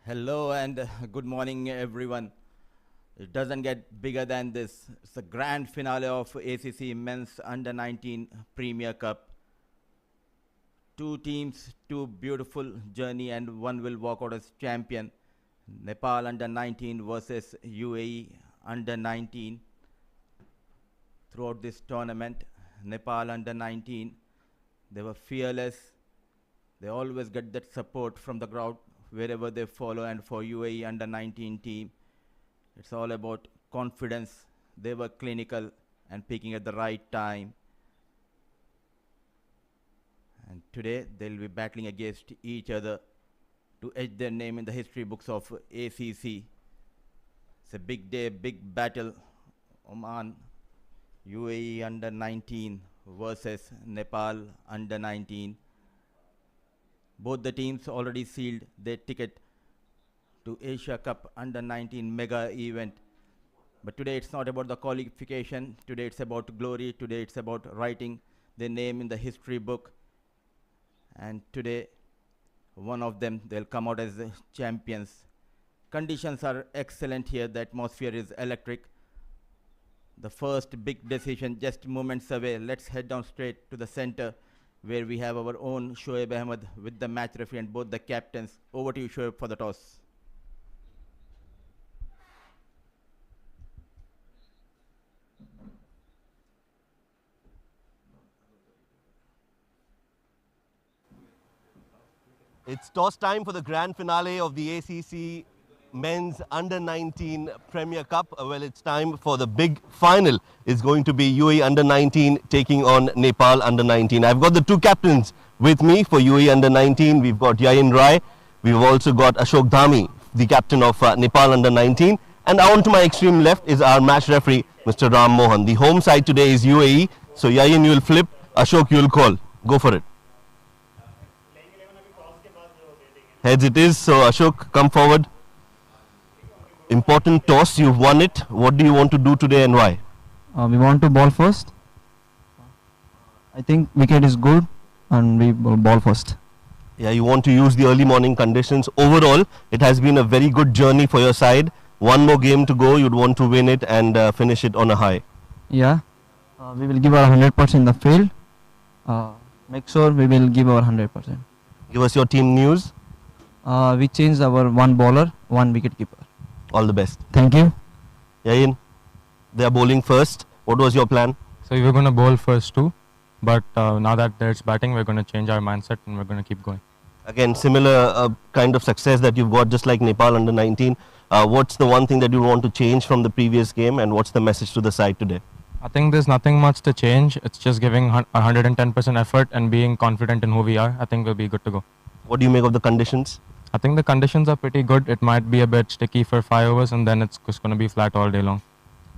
Hello and good morning, everyone. It doesn't get bigger than this. It's the grand finale of ACC Men's Under 19 Premier Cup. Two teams, two beautiful journey, and one will walk out as champion. Nepal Under 19 versus UAE Under 19. Throughout this tournament, Nepal Under 19, they were fearless. They always get that support from the crowd wherever they follow, and for UAE Under 19 team, it's all about confidence. They were clinical and peaking at the right time. And today they'll be battling against each other to etch their name in the history books of ACC. It's a big day, big battle. Oman, UAE Under 19 versus Nepal Under 19. Both the teams already sealed their ticket to Asia Cup Under 19 mega event. But today it's not about the qualification. Today it's about glory. Today it's about writing their name in the history book. And today, one of them, they'll come out as the champions. Conditions are excellent here. The atmosphere is electric. The first big decision just moments away. Let's head down straight to the center, where we have our own Shoaib Ahmed with the match referee and both the captains. Over to you, Shoaib, for the toss. It's toss time for the grand finale of the ACC Men's Under 19 Premier Cup. Well, it's time for the big final. It's going to be UAE Under 19 taking on Nepal Under 19. I've got the two captains with me for UAE Under 19. We've got Yayin Rai. We've also got Ashok Dhami, the captain of Nepal Under 19. And on to my extreme left is our match referee, Mr. Ram Mohan. The home side today is UAE. So Yayin, you'll flip. Ashok, you'll call. Go for it. Heads it is. So Ashok, come forward. Important toss, you've won it. What do you want to do today and why? We want to ball first. I think wicket is good and we will ball first. Yeah, you want to use the early morning conditions. Overall, it has been a very good journey for your side. One more game to go, you'd want to win it and finish it on a high. Yeah, we will give our 100% in the field. Make sure we will give our 100%. Give us your team news. We changed our one bowler, one wicket keeper. All the best. Thank you. Yayin, they are bowling first. What was your plan? So we were going to bowl first too, but now that there's batting, we're going to change our mindset and we're going to keep going. Again, similar kind of success that you've got, just like Nepal Under 19. What's the one thing that you want to change from the previous game, and what's the message to the side today? I think there's nothing much to change. It's just giving 110% effort and being confident in who we are. I think we'll be good to go. What do you make of the conditions? I think the conditions are pretty good. It might be a bit sticky for 5 overs and then it's just going to be flat all day long.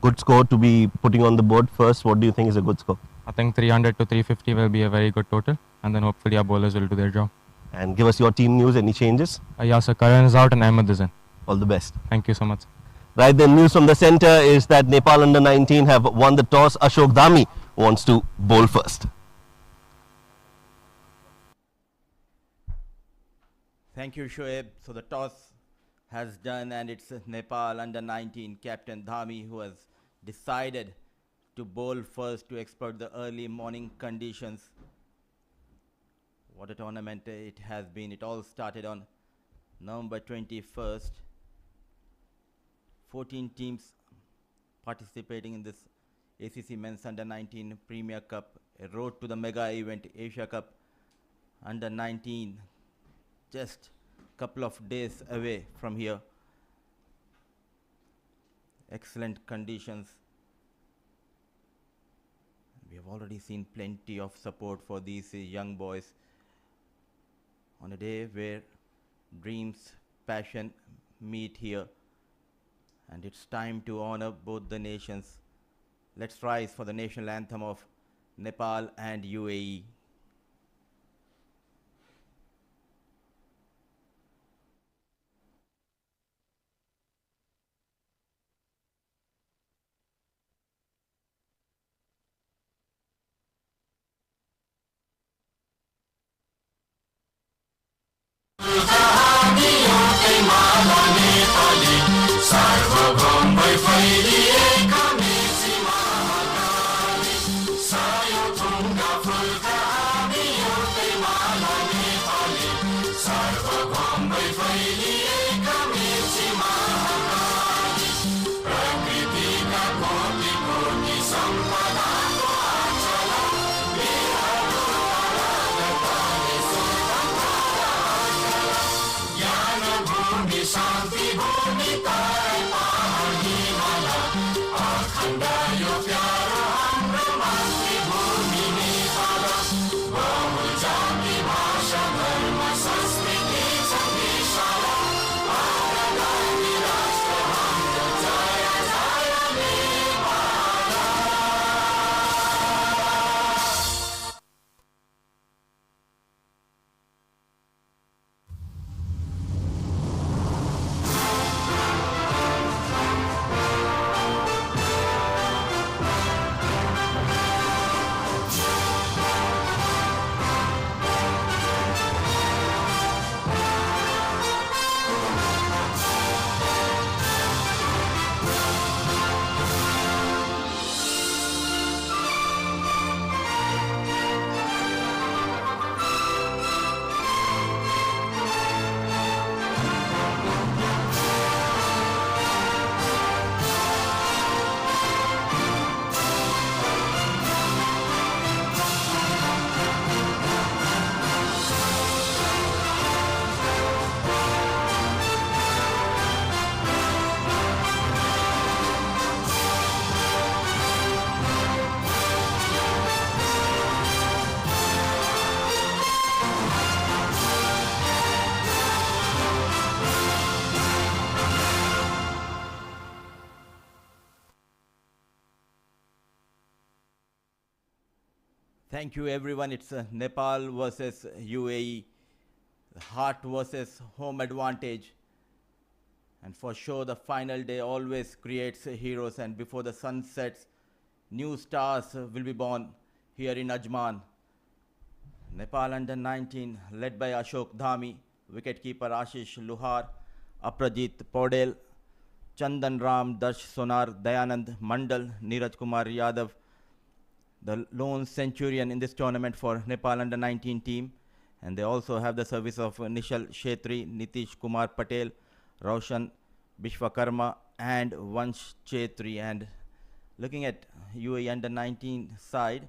Good score to be putting on the board first. What do you think is a good score? I think 300 to 350 will be a very good total, and then hopefully our bowlers will do their job. And give us your team news, any changes? Yeah, so Karan is out and Ahmed is in. All the best. Thank you so much. Right, then news from the centre is that Nepal Under 19 have won the toss. Ashok Dhami wants to bowl first. Thank you, Shoaib. So the toss has done, and it's Nepal Under 19 captain Dhami who has decided to bowl first to exploit the early morning conditions. What a tournament it has been. It all started on November 21st. 14 teams participating in this ACC Men's Under 19 Premier Cup, a road to the mega event Asia Cup Under 19. Just a couple of days away from here. Excellent conditions. We have already seen plenty of support for these young boys on a day where dreams, passion meet here. And it's time to honor both the nations. Let's rise for the national anthem of Nepal and UAE. Thank you, everyone. It's Nepal versus UAE, heart versus home advantage. And for sure, the final day always creates heroes. And before the sun sets, new stars will be born here in Ajman. Nepal under 19, led by Ashok Dhami, wicketkeeper Ashish Luhar, Aprajit Podel, Chandan Ram, Darsh Sonar, Dayanand Mandal, Neeraj Kumar Yadav, the lone centurion in this tournament for Nepal under 19 team. And they also have the service of Nishal Shetri, Nitish Kumar Patel, Roshan Bishwakarma and Vansh Chetri. And looking at UAE under 19 side,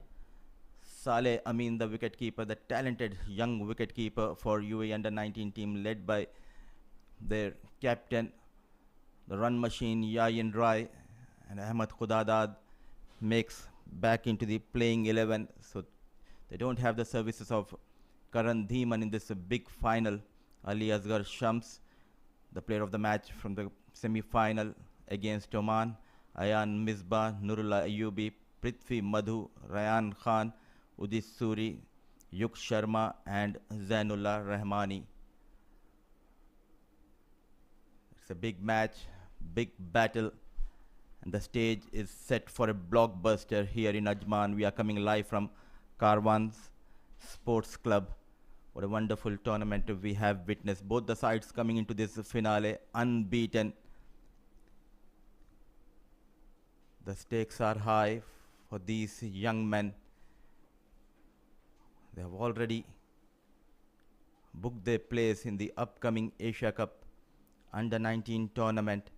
Saleh Amin, the wicketkeeper, the talented young wicketkeeper for UAE under 19 team, led by their captain, the run machine Yayin Rai, and Ahmed Khudadad makes back into the playing 11. So they don't have the services of Karan Dhiman in this big final. Ali Asghar Shams, the player of the match from the semi-final against Oman. Ayan Misbah, Nurullah Ayubi, Prithvi Madhu, Rayan Khan, Udit Suri, Yuk Sharma and Zainullah Rahmani. It's a big match, big battle, and the stage is set for a blockbuster here in Ajman. We are coming live from Karwan's Sports Club. What a wonderful tournament we have witnessed. Both the sides coming into this finale unbeaten. The stakes are high for these young men. They have already booked their place in the upcoming Asia Cup under 19 tournament.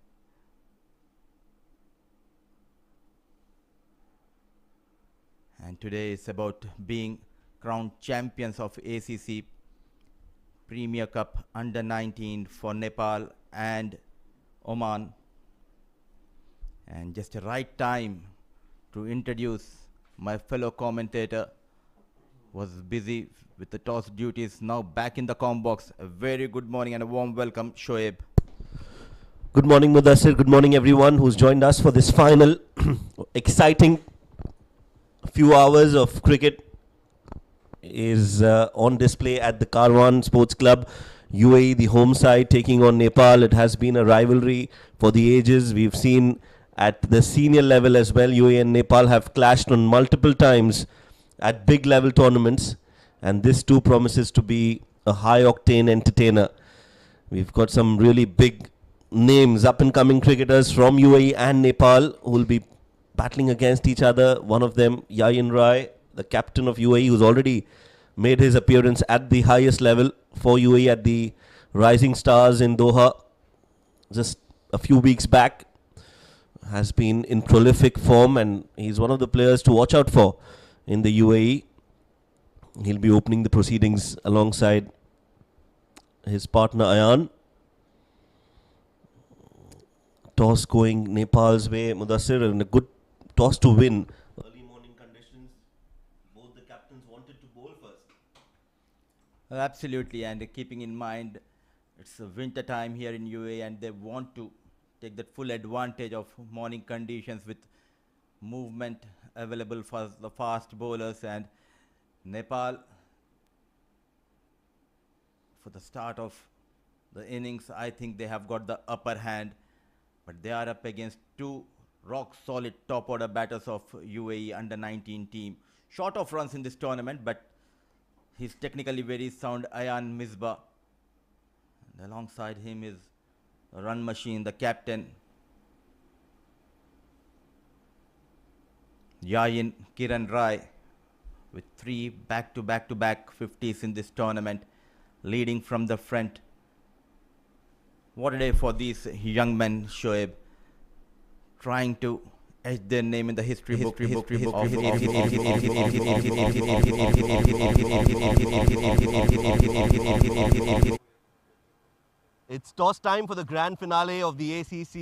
And today is about being crowned champions of ACC Premier Cup under 19 for Nepal and Oman. And just the right time to introduce my fellow commentator, was busy with the toss duties, now back in the comm box. A very good morning and a warm welcome, Shoaib. Good morning, Mudassir. Good morning, everyone who's joined us for this final exciting few hours of cricket is on display at the Karwan Sports Club. UAE, the home side, taking on Nepal. It has been a rivalry for the ages. We've seen at the senior level as well, UAE and Nepal have clashed on multiple times at big level tournaments, and this too promises to be a high octane entertainer. We've got some really big names, up-and-coming cricketers from UAE and Nepal who will be battling against each other. One of them, Yayin Rai, the captain of UAE, who's already made his appearance at the highest level for UAE at the Rising Stars in Doha just a few weeks back, has been in prolific form, and he's one of the players to watch out for in the UAE. He'll be opening the proceedings alongside his partner Ayan. Toss going Nepal's way, Mudassir, and a good toss to win. Early morning conditions, both the captains wanted to bowl first. Absolutely, and keeping in mind it's winter time here in UAE, and they want to take that full advantage of morning conditions with movement available for the fast bowlers. And Nepal, for the start of the innings, I think they have got the upper hand, but they are up against two rock solid top order batters of UAE under 19 team. Short of runs in this tournament, but he's technically very sound, Ayan Misbah. And alongside him is a run machine, the captain, Yayin Kiran Rai, with 3 back-to-back 50s in this tournament, leading from the front. What a day for these young men, Shoaib, trying to etch their name in the history book. It's toss time for the grand finale of the ACC.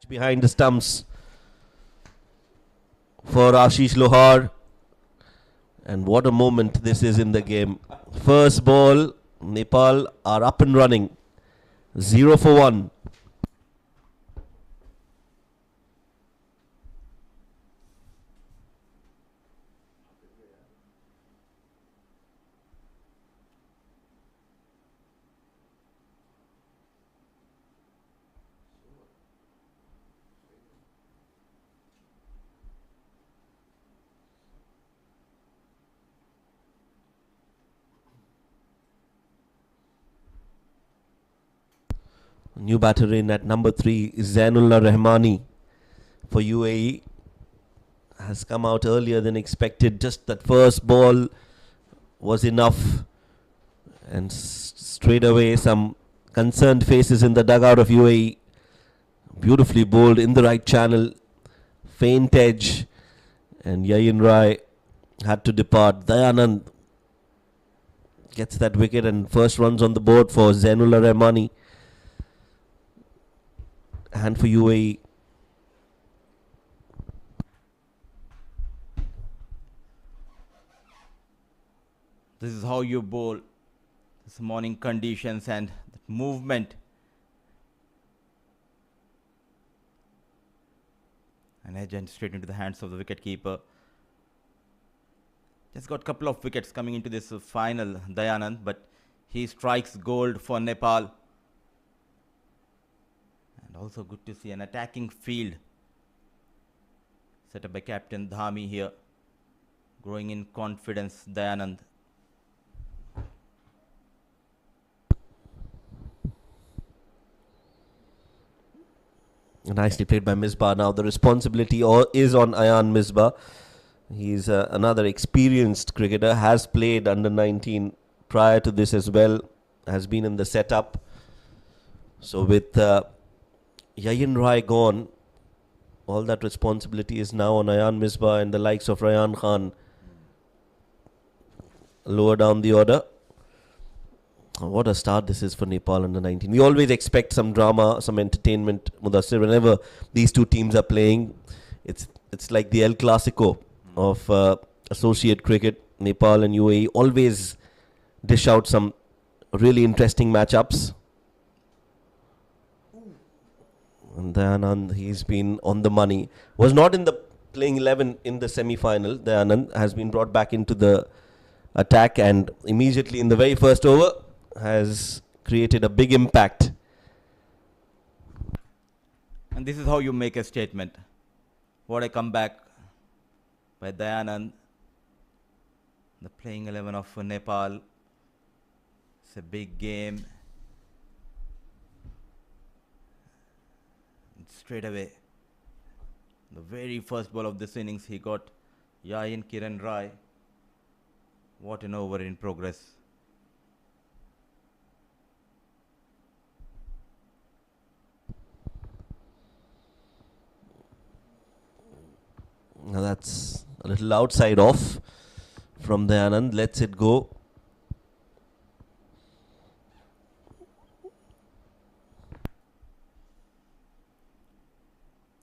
Behind the stumps for Ashish Lohar. And what a moment this is in the game. First ball, Nepal are up and running. 0 for 1. New batter in at number 3 is Zainullah Rahmani for UAE. Has come out earlier than expected. Just that first ball was enough. And straight away some concerned faces in the dugout of UAE. Beautifully bowled in the right channel. Faint edge. And Yayin Rai had to depart. Dayanand gets that wicket and first runs on the board for Zainullah Rahmani. And for UAE. This is how you bowl. This morning conditions and movement. An edge and straight into the hands of the wicketkeeper. Just got a couple of wickets coming into this final, Dayanand, but he strikes gold for Nepal. And also good to see an attacking field set up by Captain Dhami here. Growing in confidence, Dayanand. Nicely played by Misbah. Now the responsibility is on Ayan Misbah. He's another experienced cricketer, has played under 19 prior to this as well, has been in the setup. So with Yayin Rai gone, all that responsibility is now on Ayan Misbah and the likes of Rayan Khan lower down the order. What a start this is for Nepal under 19. We always expect some drama, some entertainment, Mudassir. Whenever these two teams are playing, it's like the El Clasico of associate cricket. Nepal and UAE always dish out some really interesting matchups. And Dayanand, he's been on the money. Was not in the playing 11 in the semi-final. Dayanand has been brought back into the attack and immediately in the very first over has created a big impact. And this is how you make a statement. What a comeback by Dayanand. The playing 11 of Nepal. It's a big game. And straight away, the very first ball of this innings, he got Yayin Kiran Rai. What an over in progress. Now that's a little outside off from Dayanand. Lets it go.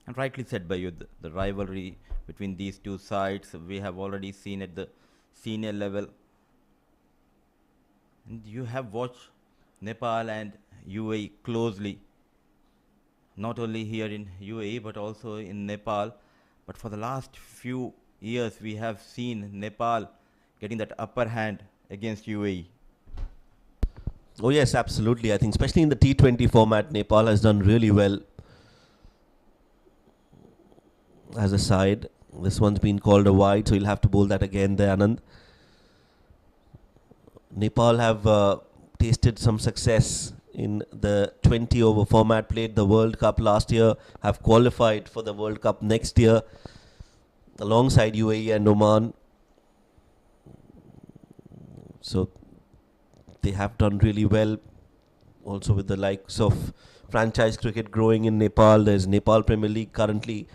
And rightly said by you, the rivalry between these two sides we have already seen at the senior level. And you have watched Nepal and UAE closely. Not only here in UAE but also in Nepal. But for the last few years we have seen Nepal getting that upper hand against UAE. Oh yes, absolutely. I think especially in the T20 format, Nepal has done really well as a side. This one's been called a wide, so he'll have to bowl that again, Dayanand. Nepal have tasted some success in the 20 over format, played the World Cup last year, have qualified for the World Cup next year alongside UAE and Oman. So they have done really well also with the likes of franchise cricket growing in Nepal. There's Nepal Premier League currently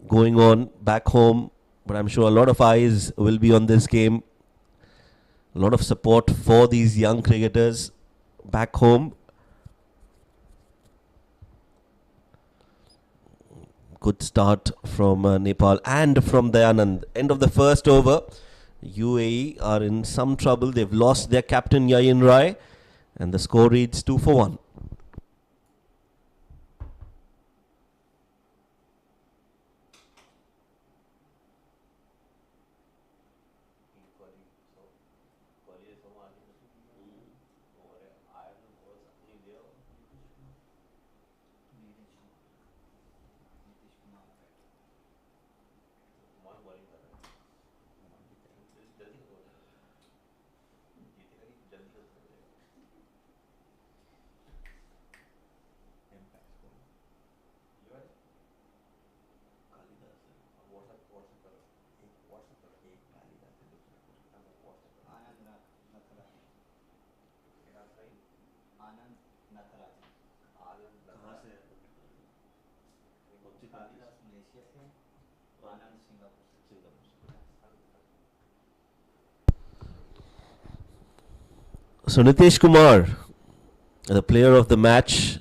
going on back home, but I'm sure a lot of eyes will be on this game. A lot of support for these young cricketers back home. Good start from Nepal and from Dayanand. End of the first over. UAE are in some trouble. They've lost their captain Yayin Rai and the score reads 2-1. So Nitish Kumar, the player of the match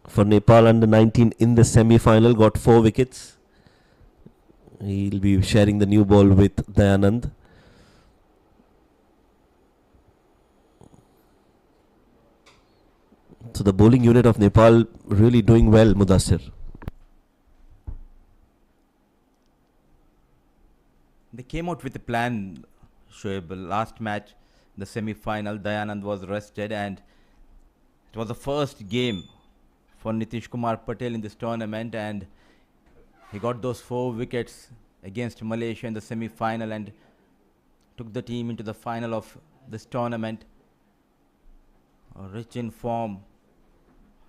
for Nepal under 19 in the semi-final, got 4 wickets. He'll be sharing the new ball with Dayanand. So the bowling unit of Nepal really doing well, Mudassir. They came out with a plan, Shoaib. Last match, the semi-final, Dayanand was rested and it was the first game for Nitish Kumar Patel in this tournament and he got those 4 wickets against Malaysia in the semi-final and took the team into the final of this tournament. Rich in form,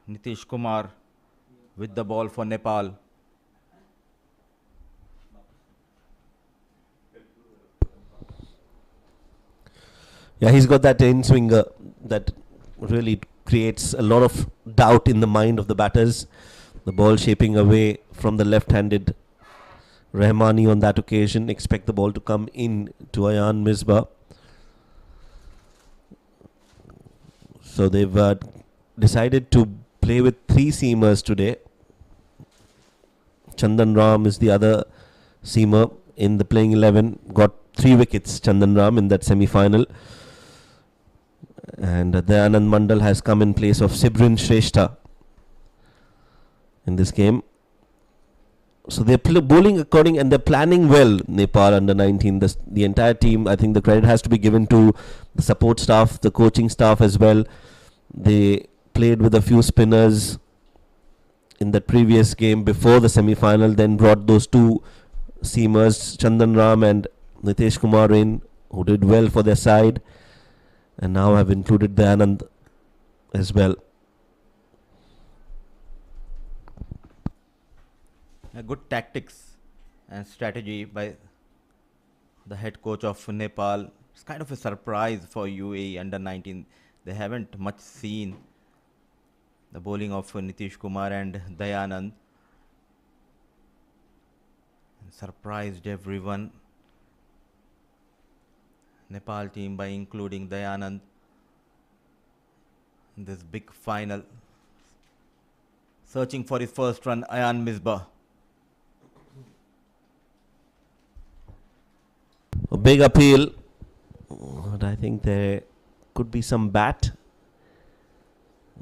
Nitish Kumar with the ball for Nepal. Yeah, he's got that in swinger that really creates a lot of doubt in the mind of the batters. The ball shaping away from the left-handed Rahmani on that occasion. Expect the ball to come in to Ayan Misbah. So they've decided to play with three seamers today. Chandan Ram is the other seamer in the playing 11. Got 3 wickets, Chandan Ram, in that semi-final. And Dayanand Mandal has come in place of Sibrin Shrestha in this game. So they're bowling according, and they're planning well. Nepal under 19, the entire team. I think the credit has to be given to the support staff, the coaching staff as well. They played with a few spinners in the previous game before the semi-final, then brought those 2 seamers, Chandan Ram and Nitesh Kumar, in, who did well for their side, and now have included Dayanand as well. A good tactics and strategy by the head coach of Nepal. It's kind of a surprise for UAE under 19. They haven't much seen the bowling of Nitish Kumar and Dayanand. Surprised everyone. Nepal team by including Dayanand in this big final. Searching for his first run, Ayan Misbah. A big appeal, but I think there could be some bat.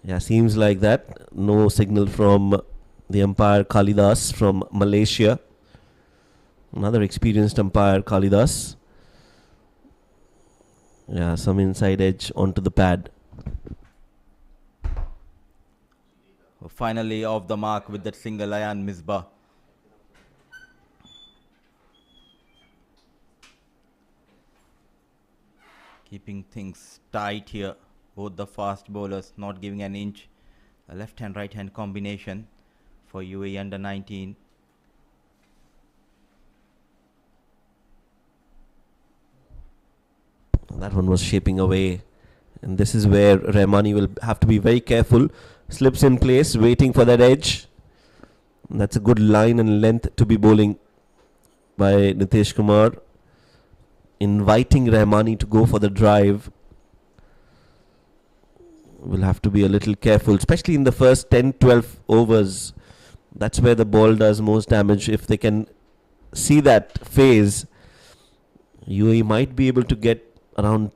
Yeah, seems like that. No signal from the umpire Kalidas from Malaysia. Another experienced umpire, Kalidas. Yeah, some inside edge onto the pad. Finally off the mark with that single, Ayan Misbah. Keeping things tight here. Both the fast bowlers not giving an inch. A left hand right hand combination for UAE under 19. That one was shaping away, and this is where Rahmani will have to be very careful. Slips in place, waiting for that edge. That's a good line and length to be bowling by Nitesh Kumar, inviting Rahmani to go for the drive. Will have to be a little careful, especially in the first 10-12 overs. That's where the ball does most damage. If they can see that phase, UAE might be able to get around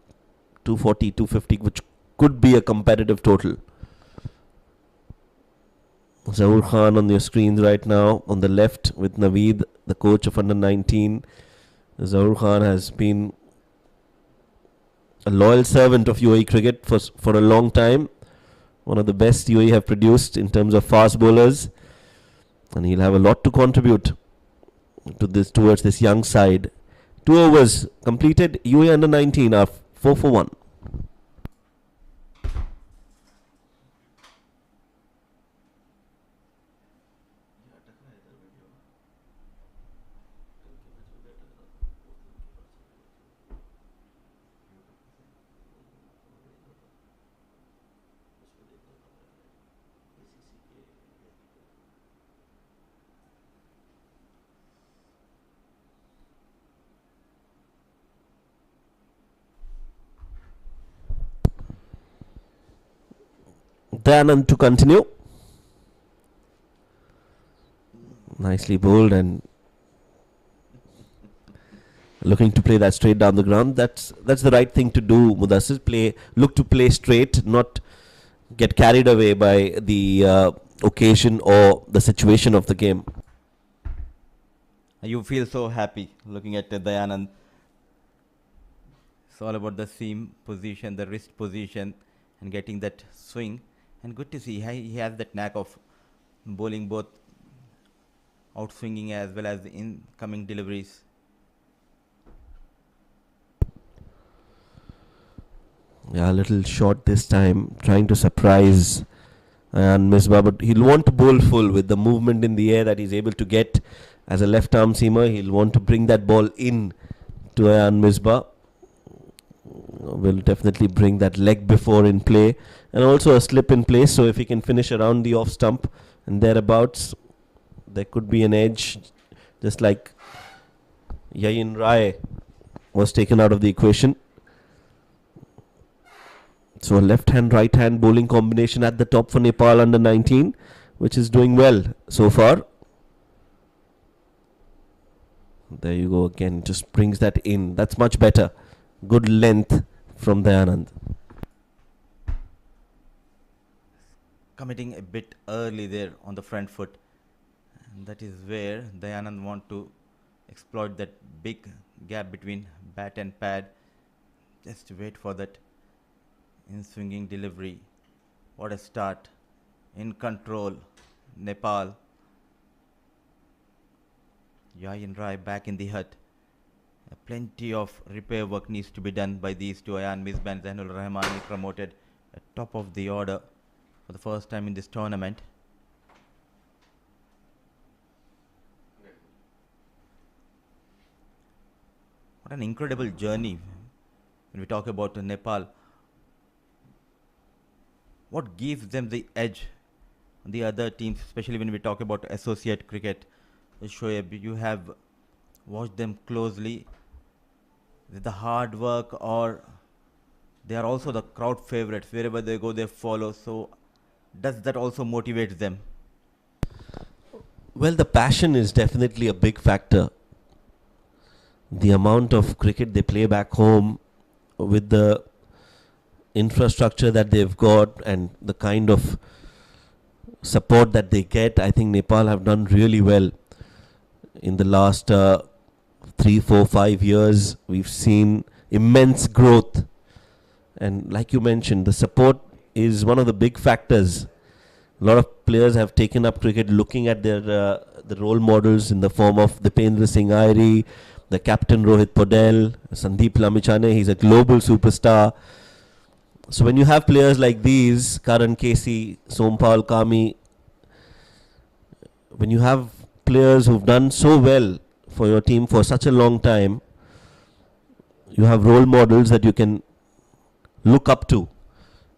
240, 250, which could be a competitive total. Zahoor Khan on your screens right now on the left with Naveed, the coach of under 19. Zahoor Khan has been a loyal servant of UAE cricket for a long time. One of the best UAE have produced in terms of fast bowlers, and he'll have a lot to contribute to this towards this young side. 2 overs completed. UAE under 19 are 4 for 1. Dayanand to continue. Nicely bowled and looking to play that straight down the ground. That's the right thing to do, Mudassir. Look to play straight, not get carried away by the occasion or the situation of the game. You feel so happy looking at Dayanand. It's all about the seam position, the wrist position, and getting that swing. And good to see he has that knack of bowling both outswinging as well as incoming deliveries. Yeah, a little short this time, trying to surprise And Misbah, but he'll want to bowl full with the movement in the air that he's able to get as a left arm seamer. He'll want to bring that ball in to Ayan Misbah. Will definitely bring that leg before in play and also a slip in place. So if he can finish around the off stump and thereabouts, there could be an edge, just like Yayin Rai was taken out of the equation. So a left hand, right hand bowling combination at the top for Nepal under 19, which is doing well so far. There you go again, just brings that in. That's much better. Good length from Dayanand. Committing a bit early there on the front foot. And that is where Dayanand want to exploit that big gap between bat and pad. Just wait for that in swinging delivery. What a start. In control. Nepal. Yayin Rai back in the hut. Plenty of repair work needs to be done by these two. Ayan Misbah and Zainul Rahmani promoted at top of the order for the first time in this tournament. What an incredible journey when we talk about Nepal. What gives them the edge on the other teams, especially when we talk about associate cricket? Shoaib, you have watched them closely. Is it the hard work, or they are also the crowd favorites? Wherever they go, they follow. So does that also motivate them? Well, the passion is definitely a big factor. The amount of cricket they play back home with the infrastructure that they've got and the kind of support that they get, I think Nepal have done really well in the last 3, 4, 5 years. We've seen immense growth, and like you mentioned, the support is one of the big factors. A lot of players have taken up cricket looking at their the role models in the form of Dipendra Singh Airi, the captain Rohit Podel, Sandeep Lamichhane. He's a global superstar. So when you have players like these, Karan Casey, Sompal Kami, when you have players who've done so well for your team for such a long time, you have role models that you can look up to.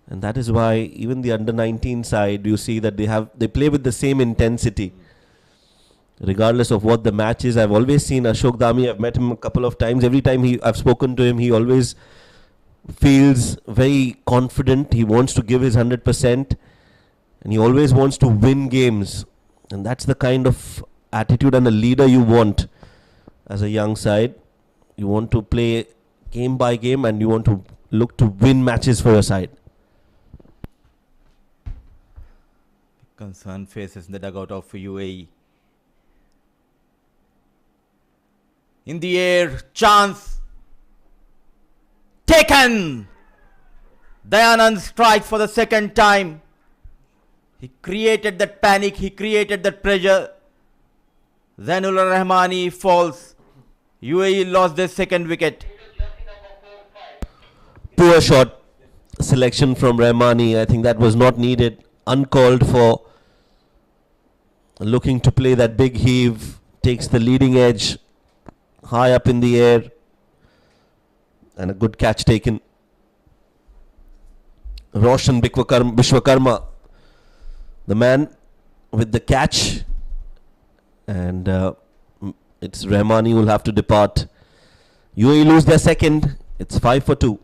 And that is why even the under 19 side, you see that they play with the same intensity regardless of what the match is. I've always seen Ashok Dami. I've met him a couple of times. Every time I've spoken to him, he always feels very confident. He wants to give his 100%, and he always wants to win games. And that's the kind of attitude and a leader you want as a young side. You want to play game by game, and you want to look to win matches for your side. Concerned faces in the dugout of UAE. In the air, chance taken. Dayanand strikes for the second time. He created that panic, he created that pressure. Zainul Rahmani falls. UAE lost their second wicket. Poor shot selection from Rahmani. I think that was not needed. Uncalled for. Looking to play that big heave. Takes the leading edge high up in the air. And a good catch taken. Roshan Vishwakarma, the man with the catch. And it's Rahmani who will have to depart. UAE lose their second. It's 5 for 2.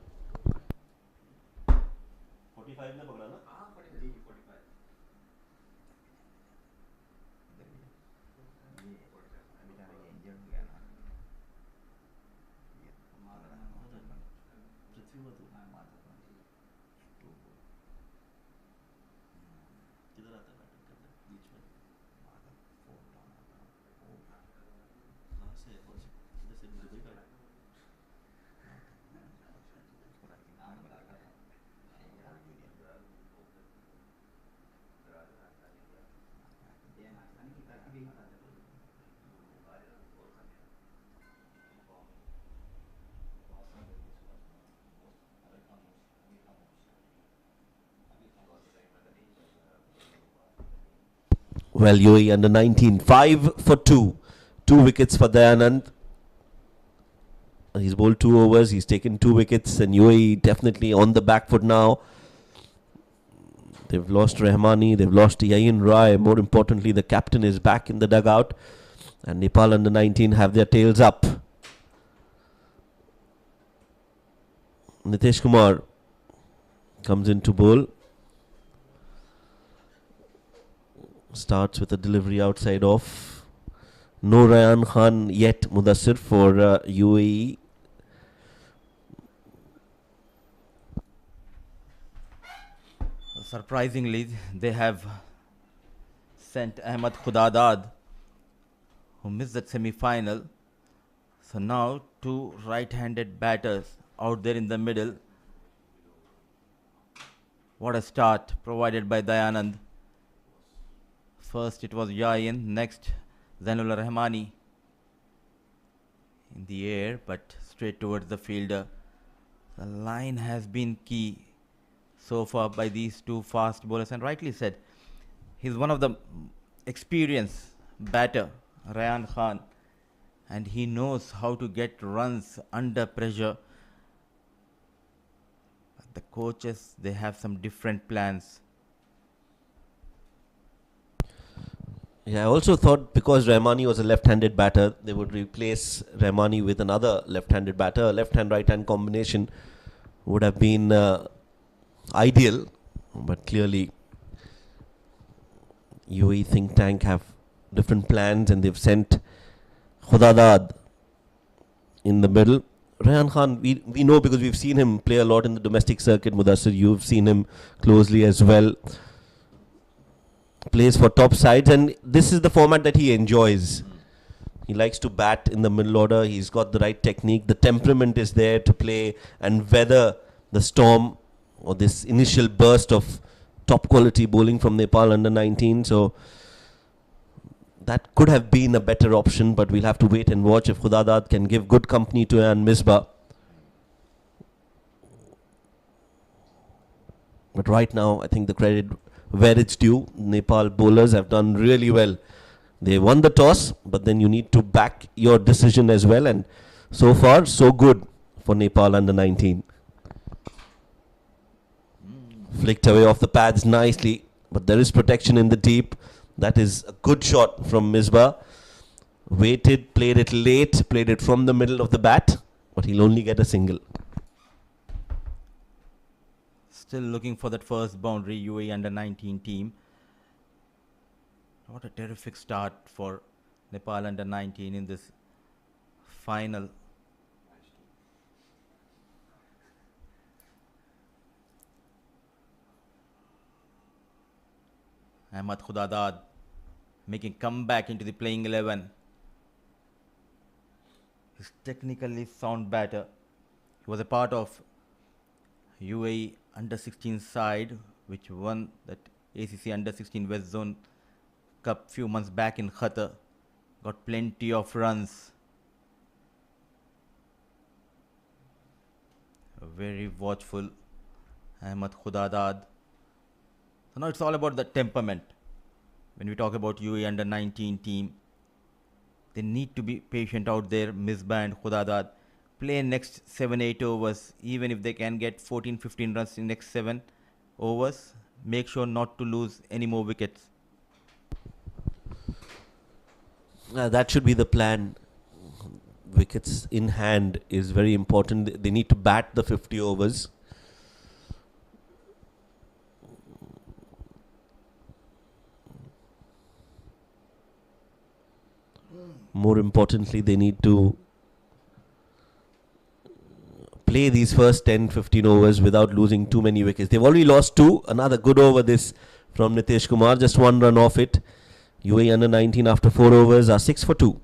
Well, UAE under 19, 5 for 2. 2 wickets for Dayanand. He's bowled 2 overs, he's taken 2 wickets, and UAE definitely on the back foot now. They've lost Rahmani, they've lost Yain Rai. More importantly, the captain is back in the dugout. And Nepal under 19 have their tails up. Nitish Kumar comes in to bowl. Starts with a delivery outside off. No Rayan Khan yet, Mudassir, for UAE. Surprisingly, they have sent Ahmed Khudadad, who missed that semi-final. So now 2 right-handed batters out there in the middle. What a start provided by Dayanand. First it was Yain, next Zainullah Rahmani in the air, but straight towards the fielder. The line has been key so far by these 2 fast bowlers, and rightly said, he's one of the experienced batter, Rayan Khan, and he knows how to get runs under pressure. But the coaches, they have some different plans. Yeah, I also thought because Rahmani was a left-handed batter, they would replace Rahmani with another left-handed batter. A left-hand, right-hand combination would have been ideal, but clearly UAE think tank have different plans and they've sent Khudadad in the middle. Rayan Khan, we know because we've seen him play a lot in the domestic circuit. Mudassir, you've seen him closely as well. Plays for top sides, and this is the format that he enjoys. He likes to bat in the middle order. He's got the right technique. The temperament is there to play and weather the storm or this initial burst of top quality bowling from Nepal under 19. So that could have been a better option, but we'll have to wait and watch if Khudadad can give good company to An Misbah. But right now, I think the credit where it's due. Nepal bowlers have done really well. They won the toss, but then you need to back your decision as well. And so far, so good for Nepal under 19. Flicked away off the pads nicely, but there is protection in the deep. That is a good shot from Misbah. Waited, played it late, played it from the middle of the bat, but he'll only get a single. Still looking for that first boundary, UAE under 19 team. What a terrific start for Nepal under 19 in this final. Ahmed Khudadad making comeback into the playing 11. He's technically sound batter. He was a part of UAE under 16 side which won that ACC under 16 West Zone Cup few months back in Qatar. Got plenty of runs. Very watchful Ahmed Khudadad. So now it's all about the temperament. When we talk about UAE under 19 team, they need to be patient out there. Misbah and Khudadad play next 7-8 overs. Even if they can get 14-15 runs in next 7 overs, make sure not to lose any more wickets. That should be the plan. Wickets in hand is very important. They need to bat the 50 overs. More importantly, they need to play these first 10-15 overs without losing too many wickets. They've already lost 2. Another good over this from Nitish Kumar. Just 1 run off it. UAE under 19 after 4 overs are 6 for 2.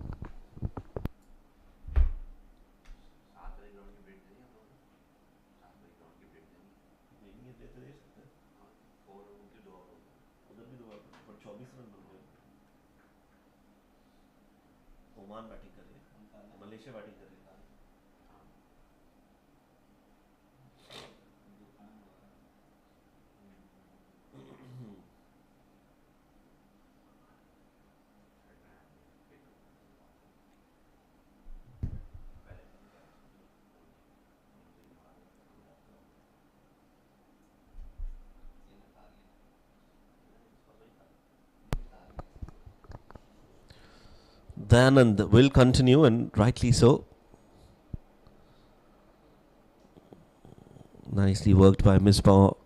Dayanand will continue, and rightly so. Nicely worked by Misbah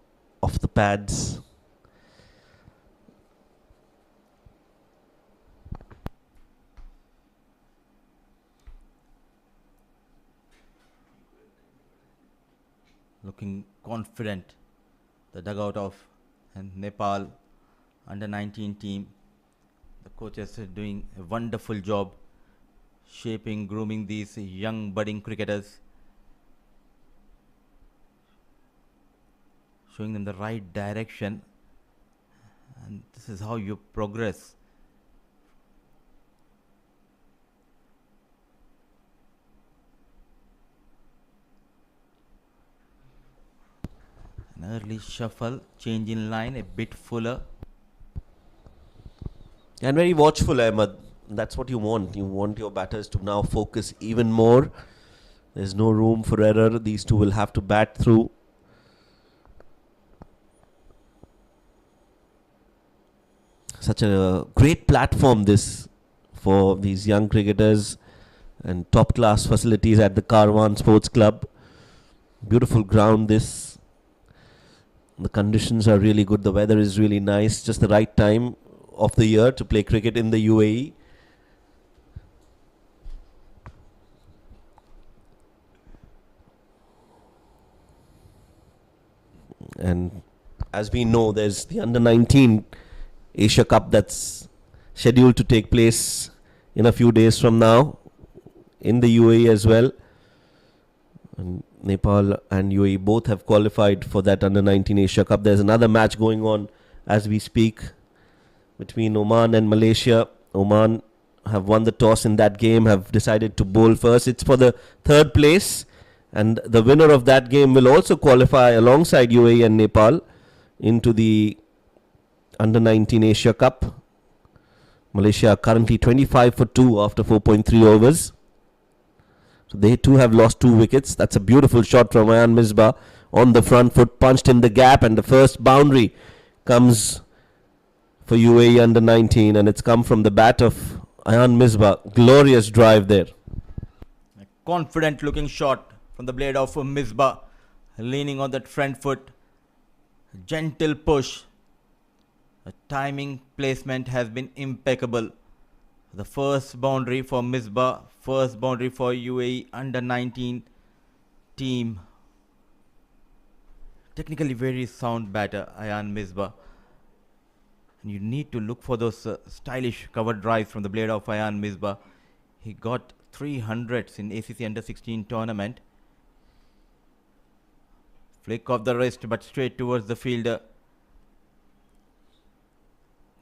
off the pads. Looking confident, the dugout of Nepal under 19 team. The coaches are doing a wonderful job shaping, grooming these young budding cricketers, showing them the right direction, and this is how you progress. An early shuffle, change in line, a bit fuller. And very watchful, Ahmed. That's what you want. You want your batters to now focus even more. There's no room for error. These two will have to bat through. Such a great platform this for these young cricketers, and top class facilities at the Karwan Sports Club. Beautiful ground this. The conditions are really good. The weather is really nice. Just the right time of the year to play cricket in the UAE. And as we know, there's the under 19 Asia Cup that's scheduled to take place in a few days from now in the UAE as well. And Nepal and UAE both have qualified for that under 19 Asia Cup. There's another match going on as we speak between Oman and Malaysia. Oman have won the toss in that game, have decided to bowl first. It's for the third place, and the winner of that game will also qualify alongside UAE and Nepal into the under 19 Asia Cup. Malaysia are currently 25 for 2 after 4.3 overs. So they too have lost 2 wickets. That's a beautiful shot from Ayan Misbah on the front foot, punched in the gap, and the first boundary comes for UAE under 19, and it's come from the bat of Ayan Misbah. Glorious drive there. A confident looking shot from the blade of Misbah, leaning on that front foot. Gentle push. The timing placement has been impeccable. The first boundary for Misbah, first boundary for UAE under 19 team. Technically very sound batter, Ayan Misbah. And you need to look for those stylish cover drives from the blade of Ayan Misbah. He got 300s in ACC under 16 tournament. Flick of the wrist, but straight towards the fielder.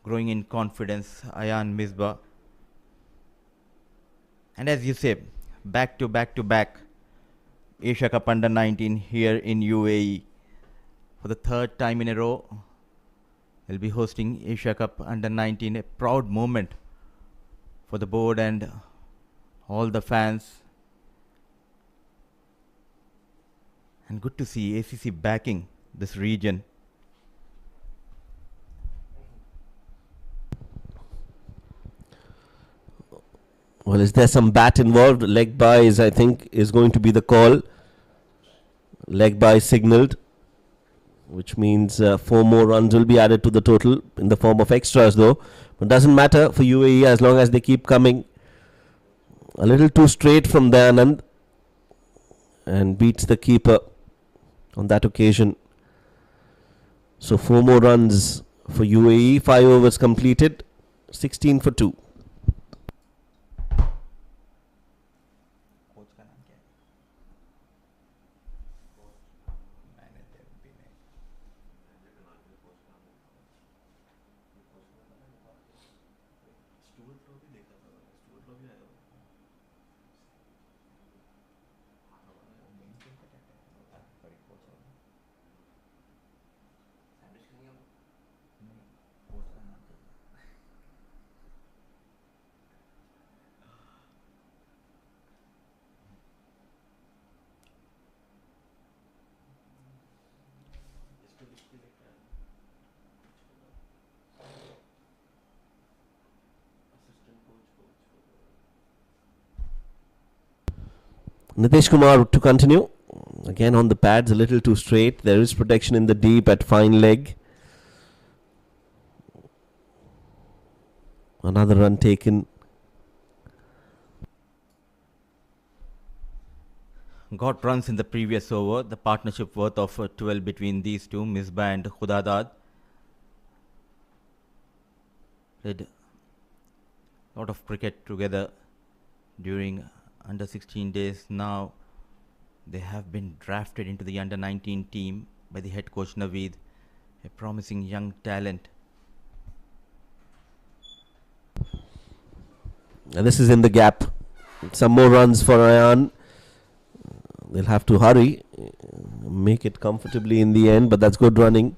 Growing in confidence, Ayan Misbah. And as you say, back to back Asia Cup under 19 here in UAE. For the third time in a row, they'll be hosting Asia Cup under 19. A proud moment for the board and all the fans. And good to see ACC backing this region. Well, is there some bat involved? Leg by is, I think, is going to be the call. Leg by signalled, which means 4 more runs will be added to the total in the form of extras though. But doesn't matter for UAE as long as they keep coming. A little too straight from Dayanand, and beats the keeper on that occasion. So 4 more runs for UAE. 5 overs completed. 16 for 2. Nitish Kumar to continue. Again on the pads, a little too straight. There is protection in the deep at fine leg. Another run taken. Got runs in the previous over. The partnership worth of 12 between these two, Misbah and Khudadad. Played a lot of cricket together during under 16 days. Now they have been drafted into the under 19 team by the head coach Naveed, a promising young talent. And this is in the gap. Some more runs for Ayan. They'll have to hurry, make it comfortably in the end, but that's good running.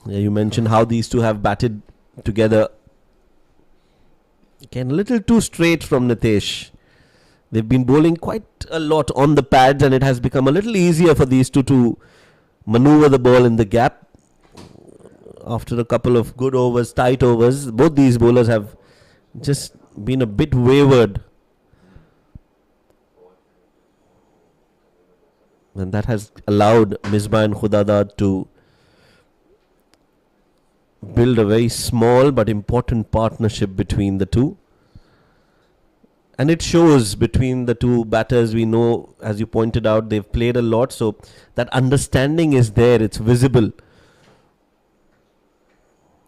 Yeah, you mentioned how these two have batted together. Again, a little too straight from Nitesh. They've been bowling quite a lot on the pads, and it has become a little easier for these two to maneuver the ball in the gap. After a couple of good overs, tight overs, both these bowlers have just been a bit wayward. And that has allowed Misbah and Khudadad to build a very small but important partnership between the two. And it shows between the two batters. We know, as you pointed out, they've played a lot, so that understanding is there, it's visible.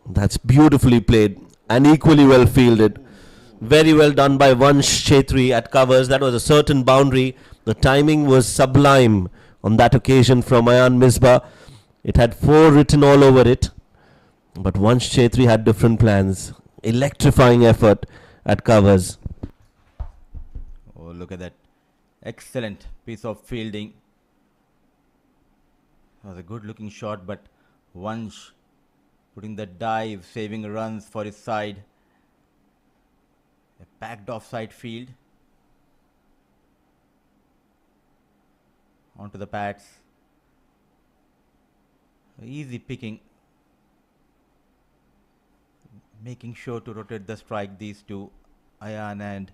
That's beautifully played and equally well fielded. Very well done by Vansh Chetri at covers. That was a certain boundary. The timing was sublime on that occasion from Ayan Misbah. It had 4 written all over it, but Vansh Chetri had different plans. Electrifying effort at covers. Oh, look at that. Excellent piece of fielding. It was a good looking shot, but Vansh putting the dive, saving runs for his side. A packed offside field. Onto the pads. Easy picking. Making sure to rotate the strike, these two, Ayan and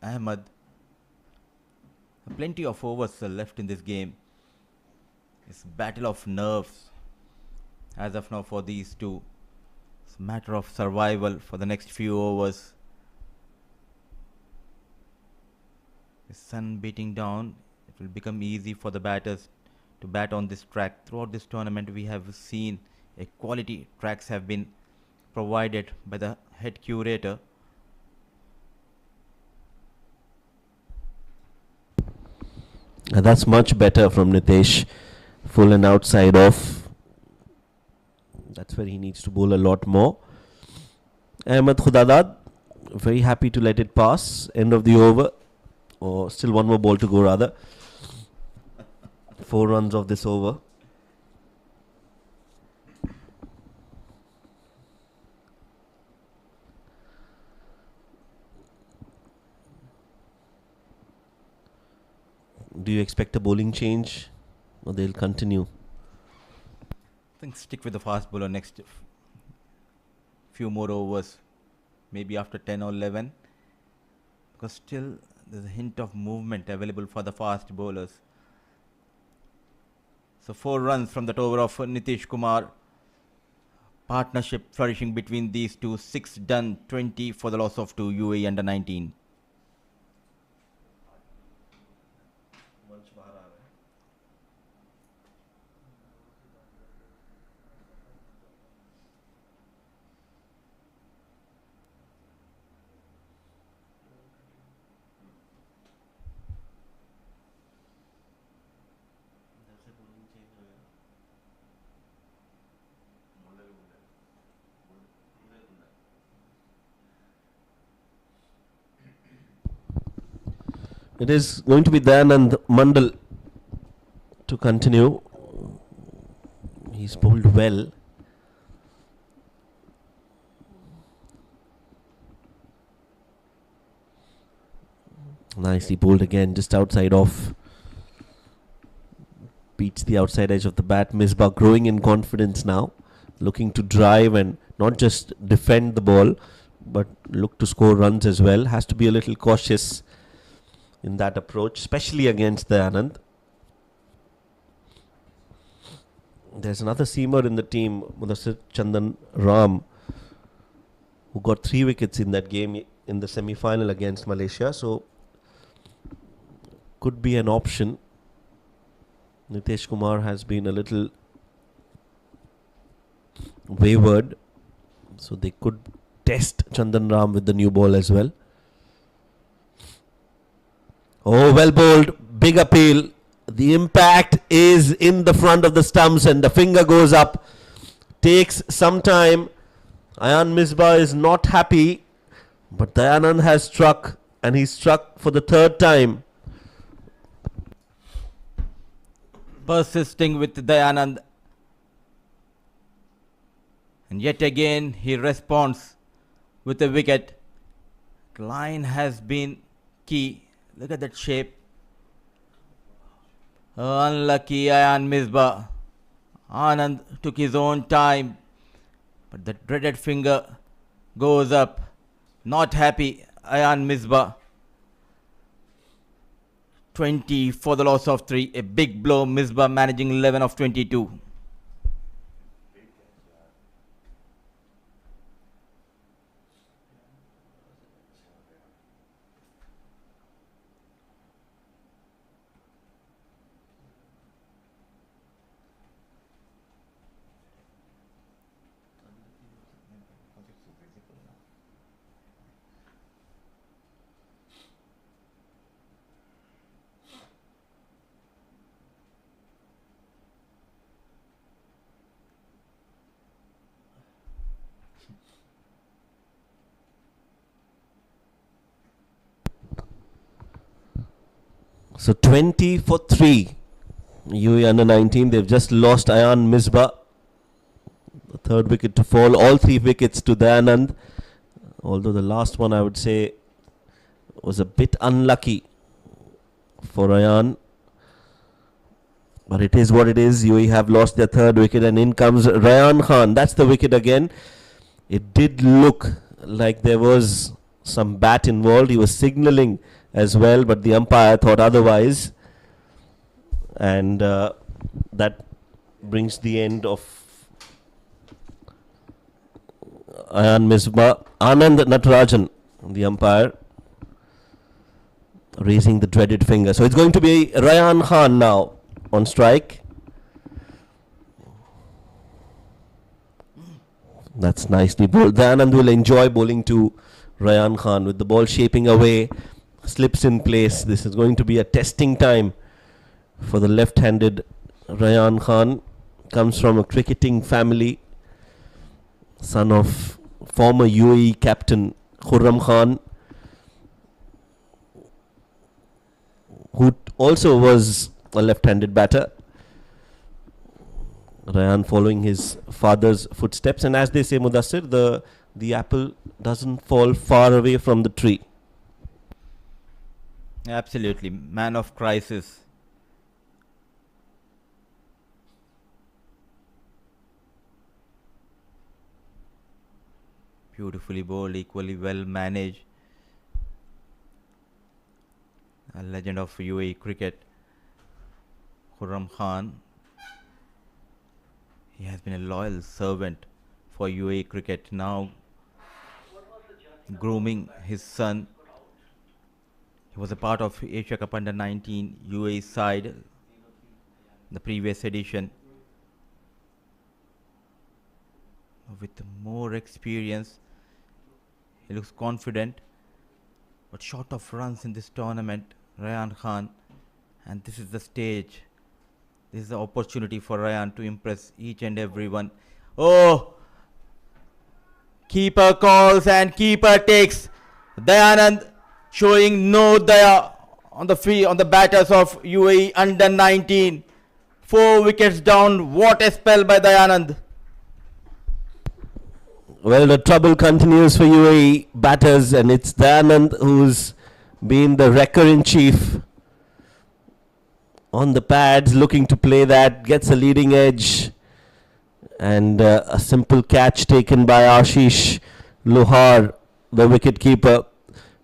Ahmed. Plenty of overs left in this game. It's a battle of nerves as of now for these two. It's a matter of survival for the next few overs. The sun beating down, it will become easy for the batters to bat on this track. Throughout this tournament, we have seen a quality tracks have been provided by the head curator. And that's much better from Nitesh. Full and outside off. That's where he needs to bowl a lot more. Ahmed Khudadad, very happy to let it pass. End of the over. Or still one more ball to go rather. 4 runs of this over. Do you expect a bowling change, or they'll continue? I think stick with the fast bowler next few more overs, maybe after 10 or 11, because still there's a hint of movement available for the fast bowlers. So 4 runs from that over of Nitish Kumar. Partnership flourishing between these two. 6 done, 20 for the loss of 2, UAE under 19. It is going to be Dayanand Mandal to continue. He's bowled well. Nicely bowled again, just outside off. Beats the outside edge of the bat. Misbah growing in confidence now. Looking to drive and not just defend the ball, but look to score runs as well. Has to be a little cautious in that approach, especially against the Anand. There's another seamer in the team, Mudassir Chandan Ram, who got 3 wickets in that game in the semi-final against Malaysia. So, could be an option. Nitesh Kumar has been a little wayward. So, they could test Chandan Ram with the new ball as well. Oh, well bowled. Big appeal. The impact is in the front of the stumps and the finger goes up. Takes some time. Ayan Misbah is not happy. But Dayanand has struck and he struck for the 3rd time. Persisting with Dayanand. And yet again he responds with a wicket. Line has been key. Look at that shape. Unlucky Ayan Misbah. Anand took his own time. But the dreaded finger goes up. Not happy Ayan Misbah. 20 for the loss of 3. A big blow. Misbah managing 11 of 22. So 20 for 3. UAE under 19. They've just lost Ayan Misbah. The 3rd wicket to fall. All 3 wickets to Dayanand. Although the last one I would say was a bit unlucky for Ayan. But it is what it is. UAE have lost their 3rd wicket and in comes Rayan Khan. That's the wicket again. It did look like there was some bat involved. He was signalling as well, but the umpire thought otherwise. And that brings the end of Ayan Misbah. Anand Natarajan, the umpire, raising the dreaded finger. So it's going to be Rayan Khan now on strike. That's nicely bowled. Anand will enjoy bowling to Rayan Khan with the ball shaping away. Slips in place. This is going to be a testing time for the left-handed Rayan Khan. Comes from a cricketing family. Son of former UAE captain Khurram Khan, who also was a left-handed batter. Rayan following his father's footsteps. And as they say, Mudassir, the apple doesn't fall far away from the tree. Absolutely. Man of crisis. Beautifully bowled, equally well managed. A legend of UAE cricket, Khurram Khan. He has been a loyal servant for UAE cricket. Now grooming his son. He was a part of Asia Cup under 19 UAE side, the previous edition. With more experience, he looks confident, but short of runs in this tournament, Rayan Khan. And this is the stage. This is the opportunity for Rayan to impress each and everyone. Oh! Keeper calls and keeper takes. Dayanand showing no daya on the batters of UAE under 19. 4 wickets down. What a spell by Dayanand. Well, the trouble continues for UAE batters, and it's Dayanand who's been the wrecker-in-chief on the pads, looking to play that, gets a leading edge, and a simple catch taken by Ashish Lohar, the wicket-keeper.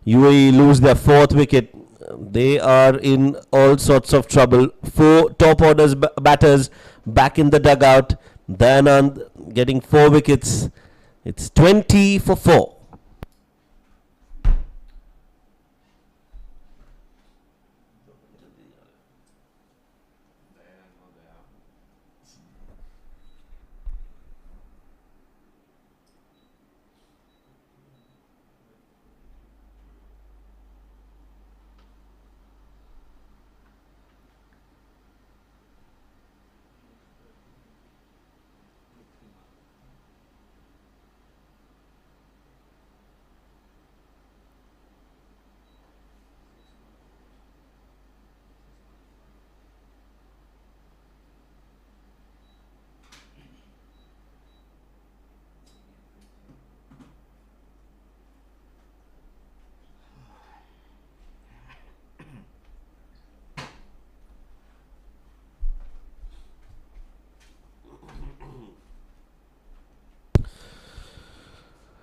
UAE lose their 4th wicket they are in all sorts of trouble. 4 top orders batters back in the dugout. Dayanand getting 4 wickets. It's 20 for 4.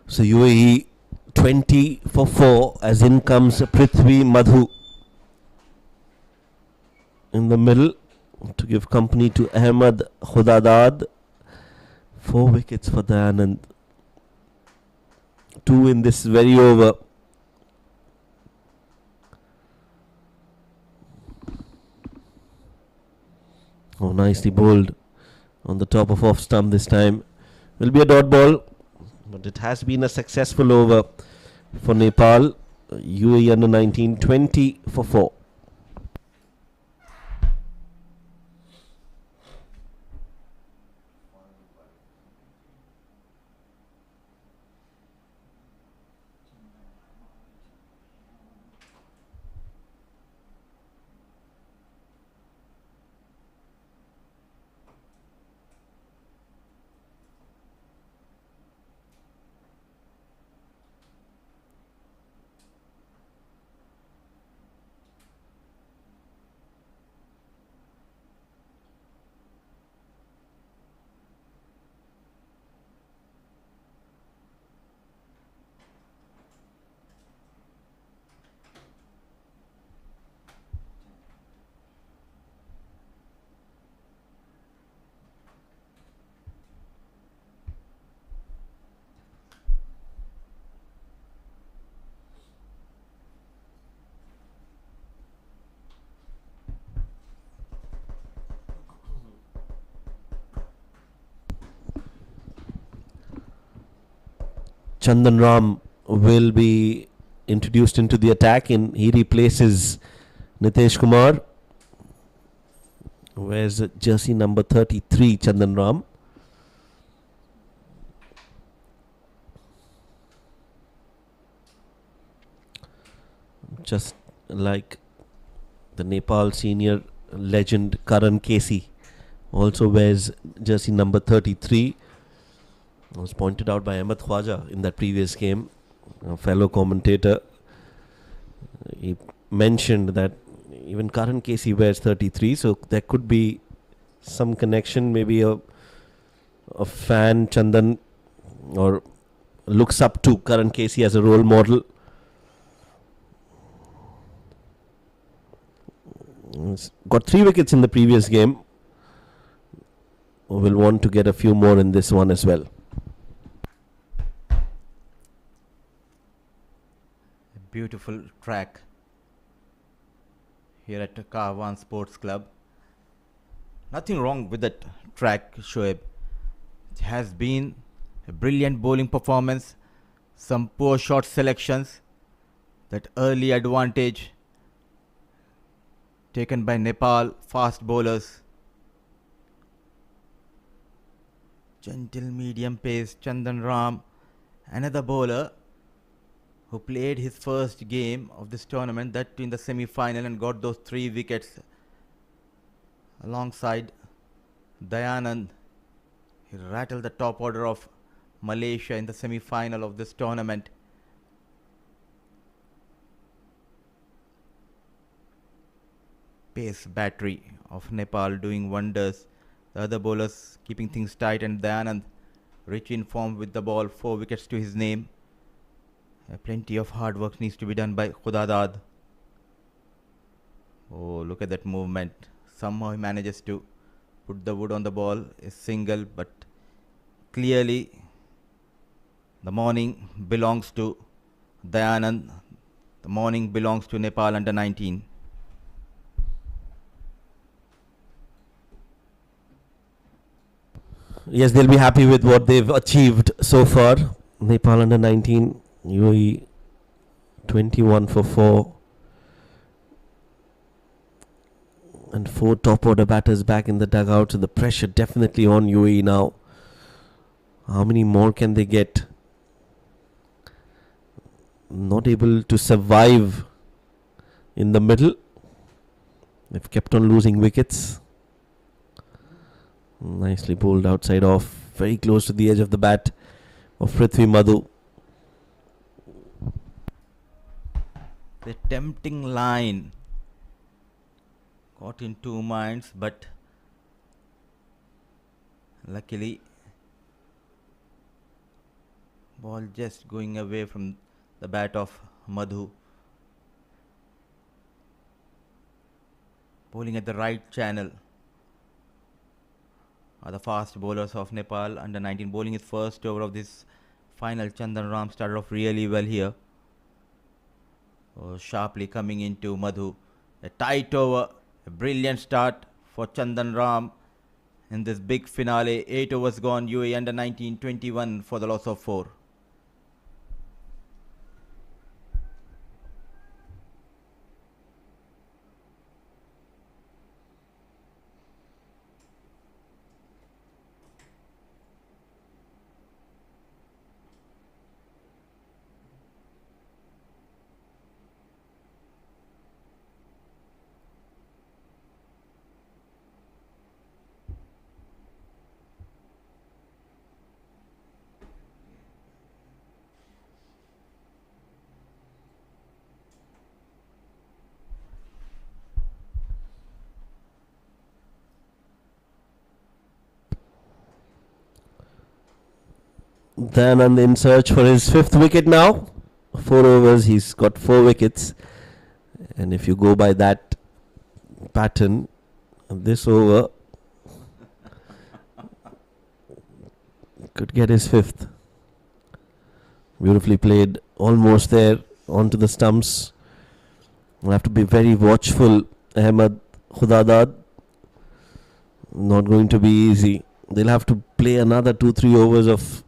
So UAE 20 for 4 as in comes Prithvi Madhu in the middle to give company to Ahmed Khudadad. 4 wickets for Dayanand. 2 in this very over. Oh, nicely bowled on the top of off stump this time. Will be a dot ball, but it has been a successful over for Nepal. UAE under 19, 20 for 4. Chandan Ram will be introduced into the attack and he replaces Nitesh Kumar. Where's jersey number 33, Chandan Ram? Just like the Nepal senior legend Karan Casey also wears jersey number 33. It was pointed out by Ahmed Khudadad in that previous game, a fellow commentator. He mentioned that even Karan Casey wears 33, so there could be some connection, maybe a fan, Chandan, or looks up to Karan Casey as a role model. He's got 3 wickets in the previous game. Will want to get a few more in this one as well. Beautiful track here at Kahwan Sports Club. Nothing wrong with that track, Shoaib. It has been a brilliant bowling performance, some poor shot selections, that early advantage taken by Nepal fast bowlers. Gentle medium pace, Chandan Ram, another bowler who played his first game of this tournament, that in the semi-final, and got those 3 wickets alongside Dayanand. He rattled the top order of Malaysia in the semi-final of this tournament. Pace battery of Nepal doing wonders. The other bowlers keeping things tight, and Dayanand rich in form with the ball, 4 wickets to his name. Plenty of hard work needs to be done by Khudadad. Oh, look at that movement. Somehow he manages to put the wood on the ball. A single, but clearly the morning belongs to Dayanand. The morning belongs to Nepal under 19. Yes, they'll be happy with what they've achieved so far. Nepal under 19, UAE 21 for 4. And 4 top order batters back in the dugout. So the pressure definitely on UAE now. How many more can they get? Not able to survive in the middle. They've kept on losing wickets. Nicely bowled outside off. Very close to the edge of the bat of Prithvi Madhu. The tempting line. Caught in 2 minds, but luckily ball just going away from the bat of Madhu. Bowling at the right channel are the fast bowlers of Nepal under 19. Bowling his first over of this final. Chandan Ram started off really well here. Sharply coming into Madhu. A tight over. A brilliant start for Chandan Ram in this big finale. 8 overs gone. UAE under 19, 21 for the loss of 4. Dayanand in search for his 5th wicket now. 4 overs, he's got 4 wickets. And if you go by that pattern, this over could get his 5th. Beautifully played, almost there onto the stumps. We'll have to be very watchful. Ahmed Khudadad, not going to be easy. They'll have to play another 2-3 overs of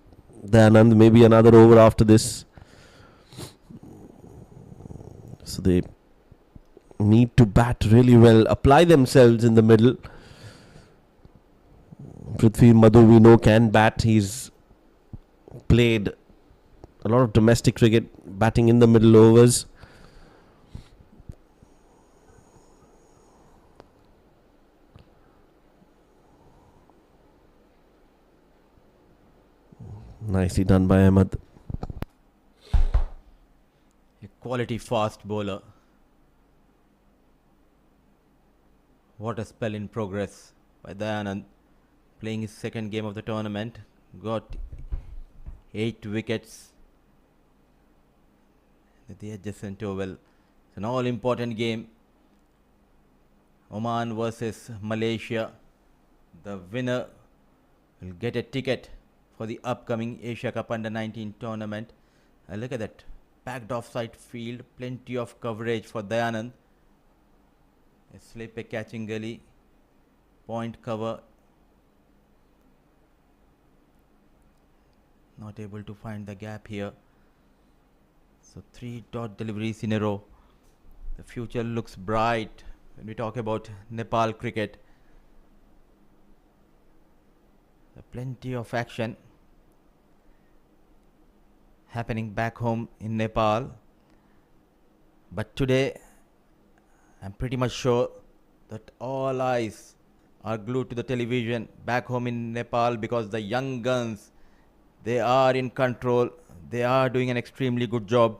Dayanand, maybe another over after this. So they need to bat really well, apply themselves in the middle. Prithvi Madhu, we know, can bat. He's played a lot of domestic cricket, batting in the middle overs. Nicely done by Ahmed. A quality fast bowler. What a spell in progress by Dayanand. Playing his 2nd game of the tournament. Got 8 wickets at the adjacent oval. It's an all important game. Oman versus Malaysia. The winner will get a ticket for the upcoming Asia Cup under 19 tournament. Look at that. Packed offside field. Plenty of coverage for Dayanand. A slip, a catching gully. Point cover. Not able to find the gap here. So 3 dot deliveries in a row. The future looks bright when we talk about Nepal cricket. Plenty of action happening back home in Nepal. But today, I'm pretty much sure that all eyes are glued to the television back home in Nepal, because the young guns, they are in control. They are doing an extremely good job.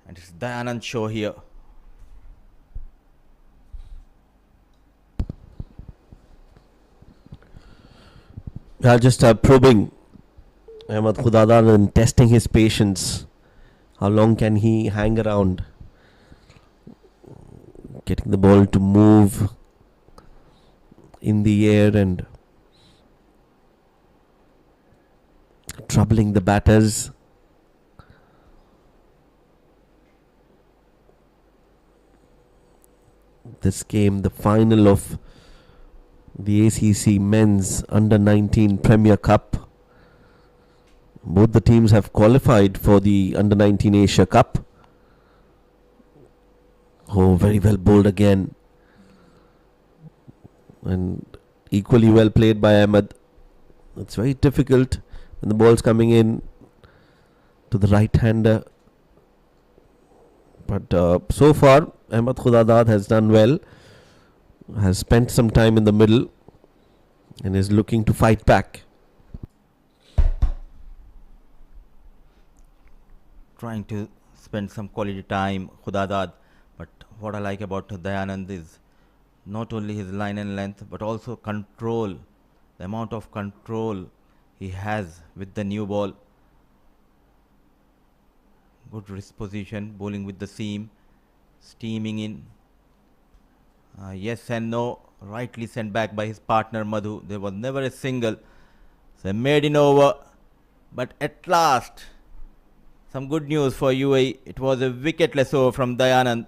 And it's Dayanand show here. Just probing Ahmed Khudadad and testing his patience. How long can he hang around? getting the ball to move in the air and troubling the batters. This game, the final of the ACC Men's Under-19 Premier Cup. Both the teams have qualified for the Under-19 Asia Cup. Oh, very well bowled again. And equally well played by Ahmed. It's very difficult when the ball's coming in to the right-hander. But so far, Ahmed Khudadad has done well. Has spent some time in the middle and is looking to fight back. Trying to spend some quality time, Khudadad. But what I like about Dayanand is not only his line and length, but also control. The amount of control he has with the new ball. Good wrist position, bowling with the seam, steaming in. Yes and no, rightly sent back by his partner Madhu. There was never a single. So made in over. But at last, some good news for UAE. It was a wicketless over from Dayanand.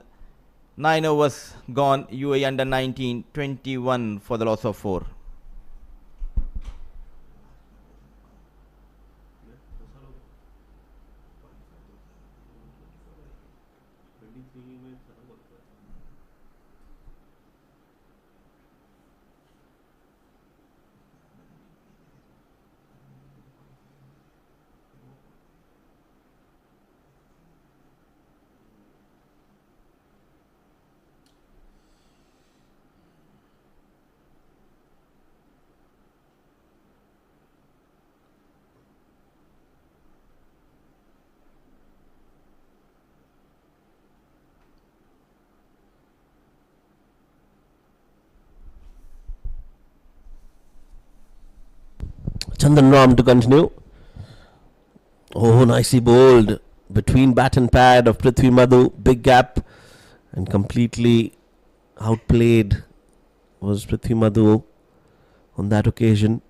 9 overs gone. UAE under 19, 21 for the loss of 4. Chandan Ram to continue. Oh, nicely bowled between bat and pad of Prithvi Madhu. Big gap and completely outplayed was Prithvi Madhu on that occasion.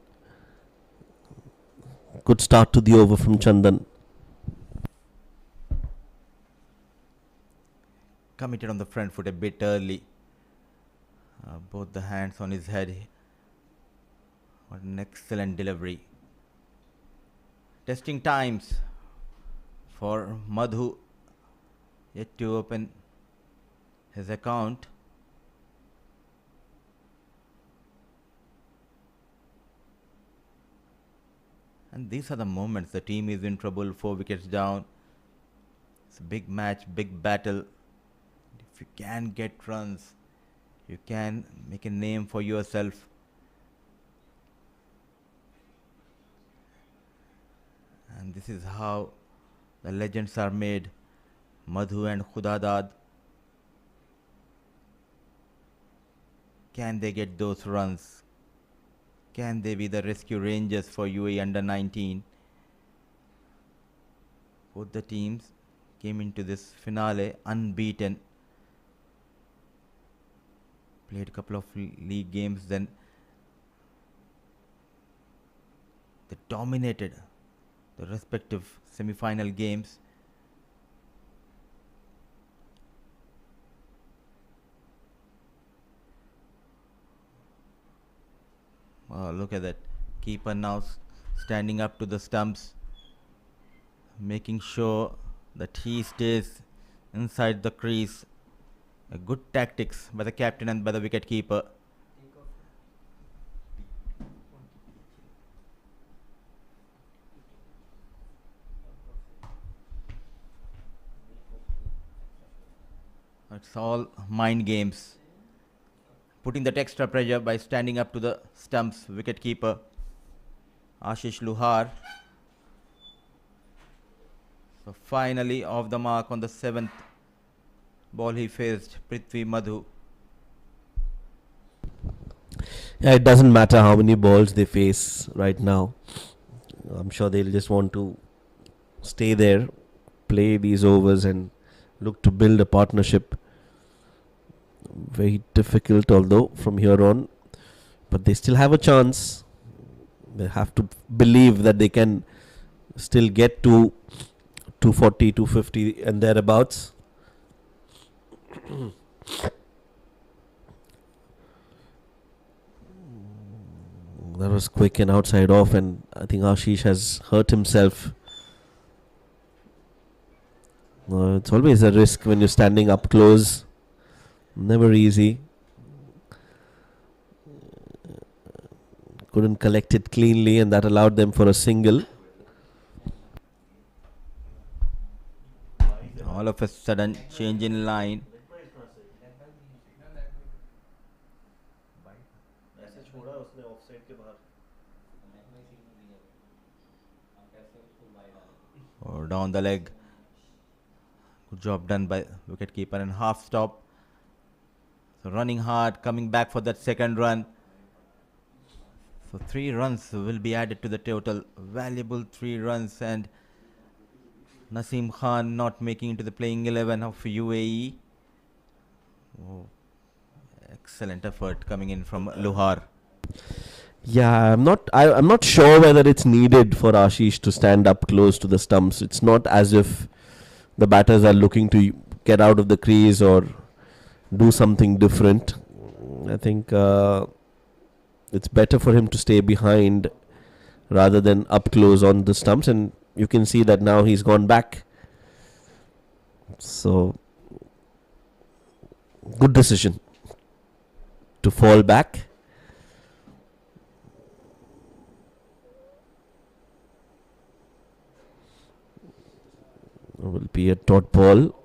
Good start to the over from Chandan. Committed on the front foot a bit early. Both the hands on his head. What an excellent delivery. Testing times for Madhu, yet to open his account. And these are the moments the team is in trouble, 4 wickets down. It's a big match, big battle. If you can get runs, you can make a name for yourself. And this is how the legends are made. Madhu and Khudadad. Can they get those runs? Can they be the rescue rangers for UAE under 19? Both the teams came into this finale unbeaten. Played a couple of league games, then they dominated the respective semi-final games. Oh, look at that. Keeper now standing up to the stumps, making sure that he stays inside the crease. A good tactics by the captain and by the wicket keeper. It's all mind games. Putting that extra pressure by standing up to the stumps, wicket keeper Ashish Luhar. So finally off the mark on the 7th ball he faced Prithvi Madhu. Yeah, it doesn't matter how many balls they face right now. I'm sure they'll just want to stay there, play these overs and look to build a partnership Very difficult, although, from here on. But they still have a chance. They have to believe that they can still get to 240, 250 and thereabouts. That was quick and outside off, and I think Ashish has hurt himself. It's always a risk when you're standing up close. Never easy. Couldn't collect it cleanly, and that allowed them for a single. All of a sudden, change in line. Or down the leg. Good job done by wicketkeeper and half stop. So running hard, coming back for that second run. So 3 runs will be added to the total. Valuable 3 runs, and Naseem Khan not making into the playing 11 of UAE. Oh, excellent effort coming in from Luhar. Yeah, I'm not sure whether it's needed for Ashish to stand up close to the stumps. It's not as if the batters are looking to get out of the crease or do something different. I think it's better for him to stay behind rather than up close on the stumps, and you can see that now he's gone back. So, good decision to fall back. Will be a dot ball.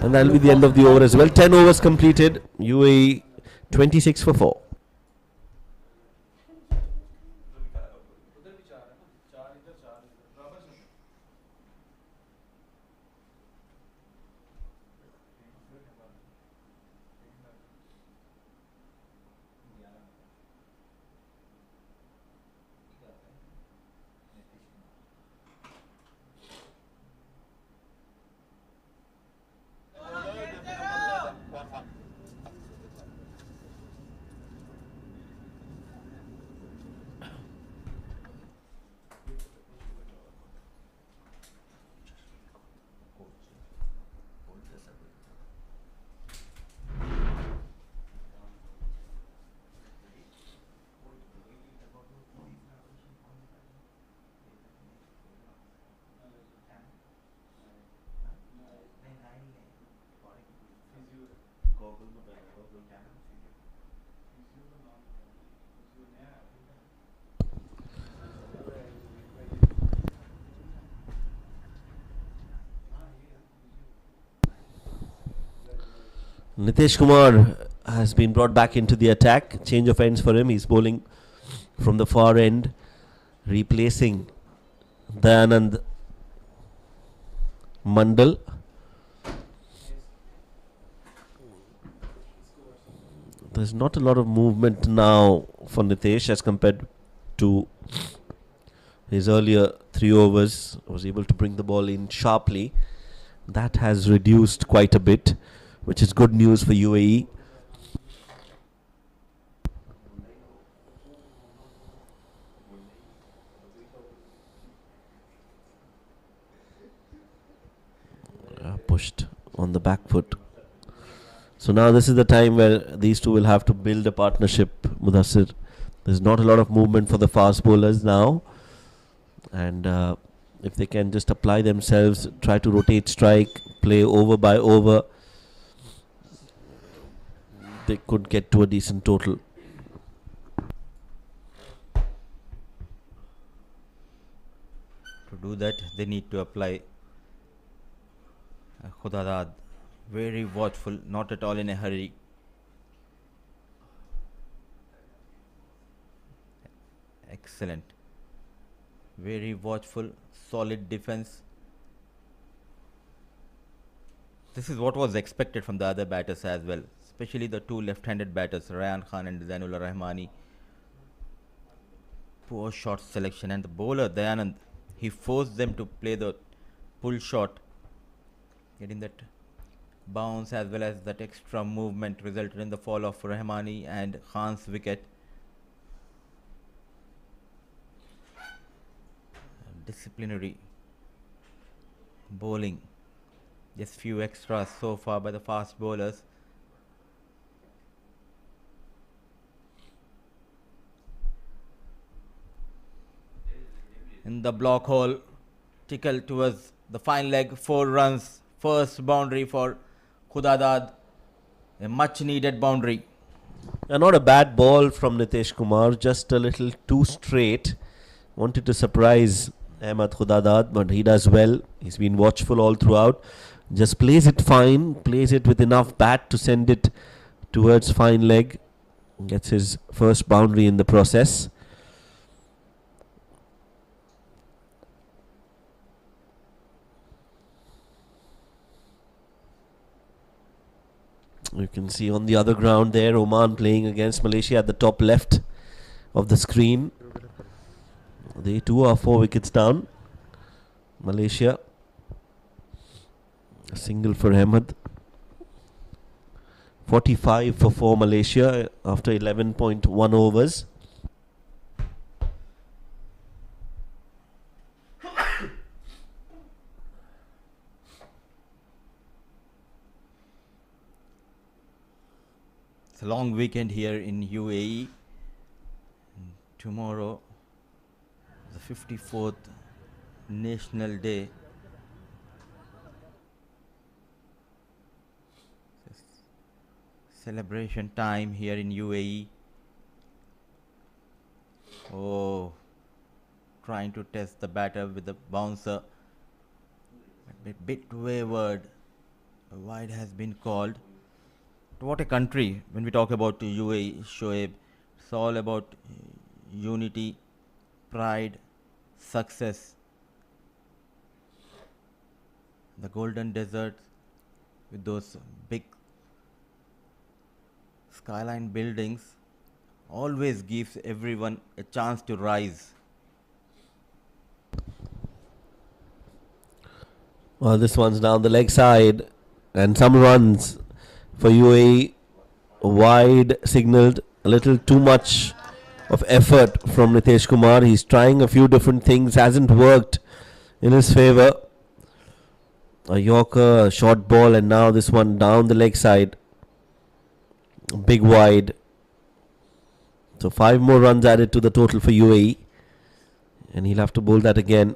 And that'll be the end of the over as well. 10 overs completed. UAE 26 for 4. Nitish Kumar has been brought back into the attack. Change of ends for him. He's bowling from the far end, replacing Dayanand Mandal. There's not a lot of movement now for Nitish as compared to his earlier 3 overs. Was able to bring the ball in sharply. That has reduced quite a bit, which is good news for UAE. Pushed on the back foot. So now this is the time where these two will have to build a partnership, Mudassir. There's not a lot of movement for the fast bowlers now. And if they can just apply themselves, try to rotate strike, play over by over, they could get to a decent total. To do that, they need to apply Khudadad. Very watchful, not at all in a hurry. Excellent. Very watchful, solid defense. This is what was expected from the other batters as well, especially the 2 left-handed batters, Ryan Khan and Zainullah Rahmani. Poor shot selection, and the bowler Dayanand, he forced them to play the pull shot Getting that bounce as well as that extra movement resulted in the fall of Rahmani and Khan's wicket. Disciplinary bowling. Just few extras so far by the fast bowlers. In the block hole, tickle towards the final leg, 4 runs, first boundary for Khudadad, a much needed boundary. Not a bad ball from Nitesh Kumar, just a little too straight. Wanted to surprise Ahmed Khudadad, but he does well. He's been watchful all throughout. Just plays it fine, plays it with enough bat to send it towards fine leg. Gets his first boundary in the process. You can see on the other ground there, Oman playing against Malaysia at the top left of the screen. They too are 4 wickets down. Malaysia. A single for Ahmed. 45 for 4 Malaysia after 11.1 overs. It's a long weekend here in UAE. And tomorrow, the 54th National Day. Celebration time here in UAE. Oh, trying to test the batter with the bouncer. A bit wayward. A wide has been called. What a country when we talk about UAE, Shoaib. It's all about unity, pride, success. The golden desert with those big skyline buildings always gives everyone a chance to rise. Well, this one's down the leg side and some runs for UAE. Wide signalled, a little too much of effort from Nitesh Kumar. He's trying a few different things, hasn't worked in his favour. A Yorker, a short ball, and now this one down the leg side. Big wide. So 5 more runs added to the total for UAE. And he'll have to bowl that again.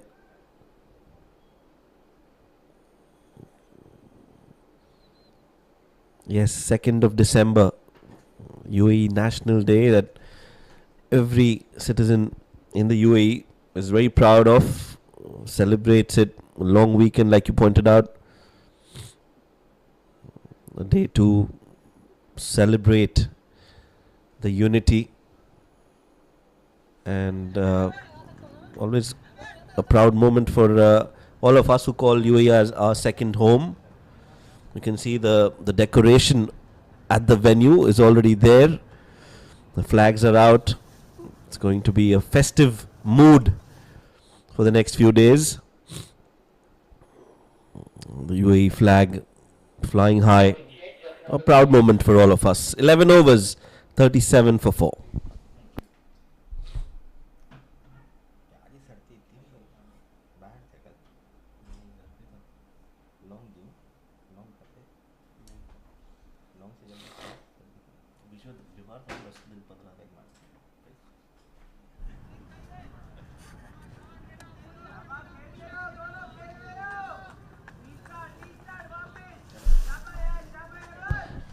Yes, 2nd of December, UAE National Day, that every citizen in the UAE is very proud of, celebrates it. A long weekend, like you pointed out. A day to celebrate the unity, and always a proud moment for all of us who call UAE as our second home. You can see the decoration at the venue is already there. The flags are out. It's going to be a festive mood for the next few days. The UAE flag flying high. A proud moment for all of us. 11 overs, 37 for 4.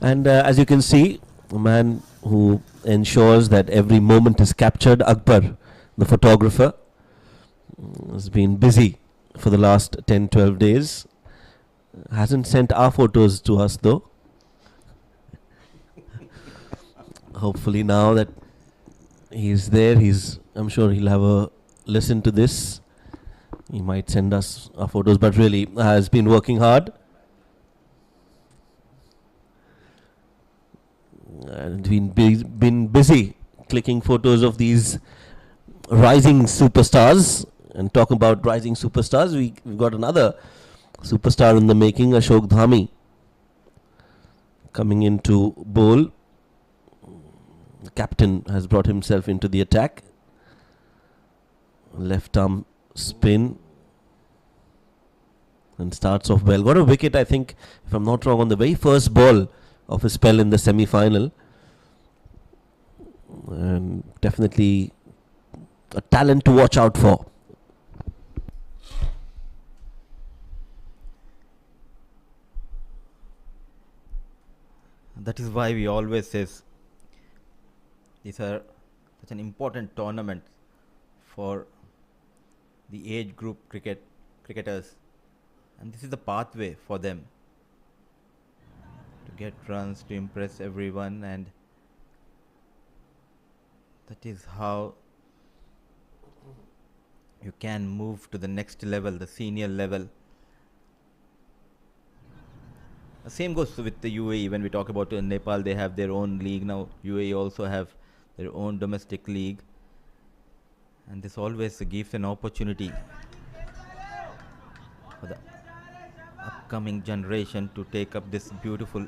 And as you can see, a man who ensures that every moment is captured, Akbar, the photographer, has been busy for the last 10-12 days. Hasn't sent our photos to us though. Hopefully now that he's there, I'm sure he'll have a listen to this. He might send us our photos, but really has been working hard. And been busy clicking photos of these rising superstars. And talking about rising superstars, we've got another Superstar in the making, Ashok Dhami, coming into bowl. The captain has brought himself into the attack. Left arm spin. And starts off well. Got a wicket, I think, if I'm not wrong, on the very first ball of his spell in the semi-final. And definitely a talent to watch out for. That is why we always says these are such an important tournament for the age group cricketers, and this is the pathway for them to get runs, to impress everyone, and that is how you can move to the next level, the senior level. The same goes with the UAE. When we talk about Nepal, they have their own league now. UAE also have their own domestic league, and this always gives an opportunity for the upcoming generation to take up this beautiful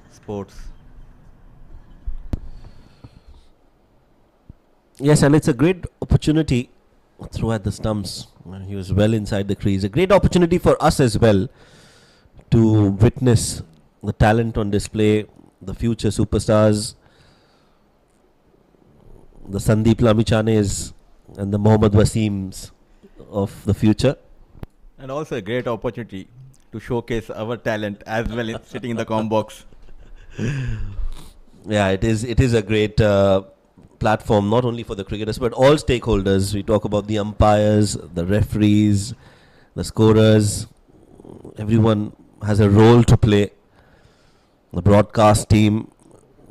sports. Yes, and it's a great opportunity. Throw at the stumps. He was well inside the crease. A great opportunity for us as well to witness the talent on display, the future superstars, the Sandeep Lamichanes and the Mohammad Wasims of the future. And also a great opportunity to showcase our talent as well in sitting in the com box. Yeah, it is a great platform, not only for the cricketers but all stakeholders. We talk about the umpires, the referees, the scorers. Everyone has a role to play. The broadcast team,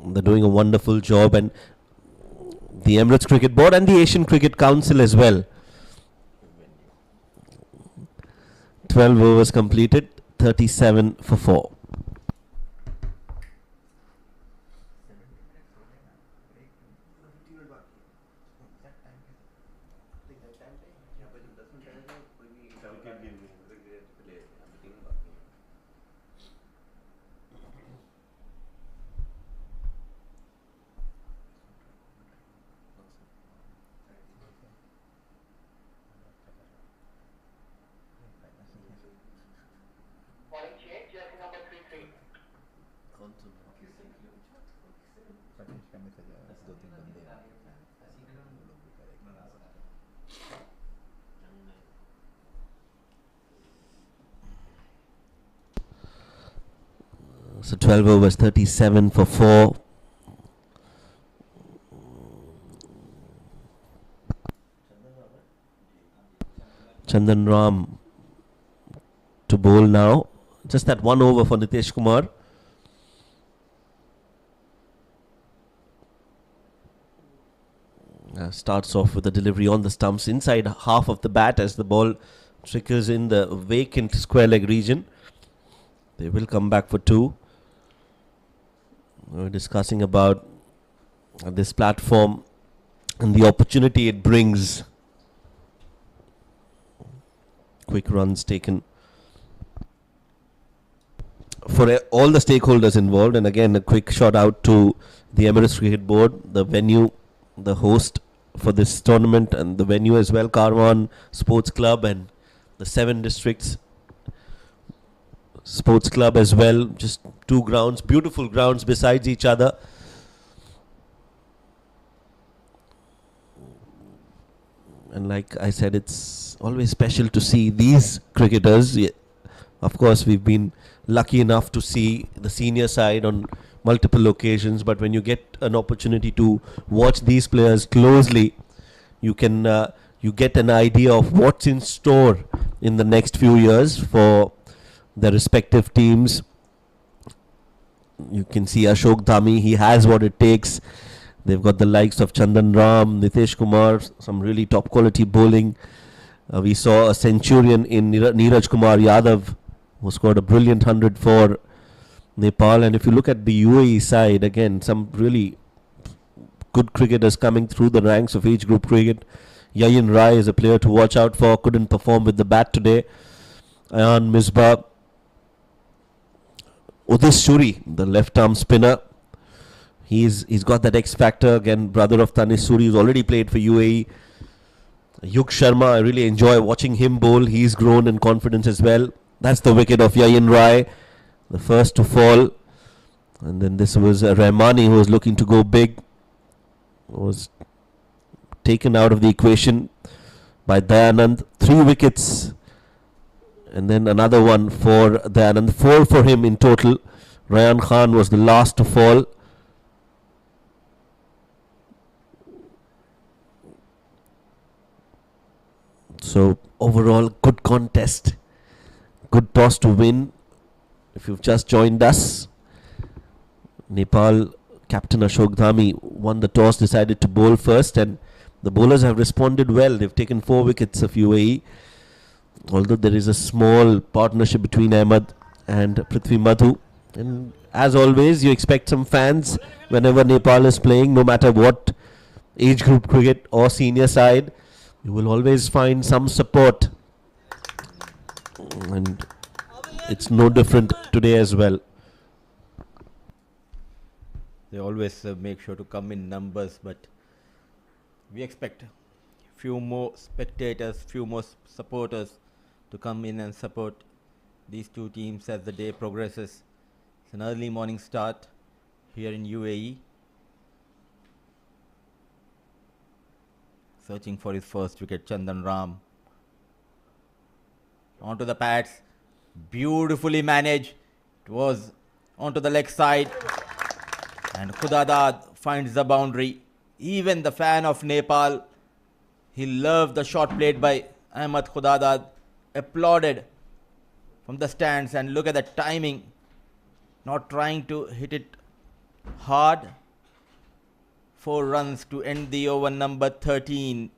they're doing a wonderful job, and the Emirates Cricket Board and the Asian Cricket Council as well. 12 overs completed, 37 for 4. So 12 overs, 37 for 4. Chandan Ram to bowl now. Just that 1 over for Nitesh Kumar. Starts off with a delivery on the stumps inside half of the bat as the ball trickles in the vacant square leg region. They will come back for 2. We're discussing about this platform and the opportunity it brings. Quick runs taken for all the stakeholders involved, and again a quick shout out to the Emirates Cricket Board, the venue, the host for this tournament, and the venue as well, Karwan Sports Club, and the 7 districts Sports Club as well. Just 2 grounds, beautiful grounds besides each other. And like I said, it's always special to see these cricketers. Of course, we've been lucky enough to see the senior side on multiple occasions, but when you get an opportunity to watch these players closely, you get an idea of what's in store in the next few years for the respective teams. You can see Ashok Dhami, he has what it takes. They've got the likes of Chandan Ram, Nitesh Kumar, some really top quality bowling. We saw a centurion in Neeraj Kumar Yadav, who scored a brilliant 100 for Nepal. And if you look at the UAE side, again, some really good cricketers coming through the ranks of age group cricket. Yayin Rai is a player to watch out for, couldn't perform with the bat today. Ayan Misbah. Udis Shuri, the left arm spinner. He's got that X factor. Again, brother of Tanis Suri, who's already played for UAE. Yug Sharma, I really enjoy watching him bowl. He's grown in confidence as well. That's the wicket of Yayin Rai, the first to fall. And then this was Rahmani, who was looking to go big. Was taken out of the equation by Dayanand. 3 wickets. And then another one for Dayanand. 4 for him in total. Rayan Khan was the last to fall. So overall, good contest. Good toss to win. If you've just joined us, Nepal captain Ashok Dhami won the toss, decided to bowl first, and the bowlers have responded well. They've taken 4 wickets of UAE. Although there is a small partnership between Ahmed and Prithvi Madhu. And as always, you expect some fans whenever Nepal is playing, no matter what age group cricket or senior side. You will always find some support. And it's no different today as well. They always make sure to come in numbers, but we expect few more spectators, few more supporters to come in and support these two teams as the day progresses. It's an early morning start here in UAE. Searching for his first wicket, Chandan Ram. Onto the pads. Beautifully managed. It was onto the leg side. And Khudadad finds the boundary. Even the fan of Nepal, he loved the shot played by Ahmed Khudadad. Applauded from the stands. And look at the timing. Not trying to hit it hard. 4 runs to end the over number 13.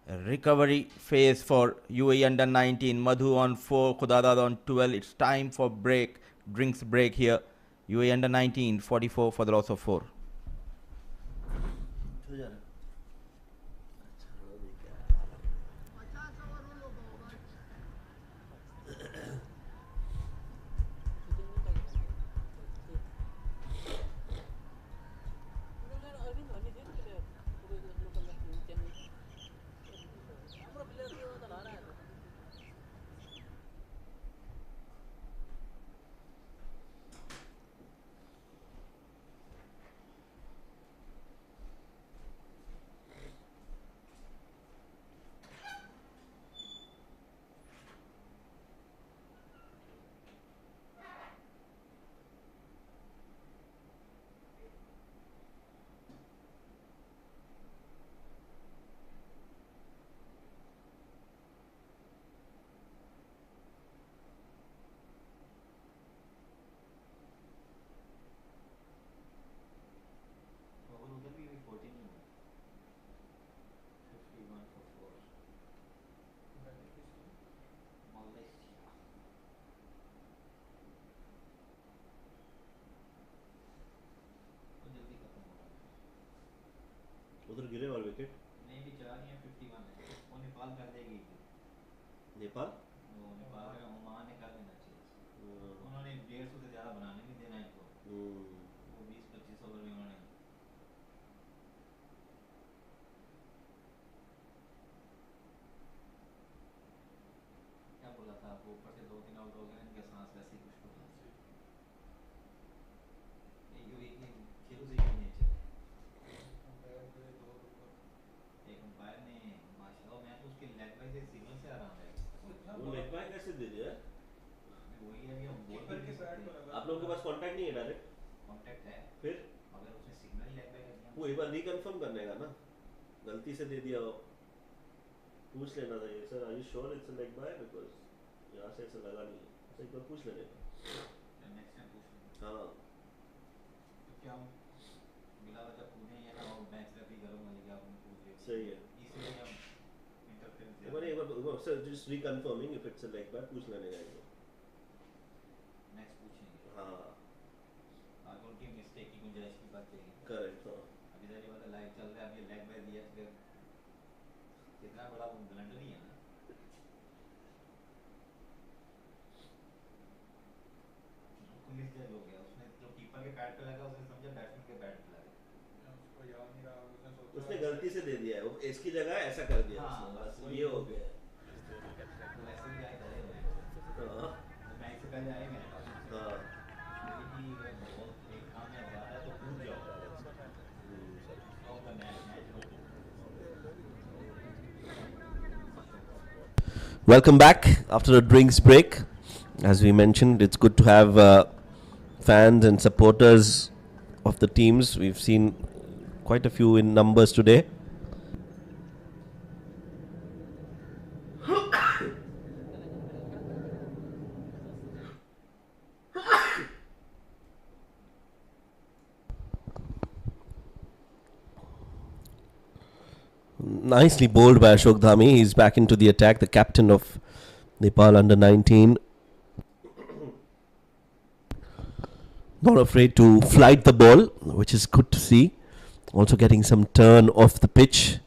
A recovery phase for UAE under 19. Madhu on 4, Khudadad on 12. It's time for break. Drinks break here. UAE under 19, 44 for the loss of 4. उधर गिरे और wicket नहीं भी जा रही है 51 है वो नेपाल कर देगी नेपाल वो नेपाल का ओमान ने कर देना चाहिए उन्होंने 150 से ज़्यादा बनाने नहीं देना है इनको वो 20-25 ओवर में उन्होंने क्या बोला था वो ऊपर से 2-3 आउट हो गए इनके सांस वैसे कुछ होगा ये खेलों से ही नहीं चले एक अंपायर ने माशाल्लाह मैं तो उसके लेग बाय से सिग्नल से आ रहा है वो लेग बाय कैसे दे दिया वही है अभी हम बोल कर के बैट आप लोगों के पास कांटेक्ट नहीं है डायरेक्ट कांटेक्ट है फिर अगर उसने सिग्नल लेग बाय कर दिया वो एक बार रिकन्फर्म करने का ना गलती से दे दिया हो पूछ लेना था ये sir are you sure it's a leg bye because यहां से ऐसा लगा नहीं है तो एक बार पूछ लेने का नेक्स्ट टाइम पूछ हां तो क्या मिला जब तूने ये ना मैच रेफरी करूंगा ये क्या आपने पूछ लिया सही है इसलिए हम इंटरफेरेंस एक बार sir just reconfirming if it's a leg bye पूछ लेने का एक बार नेक्स्ट पूछेंगे हां आगे उनकी मिस्टेक की गुंजाइश की बात करेंगे करेक्ट हां अभी जरा बात लाइव चल रहा है अभी लेग बाय दिया फिर कितना बड़ा ब्लंडर ही है ना लगा उसने समझा बैट्समैन के बैट पे लगा उसको याद नहीं रहा उसने सोचा उसने गलती से दे दिया है, वो इसकी जगह ऐसा कर दिया हाँ, उसने, बस वही। ये हो गया। तो ऐसे भी जाए करे हाँ, मैच से पहले आए मेरे पास हाँ। कि बहुत एक कामयाब रहा है तो कूद जाओ स्टॉप द मैच मैच रोको Welcome back after a drinks break. As we mentioned, it's good to have fans and supporters of the teams. We've seen quite a few in numbers today. Nicely bowled by Ashok Dhami. He's back into the attack, the captain of Nepal under 19. Not afraid to flight the ball, which is good to see. Also getting some turn off the pitch.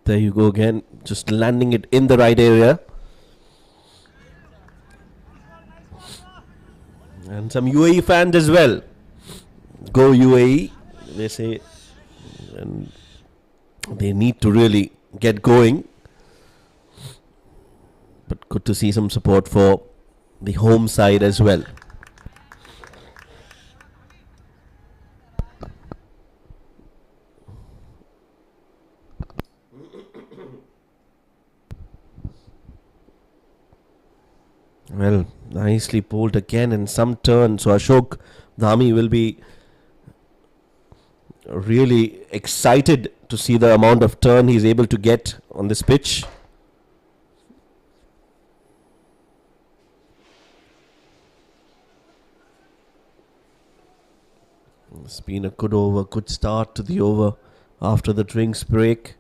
There you go again, just landing it in the right area. And some UAE fans as well. Go UAE, they say, and they need to really get going. But good to see some support for the home side as well. Well, nicely pulled again and some turn. So Ashok Dhami will be really excited to see the amount of turn he's able to get on this pitch. It's been a good over, good start to the over after the drinks break.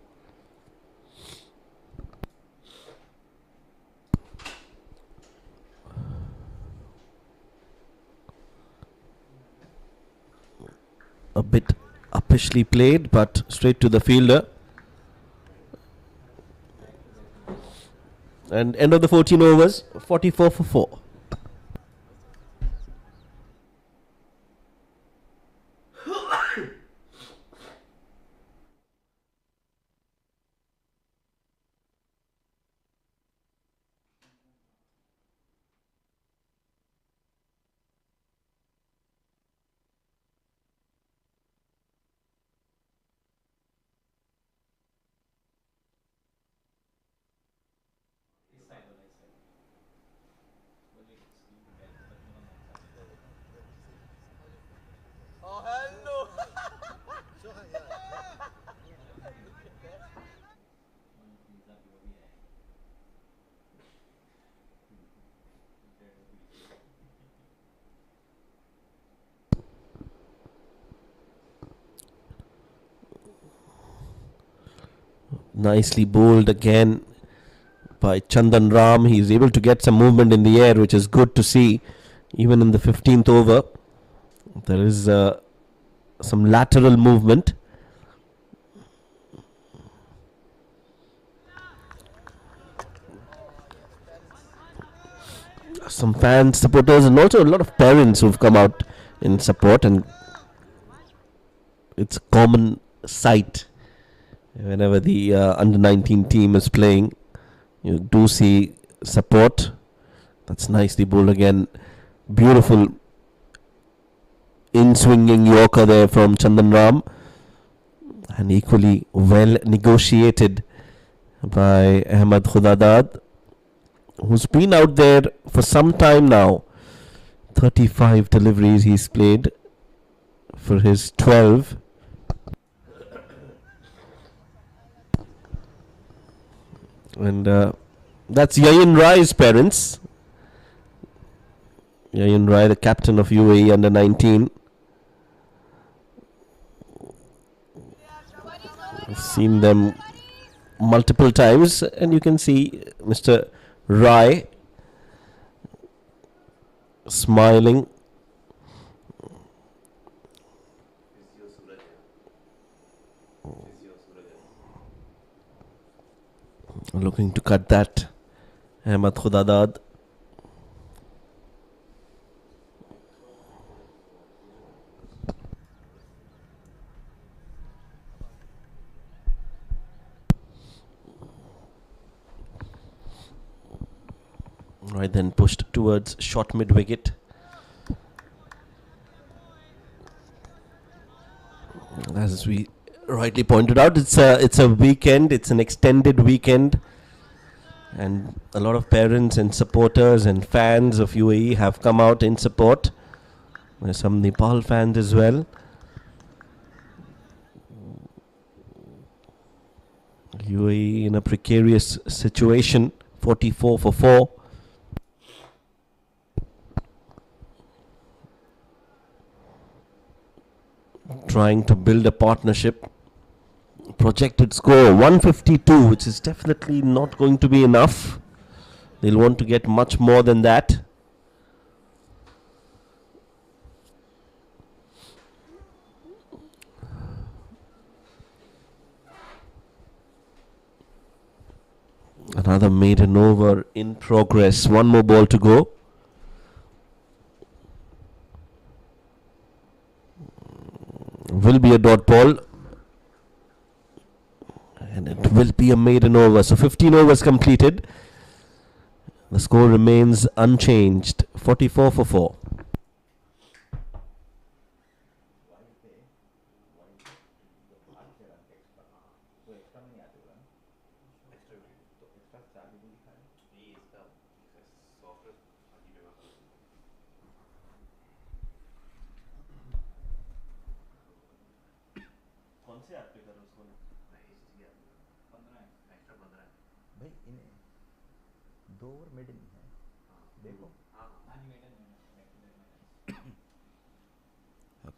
A bit uppishly played, but straight to the fielder. And end of the 14 overs, 44 for 4. इस side वाला इस side बोलिए screen पे pizza भी वो भी है Nicely bowled again by Chandan Ram. He's able to get some movement in the air, which is good to see. Even in the 15th over, there is some lateral movement. Some fans, supporters, and also a lot of parents who've come out in support, and it's a common sight whenever the under 19 team is playing. You do see support. That's nicely bowled again. Beautiful in-swinging Yorker there from Chandan Ram, and equally well negotiated by Ahmed Khudadad, who's been out there for some time now. 35 deliveries he's played for his 12. And that's Yayin Rai's parents. Yayin Rai, the captain of UAE under 19. I've seen them multiple times, and you can see Mr. Rai smiling. Looking to cut that. Ahmed Khudadad. Right, then pushed towards short mid wicket. As we rightly pointed out, it's a weekend. It's an extended weekend, and a lot of parents and supporters and fans of UAE have come out in support. There's some Nepal fans as well. UAE in a precarious situation, 44 for 4. Trying to build a partnership. Projected score 152, which is definitely not going to be enough. They'll want to get much more than that. Another maiden over in progress. One more ball to go. Will be a dot ball. And it will be a maiden over. So 15 overs completed. The score remains unchanged. 44 for 4.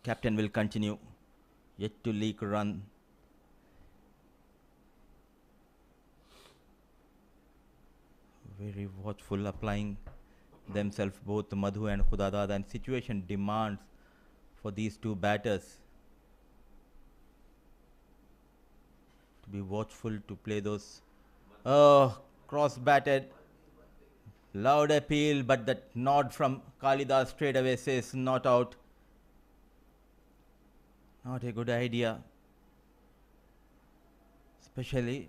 Captain will continue. Yet to leak run. Very watchful, applying themselves, both Madhu and Khudadad, and situation demands for these two batters to be watchful, to play those cross batted. Loud appeal, but that nod from Kalidas straight away says not out. Not a good idea. Especially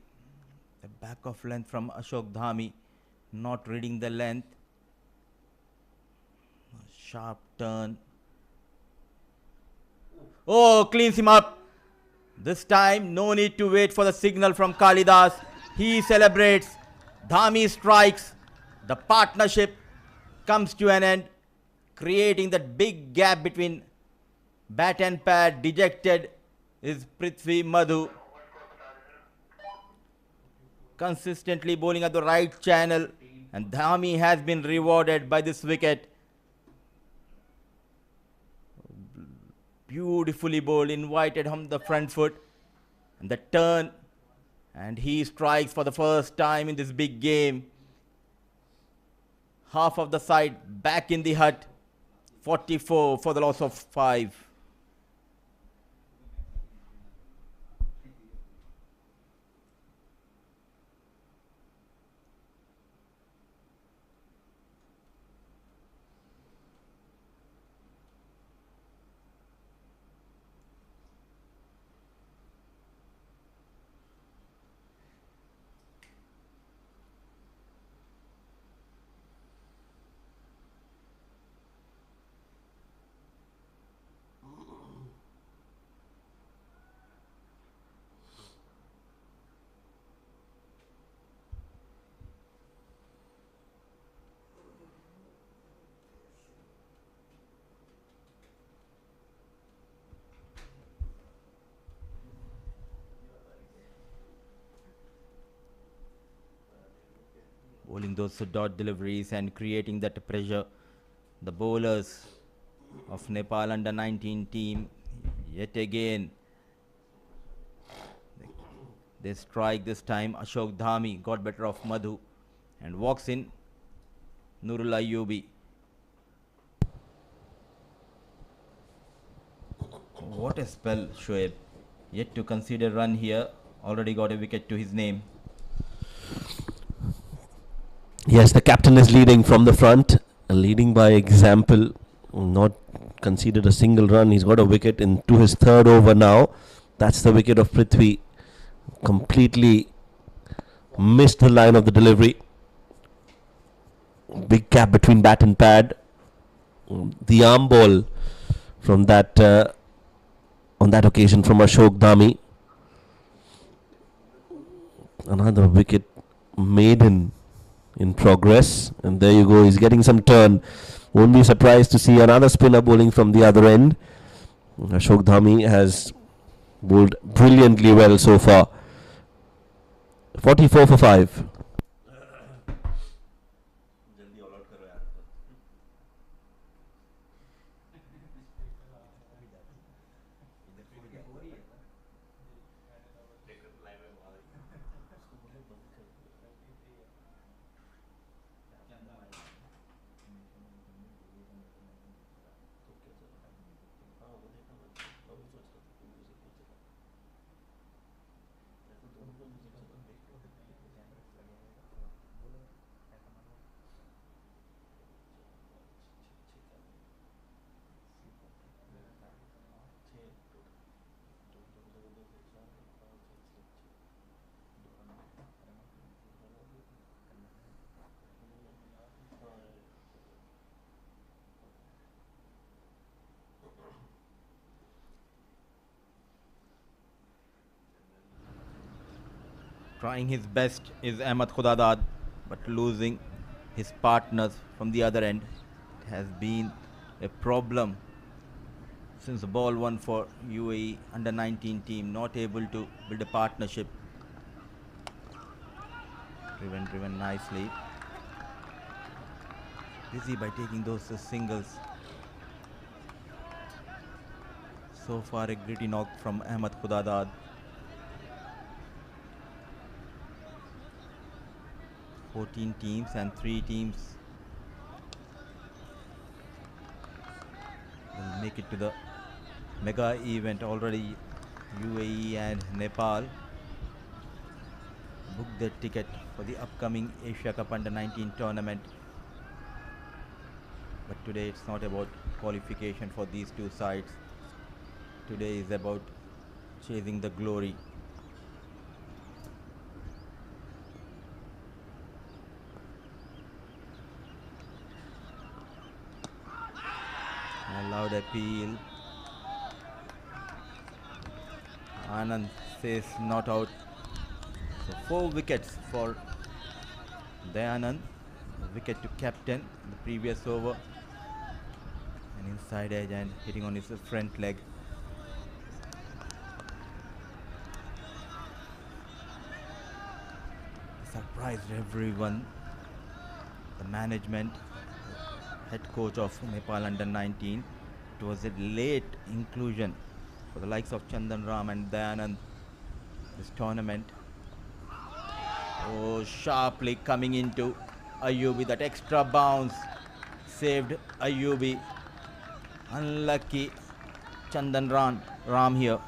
the back of length from Ashok Dhami, not reading the length. Sharp turn. Oh, cleans him up. This time, no need to wait for the signal from Kalidas. He celebrates. Dhami strikes. The partnership comes to an end, creating that big gap between bat and pad. Dejected is Prithvi Madhu, consistently bowling at the right channel, and Dhami has been rewarded by this wicket. Beautifully bowled, invited on the front foot, and the turn, and he strikes for the first time in this big game. Half of the side back in the hut. 44 for the loss of 5. Bowling those dot deliveries and creating that pressure. The bowlers of Nepal under 19 team, yet again they strike. This time Ashok Dhami got better of Madhu and walks in Nurul Ayyubi. What a spell, Shoaib. Yet to consider run here. Already got a wicket to his name. Yes, the captain is leading from the front, leading by example. Not conceded a single run. He's got a wicket into his third over now. That's the wicket of Prithvi. Completely missed the line of the delivery. Big gap between bat and pad. The arm ball from that on that occasion from Ashok Dhami. Another wicket maiden in progress, and there you go, he's getting some turn. Won't be surprised to see another spinner bowling from the other end. Ashok Dhami has bowled brilliantly well so far. 44 for 5. Trying his best is Ahmed Khudadad, but losing his partners from the other end. It has been a problem since ball one for UAE under 19 team, not able to build a partnership. Driven nicely. Busy by taking those singles. So far a gritty knock from Ahmed Khudadad. 14 teams and 3 teams will make it to the mega event. Already UAE and Nepal booked their ticket for the upcoming Asia Cup under 19 tournament. But today it's not about qualification for these two sides. Today is about chasing the glory. A loud appeal. Anand says not out. So 4 wickets for Dayanand. Wicket to captain in the previous over. An inside edge and hitting on his front leg. Surprised everyone. The management, head coach of Nepal under 19. It was a late inclusion for the likes of Chandan Ram and Dayanand this tournament. Oh, sharply coming into Ayubi. That extra bounce saved Ayubi. Unlucky Chandan Ram here.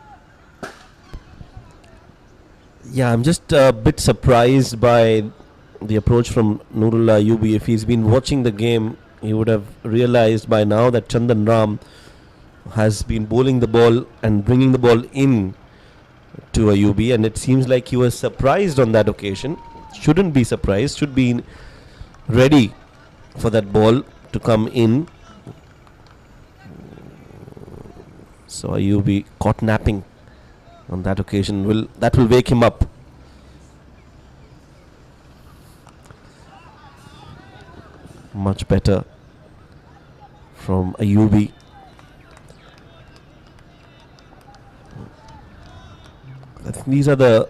Yeah, I'm just a bit surprised by the approach from Nurullah Ayubi. If he's been watching the game, he would have realized by now that Chandan Ram has been bowling the ball and bringing the ball in to Ayubi, and it seems like he was surprised on that occasion. Shouldn't be surprised, should be ready for that ball to come in. So Ayubi caught napping on that occasion. That will wake him up. Much better from Ayubi. I think these are the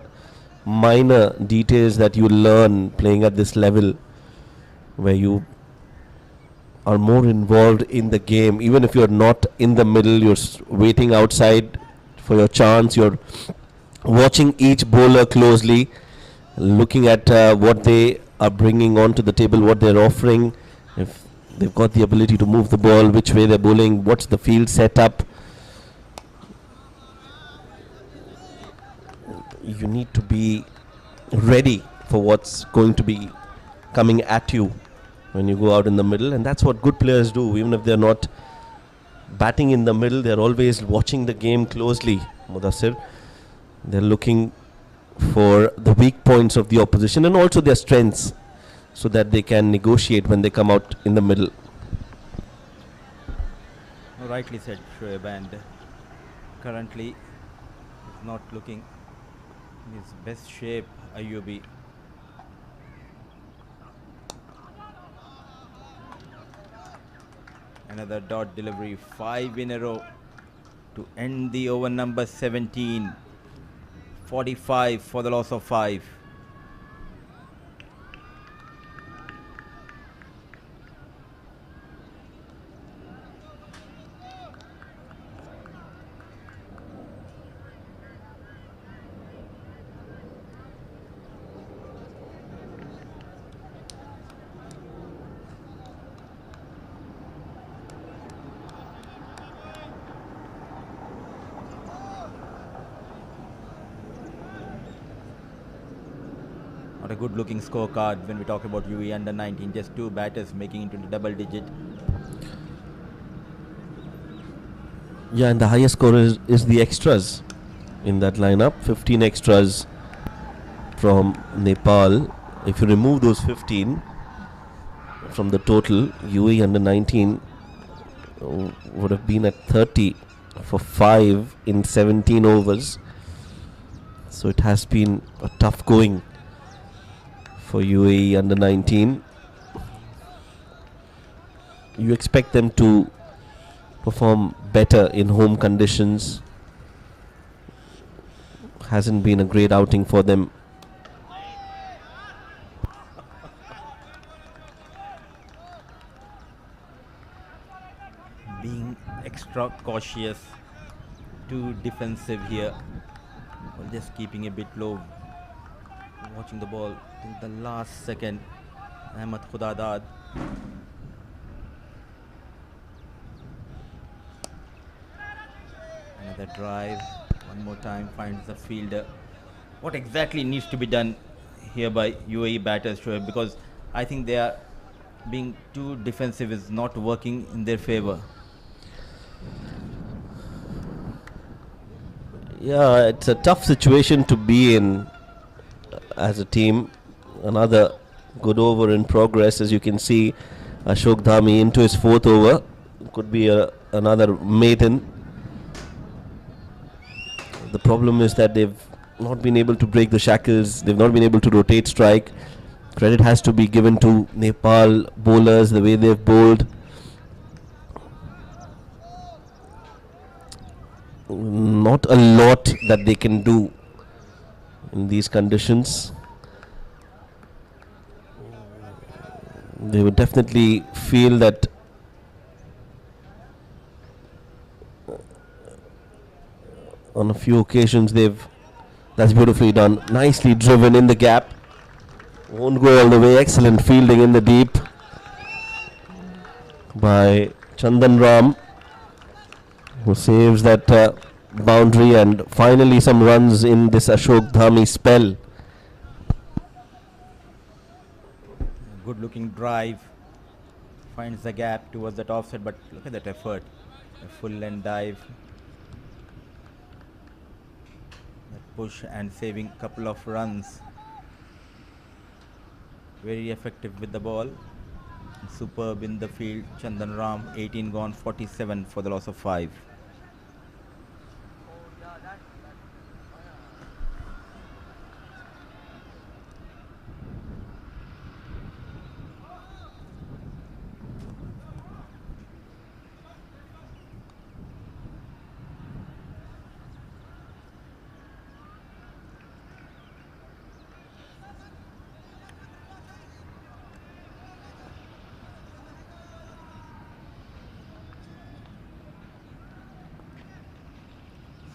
minor details that you learn playing at this level, where you are more involved in the game. Even if you're not in the middle, you're waiting outside for your chance. You're watching each bowler closely, looking at what they are bringing onto the table, what they're offering, if they've got the ability to move the ball, which way they're bowling, what's the field setup. You need to be ready for what's going to be coming at you when you go out in the middle, and that's what good players do. Even if they're not batting in the middle, they're always watching the game closely, Mudassir. They're looking for the weak points of the opposition and also their strengths, so that they can negotiate when they come out in the middle. Rightly said, Shoaib, and currently is not looking in his best shape, Ayubi. Another dot delivery, 5 in a row to end the over number 17. 45 for the loss of 5. Not a good looking scorecard when we talk about UAE under 19. Just 2 batters making it into double digit. Yeah, and the highest score is the extras in that lineup. 15 extras from Nepal. If you remove those 15 from the total, UAE under 19 would have been at 30 for 5 in 17 overs. So it has been a tough going for UAE under 19. You expect them to perform better in home conditions. Hasn't been a great outing for them. Being extra cautious, too defensive here. Well, just keeping a bit low. Watching the ball till the last second. Ahmed Khudadad. Another drive. One more time finds the fielder. What exactly needs to be done here by UAE batters, Shoaib? Because I think they are being too defensive is not working in their favor. Yeah, it's a tough situation to be in as a team. Another good over in progress, as you can see. Ashok Dhami into his 4th over. Could be another maiden. The problem is that they've not been able to break the shackles. They've not been able to rotate strike. Credit has to be given to Nepal bowlers, the way they've bowled. Not a lot that they can do in these conditions. They would definitely feel that on a few occasions that's beautifully done. Nicely driven in the gap. Won't go all the way. Excellent fielding in the deep by Chandan Ram, who saves that boundary, and finally some runs in this Ashok Dhami spell. Good looking drive. Finds the gap towards that offset, but look at that effort. A full length dive. That push and saving a couple of runs. Very effective with the ball. Superb in the field. Chandan Ram, 18 gone, 47 for the loss of 5.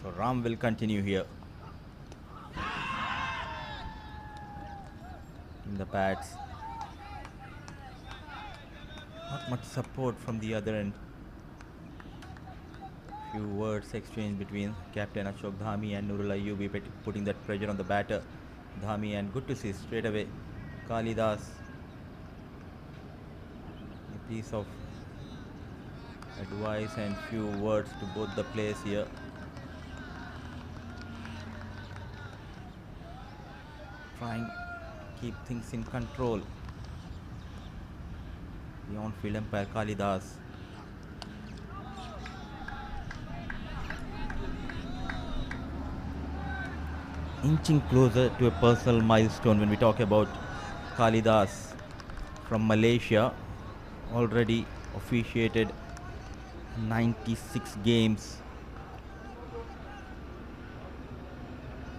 So Ram will continue here. In the pads. Not much support from the other end. Few words exchanged between Captain Ashok Dhami and Nurul Ayubi, putting that pressure on the batter Dhami, and good to see straight away Kalidas. A piece of advice and few words to both the players here. Trying to keep things in control. The on-field umpire Kalidas. Inching closer to a personal milestone when we talk about Kalidas from Malaysia. Already officiated 96 games.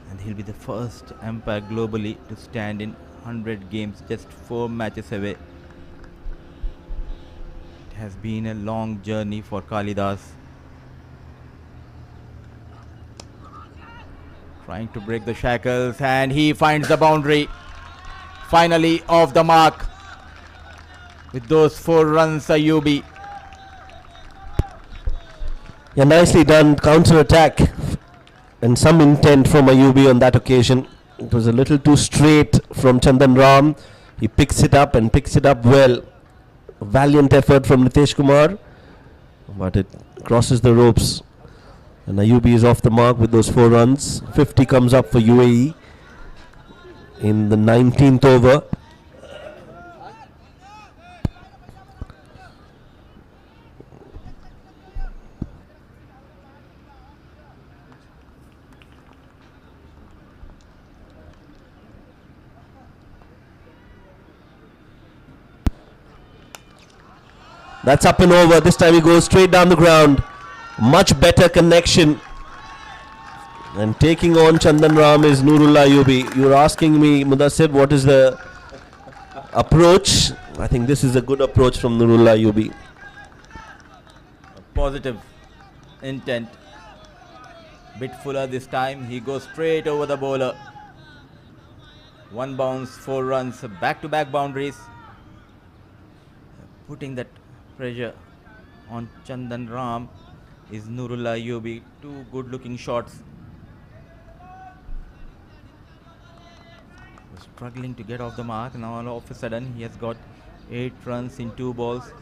And he'll be the first umpire globally to stand in 100 games, just 4 matches away. It has been a long journey for Kalidas. Trying to break the shackles, and he finds the boundary. Finally off the mark. With those 4 runs, Ayubi. Yeah, nicely done counter-attack and some intent from Ayubi on that occasion. It was a little too straight from Chandan Ram. He picks it up and picks it up well. A valiant effort from Nitesh Kumar, but it crosses the ropes. And Ayubi is off the mark with those 4 runs. 50 comes up for UAE in the 19th over. That's up and over. This time he goes straight down the ground. Much better connection. And taking on Chandan Ram is Nurullah Ayubi. You're asking me, Mudassir, what is the approach? I think this is a good approach from Nurullah Ayubi. Positive intent. Bit fuller this time. He goes straight over the bowler. 1 bounce, 4 runs, back-to-back boundaries. Putting that pressure on Chandan Ram is Nurullah Ayubi. 2 good-looking shots. Struggling to get off the mark. Now all of a sudden he has got 8 runs in 2 balls.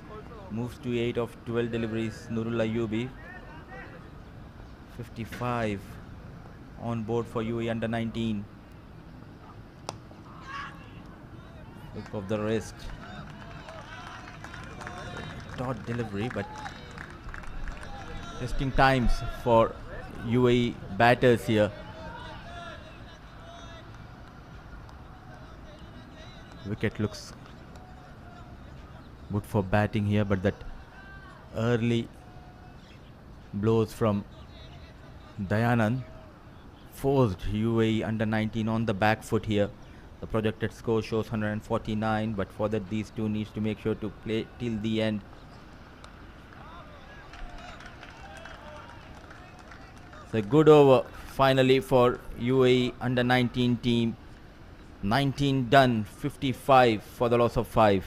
Moves to 8 of 12 deliveries. Nurullah Ayubi. 55 on board for UAE under 19. Look of the wrist. Dot delivery, but testing times for UAE batters here. Wicket looks good for batting here, but that early blows from Dayanand forced UAE under 19 on the back foot here. The projected score shows 149, but for that these two needs to make sure to play till the end. It's a good over finally for UAE under 19 team. 19 done, 55 for the loss of 5.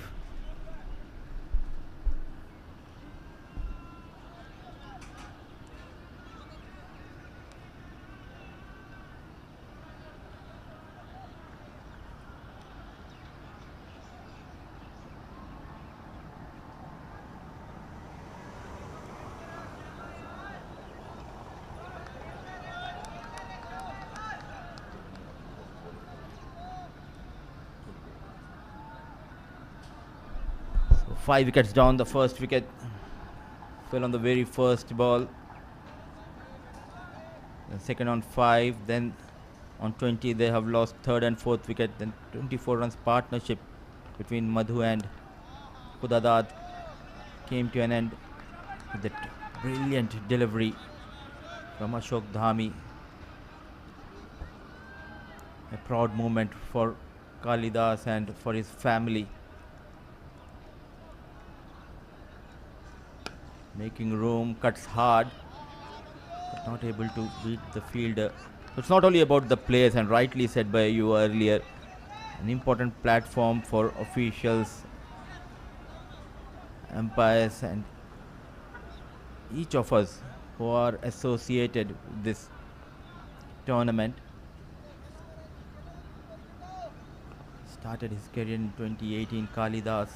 So 5 wickets down. The first wicket fell on the very first ball. The second on 5, then on 20 they have lost third and fourth wicket. Then 24 runs partnership between Madhu and Khudadad came to an end with that brilliant delivery from Ashok Dhami. A proud moment for Kalidas and for his family. Making room, cuts hard, but not able to beat the fielder. So it's not only about the players, and rightly said by you earlier, an important platform for officials, umpires, and each of us who are associated with this tournament. Started his career in 2018, Kalidas.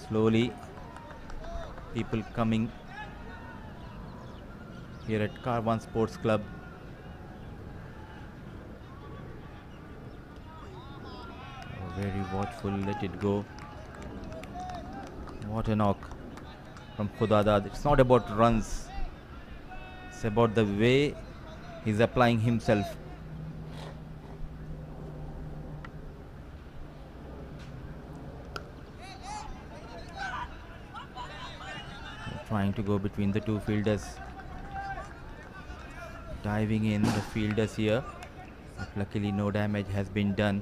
Slowly people coming here at Karwan Sports Club. Very watchful, let it go. What a knock from Khudadad. It's not about runs, it's about the way he's applying himself. Trying to go between the two fielders. Diving in the fielders here. But luckily no damage has been done.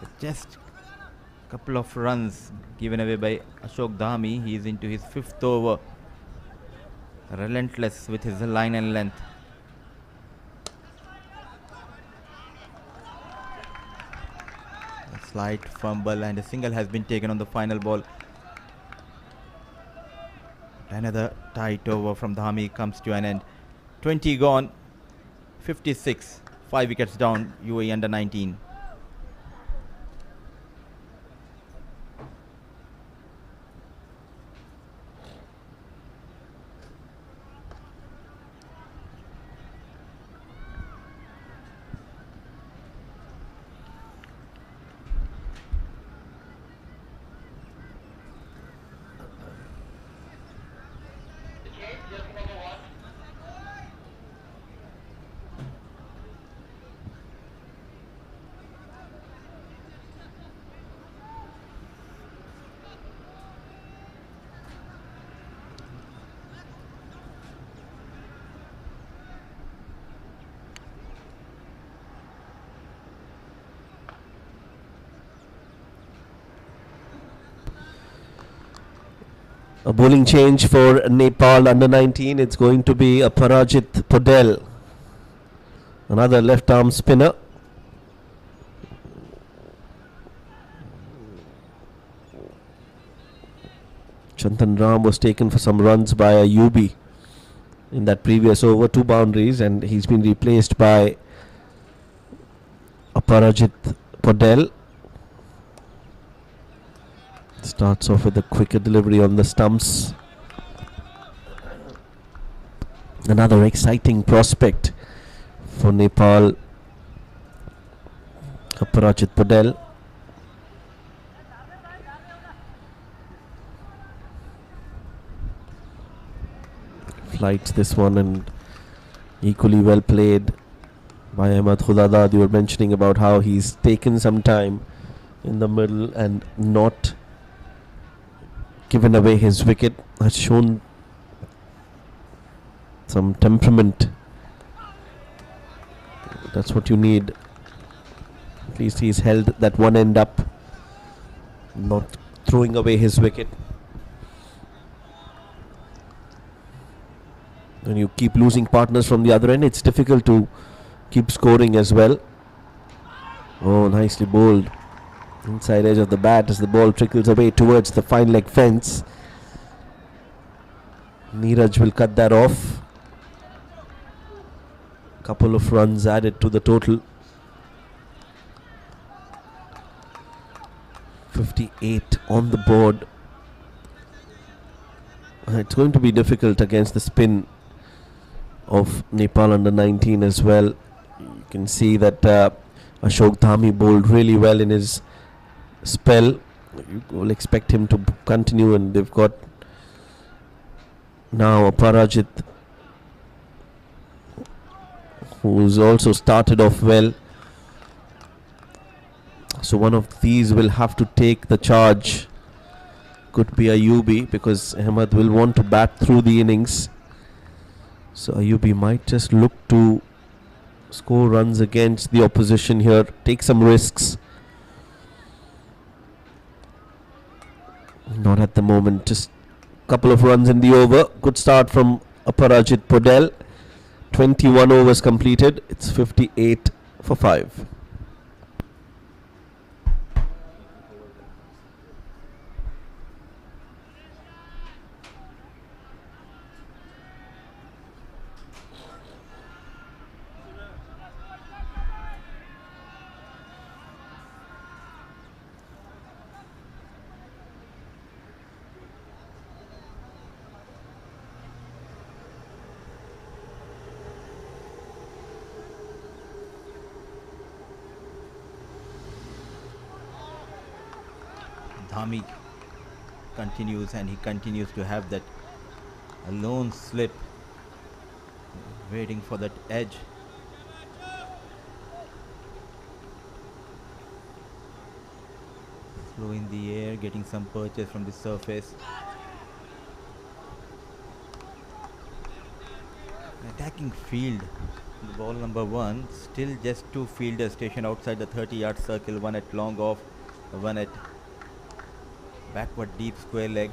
But just a couple of runs given away by Ashok Dhami. He is into his 5th over. Relentless with his line and length. A slight fumble and a single has been taken on the final ball. Another tight over from Dhami comes to an end. 20 gone, 56, 5 wickets down, UAE under 19. A bowling change for Nepal under 19. It's going to be a Parajit Podel, another left arm spinner. Chantan Ram was taken for some runs by a UB in that previous over, 2 boundaries, and he's been replaced by a Parajit Podel. Starts off with a quicker delivery on the stumps. Another exciting prospect for Nepal, Aparajit Podel. Flights this one and equally well played by Ahmed Khudadad. You were mentioning about how he's taken some time in the middle and not given away his wicket, has shown some temperament. That's what you need. At least he's held that one end up, not throwing away his wicket. When you keep losing partners from the other end, it's difficult to keep scoring as well. Oh, nicely bowled. Inside edge of the bat as the ball trickles away towards the fine leg fence. Neeraj will cut that off. Couple of runs added to the total. 58 on the board. It's going to be difficult against the spin of Nepal under 19 as well. You can see that Ashok Dhami bowled really well in his spell. You will expect him to continue, and they've got now a Parajit who's also started off well. So one of these will have to take the charge. Could be Ayubi, because Ahmed will want to bat through the innings. So Ayubi might just look to score runs against the opposition here, take some risks. Not at the moment, just a couple of runs in the over. Good start from Aparajit Podel. 21 overs completed. It's 58 for 5. Dhami continues, and he continues to have that lone slip, waiting for that edge. Slow in the air, getting some purchase from the surface. Attacking field, ball number 1, still just 2 fielders stationed outside the 30-yard circle, one at long off, one at backward deep square leg.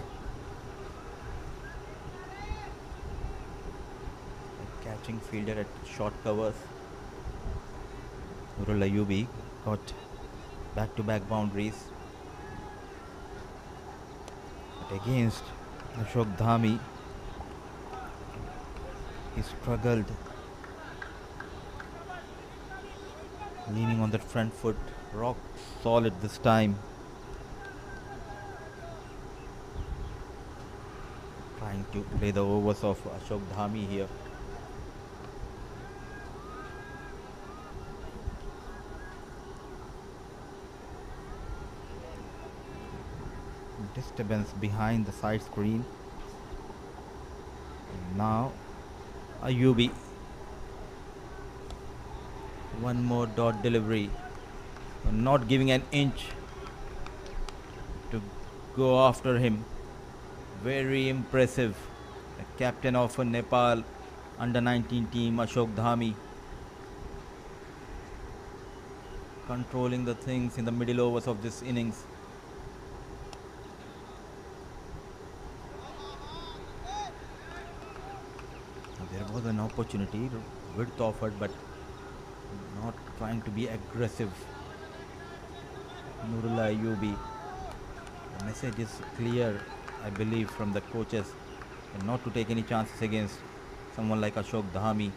A catching fielder at short covers. Nurul Ayubi got back-to-back boundaries. But against Ashok Dhami, he struggled, leaning on that front foot, rock solid this time. Trying to play the overs of Ashok Dhami here. Disturbance behind the side screen. And now Ayubi, one more dot delivery, not giving an inch to go after him. Very impressive. The captain of Nepal under-19 team, Ashok Dhami, controlling the things in the middle overs of this innings. There was an opportunity, width offered, but not trying to be aggressive. Nurul Ayubi, the message is clear, I believe, from the coaches, and not to take any chances against someone like Ashok Dhami.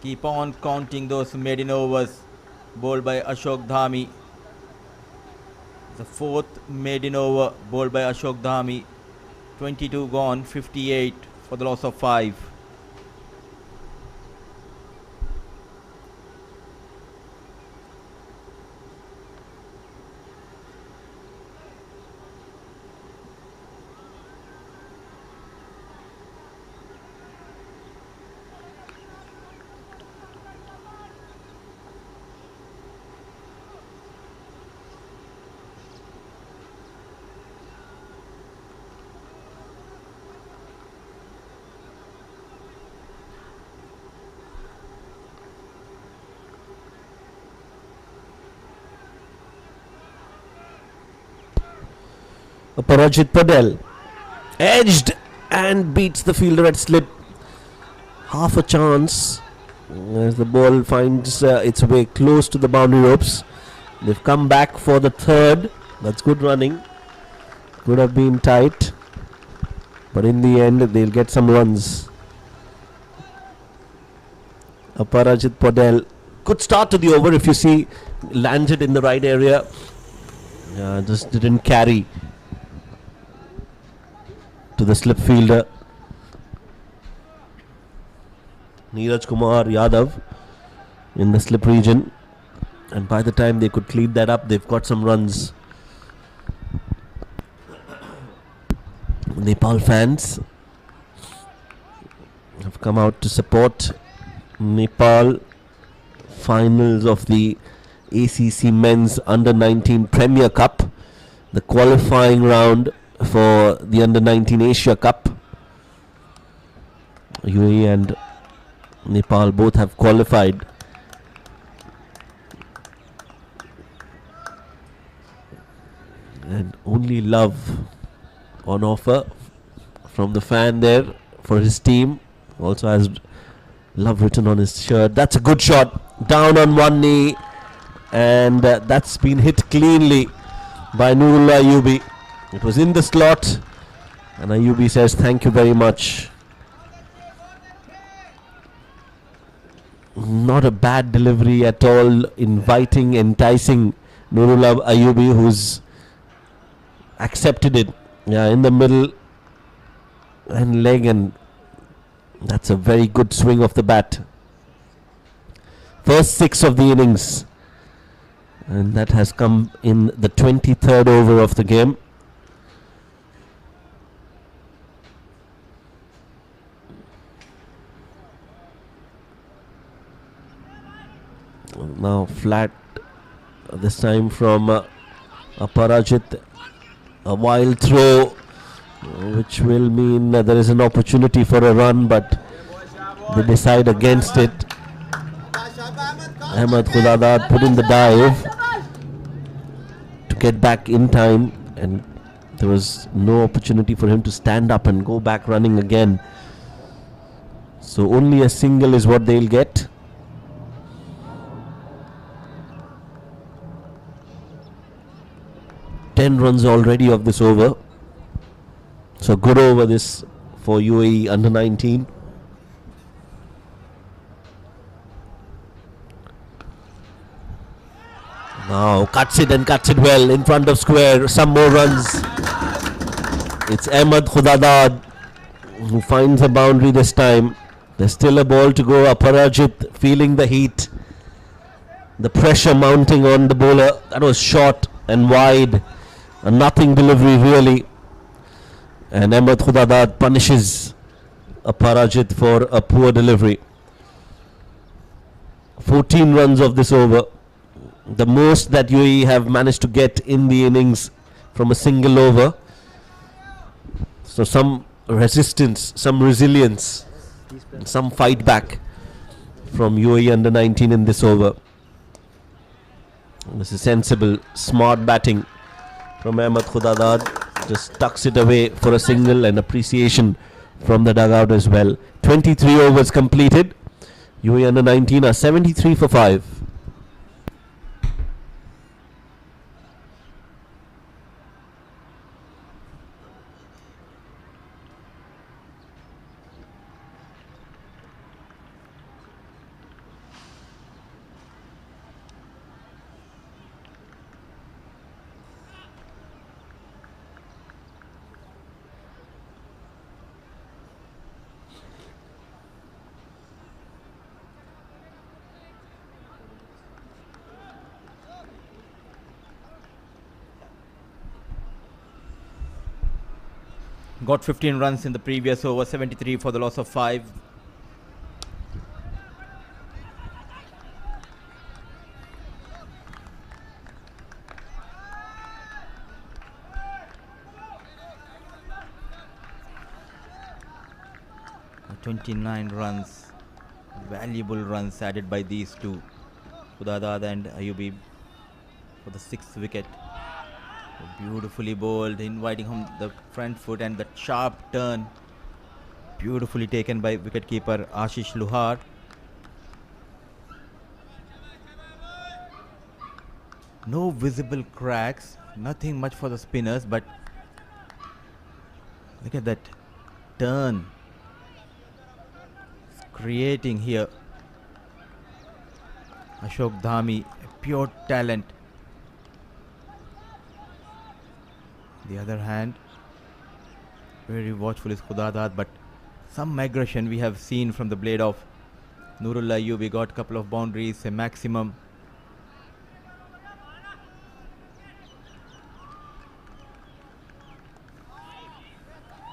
Keep on counting those maiden overs bowled by Ashok Dhami. The 4th maiden over bowled by Ashok Dhami. 22 gone, 58 for the loss of 5. Parajit Patel edged and beats the fielder at slip. Half a chance as the ball finds its way close to the boundary ropes. They've come back for the 3rd. That's good running. Could have been tight, but in the end they'll get some runs. Parajit Patel, good start to the over. If you see, landed in the right area, just didn't carry to the slip fielder. Neeraj Kumar Yadav in the slip region, and by the time they could clean that up, they've got some runs. Nepal fans have come out to support Nepal. Finals of the ACC Men's Under-19 Premier Cup, the qualifying round for the Under-19 Asia Cup. UAE and Nepal both have qualified. And only love on offer from the fan there for his team. Also has love written on his shirt. That's a good shot. Down on one knee. And that's been hit cleanly by Nurul Ayubi. It was in the slot, and Ayubi says thank you very much. Not a bad delivery at all, inviting, enticing Nurul Ayubi, who's accepted it. Yeah, in the middle and leg, and that's a very good swing of the bat. First 6 of the innings, And that has come in the 23rd over of the game. Now flat, this time from Aparajit. A wild throw, which will mean there is an opportunity for a run, but they decide against it. Ahmed Khudadad put in the dive to get back in time, and there was no opportunity for him to stand up and go back running again. So only a single is what they'll get. Runs already of this over. So good over this for UAE under 19. Now cuts it and cuts it well in front of square. Some more runs. It's Ahmed Khudadad who finds a boundary this time. There's still a ball to go. Aparajit feeling the heat. The pressure mounting on the bowler. That was short and wide. A nothing delivery really. And Ahmed Khudadad punishes Aparajit for a poor delivery. 14 runs of this over. The most that UAE have managed to get in the innings from a single over. So some resistance, some resilience, some fight back from UAE under 19 in this over. This is sensible, smart batting from Ahmed Khudadad. Just tucks it away for a single, and appreciation from the dugout as well. 23 overs completed. UAE under 19 are 73 for 5. Got 15 runs in the previous over, 73 for the loss of 5. And 29 runs, valuable runs added by these two, Khudadad and Ayubi, for the 6th wicket. Beautifully bowled, inviting home the front foot, and the sharp turn beautifully taken by wicketkeeper Ashish Luhar. No visible cracks, nothing much for the spinners, but look at that turn it's creating here. Ashok Dhami, a pure talent. The other hand, very watchful is Khudadad, but some aggression we have seen from the blade of Nurullah Ayubi. Got a couple of boundaries, a maximum.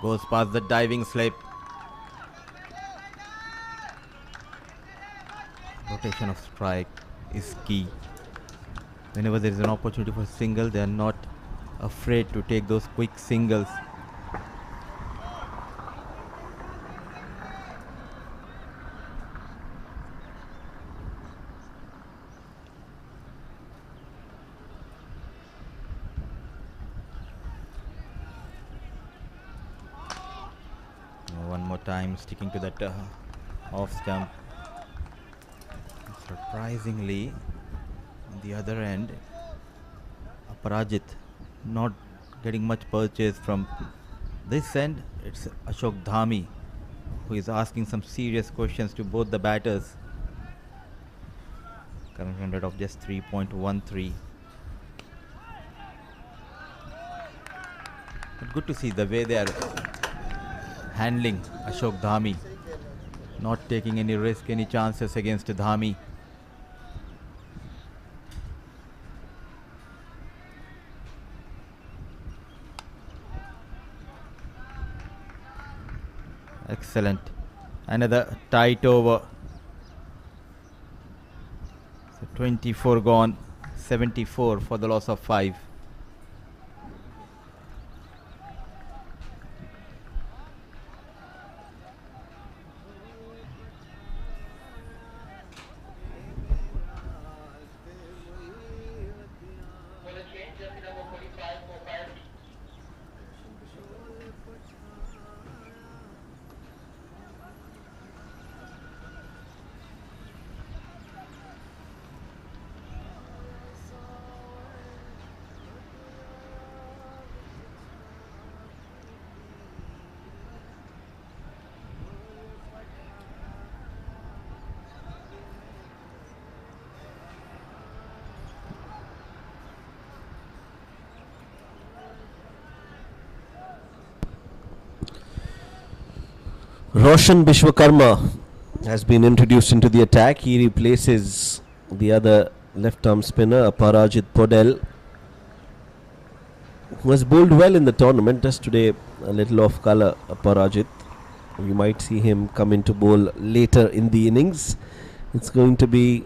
Goes past the diving slip. Rotation of strike is key. Whenever there is an opportunity for single, they are not afraid to take those quick singles. One more time, sticking to that off stump. Surprisingly, on the other end, Aparajit not getting much purchase from this end. It's Ashok Dhami who is asking some serious questions to both the batters. Current run rate of just 3.13. But good to see the way they are handling Ashok Dhami, not taking any risk, any chances against Dhami. Excellent. Another tight over. So 24 gone, 74 for the loss of 5. Roshan Bishwakarma has been introduced into the attack. He replaces the other left-arm spinner, Aparajit Podel, who has bowled well in the tournament. Just today, a little off colour, Aparajit. You might see him come into bowl later in the innings. It's going to be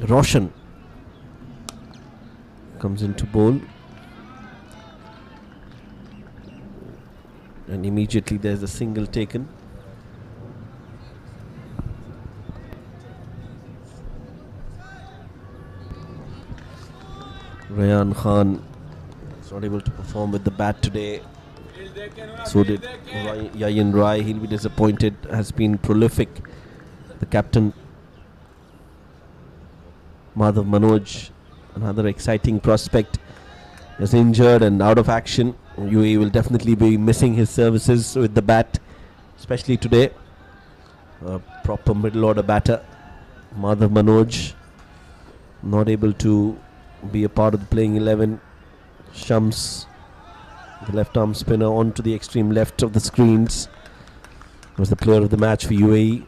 Roshan comes into bowl. And immediately there's a single taken. Rayan Khan is not able to perform with the bat today. So did Yayin Rai. He'll be disappointed. Has been prolific. The captain, Madhav Manoj, another exciting prospect, is injured and out of action. UAE will definitely be missing his services with the bat, especially today. A proper middle order batter, Madhav Manoj, not able to be a part of the playing 11. Shams, the left arm spinner, onto the extreme left of the screens, was the player of the match for UAE.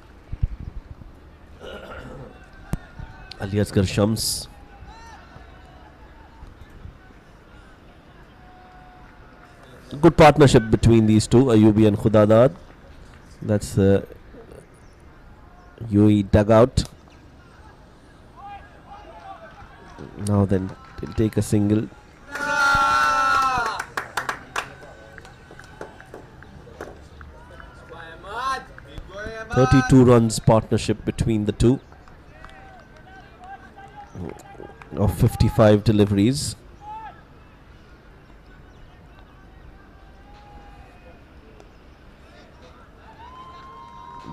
Ali Asghar Shams. Good partnership between these two, Ayubi and Khudadad. That's the UAE dugout. Now then, he'll take a single. "32 runs partnership between the two of 55 deliveries.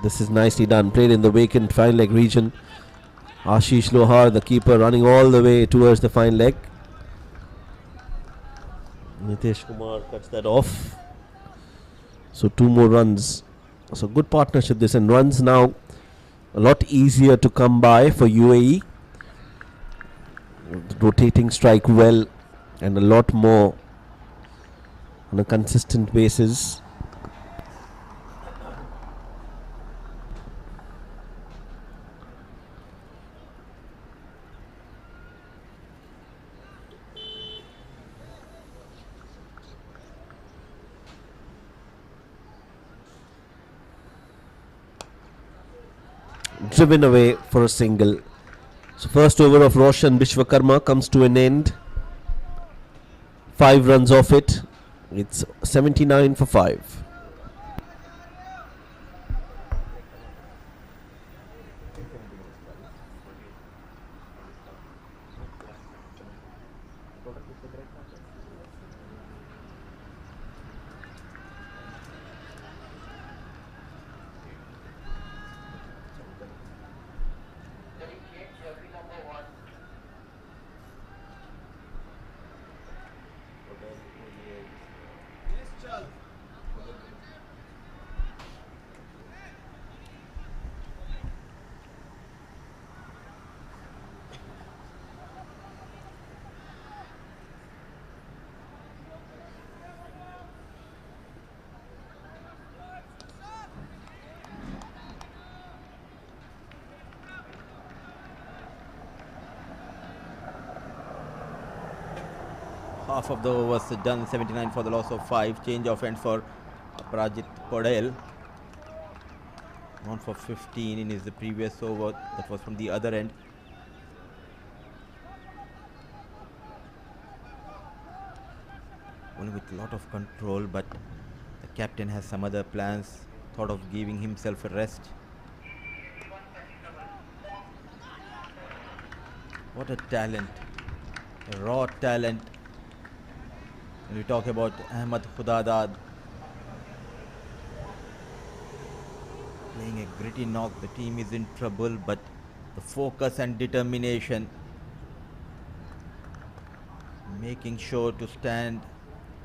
This is nicely done. Played in the vacant fine leg region. Ashish Lohar, the keeper, running all the way towards the fine leg. Nitesh Kumar cuts that off. So 2 more runs. So good partnership this, and runs now a lot easier to come by for UAE. Rotating strike well and a lot more on a consistent basis. Driven away for a single. So first over of Roshan Bishwakarma comes to an end. 5 runs off it. It's 79 for 5. Half of the overs done, 79 for the loss of 5. Change of end for Prajit Podel. Gone for 15 in his previous over. That was from the other end. Bowling with a lot of control, but the captain has some other plans. Thought of giving himself a rest. What a talent. A raw talent. When we talk about Ahmed Khudadad, playing a gritty knock, the team is in trouble, but the focus and determination, making sure to stand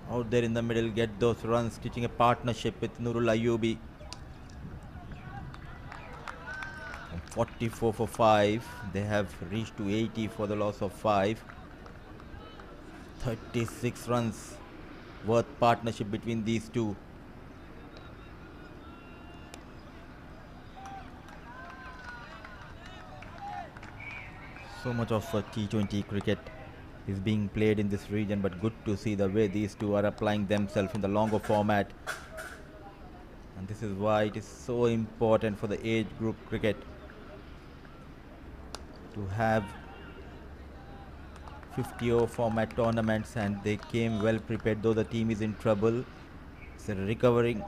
out there in the middle, get those runs, stitching a partnership with Nurul Ayubi. 44 for 5, they have reached to 80 for the loss of 5. 36 runs worth partnership between these two. So much of T20 cricket is being played in this region, but good to see the way these two are applying themselves in the longer format. And this is why it is so important for the age group cricket to have 50-over format tournaments, and they came well prepared, though the team is in trouble. It's a recovering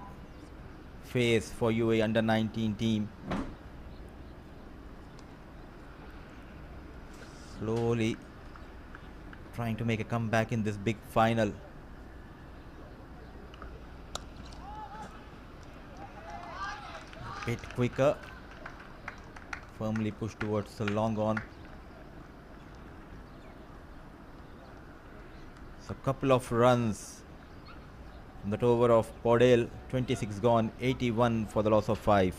phase for UAE under-19 team. Slowly trying to make a comeback in this big final. A bit quicker. Firmly pushed towards the long on. So a couple of runs from that over of Podale. 26 gone, 81 for the loss of 5.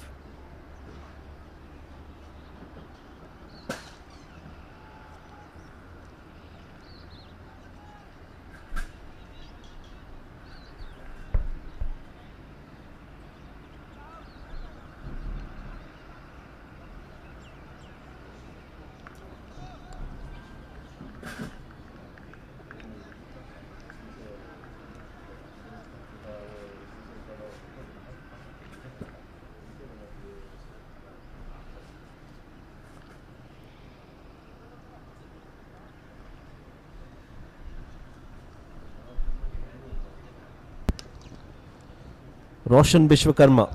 Roshan Bishwakarma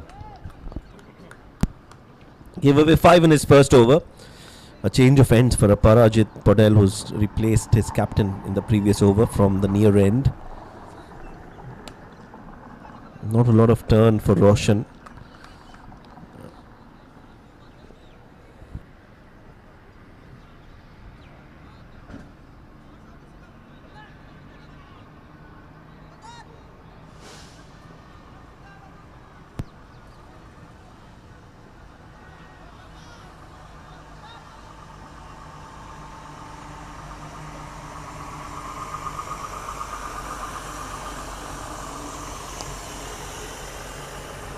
gave away 5 in his first over. A change of ends for Aparajit Podel, who's replaced his captain in the previous over from the near end. Not a lot of turn for Roshan.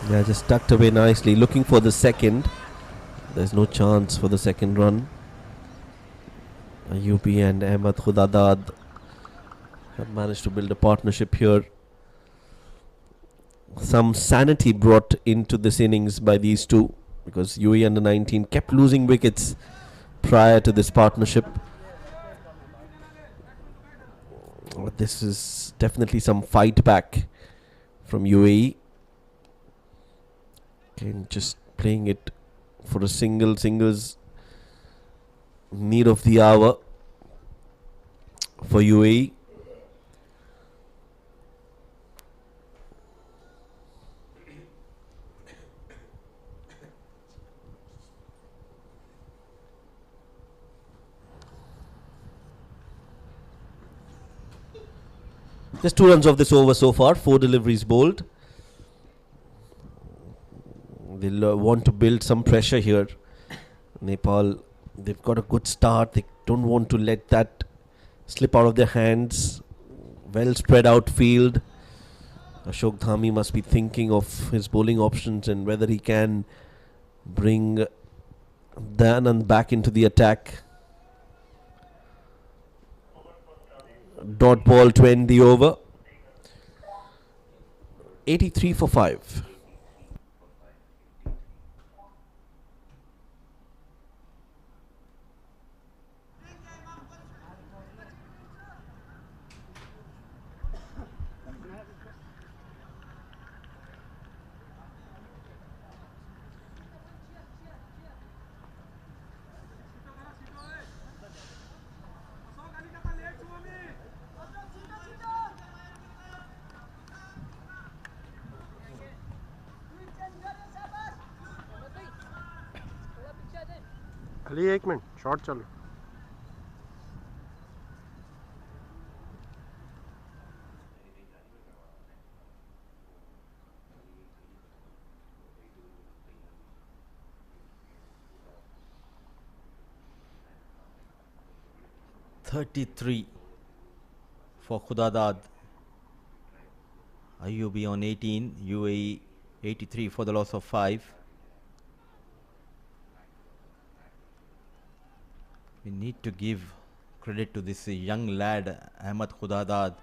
Yeah, just tucked away nicely, looking for the second. There's no chance for the second run. Ayubi and Ahmed Khudadad have managed to build a partnership here. Some sanity brought into this innings by these two, because UAE under-19 kept losing wickets prior to this partnership. But this is definitely some fight back from UAE. And just playing it for a singles need of the hour for UAE. Just 2 runs off this over so far, 4 deliveries bowled. They'll want to build some pressure here. Nepal, they've got a good start. They don't want to let that slip out of their hands. Well spread out field. Ashok Dhami must be thinking of his bowling options and whether he can bring Dayanand back into the attack. Dot ball to end the over. 83 for 5. खाली 1 minute shot चालू. $33 for Khudadad. Ayubi on 18, UAE 83 for the loss of 5. We need to give credit to this young lad, Ahmed Khudadad.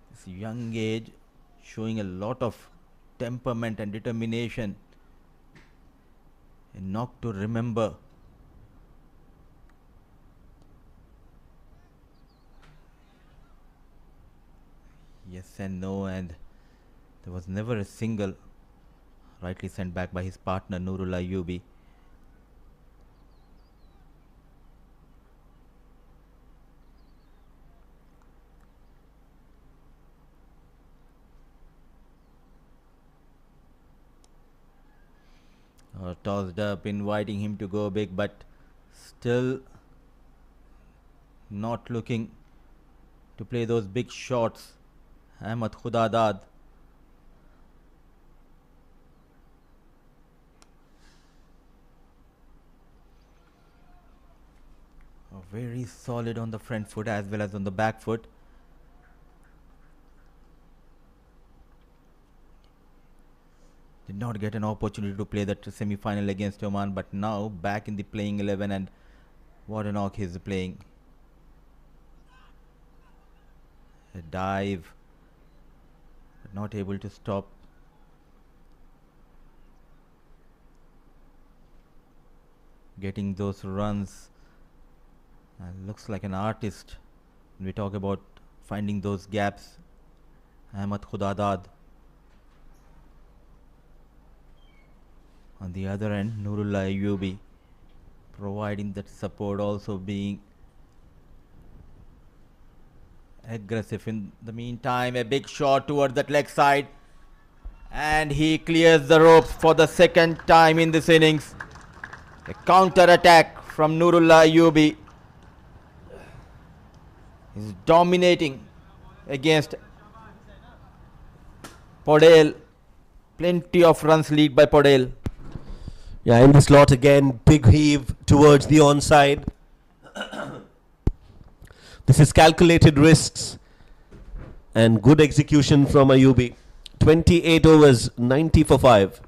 This young age, showing a lot of temperament and determination. A knock to remember. Yes and no, and there was never a single, rightly sent back by his partner Nurul Ayubi. Tossed up, inviting him to go big, but still not looking to play those big shots. Ahmed Khudadad. Very solid on the front foot as well as on the back foot. Did not get an opportunity to play that semi-final against Oman, but now back in the playing 11, and what a knock he's playing. A dive, but not able to stop. Getting those runs. Looks like an artist when we talk about finding those gaps. Ahmed Khudadad. On the other end, Nurullah Ayubi providing that support, also being aggressive. In the meantime, a big shot towards that leg side, and he clears the ropes for the second time in this innings. A counter attack from Nurullah Ayubi. He's dominating against Podel. Plenty of runs lead by Podel. Yeah, in the slot again, big heave towards the onside. This is calculated risks and good execution from Ayubi. 28 overs, 90 for 5.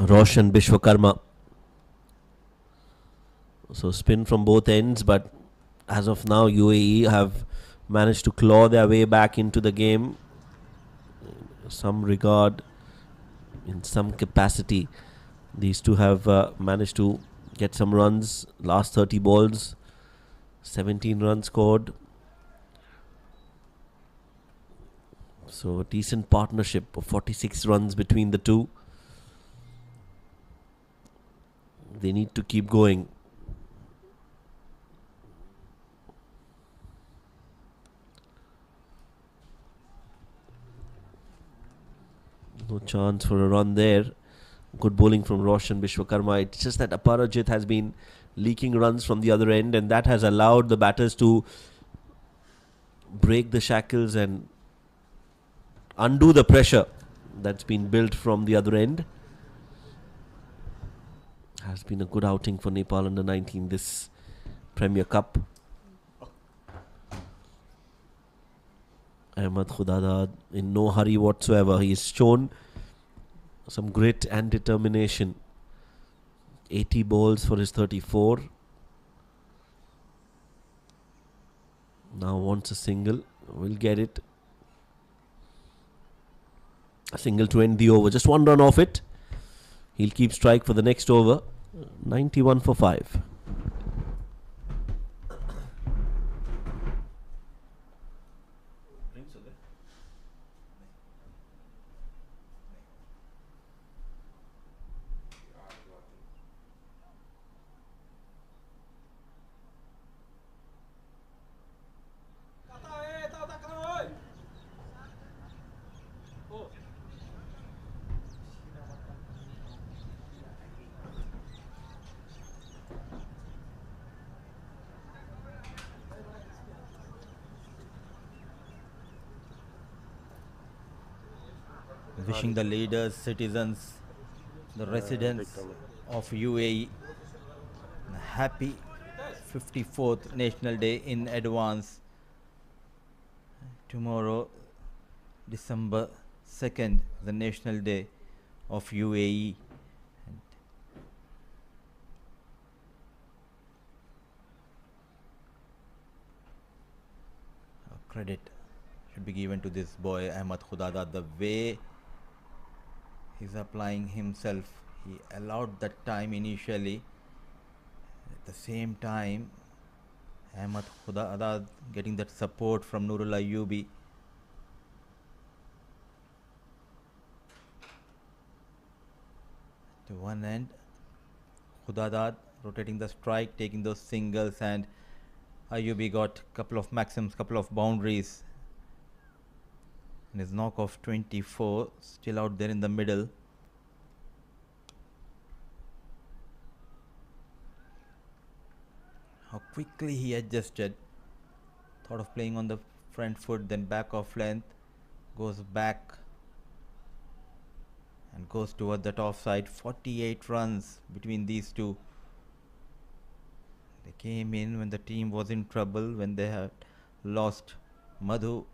Roshan Bishwakarma. So spin from both ends, but as of now UAE have managed to claw their way back into the game. Some regard, in some capacity, these two have managed to get some runs. Last 30 balls, 17 runs scored. So a decent partnership of 46 runs between the two. They need to keep going. No chance for a run there. Good bowling from Roshan Bishwakarma. It's just that Aparajit has been leaking runs from the other end, and that has allowed the batters to break the shackles and undo the pressure that's been built from the other end. Has been a good outing for Nepal under 19 this Premier Cup. Ahmed Khudadad in no hurry whatsoever. He has shown some grit and determination 80 balls for his 34. Now wants a single. Will get it. A single to end the over. Just one run off it. He'll keep strike for the next over. 91 for 5. Wishing the leaders, citizens, the residents of UAE a happy 54th National Day in advance. Tomorrow, December 2nd, the National Day of UAE. And credit should be given to this boy Ahmed Khudadad. The way he's applying himself, he allowed that time initially. At the same time, Ahmed Khudadad getting that support from Nurul Ayyubi. To one end, Khudadad rotating the strike, taking those singles, and Ayyubi got couple of maxims, couple of boundaries. And his knock of 24 still out there in the middle. How quickly he adjusted. Thought of playing on the front foot, then back off length, goes back and goes toward that offside. 48 runs between these two. They came in when the team was in trouble, when they had lost Madhu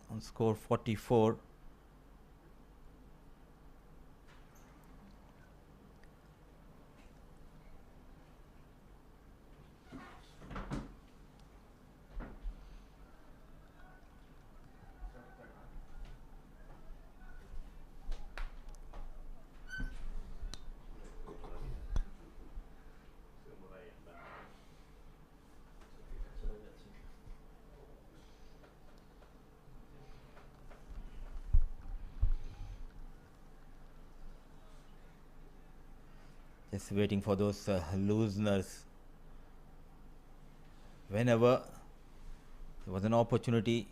on score 44. Just waiting for those looseners. Whenever there was an opportunity,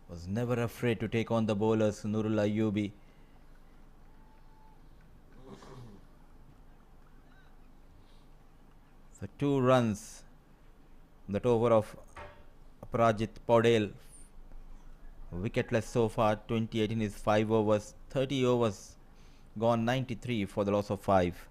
was never afraid to take on the bowlers. Nurul Ayyubi. So 2 runs that over of Aparajit Paudel. Wicketless so far, 28 in his 5 overs, 30 overs gone, 93 for the loss of 5.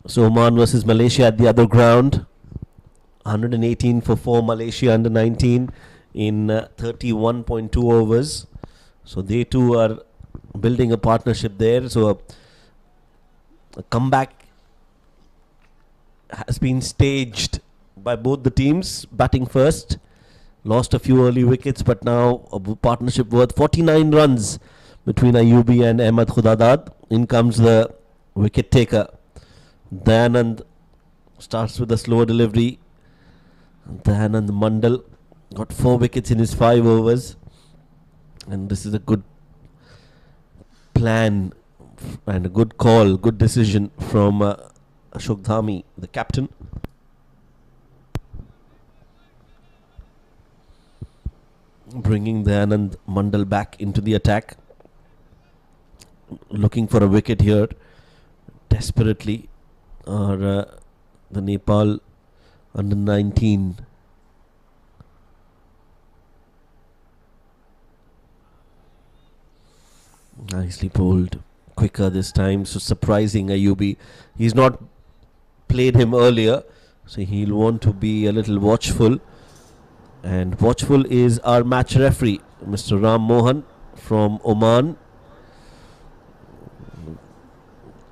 So Oman versus Malaysia at the other ground. 118 for 4 Malaysia under 19 in 31.2 overs. So they too are building a partnership there. So a comeback has been staged by both the teams. Batting first, lost a few early wickets, but now a partnership worth 49 runs between Ayyubi and Ahmed Khudadad. In comes the wicket taker. Dayanand starts with a slower delivery. Dayanand Mandal got 4 wickets in his 5 overs, and this is a good plan and a good call, good decision from Ashok Dhami, the captain. Bringing the Anand Mandal back into the attack. Looking for a wicket here. Desperately. Or the Nepal under 19. Nicely bowled. Quicker this time. So surprising Ayubi. He's not played him earlier. So he'll want to be a little watchful. And watchful is our match referee, Mr. Ram Mohan from Oman.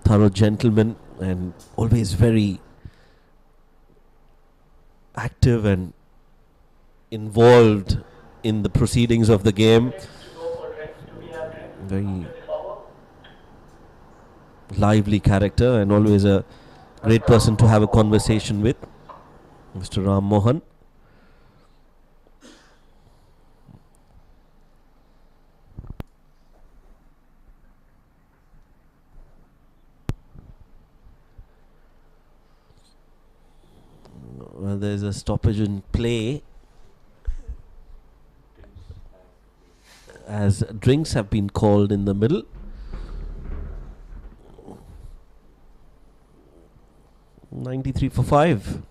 Thorough gentleman and always very active and involved in the proceedings of the game. Very lively character and always a great person to have a conversation with, Mr. Ram Mohan. Well, there's a stoppage in play as drinks have been called in the middle. .93 for 5.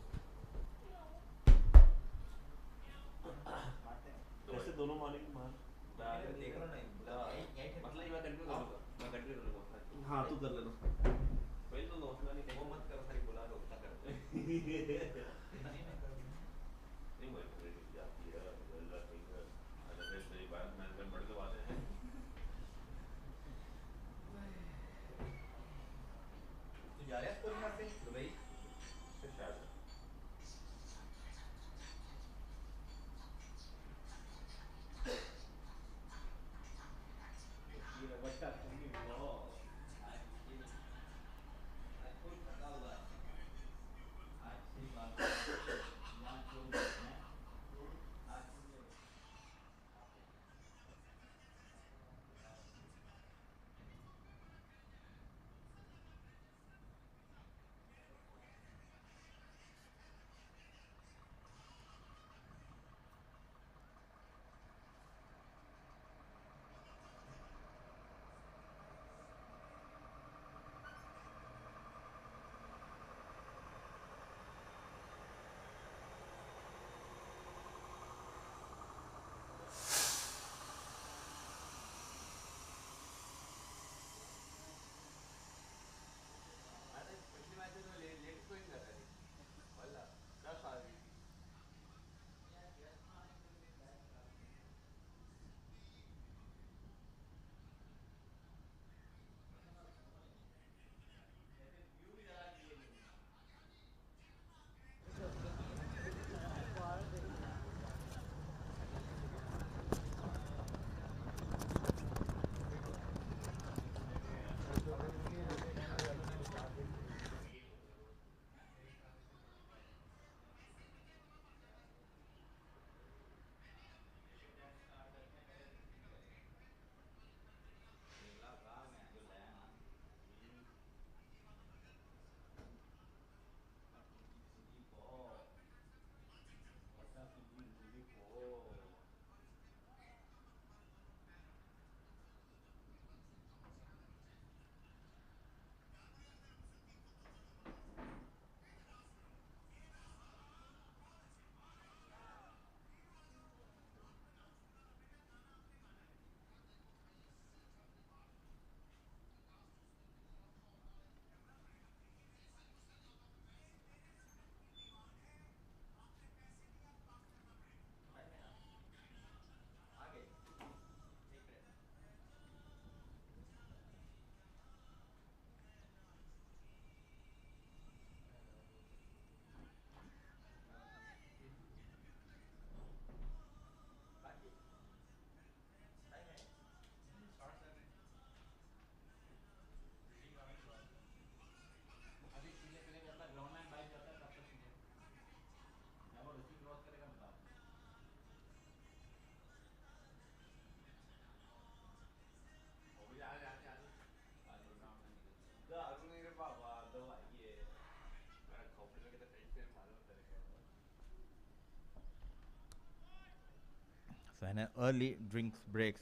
So an early drinks breaks.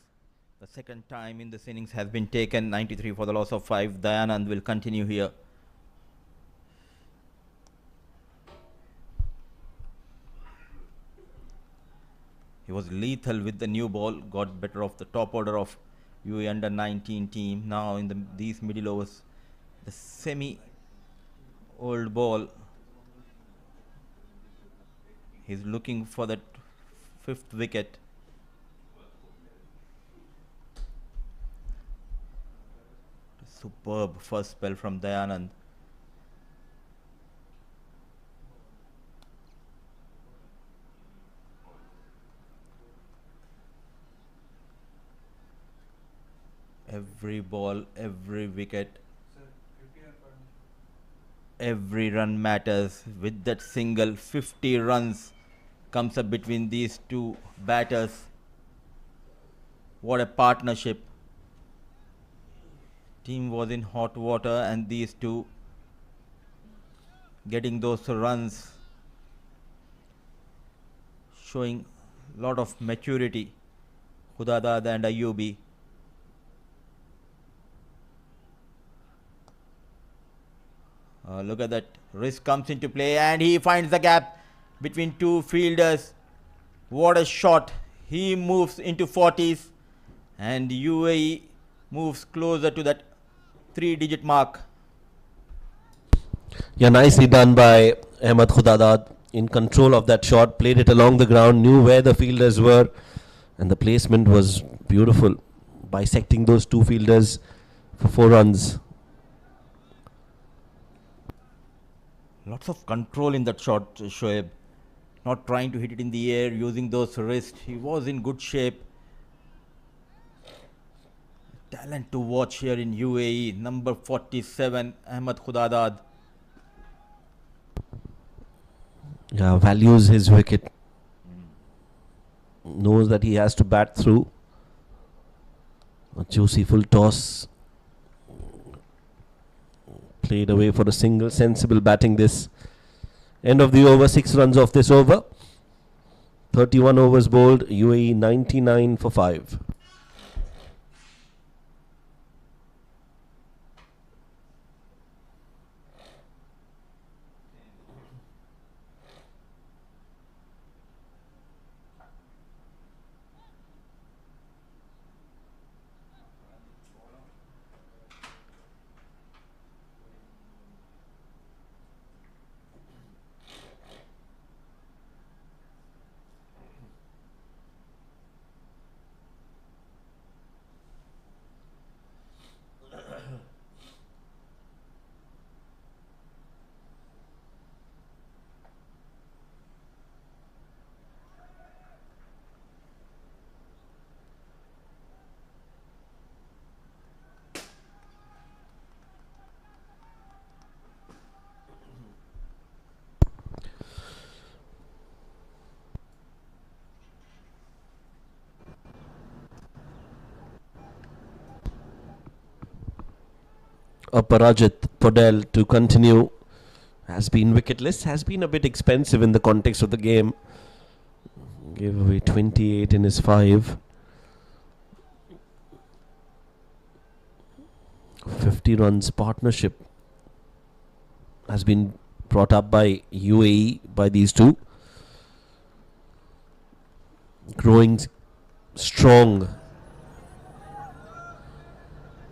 The second time in this innings has been taken. 93 for the loss of 5. Dayanand will continue here. He was lethal with the new ball. Got better of the top order of UAE under 19 team. Now in these middle overs, the semi old ball. He's looking for that fifth wicket. Superb first spell from Dayanand. Every ball, every wicket, every run matters. With that single, 50 runs comes up between these two batters. What a partnership. Team was in hot water and these two getting those runs, showing a lot of maturity. Khudadad and Ayubi. Look at that. Risk comes into play and he finds the gap between two fielders. What a shot. He moves into 40s and UAE moves closer to that 3-digit mark. Yeah, nicely done by Ahmed Khudadad. In control of that shot, played it along the ground, knew where the fielders were, and the placement was beautiful, bisecting those two fielders for 4 runs. Lots of control in that shot, Shoaib. Not trying to hit it in the air, using those wrists. He was in good shape. Talent to watch here in UAE. Number 47, Ahmed Khudadad. Yeah, values his wicket. Knows that he has to bat through. A juicy full toss. Played away for a single. Sensible batting this. End of the over. 6 runs off this over. 31 overs bowled. UAE 99 for 5. Parajit Podel to continue. Has been wicketless, has been a bit expensive in the context of the game. Gave away 28 in his 5. 50 runs partnership has been brought up by UAE, by these two. Growing strong,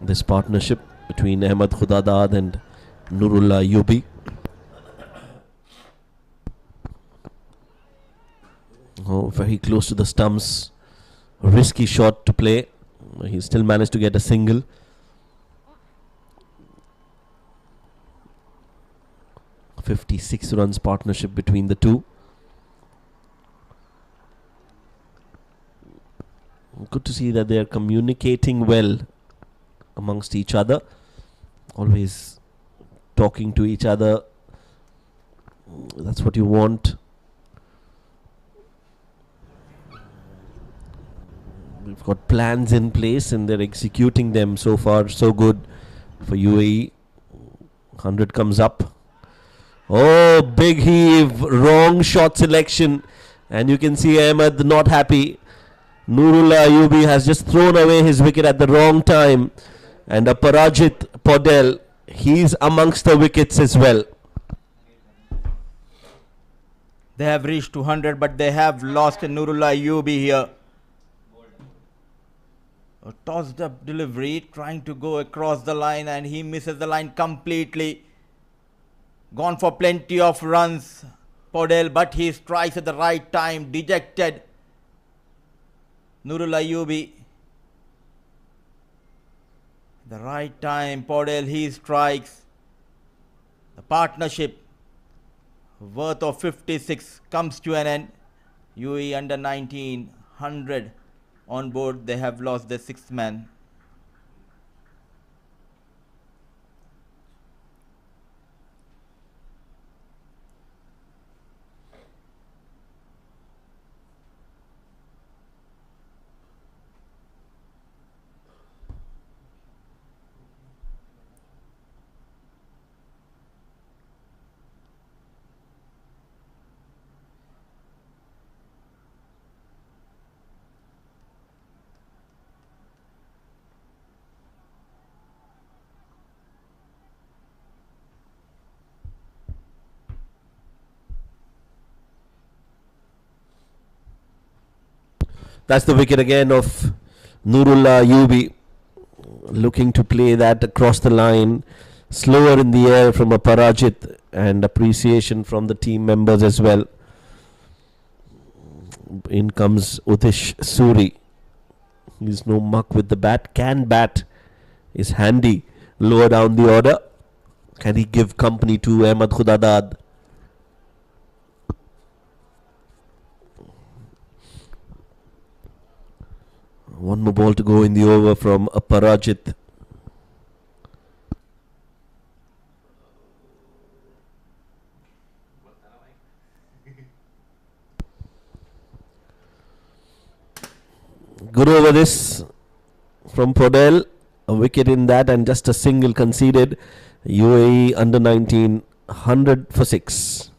this partnership between Ahmed Khudadad and Nurullah Ayubi. Oh, very close to the stumps. A risky shot to play. He still managed to get a single. .56 runs partnership between the two. Good to see that they are communicating well amongst each other. Always talking to each other. That's what you want. We've got plans in place and they're executing them. So far, so good for UAE. 100 comes up. Oh, big heave. Wrong shot selection. And you can see Ahmed not happy. Nurullah Ayubi has just thrown away his wicket at the wrong time. And Aparajit Podel, he's amongst the wickets as well. They have reached 200, but they have lost Nurullah Ayubi here. A tossed up delivery, trying to go across the line, and he misses the line completely. Gone for plenty of runs, Podel, but he strikes at the right time. Dejected Nurullah Ayubi. The right time, Podel, he strikes. The partnership worth of 56 comes to an end. UAE under 19, 100 on board. They have lost their sixth man. That's the wicket again of Nurullah Ayubi, looking to play that across the line, slower in the air from Aparajit, and appreciation from the team members as well. In comes Udish Suri. He's no muck with the bat, can bat, is handy lower down the order. Can he give company to Ahmed Khudadad? One more ball to go in the over from Aparajit. Good over this from Podel. A wicket in that and just a single conceded. UAE under 19, 100 for 6.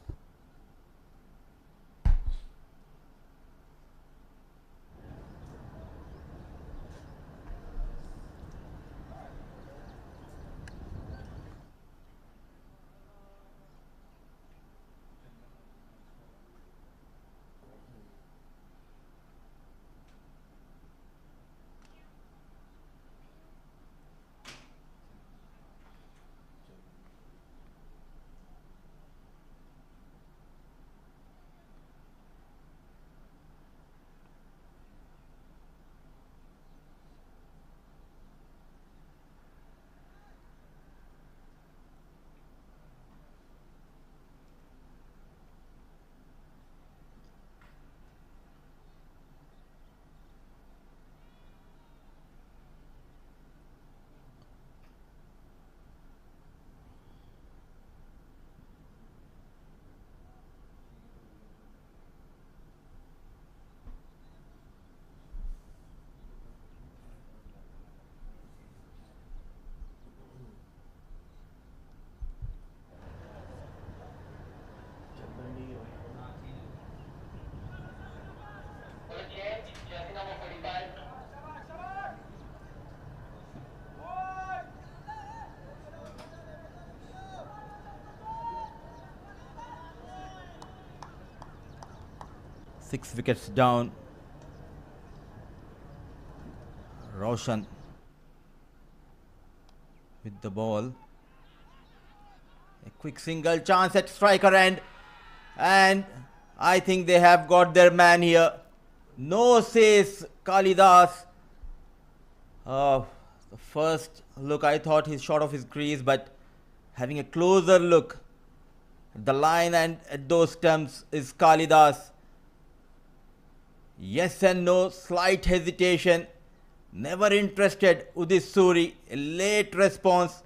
Six wickets down. Roshan with the ball. A quick single chance at striker end. And I think they have got their man here. No, says Kalidas. The first look, I thought he's short of his crease, but having a closer look at the line and at those stumps is Kalidas. Yes and no, slight hesitation. Never interested. Udis Suri, a late response.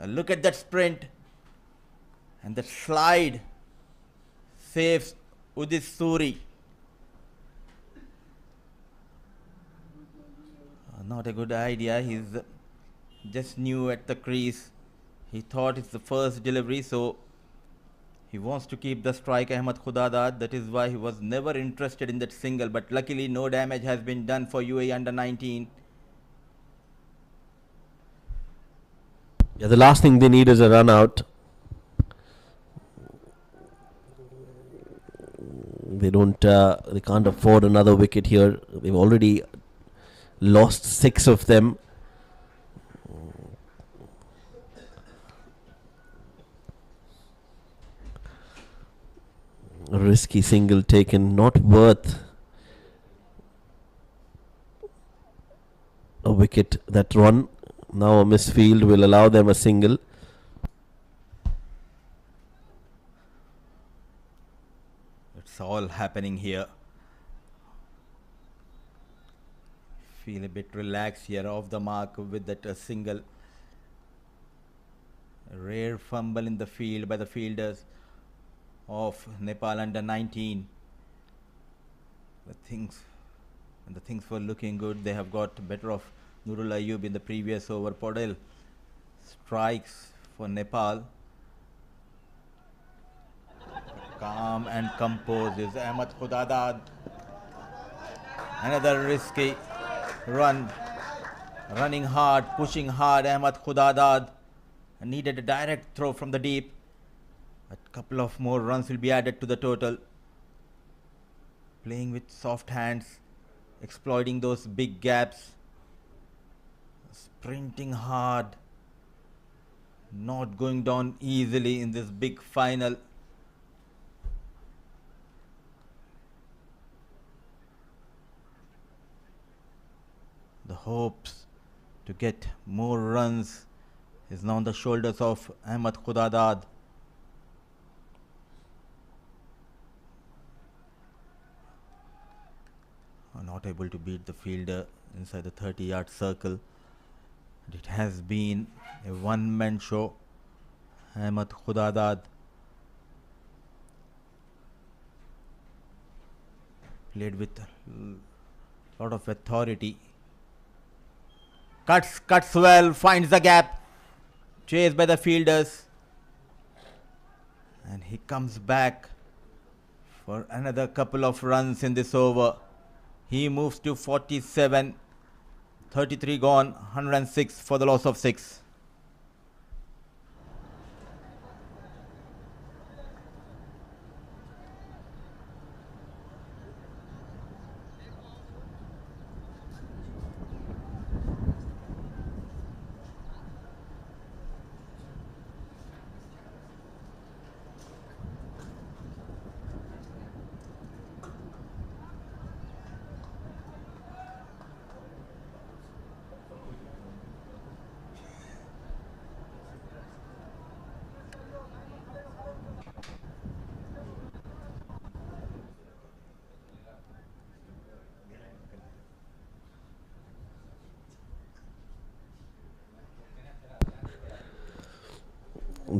Look at that sprint. And the slide saves Udis Suri. Not a good idea. He's just new at the crease. He thought it's the first delivery, so He wants to keep the strike, Ahmed Khudadad. That is why he was never interested in that single. But luckily, no damage has been done for UAE under 19. Yeah, the last thing they need is a run out. They can't afford another wicket here. They've already lost 6 of them. A risky single taken, not worth a wicket. That run, now a misfield will allow them a single. It's all happening here. Feel a bit relaxed here, off the mark with that single. A rare fumble in the field by the fielders of Nepal under 19. The things were looking good. They have got better of Nurul Ayub in the previous over. Podel strikes for Nepal. Calm and composed is Ahmed Khudadad. Another risky run. Running hard, pushing hard. Ahmed Khudadad needed a direct throw from the deep. A couple of more runs will be added to the total. Playing with soft hands, exploiting those big gaps. Sprinting hard. Not going down easily in this big final. The hopes to get more runs is now on the shoulders of Ahmed Khudadad. Not able to beat the fielder inside the 30-yard circle. It has been a one-man show. Ahmed Khudadad played with a lot of authority. Cuts well, finds the gap. Chased by the fielders. And he comes back for another couple of runs in this over. He moves to 47. 33 gone, 106 for the loss of 6.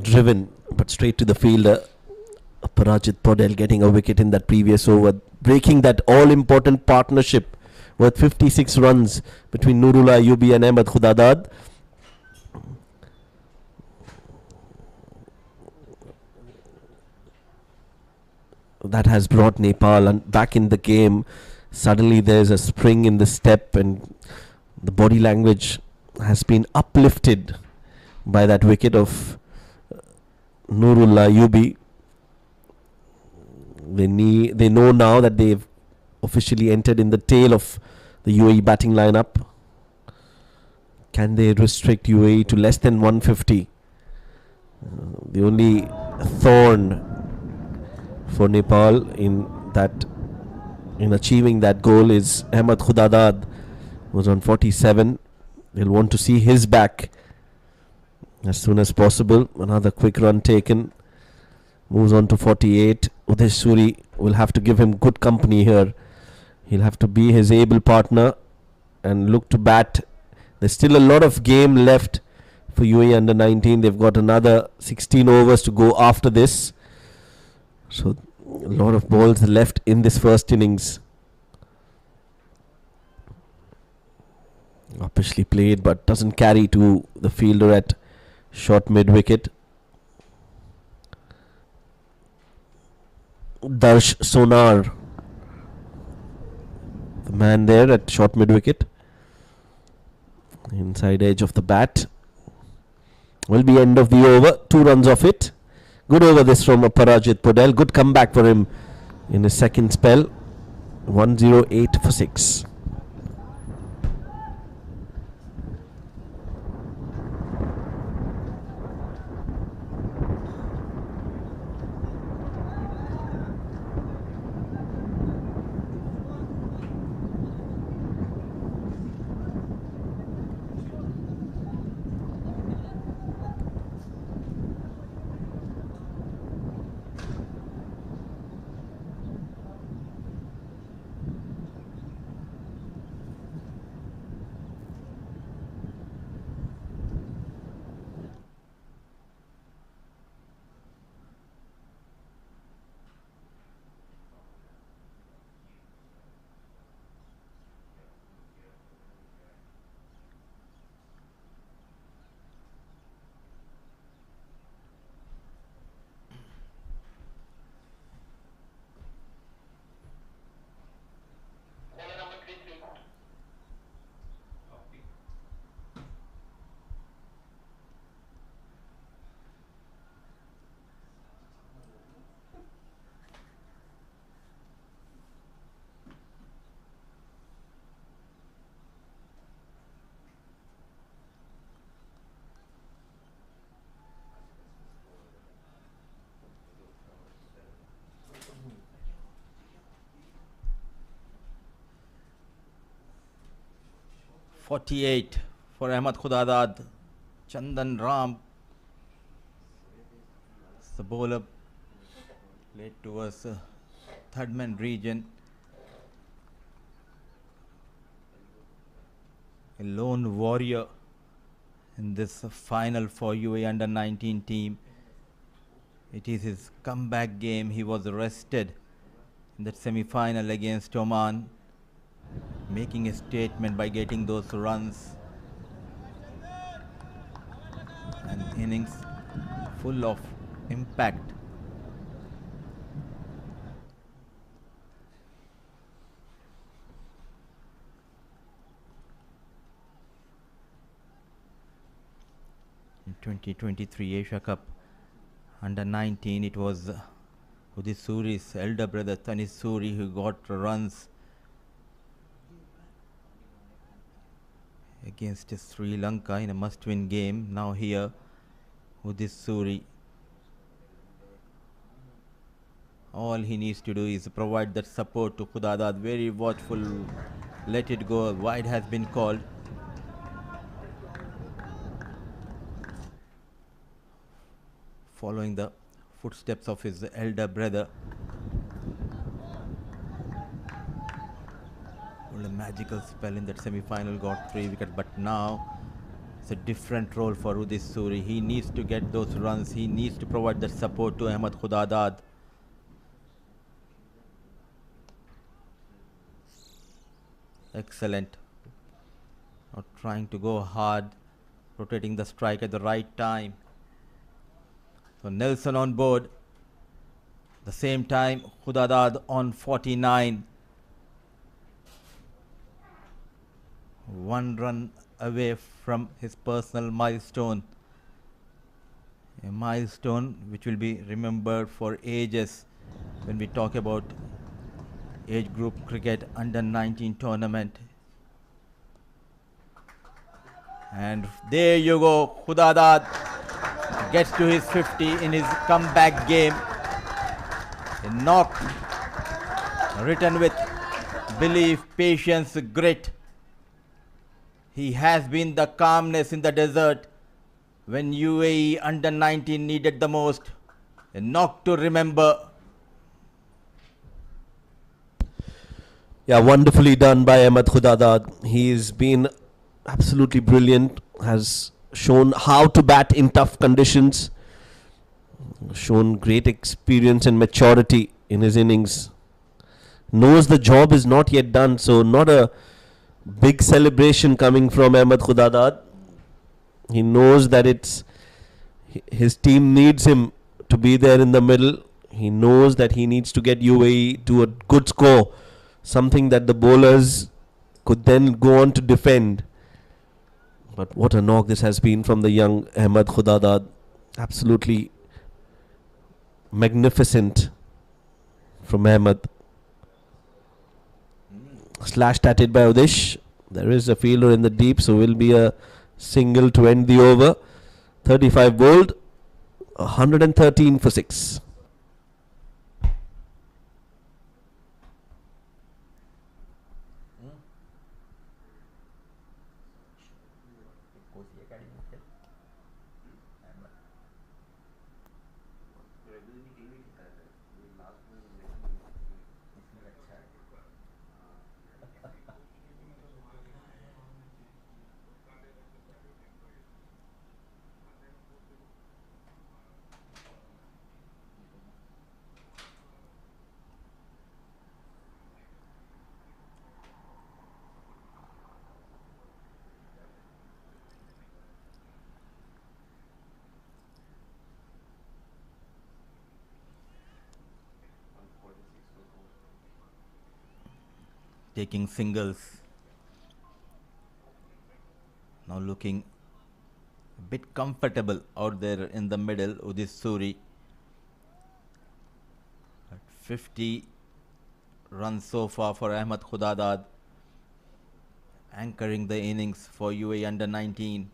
Driven, but straight to the fielder. Parajit Podel getting a wicket in that previous over, breaking that all-important partnership worth 56 runs between Nurul Ayubi and Ahmed Khudadad. That has brought Nepal back in the game. Suddenly there's a spring in the step and the body language has been uplifted by that wicket of Nurul Ayubi. They know now that they've officially entered in the tail of the UAE batting lineup. Can they restrict UAE to less than 150? The only thorn for Nepal in achieving that goal is Ahmed Khudadad, who was on 47. They'll want to see his back as soon as possible. Another quick run taken. Moves on to 48. Udesh Suri will have to give him good company here. He'll have to be his able partner and look to bat. There's still a lot of game left for UAE under 19. They've got another 16 overs to go after this. So a lot of balls left in this first innings. Uppishly played, but doesn't carry to the fielder at short mid wicket. Darsh Sonar, the man there at short mid wicket, inside edge of the bat. Will be end of the over. 2 runs off it. Good over this from Parajit Podel. Good comeback for him in his second spell. 108 for 6. .48 for Ahmed Khudadad. Chandan Ram, the bowler, played towards third man region. A lone warrior in this final for UAE under 19 team. It is his comeback game. He was arrested in that semi-final against Oman, making a statement by getting those runs. An innings full of impact. In 2023 Asia Cup under 19, it was Udit Suri's elder brother Tanis Suri who got runs against Sri Lanka in a must-win game. Now here, Udit Suri, all he needs to do is provide that support to Khudadad. Very watchful, let it go. Wide has been called. Following the footsteps of his elder brother. A magical spell in that semi-final, got 3 wickets, but now it's a different role for Udit Suri. He needs to get those runs. He needs to provide that support to Ahmed Khudadad. Excellent. Not trying to go hard, rotating the strike at the right time. So Nelson on board. The same time, Khudadad on 49. 1 run away from his personal milestone. A milestone which will be remembered for ages when we talk about age group cricket under 19 tournament. And there you go, Khudadad gets to his 50 in his comeback game. A knock written with belief, patience, grit. He has been the calmness in the desert when UAE under 19 needed the most. A knock to remember. Yeah, wonderfully done by Ahmed Khudadad. He's been absolutely brilliant. Has shown how to bat in tough conditions. Shown great experience and maturity in his innings. Knows the job is not yet done, so not a big celebration coming from Ahmed Khudadad. He knows that his team needs him to be there in the middle. He knows that he needs to get UAE to a good score, something that the bowlers could then go on to defend. But what a knock this has been from the young Ahmed Khudadad. Absolutely magnificent from Ahmed. Slashed at it by Udish. There is a fielder in the deep, so will be a single to end the over. 35 bowled, 113 for 6. Taking singles. Now looking a bit comfortable out there in the middle, Udis Suri. At 50 runs so far for Ahmed Khudadad, anchoring the innings for UAE under 19.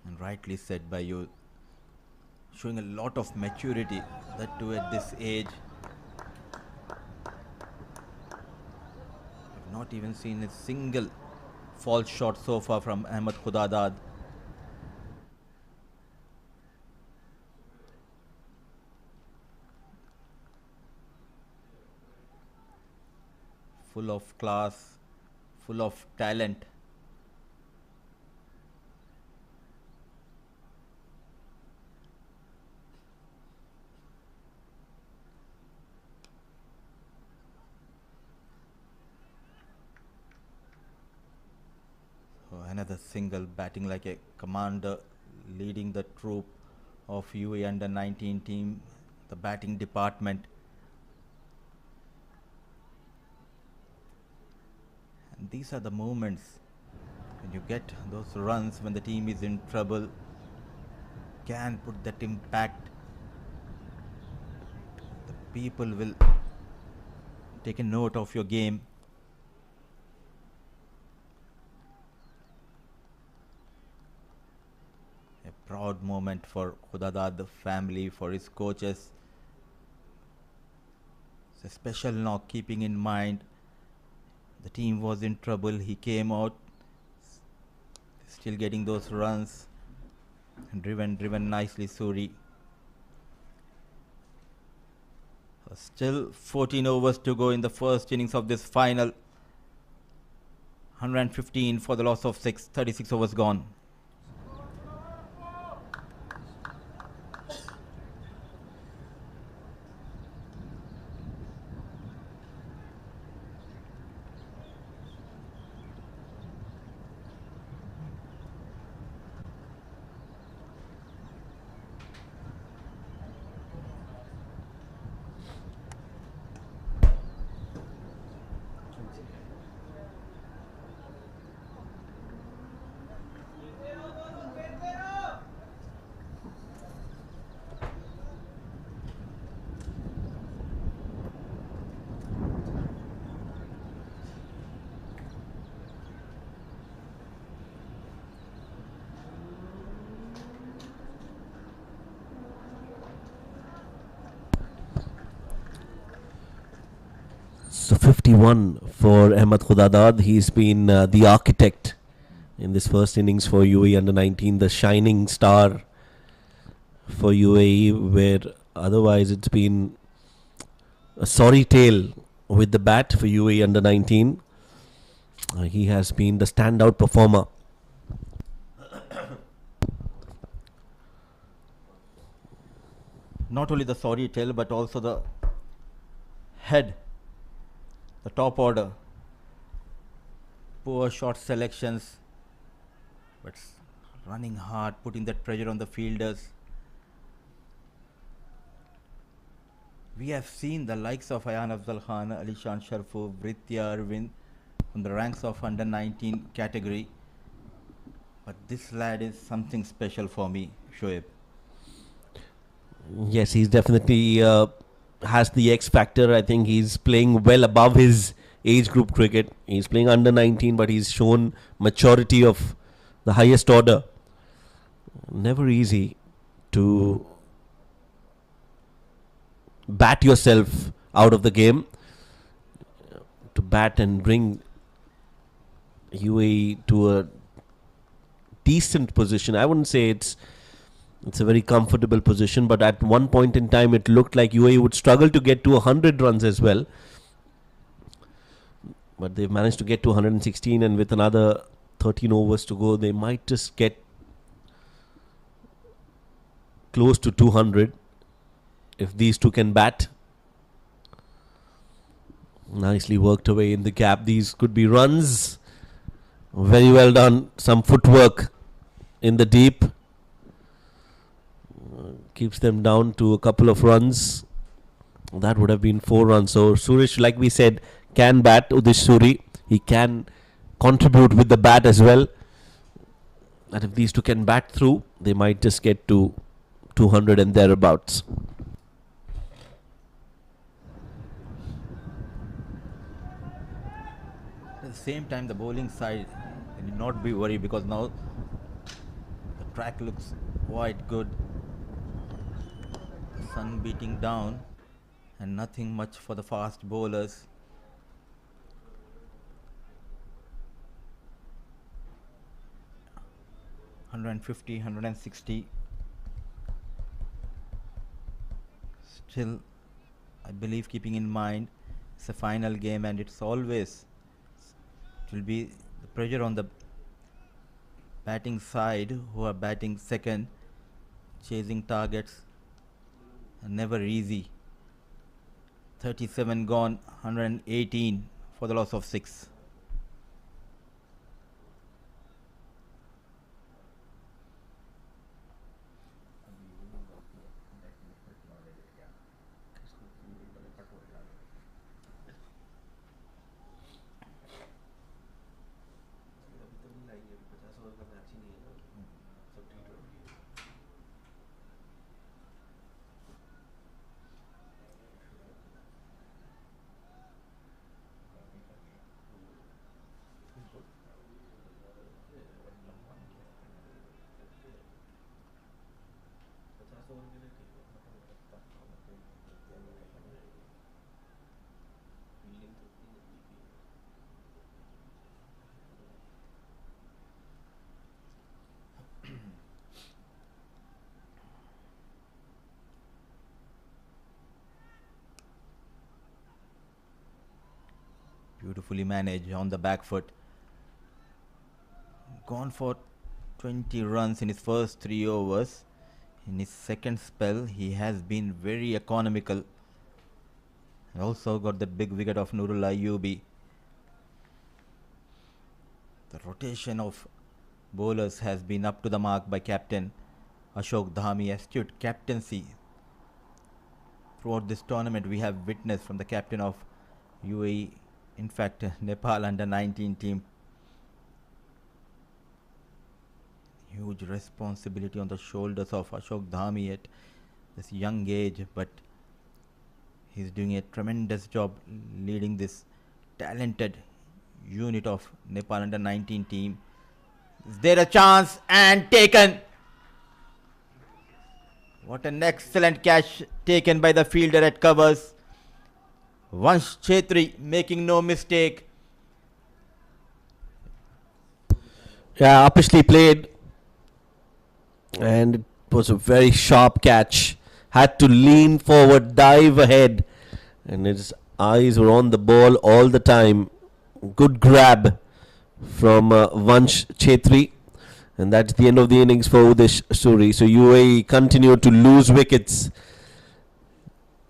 And rightly said by you, showing a lot of maturity, that too at this age. I've not even seen a single false shot so far from Ahmed Khudadad. Full of class, full of talent. Another single, batting like a commander, leading the troop of UAE under 19 team, the batting department. And these are the moments when you get those runs when the team is in trouble, can put that impact. The people will take a note of your game. A proud moment for Khudadad, the family, for his coaches. It's a special knock, keeping in mind the team was in trouble. He came out, still getting those runs, and driven nicely Suri. Still 14 overs to go in the first innings of this final. 115 for the loss of 6, 36 overs gone. So 51 for Ahmed Khudadad. He's been the architect in this first innings for UAE under 19, the shining star for UAE, where otherwise it's been a sorry tale with the bat for UAE under 19. He has been the standout performer. Not only the sorry tale, but also the head, the top order. Poor shot selections, but running hard, putting that pressure on the fielders. We have seen the likes of Ayan Afzal Khan, Alishan Sharfu, Britya Arvind from the ranks of under 19 category. But this lad is something special for me, Shoaib. Yes, he's definitely has the X factor. I think he's playing well above his age group cricket. He's playing under 19, but he's shown maturity of the highest order. Never easy to bat yourself out of the game, to bat and bring UAE to a decent position. I wouldn't say it's a very comfortable position, but at one point in time it looked like UAE would struggle to get to 100 runs as well. But they've managed to get to 116, and with another 13 overs to go, they might just get close to 200 if these two can bat. Nicely worked away in the gap. These could be runs. Very well done. Some footwork in the deep. Keeps them down to a couple of runs. That would have been 4 runs. So Suresh, like we said, can bat. Udish Suri, he can contribute with the bat as well. And if these two can bat through, they might just get to 200 and thereabouts. At the same time, the bowling side need not be worried, because now the track looks quite good. The sun beating down and nothing much for the fast bowlers. (150, 160). Still, I believe, keeping in mind it's a final game, and it will be the pressure on the batting side, who are batting second, chasing targets, and never easy. 37 gone, 118 for the loss of 6. Beautifully managed on the back foot. Gone for 20 runs in his first 3 overs. In his second spell, he has been very economical. Also got the big wicket of Nurullah Ayubi. The rotation of bowlers has been up to the mark by captain Ashok Dhami. Astute captaincy throughout this tournament we have witnessed from the captain of UAE, in fact Nepal under 19 team. Huge responsibility on the shoulders of Ashok Dhami at this young age, but he's doing a tremendous job leading this talented unit of Nepal under 19 team. Is there a chance? And taken! What an excellent catch taken by the fielder at covers. Vansh Chetri making no mistake. Yeah, uppishly played. And it was a very sharp catch. Had to lean forward, dive ahead. And his eyes were on the ball all the time. Good grab from Vansh Chetri. And that's the end of the innings for Udish Suri. So UAE continued to lose wickets.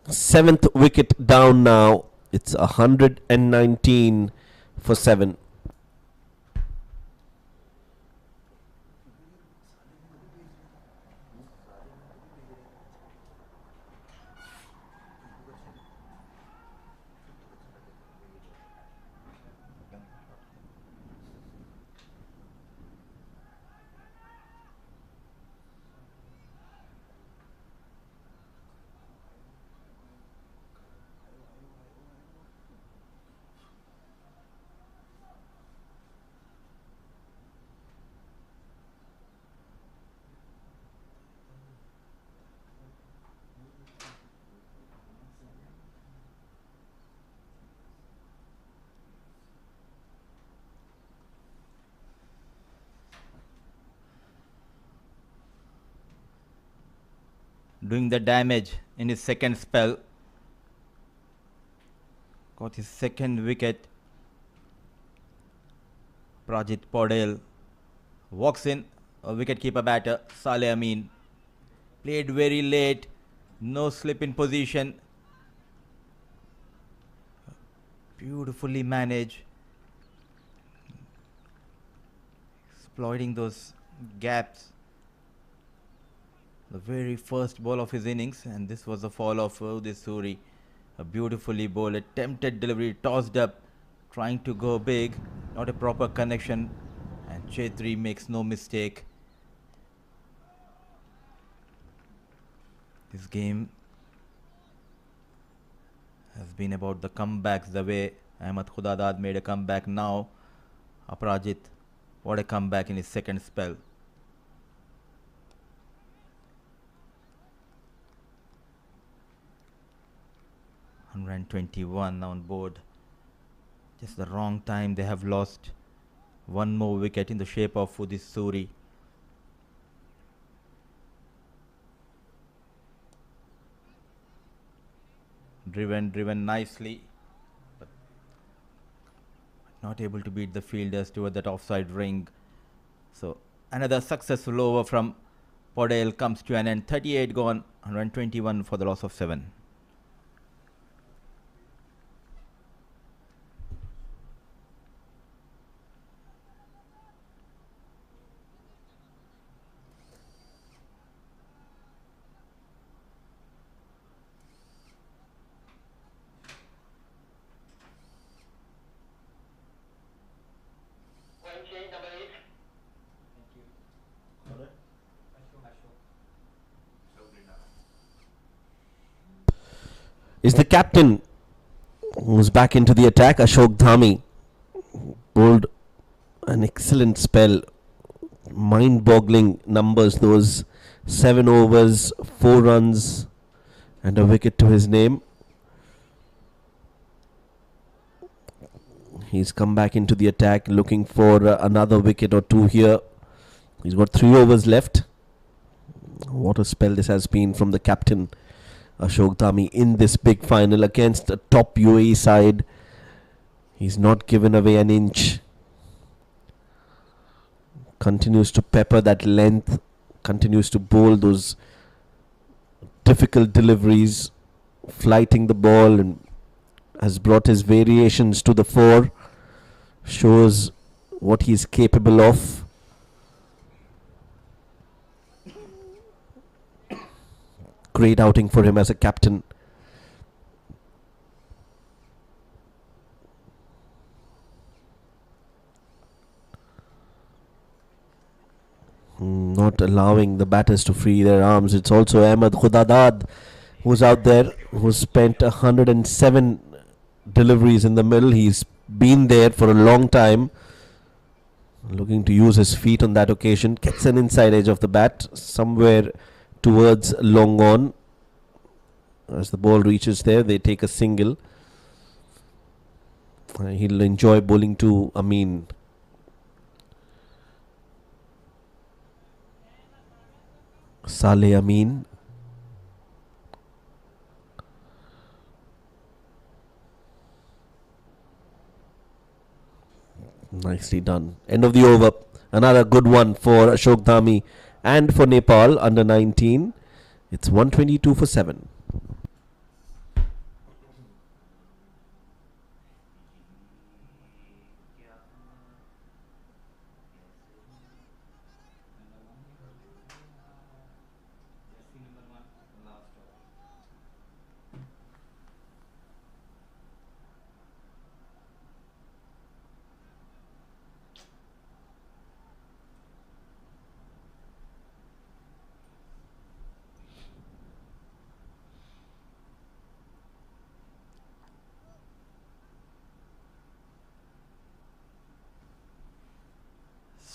7th wicket down now. It's 119 for 7. doing the damage in his second spell. Got his second wicket. Prajit Podel walks in, a wicket-keeper batter, Saleh Amin. Played very late, no slip in position. Beautifully managed. Exploiting those gaps. The very first ball of his innings, and this was the fall of Udit Suri. A beautifully bowled, attempted delivery, tossed up, trying to go big, not a proper connection, and Chetri makes no mistake. This game has been about the comebacks, the way Ahmed Khudadad made a comeback now. Aprajit, what a comeback in his second spell. $121 on board. Just the wrong time. They have lost one more wicket in the shape of Udit Suri. Driven nicely, but not able to beat the fielders toward that offside ring. So another successful over from Podel comes to an end. 38 gone, 121 for the loss of 7. Is the captain who's back into the attack, Ashok Dhami. Bowled an excellent spell. Mind-boggling numbers, those 7 overs, 4 runs and a wicket to his name. He's come back into the attack looking for another wicket or 2 here. He's got 3 overs left. What a spell this has been from the captain, Ashok Dhami, in this big final against a top UAE side. He's not given away an inch. Continues to pepper that length. Continues to bowl those difficult deliveries. Flighting the ball, and has brought his variations to the fore. Shows what he's capable of. Great outing for him as a captain. Not allowing the batters to free their arms. It's also Ahmed Khudadad who's out there, who spent 107 deliveries in the middle. He's been there for a long time, looking to use his feet on that occasion. Gets an inside edge of the bat somewhere towards long on. As the ball reaches there, they take a single. He'll enjoy bowling to Amin. Saleh Amin. Nicely done. End of the over. Another good one for Ashok Dhami and for Nepal under 19. It's 122 for 7.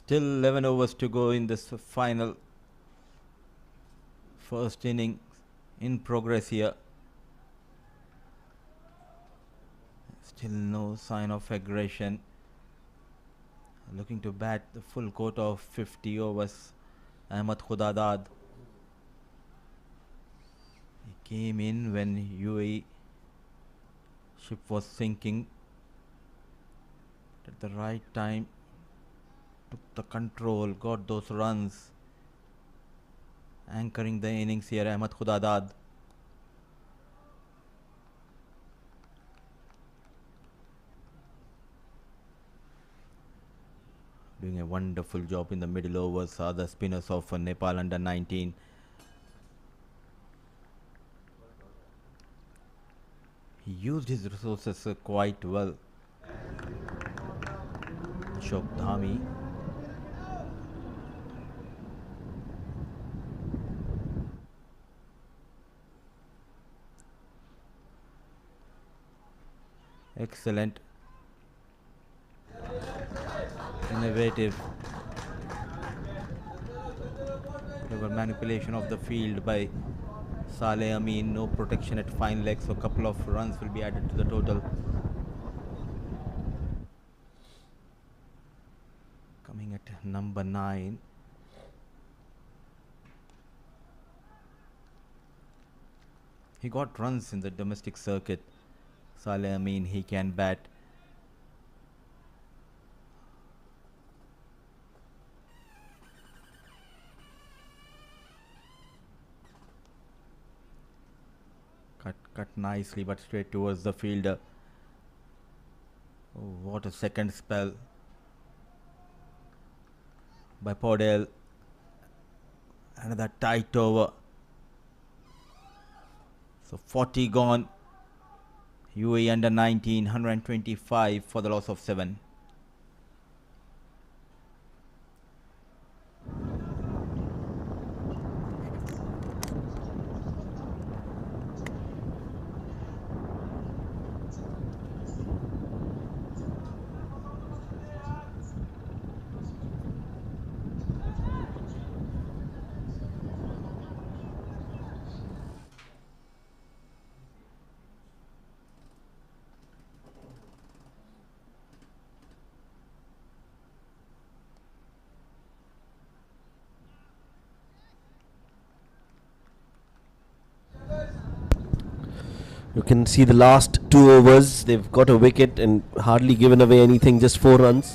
Still 11 overs to go in this final. First inning in progress here. Still no sign of aggression. Looking to bat the full quota of 50 overs. Ahmed Khudadad. came in when UAE ship was sinking. At the right time, took the control, got those runs. Anchoring the innings here, Ahmed Khudadad. Doing a wonderful job in the middle overs are the spinners of Nepal under 19. He used his resources quite well. Ashok Dhami. Excellent. Innovative. Clever manipulation of the field by Saleh Amin. No protection at fine leg, so a couple of runs will be added to the total. Coming at number 9. He got runs in the domestic circuit. Saleh Amin, he can bat. Cut nicely, but straight towards the fielder. Oh, what a second spell by Podell. Another tight over. So 40 gone. UAE under 19, 125 for the loss of 7. You can see the last 2 overs. They've got a wicket and hardly given away anything, just 4 runs.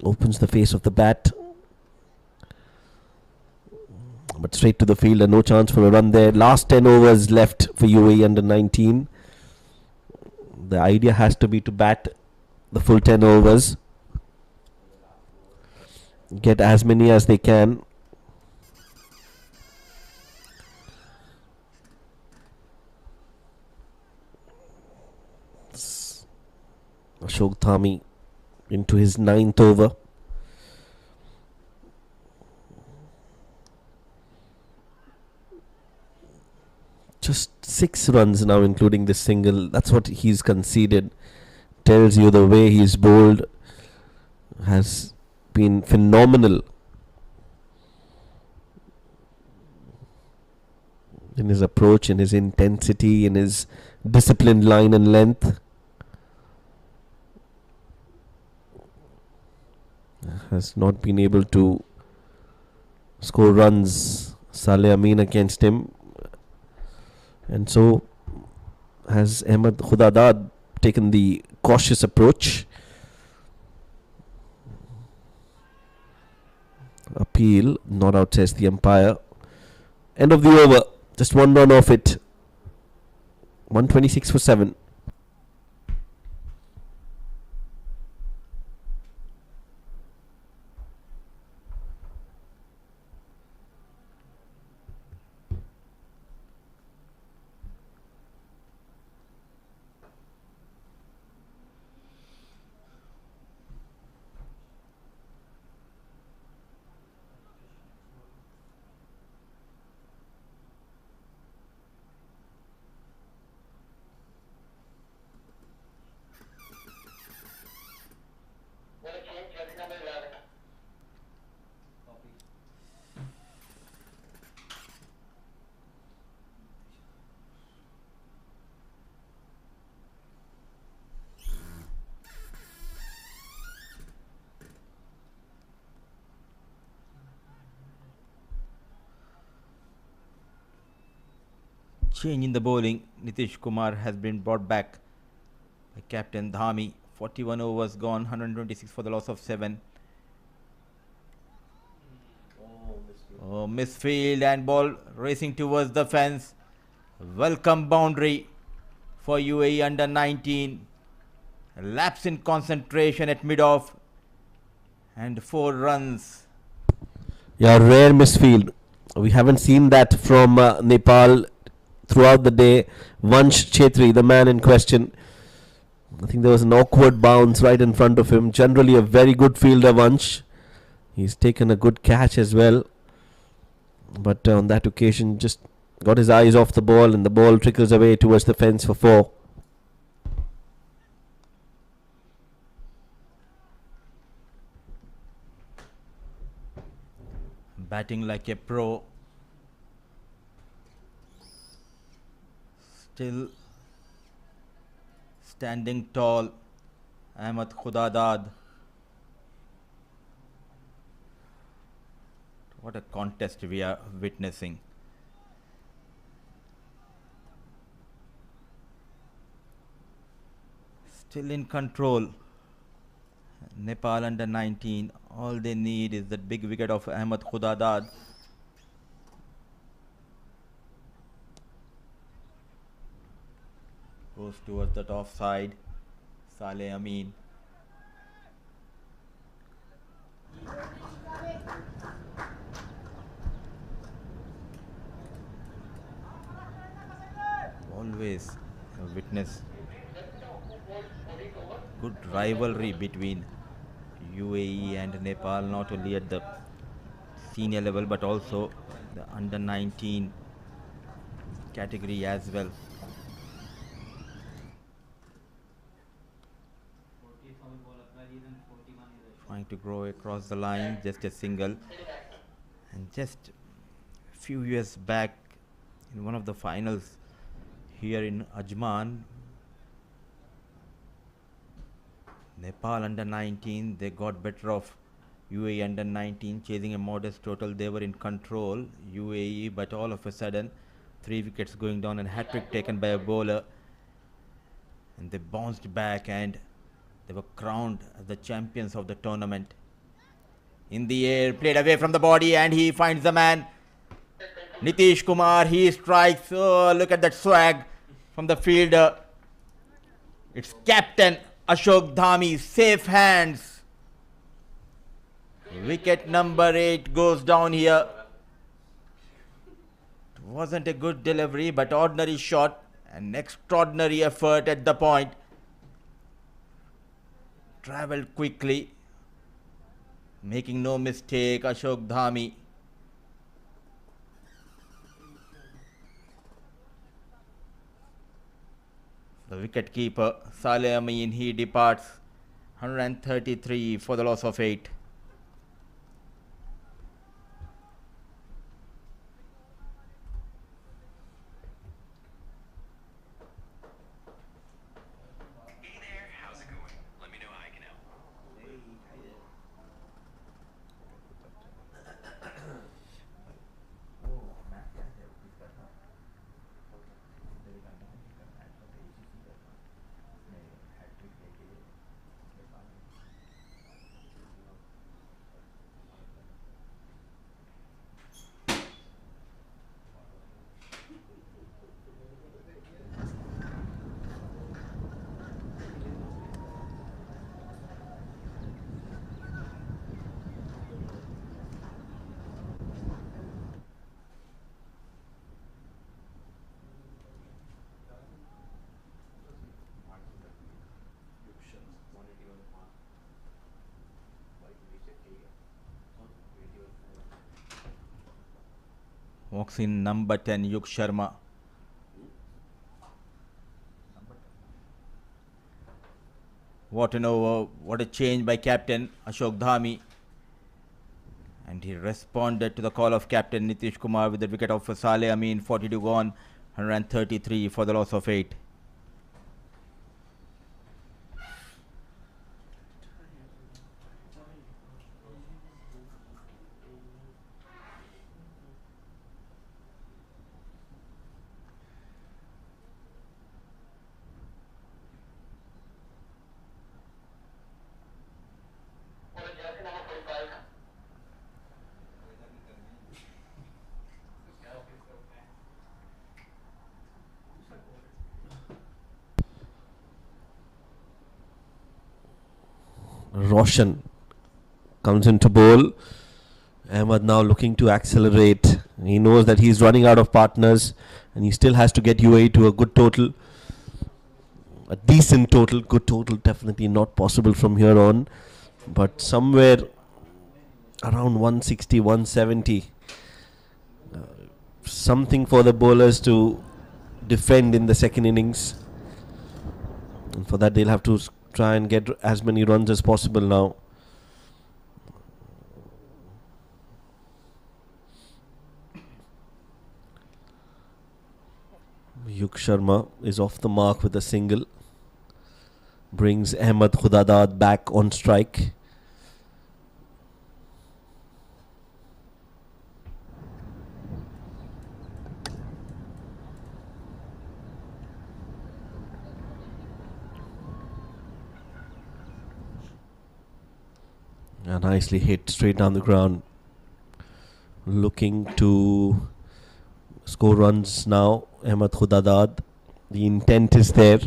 Opens the face of the bat. But straight to the fielder, no chance for a run there. Last 10 overs left for UAE under 19. The idea has to be to bat the full 10 overs. Get as many as they can. Ashok Dhami into his 9th over. Just 6 runs now, including this single. That's what he's conceded. Tells you the way he's bowled has been phenomenal in his approach, in his intensity, in his disciplined line and length. Has not been able to score runs. Saleh Amin against him, and so has Ahmed Khudadad taken the cautious approach. Appeal, not out, says the umpire. End of the over, just 1 run off it. 126 for 7. change in the bowling. Nitish Kumar has been brought back by Captain Dhami. 41 overs gone, 126 for the loss of 7. Oh, misfield and ball racing towards the fence. Welcome boundary for UAE under 19. A lapse in concentration at mid-off and 4 runs. Yeah, rare misfield. We haven't seen that from Nepal throughout the day. Vansh Chetri, the man in question. I think there was an awkward bounce right in front of him. Generally a very good fielder, Vansh. He's taken a good catch as well. But on that occasion, just got his eyes off the ball and the ball trickles away towards the fence for 4. Batting like a pro. Still standing tall. Ahmed Khudadad. What a contest we are witnessing. Still in control. Nepal under 19. All they need is that big wicket of Ahmed Khudadad. Goes towards that offside. Saleh Amin. Always witness good rivalry between UAE and Nepal, not only at the senior level but also the under 19 category as well. Trying to grow across the line, just a single. And just a few years back in one of the finals here in Ajman, Nepal under 19, they got better of UAE under 19, chasing a modest total. They were in control, UAE, but all of a sudden 3 wickets going down and hat-trick taken by a bowler, and they bounced back and they were crowned as the champions of the tournament. In the air, played away from the body, and he finds the man Nitish Kumar. He strikes. Oh, look at that swag from the fielder. It's Captain Ashok Dhami, safe hands. Wicket number 8 goes down here. It wasn't a good delivery, but ordinary shot. An extraordinary effort at the point. Travelled quickly, making no mistake, Ashok Dhami. The wicket keeper, Saleh Amin, he departs. 133 for the loss of 8. Walks in number 10, Yug Sharma. What an over, what a change by Captain Ashok Dhami. And he responded to the call of Captain Nitish Kumar with the wicket of Saleh Amin. 42 gone, 133 for the loss of 8. Roshan comes into bowl. Ahmed now looking to accelerate. He knows that he's running out of partners and he still has to get UAE to a good total. A decent total. Good total definitely not possible from here on. But somewhere around 160, 170. Something for the bowlers to defend in the second innings. And for that they'll have to try and get as many runs as possible now. Yuk Sharma is off the mark with a single. Brings Ahmed Khudadad back on strike. Nicely hit straight down the ground. Looking to score runs now, Ahmed Khudadad. The intent is there.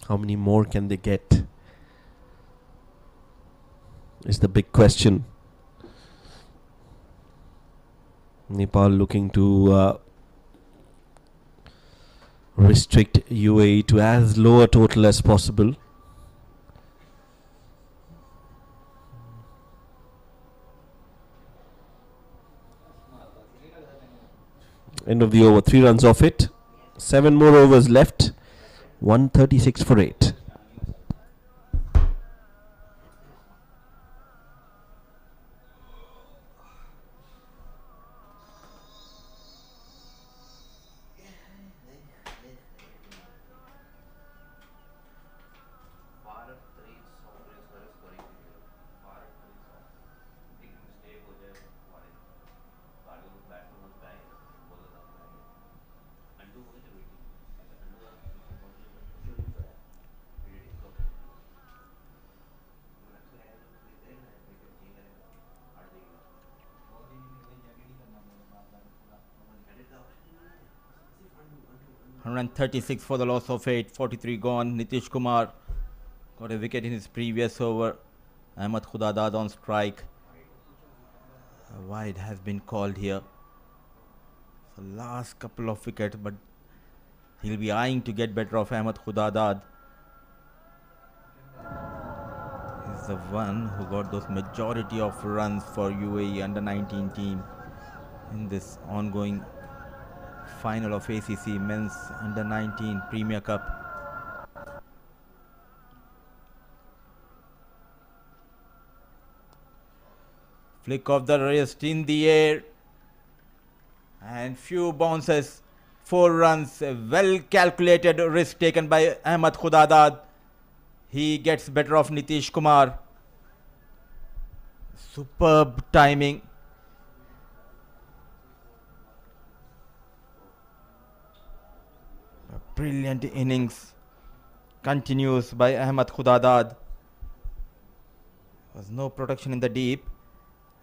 How many more can they get? Is the big question. Nepal looking to restrict UAE to as low a total as possible. End of the over, 3 runs off it. 7 more overs left. 136 for 8. Run 36 for the loss of 8, 43 gone. Nitish Kumar got a wicket in his previous over. Ahmed Khudadad on strike. A wide has been called here. So last couple of wickets, but he'll be eyeing to get better of Ahmed Khudadad. He's the one who got those majority of runs for UAE under 19 team in this ongoing final of ACC Men's Under 19 Premier Cup. Flick of the wrist in the air and few bounces, 4 runs, a well calculated risk taken by Ahmed Khudadad. He gets better of Nitish Kumar. Superb timing. Brilliant innings continues by Ahmed Khudadad. Was no protection in the deep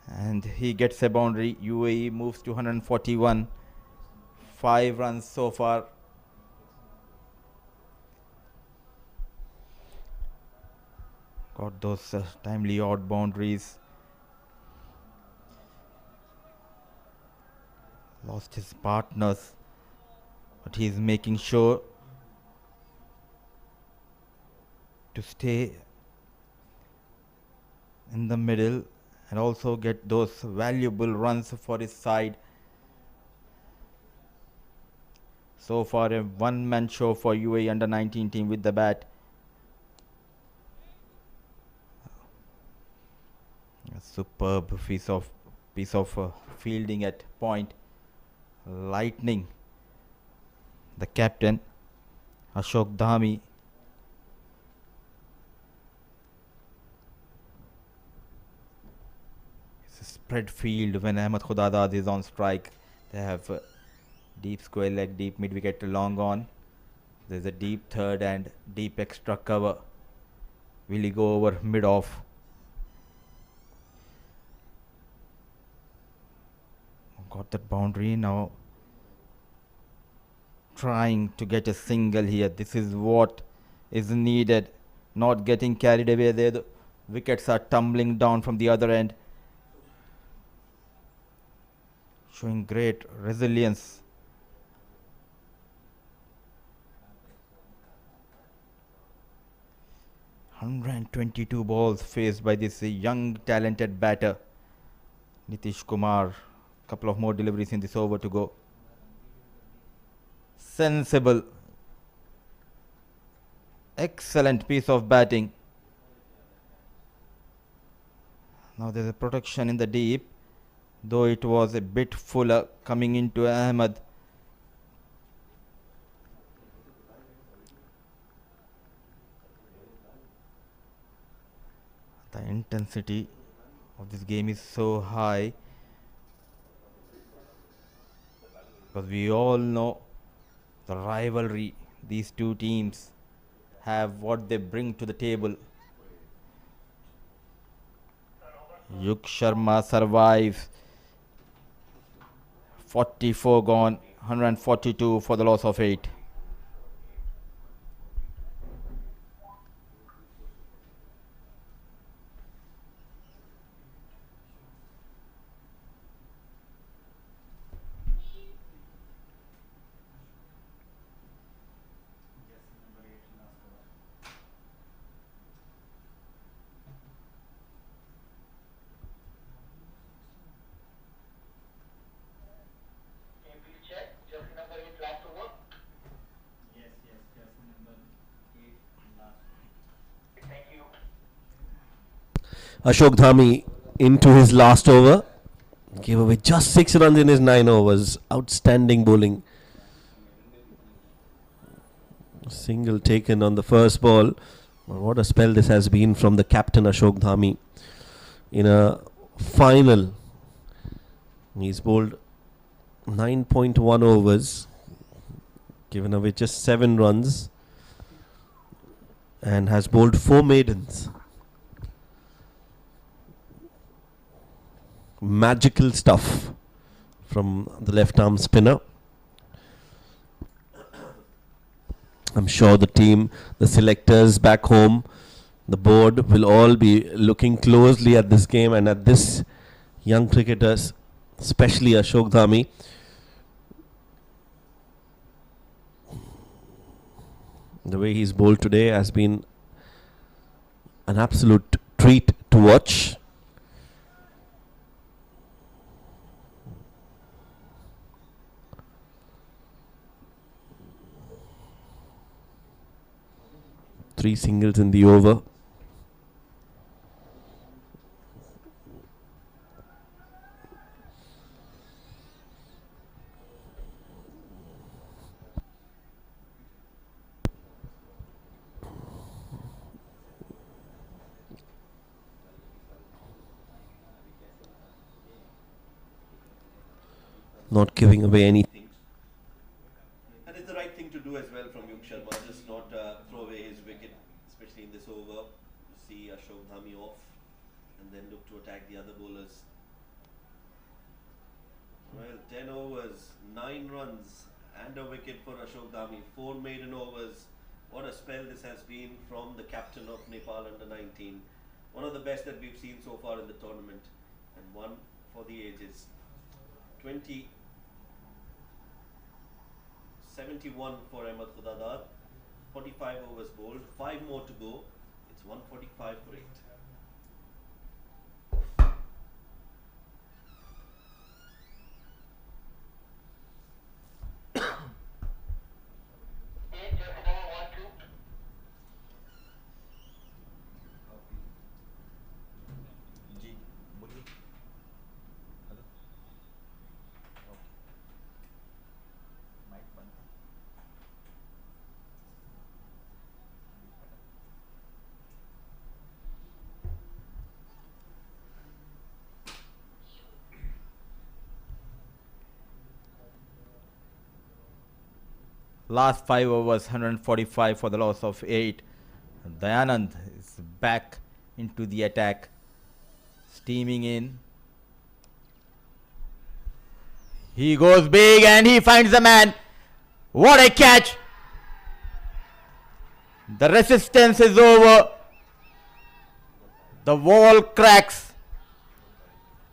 and he gets a boundary. UAE moves to 141. 5 runs so far. Got those timely odd boundaries. Lost his partners, but he is making sure to stay in the middle and also get those valuable runs for his side. So far a one-man show for UAE under 19 team with the bat. A superb piece of fielding at point, lightning the captain Ashok Dhami. It's a spread field when Ahmed Khudadad is on strike. They have deep square leg, deep mid wicket, long on. There's a deep third and deep extra cover. Will he go over mid off? Got that boundary now. Trying to get a single here. This is what is needed. Not getting carried away there. The wickets are tumbling down from the other end. Showing great resilience. "122 balls faced by this young talented batter Nitish Kumar. Couple of more deliveries in this over to go. Sensible, excellent piece of batting. Now there's a protection in the deep, though it was a bit fuller coming into Ahmed. The intensity of this game is so high because we all know the rivalry these two teams have, what they bring to the table. Yuk Sharma survives. 44 gone, 142 for the loss of 8. Ashok Dhami into his last over. Gave away just 6 runs in his 9 overs. Outstanding bowling. Single taken on the first ball. What a spell this has been from the captain Ashok Dhami. In a final, he's bowled 9.1 overs. Given away just 7 runs. And has bowled 4 maidens. Magical stuff from the left arm spinner. I'm sure the team, the selectors back home, the board will all be looking closely at this game and at this young cricketers, especially Ashok Dhami. The way he's bowled today has been an absolute treat to watch. Three singles in the over. Not giving away anything. And it's the right thing to do as well from Yuk Sharma, just not throw away his wicket, especially in this over. You see Ashok Dhami off and then look to attack the other bowlers. Well, 10 overs, 9 runs and a wicket for Ashok Dhami. 4 maiden overs. What a spell this has been from the captain of Nepal under-19. One of the best that we've seen so far in the tournament, and one for the ages. 71 for Ahmed Khudadad. 45 overs bowled. 5 more to go. It's 145 for 8. Last 5 overs, 145 for the loss of 8. Dayanand is back into the attack, steaming in. He goes big and he finds the man. What a catch! The resistance is over. The wall cracks.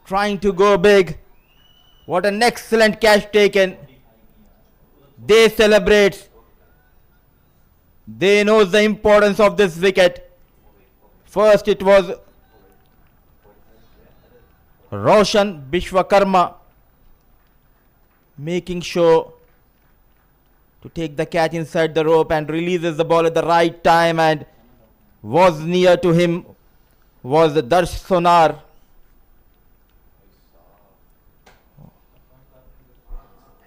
Trying to go big. What an excellent catch taken. They celebrate. They know the importance of this wicket. First it was Roshan Bishwakarma making sure to take the catch inside the rope and releases the ball at the right time, and was near to him was Darsh Sonar.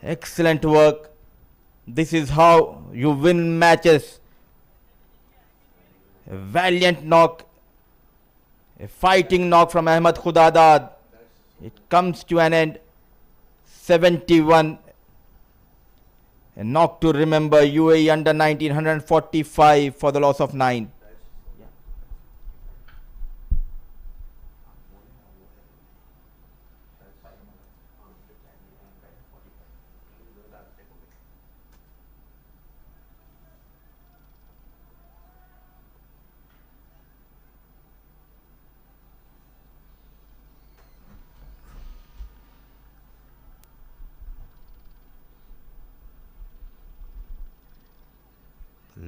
Excellent work. This is how you win matches. A valiant knock, a fighting knock from Ahmed Khudadad. It comes to an end. 71. A knock to remember. UAE under 19, 145 for the loss of 9.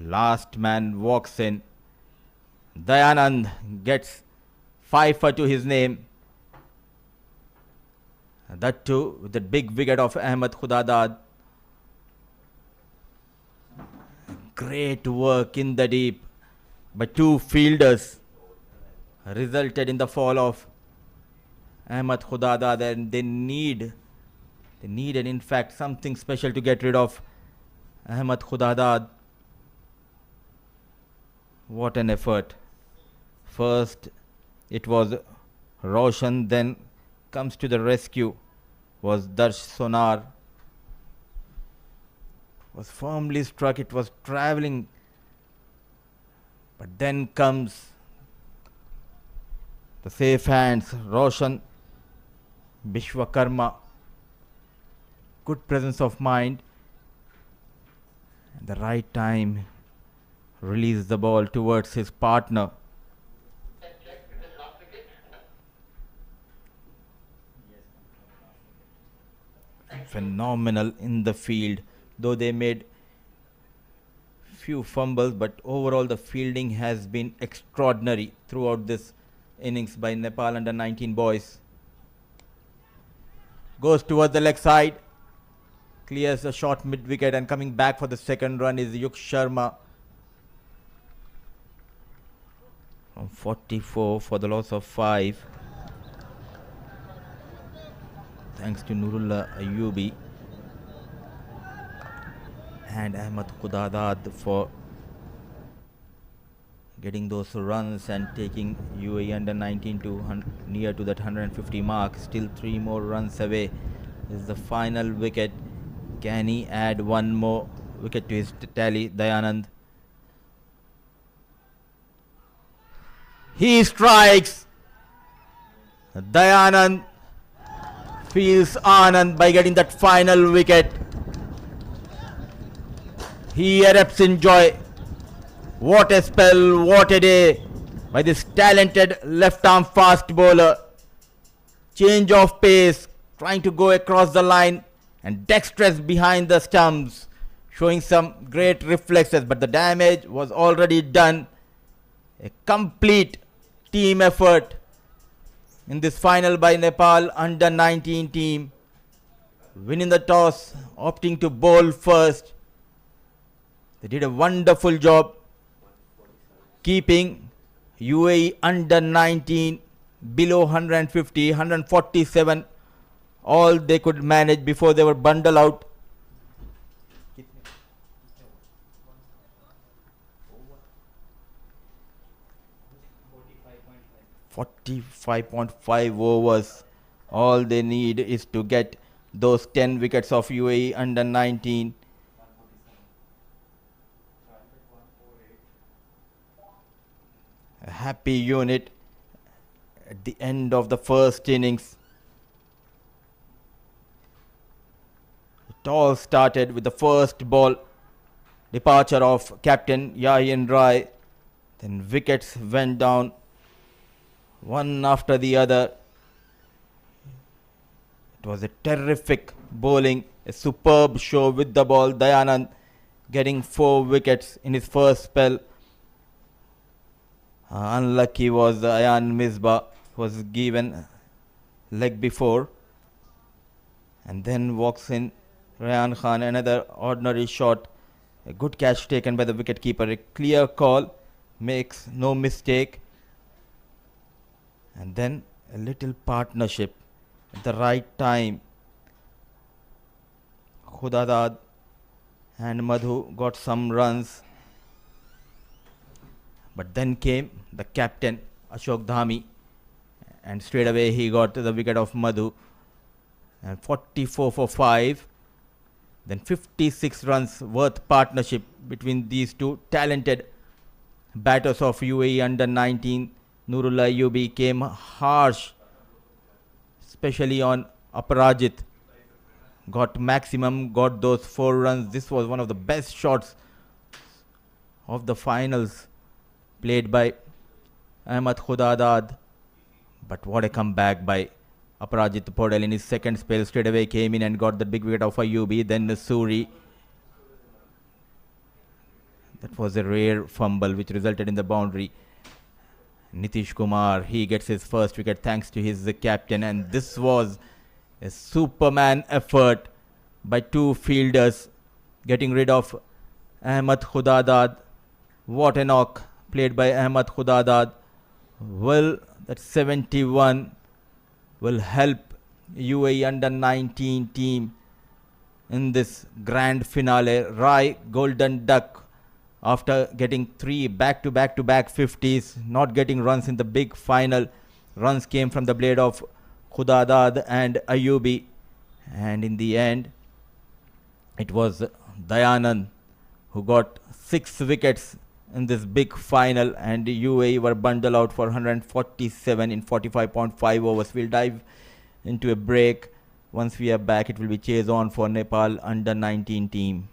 Last man walks in. Dayanand gets 5 for to his name. That too with the big wicket of Ahmed Khudadad. Great work in the deep by 2 fielders resulted in the fall of Ahmed Khudadad, and they needed in fact something special to get rid of Ahmed Khudadad. What an effort. First it was Roshan, then comes to the rescue was Darsh Sonar. Was firmly struck, it was travelling, but then comes the safe hands, Roshan Bishwakarma. Good presence of mind. At the right time, release the ball towards his partner. Phenomenal in the field, though they made few fumbles, but overall the fielding has been extraordinary throughout this innings by Nepal under 19 boys. Goes towards the leg side, clears a short mid wicket, and coming back for the second run is Yuk Sharma from 44 for the loss of 5. Thanks to Nurullah Ayubi and Ahmed Khudadad for getting those runs and taking UAE under 19 to near to that 150 mark. Still 3 more runs away. This is the final wicket. Can he add one more wicket to his tally? Dayanand. He strikes. Dayanand feels Anand by getting that final wicket. He erupts in joy. What a spell, what a day by this talented left-arm fast bowler. Change of pace, trying to go across the line and dexterous behind the stumps, showing some great reflexes, but the damage was already done. A complete team effort in this final by Nepal under 19 team. Winning the toss, opting to bowl first. They did a wonderful job keeping UAE under 19 below 150, 147. All they could manage before they were bundled out. 45.5 overs. All they need is to get those 10 wickets of UAE under 19. A happy unit at the end of the first innings. It all started with the first ball departure of captain Yahin Rai. Then wickets went down one after the other. It was a terrific bowling, a superb show with the ball. Dayanand getting 4 wickets in his first spell. Unlucky was Ayan Misbah, was given leg before. And then walks in Rayan Khan, another ordinary shot. A good catch taken by the wicketkeeper. A clear call, makes no mistake. And then a little partnership at the right time. Khudadad and Madhu got some runs. But then came the captain, Ashok Dhami. And straight away he got the wicket of Madhu. And 44 for 5. Then 56 runs worth partnership between these two talented batters of UAE under 19. Nurullah Ayubi came harsh, especially on Aparajit. Got maximum, got those 4 runs. This was one of the best shots of the finals played by Ahmed Khudadad. But what a comeback by Aparajit Podal in his second spell. Straight away came in and got the big wicket of Ayubi. Then Suri. That was a rare fumble which resulted in the boundary. Nitish Kumar, he gets his first wicket thanks to his captain. And this was a Superman effort by 2 fielders getting rid of Ahmed Khudadad. What a knock played by Ahmed Khudadad. Well, that 71 will help UAE under 19 team in this grand finale. Rai, golden duck, after getting 3 back-to-back 50s, not getting runs in the big final. Runs came from the blade of Khudadad and Ayubi. And in the end, it was Dayanand who got 6 wickets in this big final, and UAE were bundled out for 147 in 45.5 overs. We'll dive into a break. Once we are back, it will be chase on for Nepal under 19 team.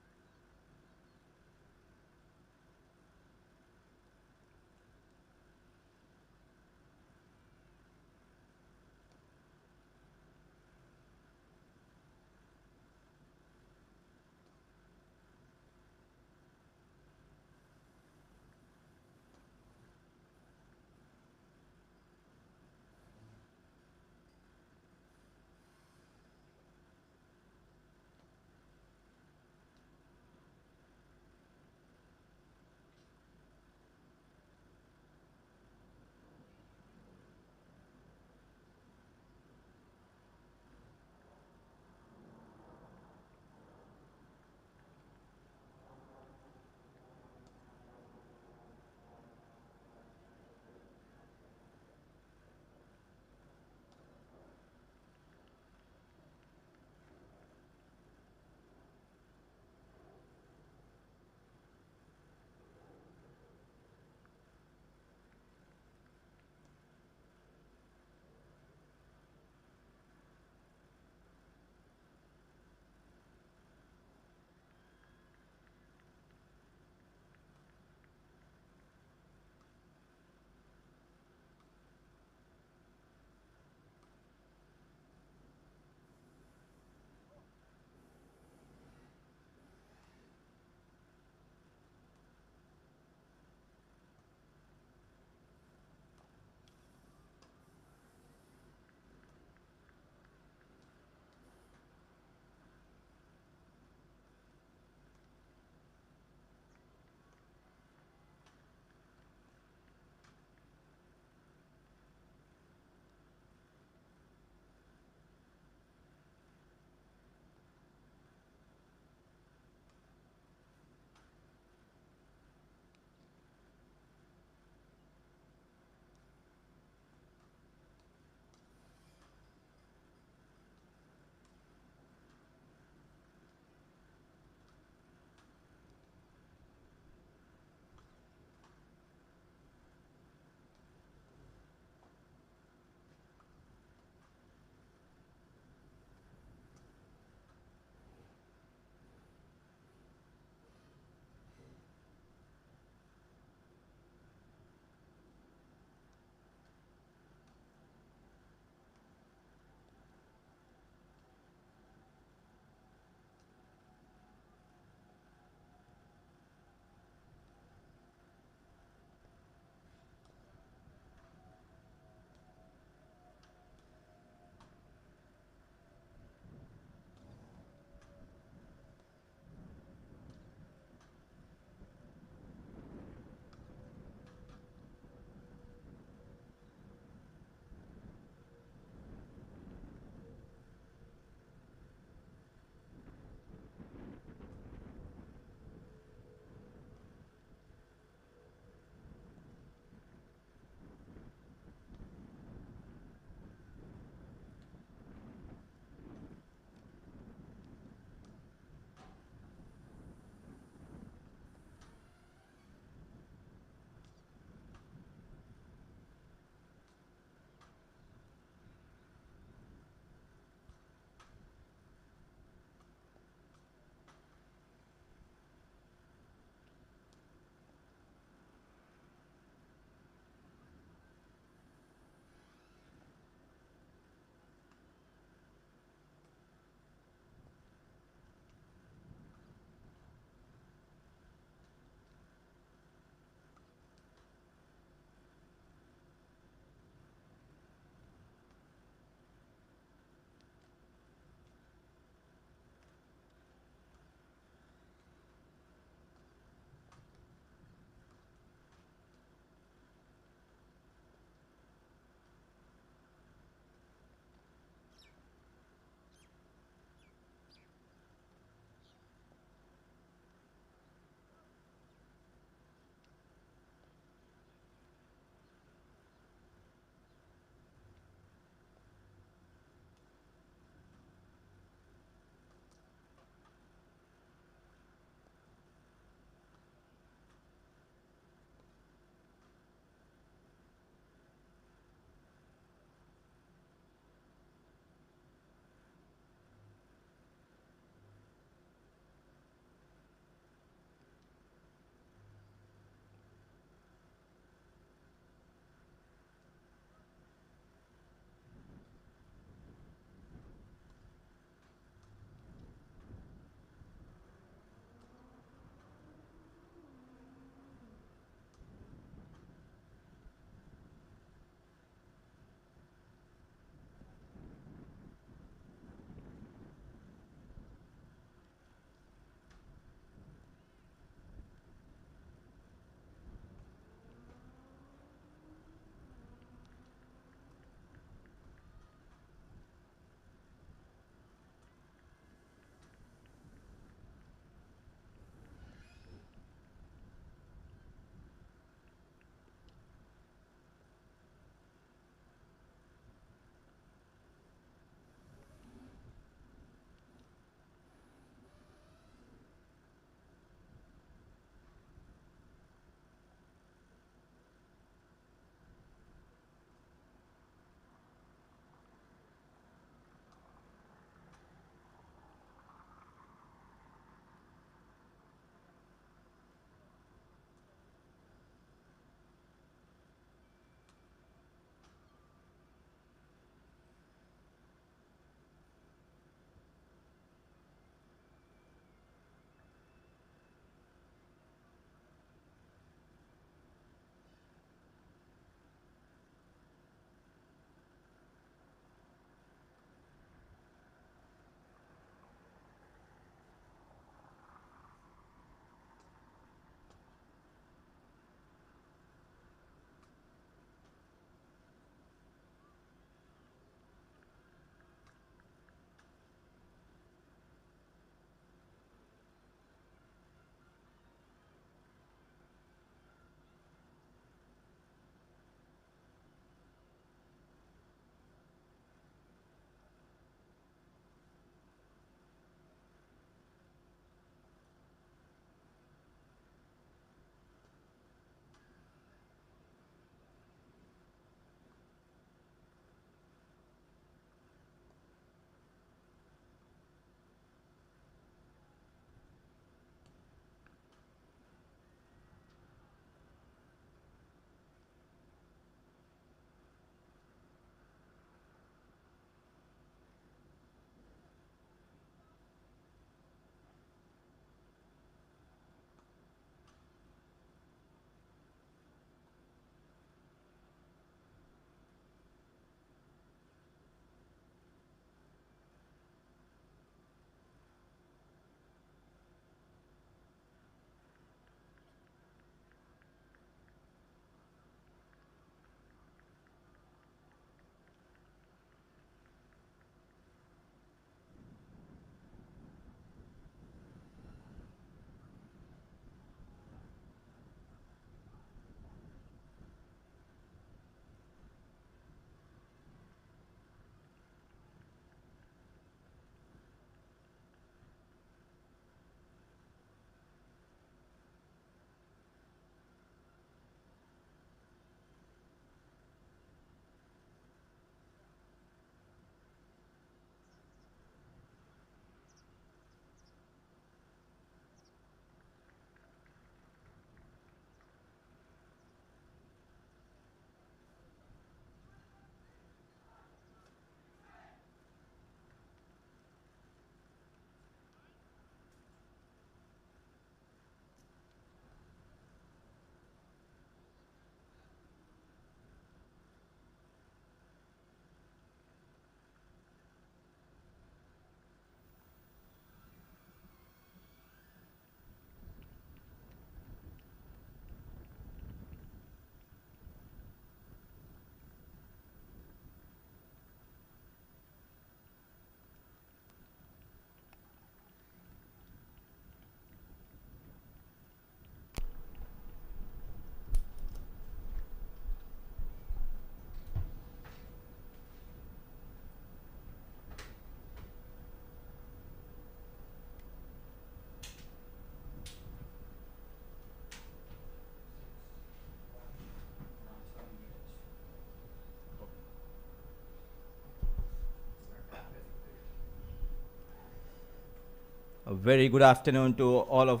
A very good afternoon to all of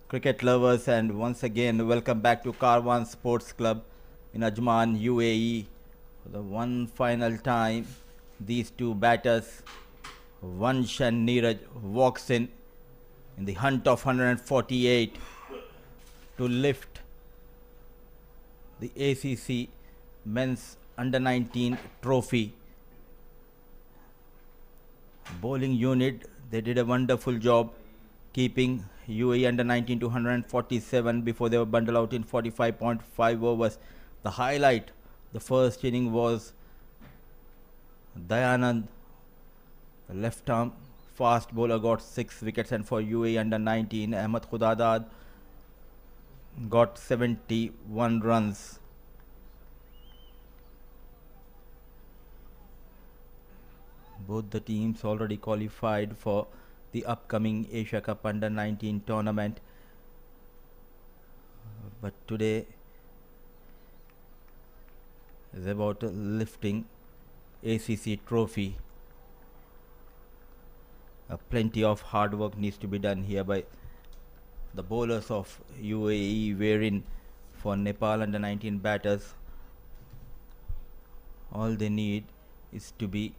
cricket lovers, and once again welcome back to Karwan Sports Club in Ajman, UAE. For the one final time, these two batters, Vansh and Neeraj, walks in the hunt of 148 to lift the ACC Men's Under 19 trophy. Bowling unit, they did a wonderful job keeping UAE under 19 to 147 before they were bundled out in 45.5 overs. The highlight, the first inning, was Dayanand, the left arm fast bowler, got 6 wickets, and for UAE under 19, Ahmed Khudadad got 71 runs. Both the teams already qualified for the upcoming Asia Cup Under 19 tournament, but today is about lifting ACC trophy. Plenty of hard work needs to be done here by the bowlers of UAE, wherein for Nepal Under 19 batters, all they need is to be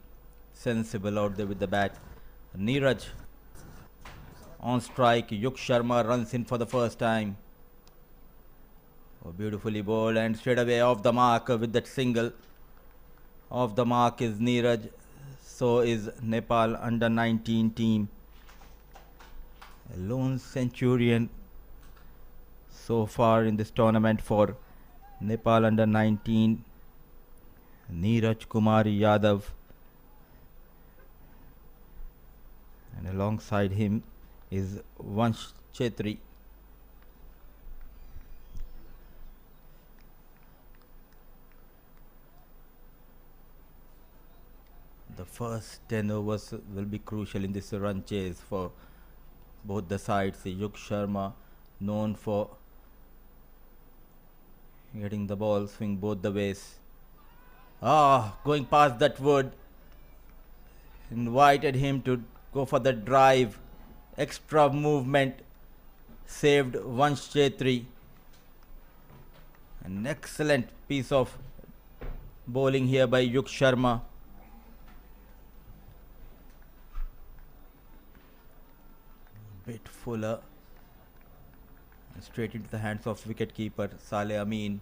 sensible out there with the bat. Neeraj on strike. Yuk Sharma runs in for the first time. Oh, beautifully bowled, and straight away off the mark with that single. Off the mark is Neeraj. So is Nepal Under 19 team. A lone centurion so far in this tournament for Nepal Under 19. Neeraj Kumar Yadav. And alongside him is Vansh Chetri. The first 10 overs will be crucial in this run chase for both the sides. Yuk Sharma, known for getting the ball swing both the ways. Going past that wood, invited him to go for the drive. Extra movement saved Vansh Chetri. An excellent piece of bowling here by Yuk Sharma. Bit fuller, and straight into the hands of wicketkeeper Saleh Amin.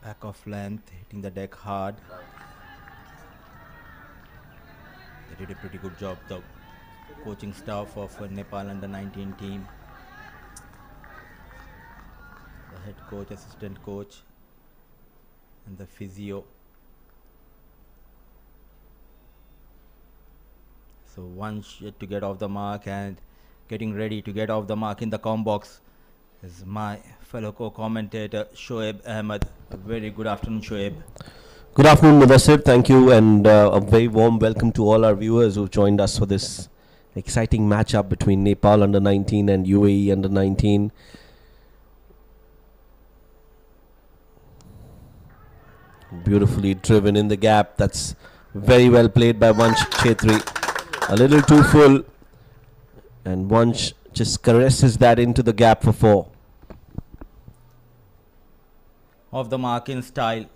Back of length, hitting the deck hard. They did a pretty good job, the coaching staff of Nepal Under 19 team. The head coach, assistant coach, and the physio. So once yet to get off the mark, and getting ready to get off the mark in the com box is my fellow co-commentator Shoaib Ahmed. A very good afternoon, Shoaib. Good afternoon, Mudassir. Thank you, and a very warm welcome to all our viewers who've joined us for this exciting matchup between Nepal Under 19 and UAE Under 19. Beautifully driven in the gap. That's very well played by Vansh Chetri. A little too full, and Vansh just caresses that into the gap for 4. Off the mark in style,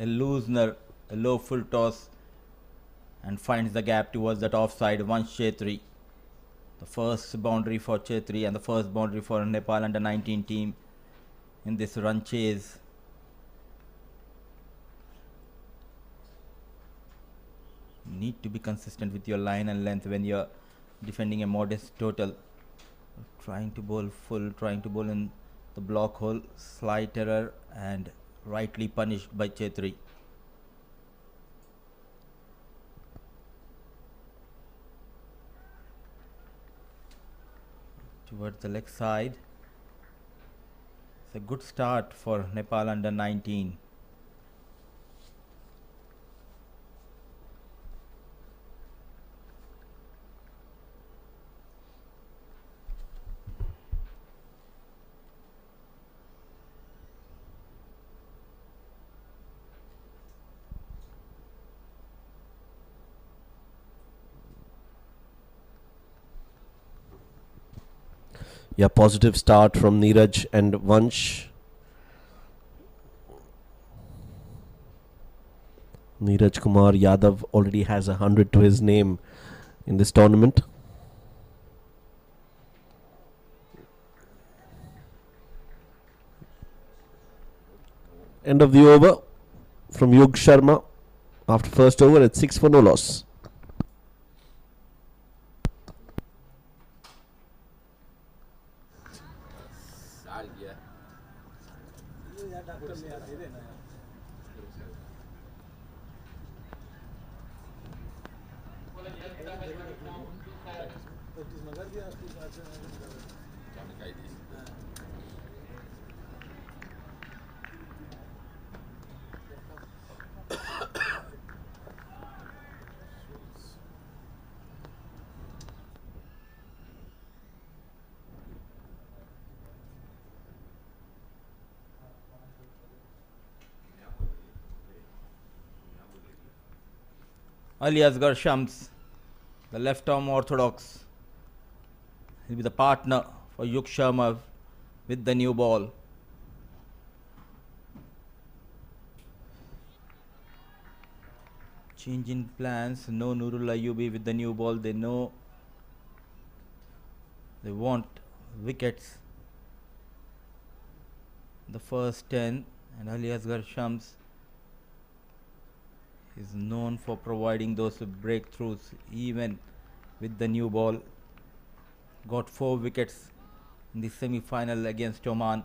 a loosener, a low full toss, and finds the gap towards that offside. Vansh Chetri. The first boundary for Chetri and the first boundary for Nepal Under 19 team in this run chase. Need to be consistent with your line and length when you're defending a modest total. Trying to bowl full, trying to bowl in the block hole, slight error, and rightly punished by Chetri. Towards the leg side. It's a good start for Nepal Under 19. Yeah, positive start from Neeraj and Vansh. Neeraj Kumar Yadav already has 100 to his name in this tournament. End of the over from Yug Sharma. After first over, it's 6 for no loss. Ali Asghar Shams, the left arm orthodox, he'll be the partner for Yug Sharma with the new ball. Change in plans, no Nurul Ayubi with the new ball. They know they want wickets. The first 10, and Ali Asghar Shams is known for providing those breakthroughs even with the new ball. Got 4 wickets in the semi-final against Oman.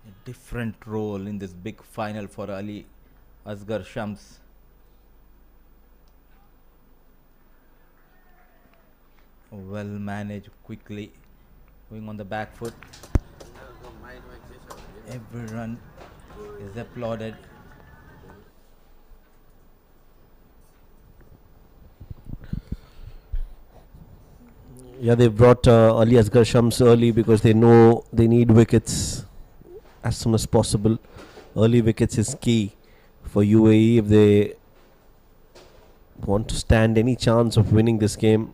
A different role in this big final for Ali Asghar Shams. Well managed, quickly going on the back foot. Every run is applauded. Yeah, they've brought Ali Asghar Shams early because they know they need wickets as soon as possible. Early wickets is key for UAE if they want to stand any chance of winning this game.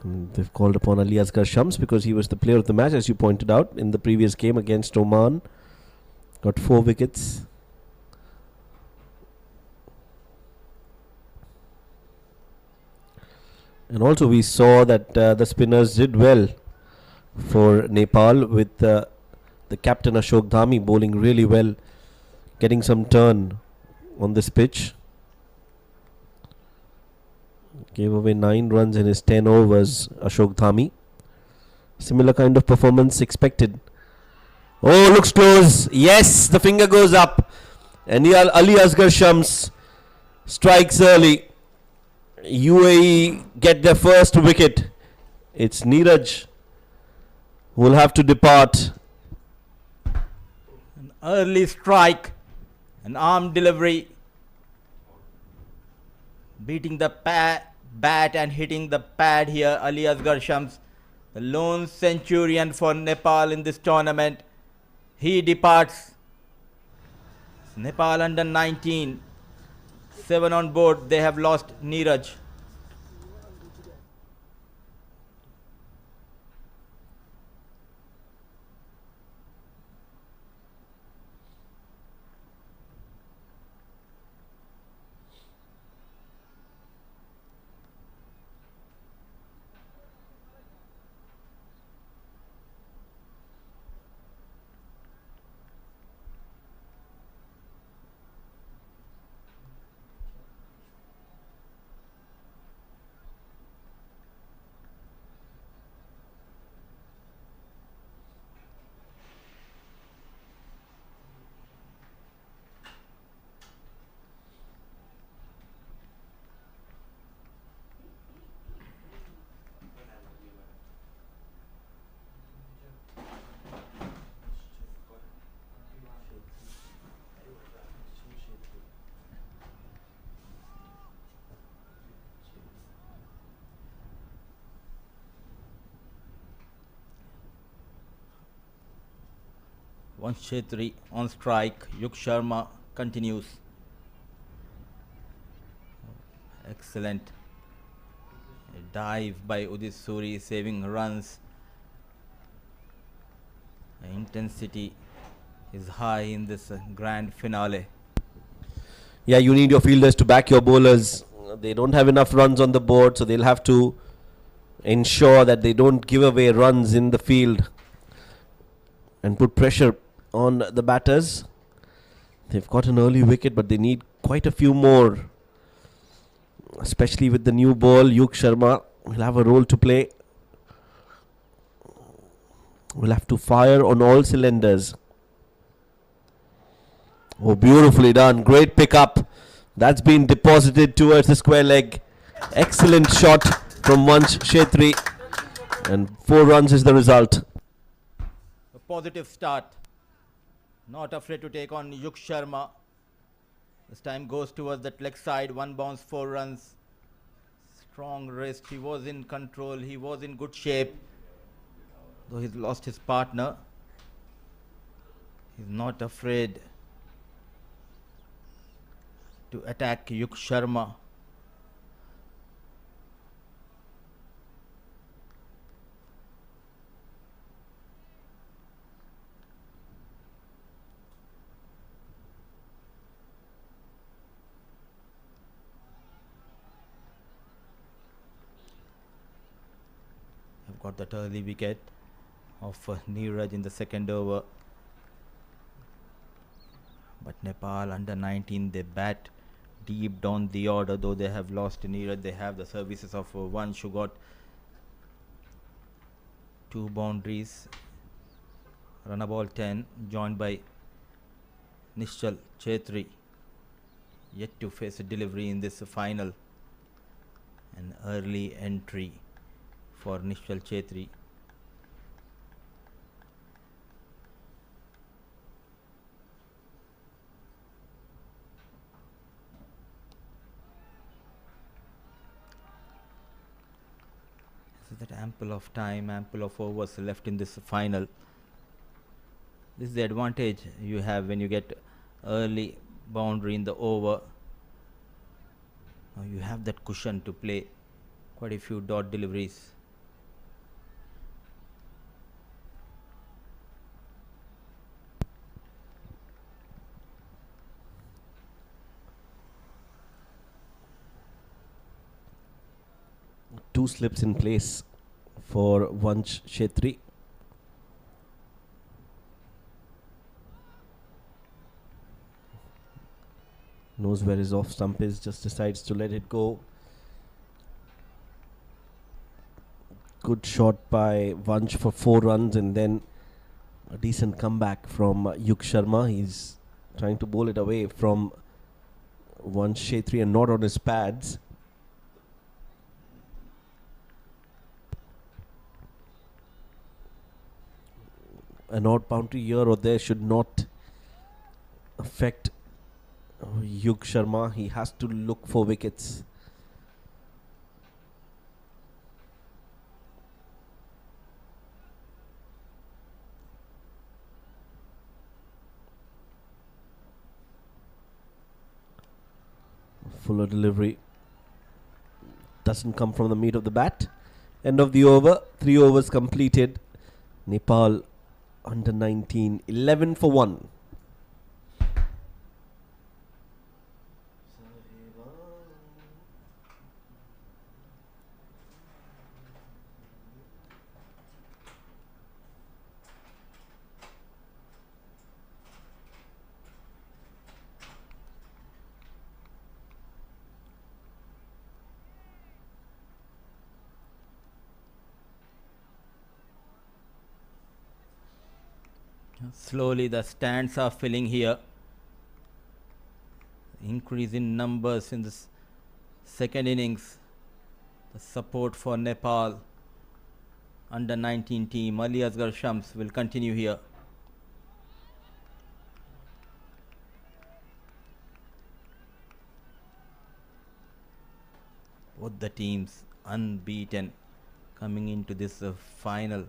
And they've called upon Ali Asghar Shams because he was the player of the match, as you pointed out, in the previous game against Oman. Got 4 wickets. And also we saw that the spinners did well for Nepal with the captain Ashok Dhami bowling really well, getting some turn on this pitch. Gave away 9 runs in his 10 overs, Ashok Dhami. Similar kind of performance expected. Oh, looks close. Yes, the finger goes up. And Ali Asghar Shams strikes early. UAE get their first wicket. It's Neeraj who will have to depart. An early strike, an arm delivery, beating the bat and hitting the pad here. Ali Asghar Shams, the lone centurion for Nepal in this tournament. He departs. Nepal under 19. 7 on board. They have lost Neeraj. Vansh Chetri on strike. Yug Sharma continues. Excellent dive by Udit Suri, saving runs. Intensity is high in this grand finale. Yeah, you need your fielders to back your bowlers. They don't have enough runs on the board, so they'll have to ensure that they don't give away runs in the field and put pressure on the batters. They've got an early wicket, but they need quite a few more, especially with the new ball. Yug Sharma will have a role to play. Will have to fire on all cylinders. Oh, beautifully done. Great pickup. That's been deposited towards the square leg. Excellent shot from Vansh Shetri. And 4 runs is the result. A positive start. Not afraid to take on Yug Sharma. This time goes towards that leg side. 1 bounce, 4 runs. Strong wrist. He was in control. He was in good shape. Though he's lost his partner, he's not afraid to attack Yug Sharma. I've got that early wicket of Neeraj in the second over. But Nepal under 19, they bat deep down the order. Though they have lost Neeraj, they have the services of Vansh, who got 2 boundaries. Run a ball 10, joined by Nishchal Chetri. Yet to face a delivery in this final. An early entry for Nishchal Chetri. That ample of time, ample of overs left in this final. This is the advantage you have when you get early boundary in the over. Now you have that cushion to play quite a few dot deliveries. Two slips in place for Vansh Shetri. Knows where his off stump is, just decides to let it go. Good shot by Vansh for 4 runs, and then a decent comeback from Yug Sharma. He's trying to bowl it away from Vansh Shetri and not on his pads. An odd boundary here or there should not affect Yug Sharma. He has to look for wickets. Fuller delivery doesn't come from the meat of the bat. End of the over. 3 overs completed. Nepal under 19, 11 for 1. Slowly the stands are filling here. Increase in numbers in this second innings. The support for Nepal under 19 team. Ali Asghar Shams will continue here. Both the teams unbeaten coming into this final.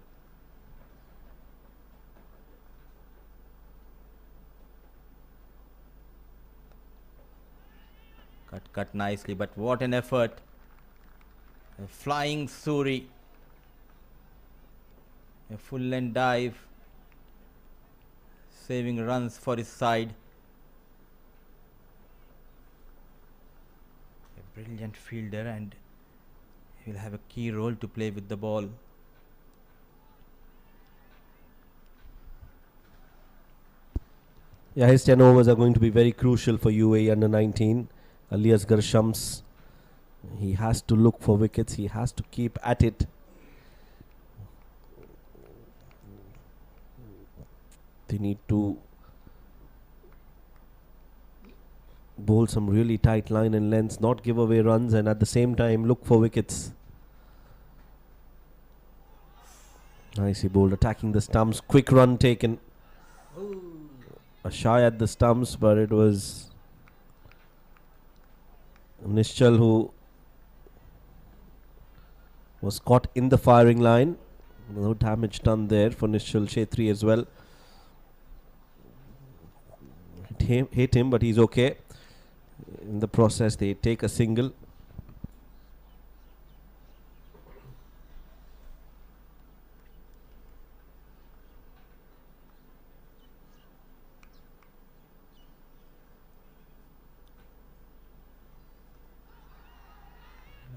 Cut nicely, but what an effort. A flying Suri. A full length dive. Saving runs for his side. A brilliant fielder, and he will have a key role to play with the ball. Yeah, his 10 overs are going to be very crucial for UAE under 19. Ali Asghar Shams, he has to look for wickets. He has to keep at it. They need to bowl some really tight line and lengths, not give away runs, and at the same time look for wickets. Nicely bowled, attacking the stumps. Quick run taken. A shy at the stumps, but it was Nishchal who was caught in the firing line. No damage done there for Nishchal Shetri as well. Hit him, but he's okay. In the process, they take a single.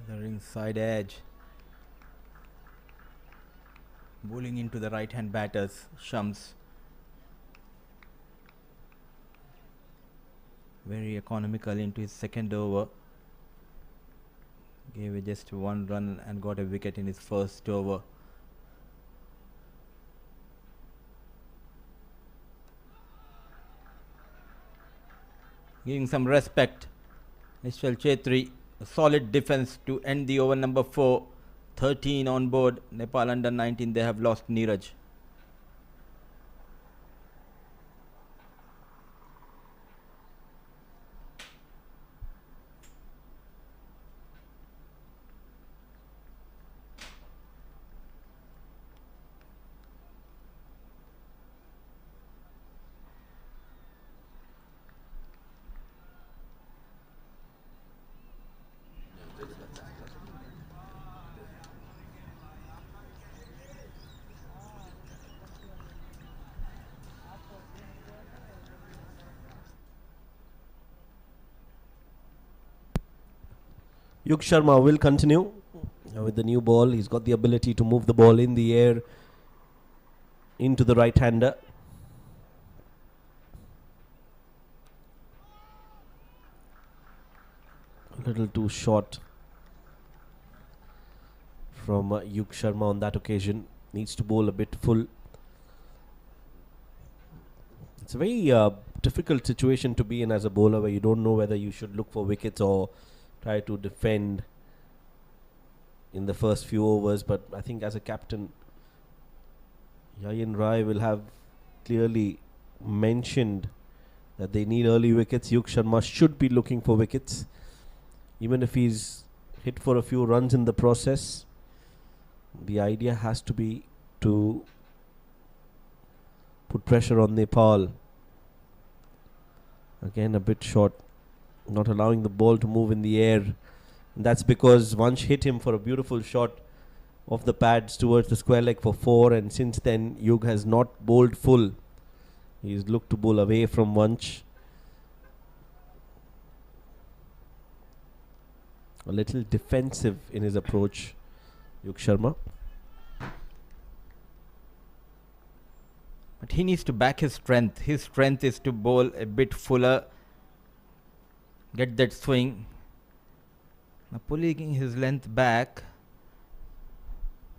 Another inside edge. Bowling into the right hand batters, Shams. Very economical into his second over. Gave it just one run and got a wicket in his first over. Giving some respect. Nishchal Chetri, a solid defense to end the over number 4. 13 on board. Nepal under 19, they have lost Neeraj. Yug Sharma will continue with the new ball. He's got the ability to move the ball in the air into the right hander. A little too short from Yug Sharma on that occasion. Needs to bowl a bit full. It's a very difficult situation to be in as a bowler, where you don't know whether you should look for wickets or try to defend in the first few overs. But I think as a captain, Yayin Rai will have clearly mentioned that they need early wickets. Yug Sharma should be looking for wickets, even if he's hit for a few runs in the process. The idea has to be to put pressure on Nepal. Again, a bit short, not allowing the ball to move in the air. And that's because Vansh hit him for a beautiful shot off the pads towards the square leg for 4, and since then Yug has not bowled full. He's looked to bowl away from Vansh. A little defensive in his approach, Yug Sharma. But he needs to back his strength. His strength is to bowl a bit fuller, get that swing. Now pulling his length back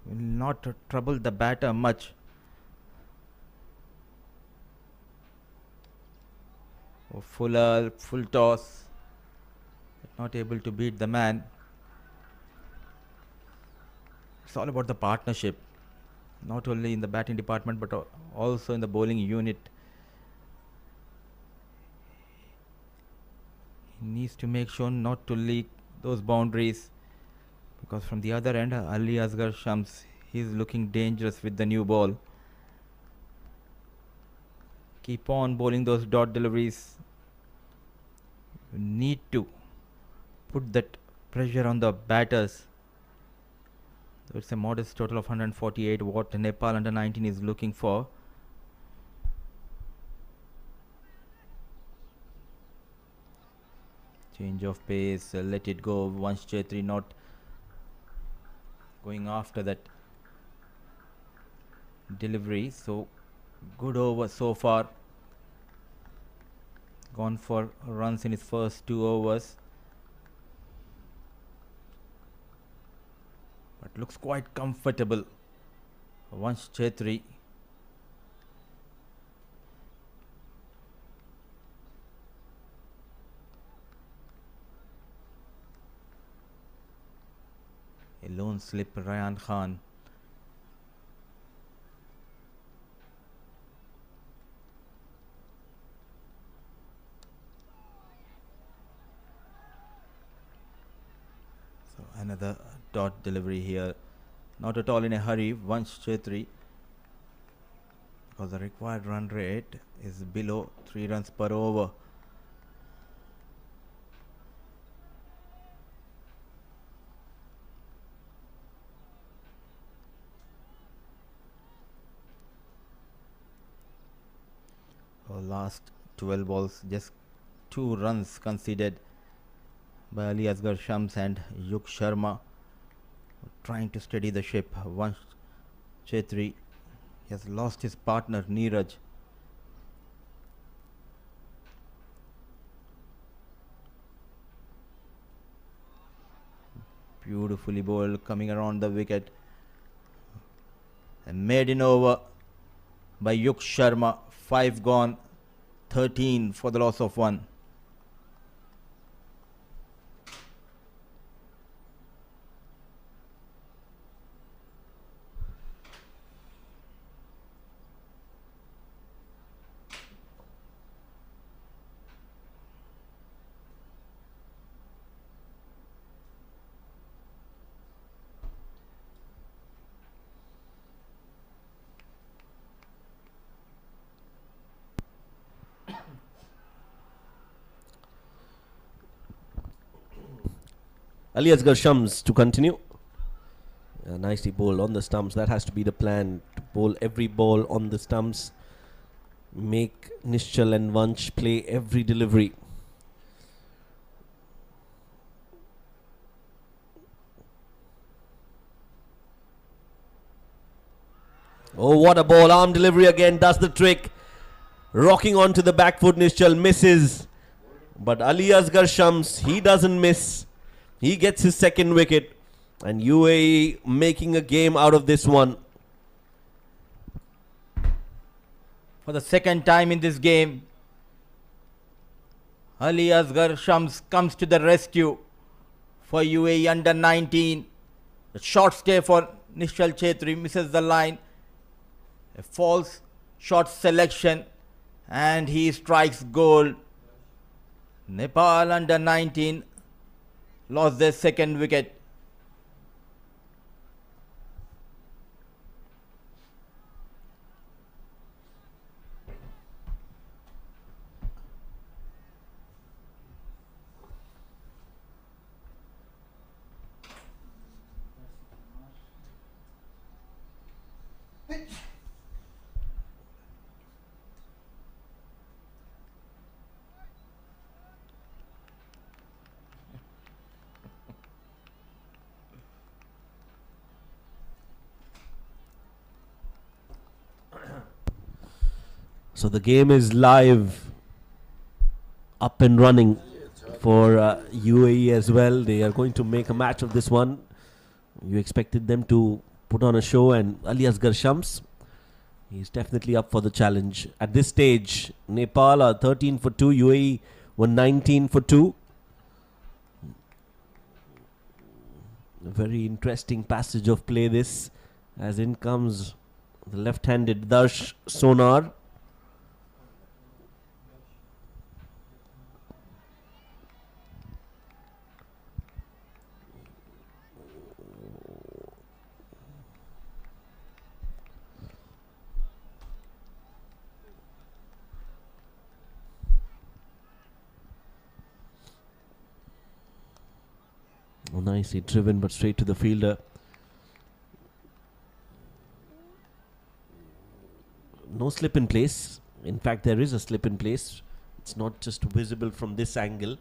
will not trouble the batter much. Oh, full toss, not able to beat the man. It's all about the partnership, not only in the batting department but also in the bowling unit. He needs to make sure not to leak those boundaries, because from the other end, Ali Asghar Shams, he's looking dangerous with the new ball. Keep on bowling those dot deliveries. You need to put that pressure on the batters. So it's a modest total of 148 what Nepal under 19 is looking for. Change of pace, let it go. Vansh Chetri not going after that delivery. So good over so far. Gone for runs in his first 2 overs. But looks quite comfortable. Vansh Chetri. A lone slip, Ryan Khan. So another dot delivery here. Not at all in a hurry, Vansh Chetri, because the required run rate is below 3 runs per over. Last 12 balls, just 2 runs conceded by Ali Asghar Shams and Yuk Sharma, trying to steady the ship. Vansh Chetri has lost his partner Neeraj. Beautifully bowled, coming around the wicket. A maiden over by Yuk Sharma. 5 gone, 13 for the loss of 1. Ali Asghar Shams to continue. Nicely bowled on the stumps. That has to be the plan, to bowl every ball on the stumps. Make Nischal and Vansh play every delivery. Oh, what a ball. Arm delivery again does the trick. Rocking onto the back foot, Nischal misses. But Ali Asghar Shams, he doesn't miss. He gets his second wicket. And UAE making a game out of this one. For the second time in this game, Ali Asghar Shams comes to the rescue for UAE under 19. A short stay for Nishal Chetri, misses the line. A false shot selection and he strikes gold. Nepal under 19 lost their second wicket. So the game is live, up and running for UAE as well. They are going to make a match of this one. You expected them to put on a show, and Ali Asghar Shams, he's definitely up for the challenge. At this stage, Nepal are 13 for 2, UAE were 19 for 2. A very interesting passage of play this, as in comes the left-handed Darsh Sonar. Oh, nicely driven, but straight to the fielder. No slip in place. In fact, there is a slip in place. It's not just visible from this angle.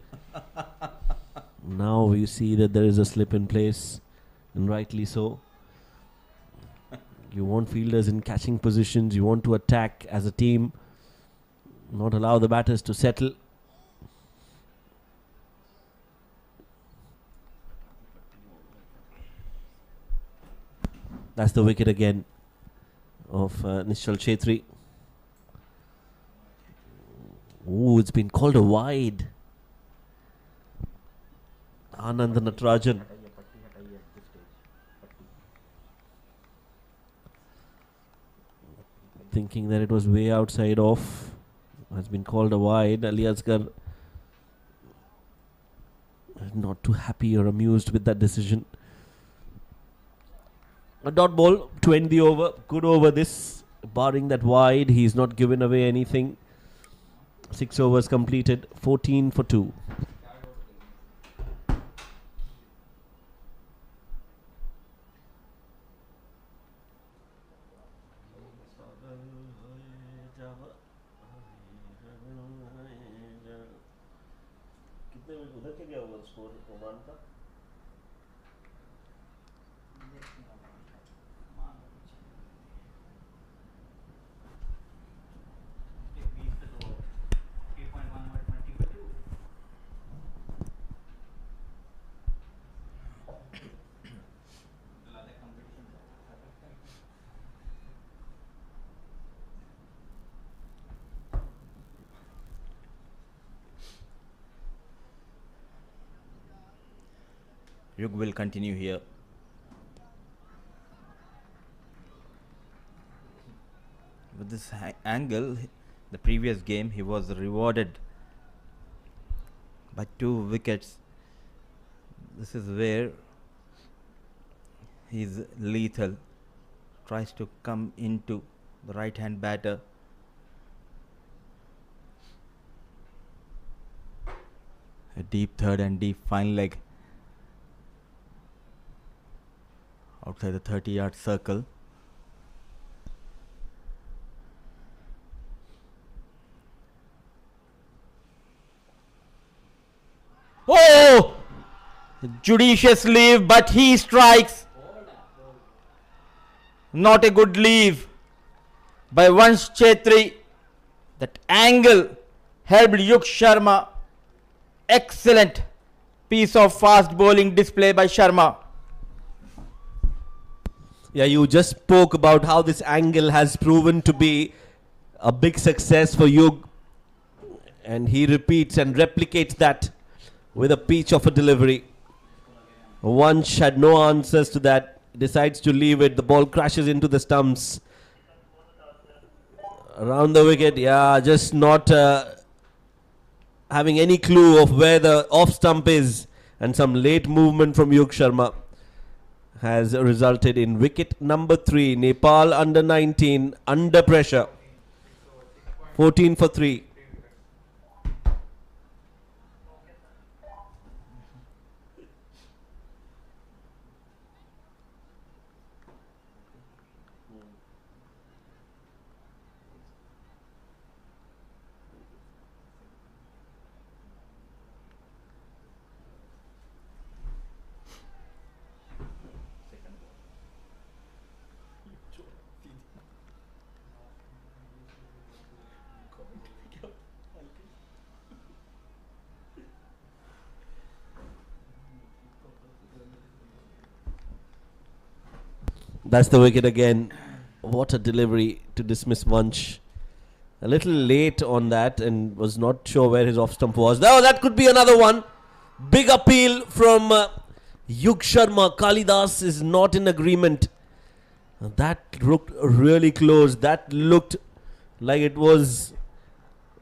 Now you see that there is a slip in place, and rightly so. You want fielders in catching positions. You want to attack as a team, not allow the batters to settle. That's the wicket again of Nishal Chetri. Oh, it's been called a wide. Anand Natarajan. Thinking that it was way outside off. Has been called a wide. Ali Asgar not too happy or amused with that decision. A dot ball to end the over. Good over this. Barring that wide, he's not given away anything. 6 overs completed. 14 for 2. Yug will continue here. With this angle, the previous game he was rewarded by 2 wickets. This is where he's lethal. Tries to come into the right hand batter. A deep third and deep fine leg outside the 30-yard circle. Oh! Judicious leave, but he strikes. Not a good leave by Vansh Chetri. That angle helped Yug Sharma. Excellent piece of fast bowling display by Sharma. Yeah, you just spoke about how this angle has proven to be a big success for Yug. And he repeats and replicates that with a peach of a delivery. Vansh had no answers to that. Decides to leave it. The ball crashes into the stumps. Around the wicket, yeah, just not having any clue of where the off stump is. And some late movement from Yug Sharma has resulted in wicket number 3. Nepal under 19 under pressure. 14 for 3. That's the wicket again. What a delivery to dismiss Vansh. A little late on that and was not sure where his off stump was. Oh, that could be another one. Big appeal from Yug Sharma. Kalidas is not in agreement. That looked really close. That looked like it was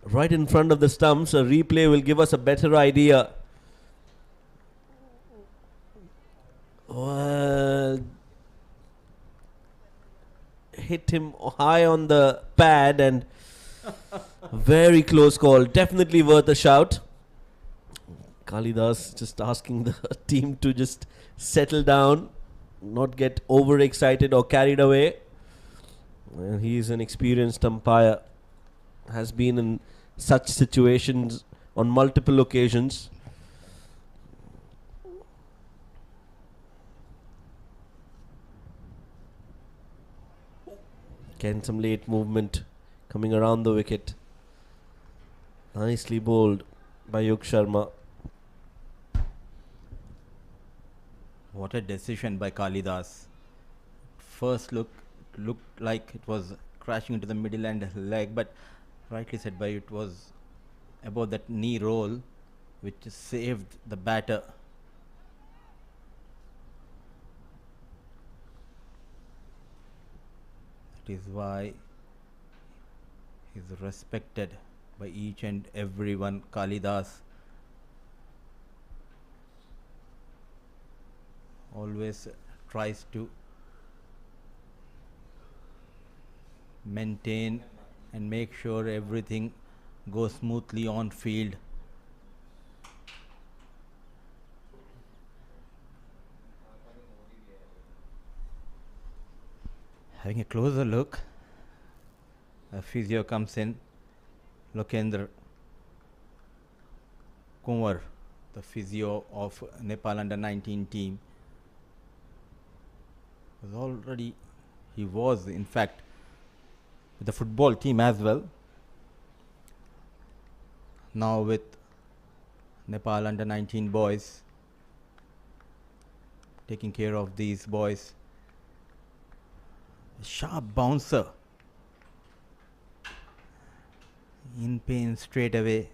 right in front of the stumps. A replay will give us a better idea. Hit him high on the pad and very close call. Definitely worth a shout. Kalidas just asking the team to just settle down, not get overexcited or carried away. And he is an experienced umpire, has been in such situations on multiple occasions. Again, some late movement coming around the wicket. Nicely bowled by Yug Sharma. What a decision by Kalidas. First looked like it was crashing into the middle and leg, but rightly said by you, it was about that knee roll which saved the batter. That is why he's respected by each and everyone. Kalidas always tries to maintain and make sure everything goes smoothly on field. Having a closer look, a physio comes in. Lokendra Kumar, the physio of Nepal under 19 team, he was in fact with the football team as well. Now with Nepal under 19 boys, taking care of these boys. Sharp bouncer, in pain straight away.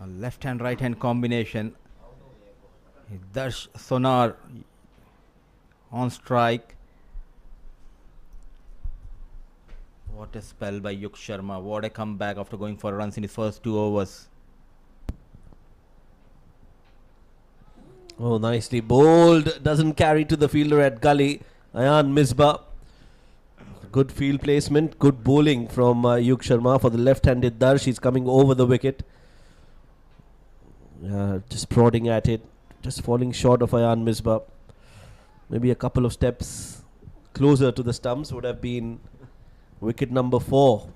A left hand right hand combination. Darsh Sonar on strike. What a spell by Yug Sharma. What a comeback after going for runs in his first 2 overs. Oh, nicely bowled. Doesn't carry to the fielder at gully. Ayan Misbah. Good field placement. Good bowling from Yug Sharma for the left-handed Darsh. He's coming over the wicket. Just prodding at it. Just falling short of Ayan Misbah. Maybe a couple of steps closer to the stumps would have been wicket number 4.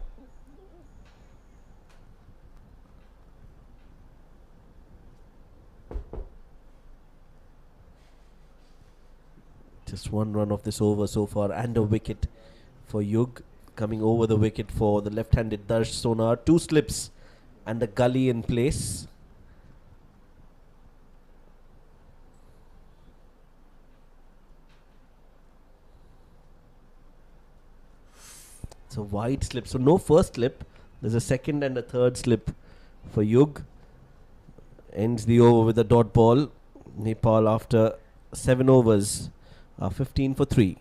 Just 1 run of this over so far and a wicket for Yug. Coming over the wicket for the left-handed Darsh Sonar. 2 slips and a gully in place. It's a wide slip. So no first slip. There's a second and a third slip for Yug. Ends the over with a dot ball. Nepal after 7 overs. 15 for 3.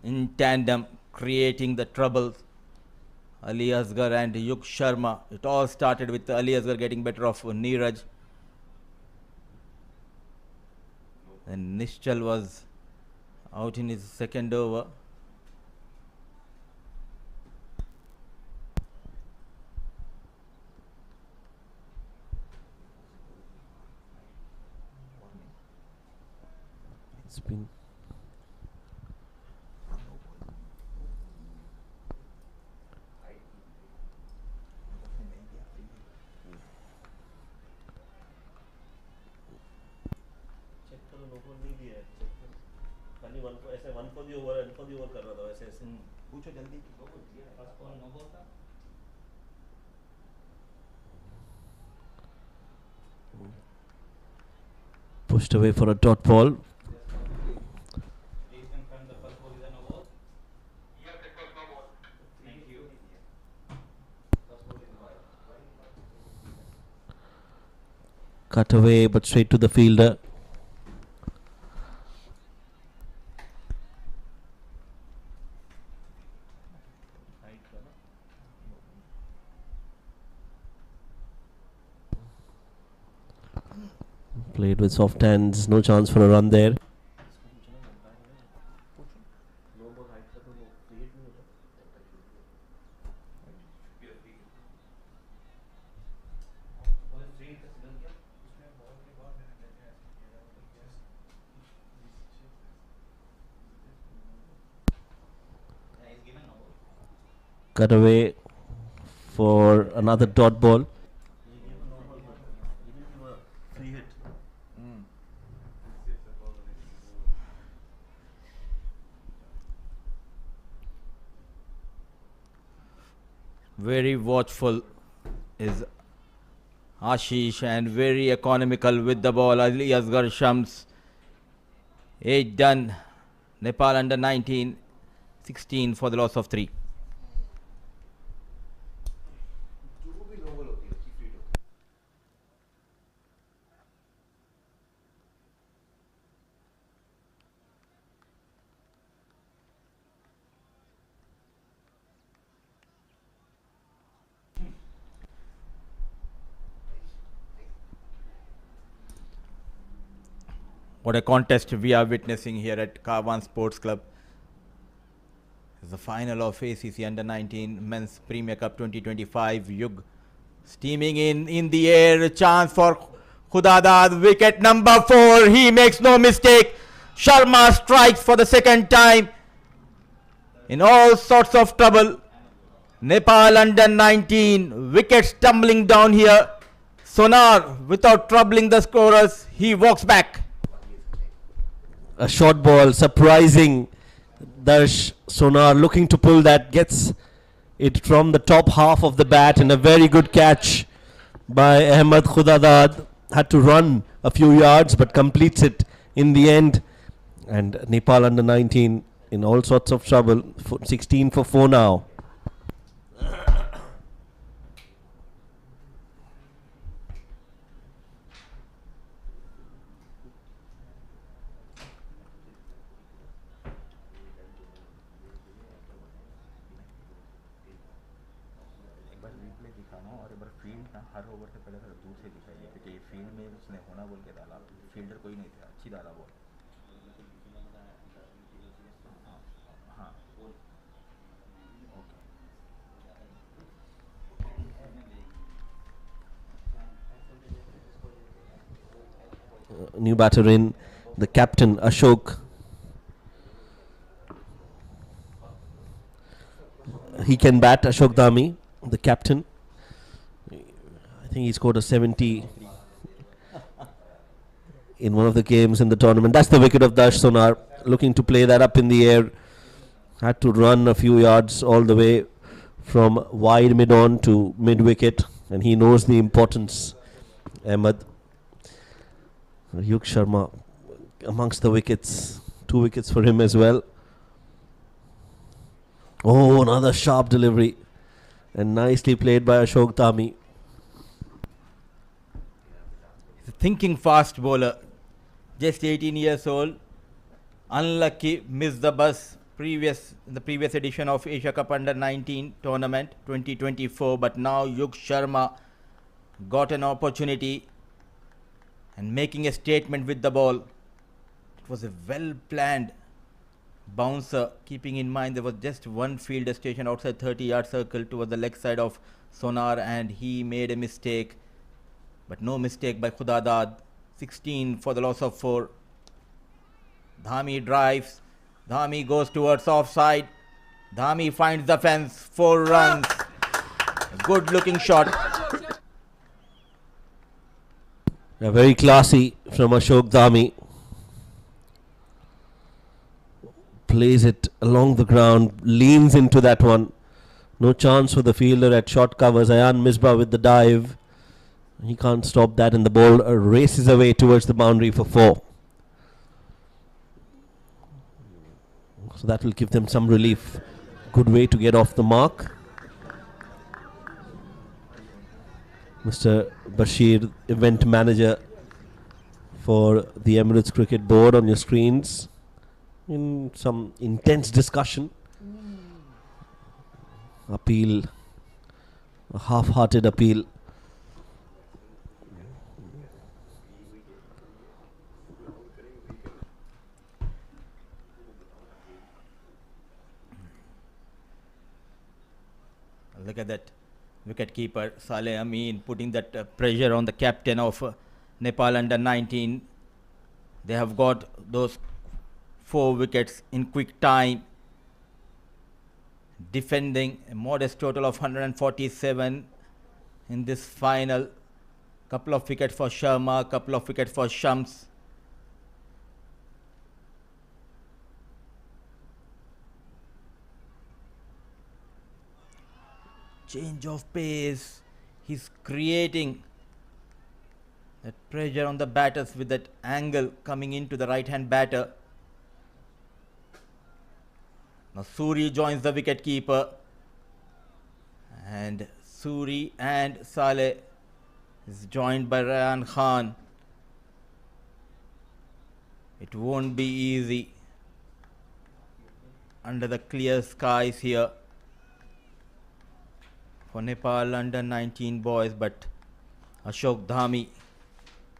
In tandem, creating the trouble, Ali Asgar and Yug Sharma. It all started with Ali Asgar getting better of Neeraj. And Nischal was out in his second over. It's been pushed away for a dot ball. Cut away, but straight to the fielder. Played with soft hands, no chance for a run there. Cut away for another dot ball. Very watchful is Ashish and very economical with the ball. Ali Asghar Shams. 8 done. Nepal under 19. 16 for the loss of 3. What a contest we are witnessing here at Karwan Sports Club. It's the final of ACC Under 19 Men's Premier Cup 2025. Yug steaming in the air. Chance for Khudadad. Wicket number 4. He makes no mistake. Sharma strikes for the second time. In all sorts of trouble. Nepal Under 19. Wickets tumbling down here. Sonar, without troubling the scorers, he walks back. A short ball, surprising. Darsh Sonar looking to pull that, gets it from the top half of the bat, and a very good catch by Ahmed Khudadad. Had to run a few yards but completes it in the end. And Nepal Under 19 in all sorts of trouble. 16 for 4 now. New batter in, the captain Ashok. He can bat, Ashok Dhami, the captain. I think he scored a 70 in one of the games in the tournament. That's the wicket of Darsh Sonar, looking to play that up in the air. Had to run a few yards all the way from wide mid-on to mid-wicket, and he knows the importance, Ahmed. Yug Sharma amongst the wickets. 2 wickets for him as well. Oh, another sharp delivery. And nicely played by Ashok Dhami. He's a thinking fast bowler. Just 18 years old. Unlucky, missed the bus in the previous edition of Asia Cup Under 19 tournament 2024. But now Yug Sharma got an opportunity and making a statement with the ball. It was a well-planned bouncer, keeping in mind there was just one fielder station outside 30-yard circle towards the leg side of Sonar, and he made a mistake. But no mistake by Khudadad. 16 for the loss of 4. Dhami drives. Dhami goes towards offside. Dhami finds the fence. 4 runs. A good-looking shot. Very classy from Ashok Dhami. Plays it along the ground, leans into that one. No chance for the fielder at short covers. Ayan Misbah with the dive. He can't stop that, and the ball races away towards the boundary for 4. So that will give them some relief. Good way to get off the mark. Mr. Bashir, event manager for the Emirates Cricket Board on your screens in some intense discussion. Appeal, a half-hearted appeal. Look at that wicket keeper Saleh Amin putting that pressure on the captain of Nepal under 19. They have got those 4 wickets in quick time, defending a modest total of 147 in this final. Couple of wickets for Sharma, couple of wickets for Shams. Change of pace. He's creating that pressure on the batters with that angle coming into the right hand batter. Now Suri joins the wicket keeper, and Suri and Saleh is joined by Rayan Khan. It won't be easy under the clear skies here for Nepal under 19 boys, but Ashok Dhami,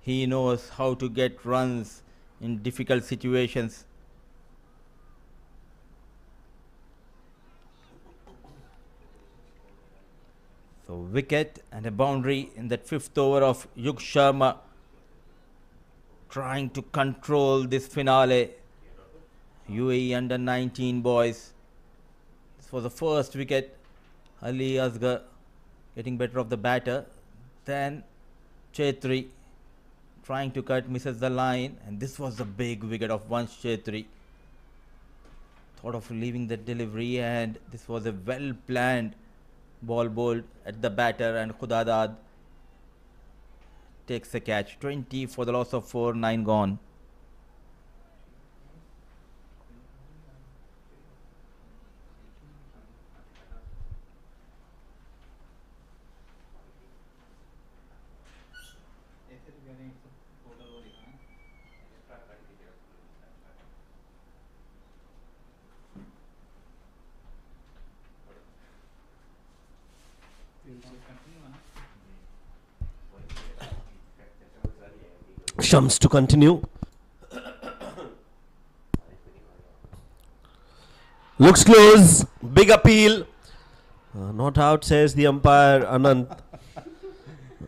he knows how to get runs in difficult situations. So wicket and a boundary in that 5th over of Yug Sharma, trying to control this finale. UAE under 19 boys. This was the first wicket. Ali Asgar getting better of the batter. Then Chetri trying to cut, misses the line, and this was the big wicket of Vansh Chetri. Thought of leaving the delivery, and this was a well planned ball bowled at the batter, and Khudadad takes the catch. 20 for the loss of 4, 9 gone. Shams to continue. Looks close. Big appeal. Not out, says the umpire Anant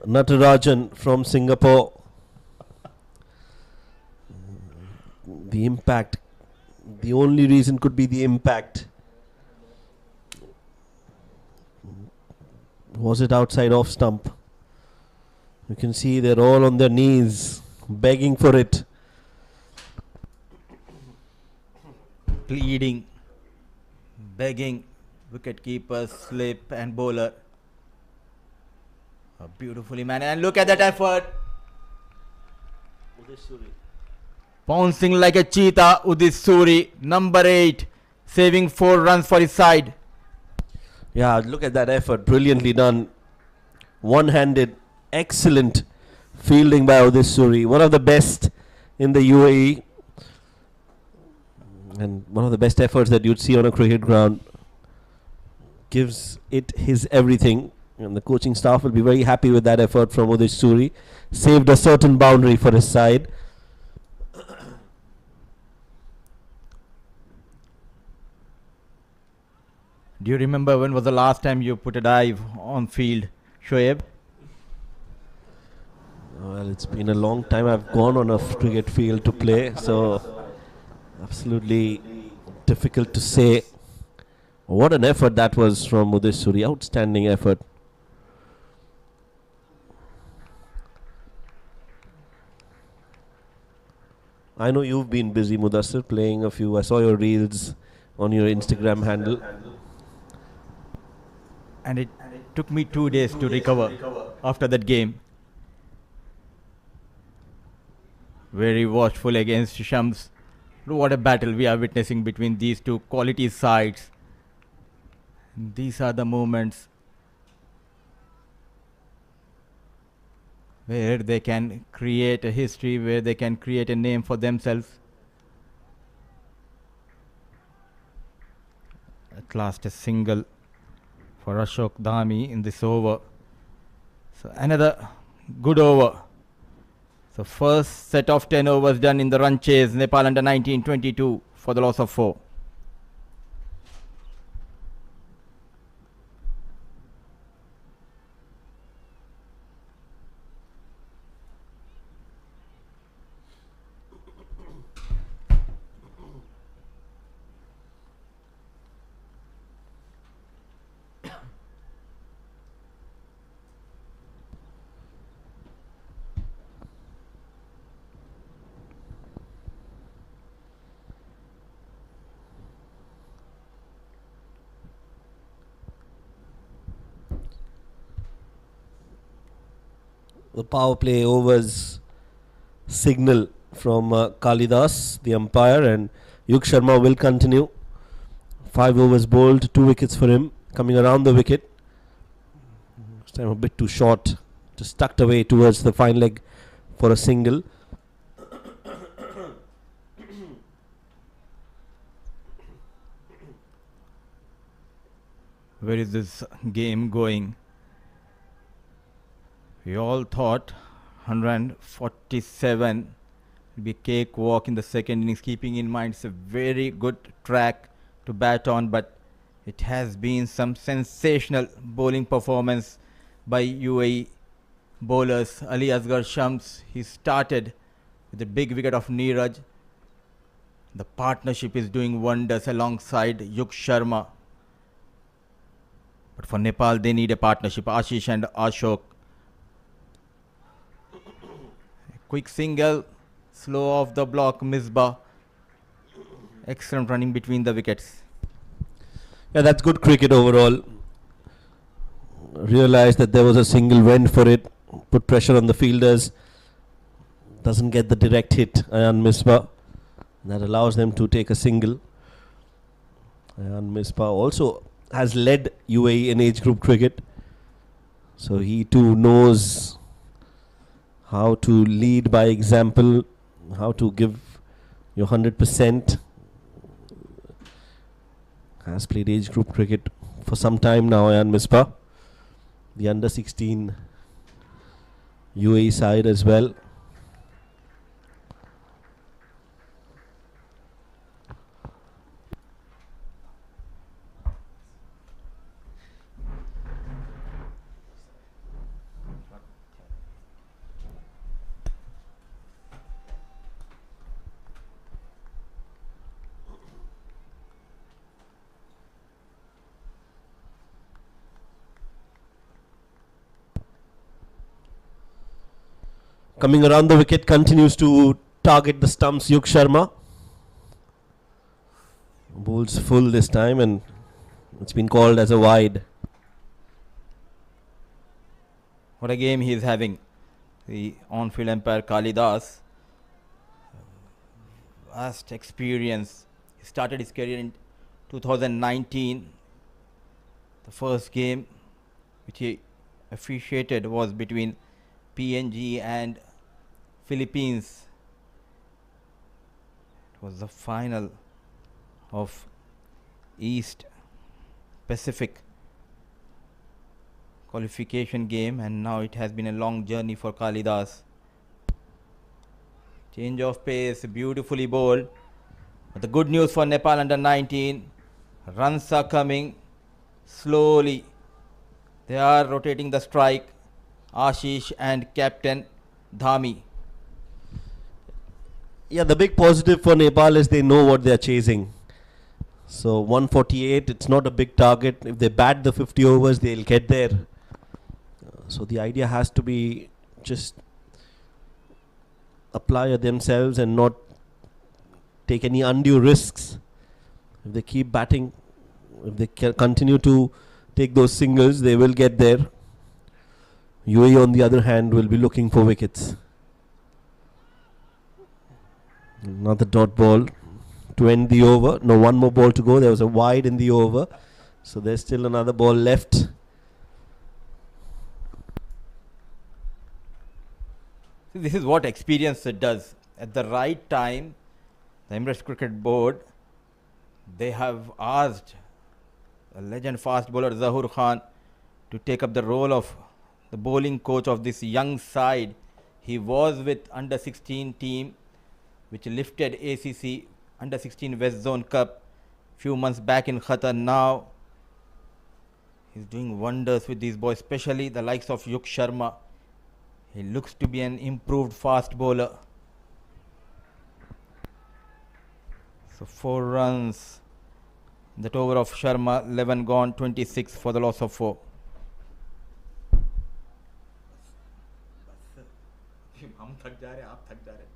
Natarajan from Singapore. The impact. The only reason could be the impact. Was it outside off stump? You can see they're all on their knees, begging for it. Pleading, begging, wicket keeper, slip, and bowler. Beautifully managed, and look at that effort. Pouncing like a cheetah, Udit Suri, number 8, saving 4 runs for his side. Yeah, look at that effort. Brilliantly done. One-handed, excellent fielding by Udit Suri. One of the best in the UAE. And one of the best efforts that you'd see on a cricket ground. Gives it his everything. And the coaching staff will be very happy with that effort from Udit Suri. Saved a certain boundary for his side. Do you remember when was the last time you put a dive on field, Shoaib? Well, it's been a long time I've gone on a cricket field to play, so absolutely difficult to say. What an effort that was from Udit Suri. Outstanding effort. I know you've been busy, Mudassir, playing a few. I saw your reels on your Instagram handle. And it took me 2 days to recover after that game. Very watchful against Shams. What a battle we are witnessing between these two quality sides. These are the moments where they can create a history, where they can create a name for themselves. At last, a single for Ashok Dhami in this over. So another good over. So first set of 10 overs done in the run chase. Nepal under 19, 22 for the loss of 4. The power play overs signal from Kalidas, the umpire, and Yug Sharma will continue. 5 overs bowled, 2 wickets for him, coming around the wicket. This time a bit too short, just tucked away towards the fine leg for a single. Where is this game going? We all thought 147 will be cakewalk in the second innings, keeping in mind it's a very good track to bat on, but it has been some sensational bowling performance by UAE bowlers. Ali Asghar Shams, he started with a big wicket of Neeraj. The partnership is doing wonders alongside Yug Sharma. But for Nepal, they need a partnership. Ashish and Ashok. Quick single, slow off the block, Misbah. Excellent running between the wickets. Yeah, that's good cricket overall. Realized that there was a single, went for it, put pressure on the fielders. Doesn't get the direct hit, Ayan Misbah. That allows them to take a single. Ayan Misbah also has led UAE in age group cricket. So he too knows how to lead by example, how to give your 100%. Has played age group cricket for some time now, Ayan Misbah. The under 16 UAE side as well. Coming around the wicket, continues to target the stumps, Yug Sharma. Bowls full this time and it's been called as a wide. What a game he is having. The on-field umpire Kalidas. Vast experience. He started his career in 2019. The first game which he officiated was between PNG and Philippines. It was the final of East Pacific qualification game, and now it has been a long journey for Kalidas. Change of pace, beautifully bowled. But the good news for Nepal under 19, runs are coming slowly. They are rotating the strike. Ashish and captain Dhami. Yeah, the big positive for Nepal is they know what they are chasing. So 148, it's not a big target. If they bat the 50 overs, they'll get there. So the idea has to be just apply themselves and not take any undue risks. If they keep batting, if they continue to take those singles, they will get there. UAE on the other hand will be looking for wickets. Another dot ball to end the over. No, one more ball to go. There was a wide in the over. So there's still another ball left. See, this is what experience does. At the right time, the Emirates Cricket Board, they have asked a legend fast bowler Zahur Khan to take up the role of the bowling coach of this young side. He was with under 16 team which lifted ACC under 16 West Zone Cup few months back in Qatar. Now he's doing wonders with these boys, especially the likes of Yuk Sharma. He looks to be an improved fast bowler. So 4 runs. That over of Sharma, 11 gone, 26 for the loss of 4. हम थक जा रहे हैं, आप थक जा रहे हैं.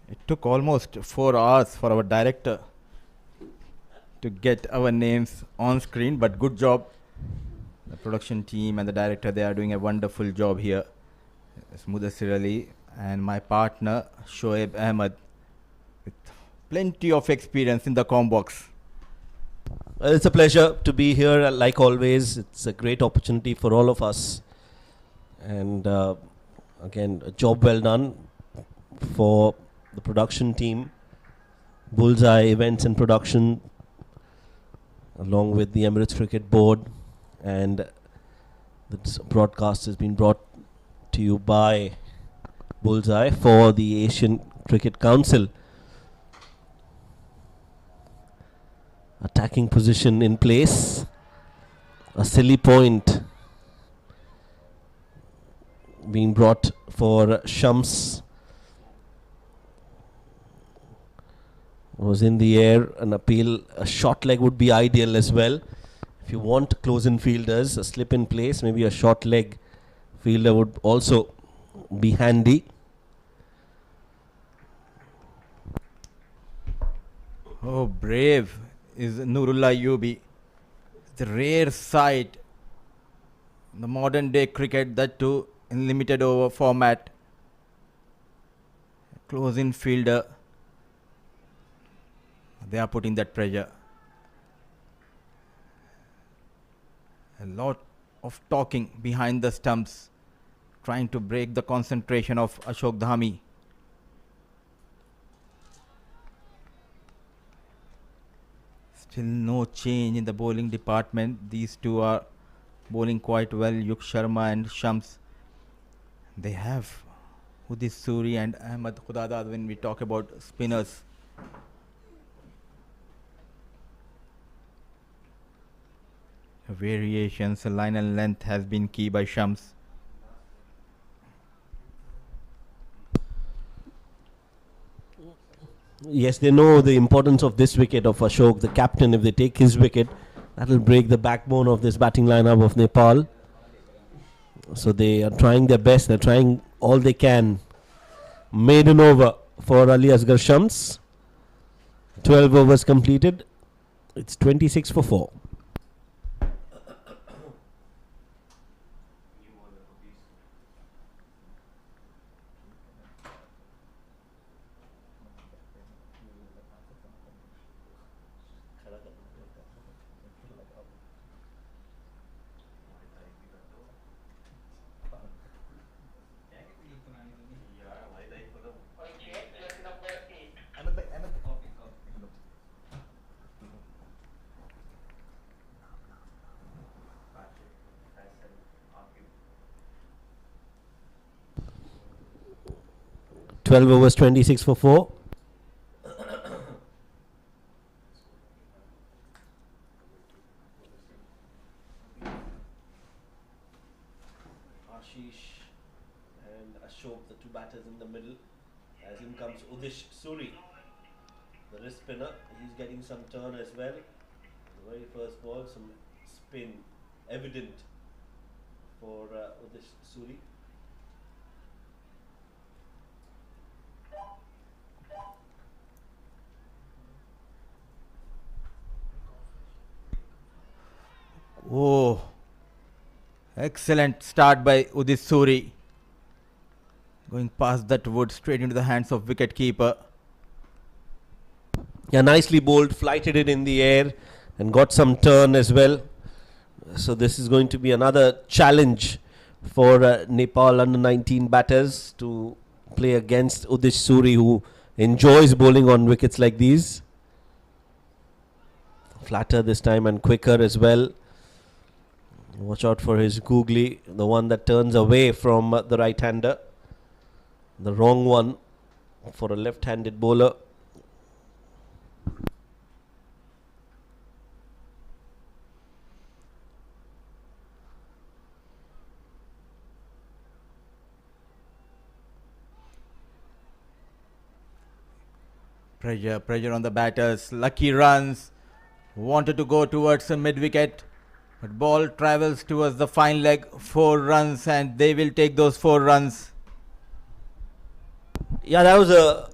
It took almost 4 hours for our director to get our names on screen, but good job. The production team and the director, they are doing a wonderful job here. Mudassir Ali and my partner Shoaib Ahmed with plenty of experience in the combox. Well, it's a pleasure to be here. Like always, it's a great opportunity for all of us. And again, a job well done for the production team, Bullseye Events and Production, along with the Emirates Cricket Board. And this broadcast has been brought to you by Bullseye for the Asian Cricket Council. Attacking position in place. A silly point being brought for Shams. Was in the air. An appeal, a short leg would be ideal as well. If you want close-in fielders, a slip in place, maybe a short leg fielder would also be handy. Oh, brave is Nurullah Yubi. The rare sight in the modern day cricket, that too in limited over format. Close-in fielder. They are putting that pressure. A lot of talking behind the stumps, trying to break the concentration of Ashok Dhami. Still no change in the bowling department. These two are bowling quite well, Yuk Sharma and Shams. They have Udit Suri and Ahmed Khudadad when we talk about spinners. Variations, line and length has been key by Shams. Yes, they know the importance of this wicket of Ashok, the captain. If they take his wicket, that will break the backbone of this batting lineup of Nepal. So they are trying their best. They're trying all they can. Maiden over for Ali Asghar Shams. 12 overs completed. It's 26 for 4. Overs, 26 for 4. comes Udish Suri, the wrist spinner. He's getting some turn as well. The very first ball, some spin evident for Udish Suri. Oh, excellent start by Udit Suri. Going past that wood straight into the hands of wicket keeper. Yeah, nicely bowled, flighted it in the air and got some turn as well. So this is going to be another challenge for Nepal under 19 batters to play against Udish Suri, who enjoys bowling on wickets like these. Flatter this time and quicker as well. Watch out for his googly, the one that turns away from the right-hander. The wrong one for a left-handed bowler. Pressure on the batters. Lucky runs. Wanted to go towards the mid-wicket. But ball travels towards the fine leg. 4 runs and they will take those 4 runs. Yeah, that was a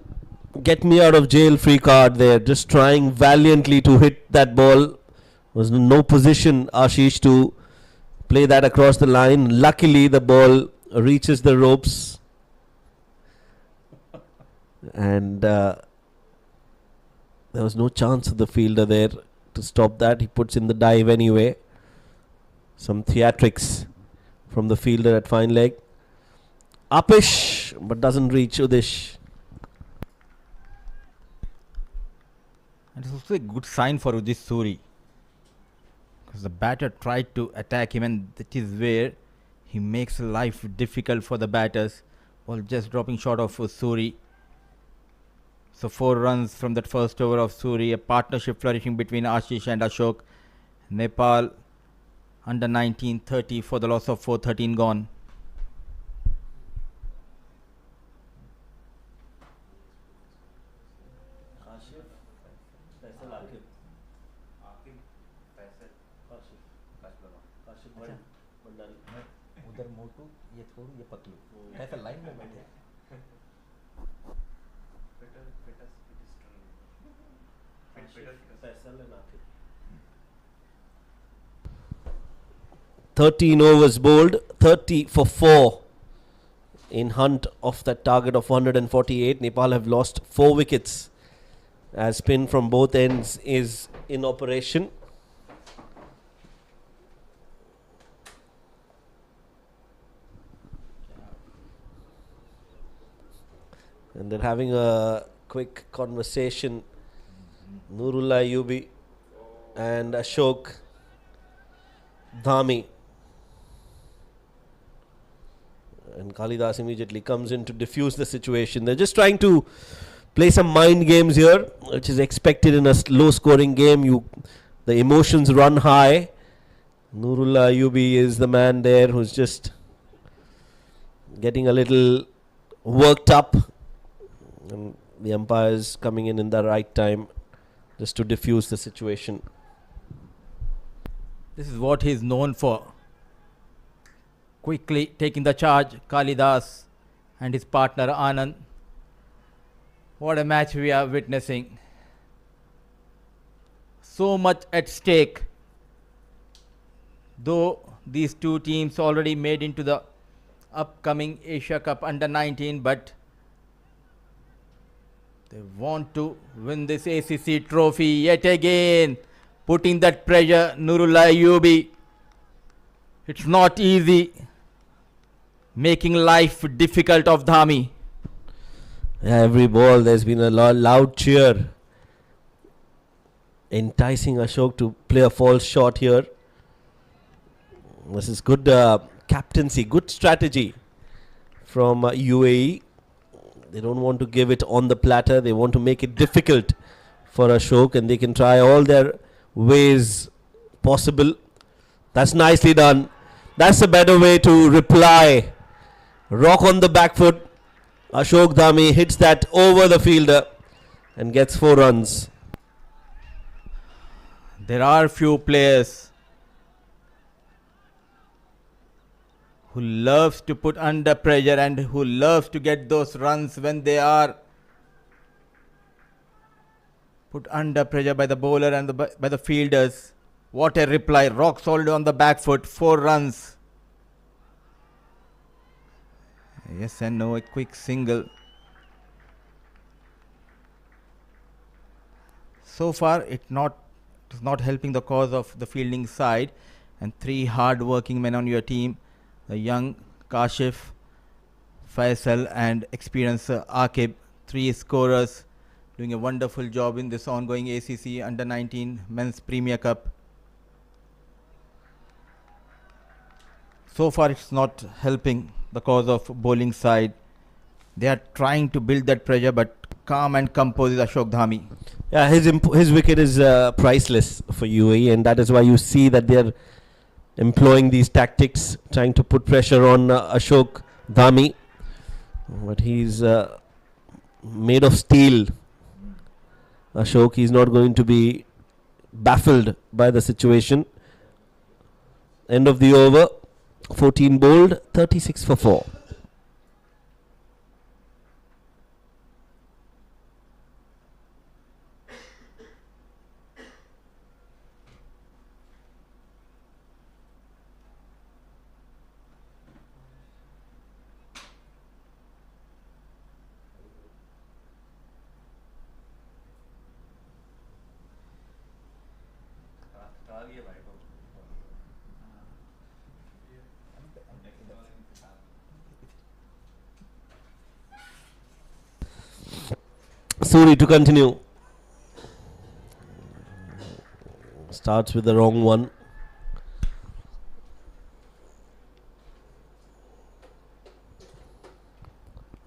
get me out of jail free card there. Just trying valiantly to hit that ball. Was no position, Ashish, to play that across the line. Luckily, the ball reaches the ropes. And there was no chance of the fielder there to stop that. He puts in the dive anyway. Some theatrics from the fielder at fine leg. Upish, but doesn't reach Udish. And it's also a good sign for Udit Suri. Because the batter tried to attack him and that is where he makes life difficult for the batters. Ball just dropping short of Suri. So 4 runs from that first over of Suri. A partnership flourishing between Ashish and Ashok. Nepal under 19 30 for the loss of 4, 13 gone. उधर मोटू ये थोड़ू ये पतलू कैसा line में बैठे 13 overs bowled, 30 for 4 in hunt of that target of 148. Nepal have lost 4 wickets as spin from both ends is in operation. And they're having a quick conversation. Nurullah Ayubi and Ashok Dhami. And Kalidas immediately comes in to diffuse the situation. They're just trying to play some mind games here, which is expected in a low scoring game. The emotions run high. Nurullah Ayubi is the man there who's just getting a little worked up. And the umpires coming in the right time just to diffuse the situation. This is what he is known for. Quickly taking the charge, Kalidas and his partner Anand. What a match we are witnessing. So much at stake. Though these two teams already made into the upcoming Asia Cup under 19, but they want to win this ACC trophy yet again. Putting that pressure, Nurullah Ayubi. It's not easy. Making life difficult of Dhami. Yeah, every ball there's been a loud cheer. Enticing Ashok to play a false shot here. This is good captaincy, good strategy from UAE. They don't want to give it on the platter. They want to make it difficult for Ashok, and they can try all their ways possible. That's nicely done. That's a better way to reply. Rock on the back foot Ashok Dhami hits that over the fielder and gets 4 runs. There are few players who loves to put under pressure and who loves to get those runs when they are put under pressure by the bowler and by the fielders. What a reply. Rock solid on the back foot. 4 runs. Yes and no. A quick single. So far it's not helping the cause of the fielding side. And 3 hard working men on your team. The young Kashif, Faisal and experienced Akib. 3 scorers doing a wonderful job in this ongoing ACC Under-19 Men's Premier Cup. So far it's not helping the cause of bowling side. They are trying to build that pressure, but calm and composed is Ashok Dhami. Yeah, his wicket is priceless for UAE, and that is why you see that they are employing these tactics, trying to put pressure on Ashok Dhami. But he's made of steel. Ashok, he's not going to be baffled by the situation. End of the over. 14 bowled, 36 for 4. Suri to continue. Starts with the wrong one.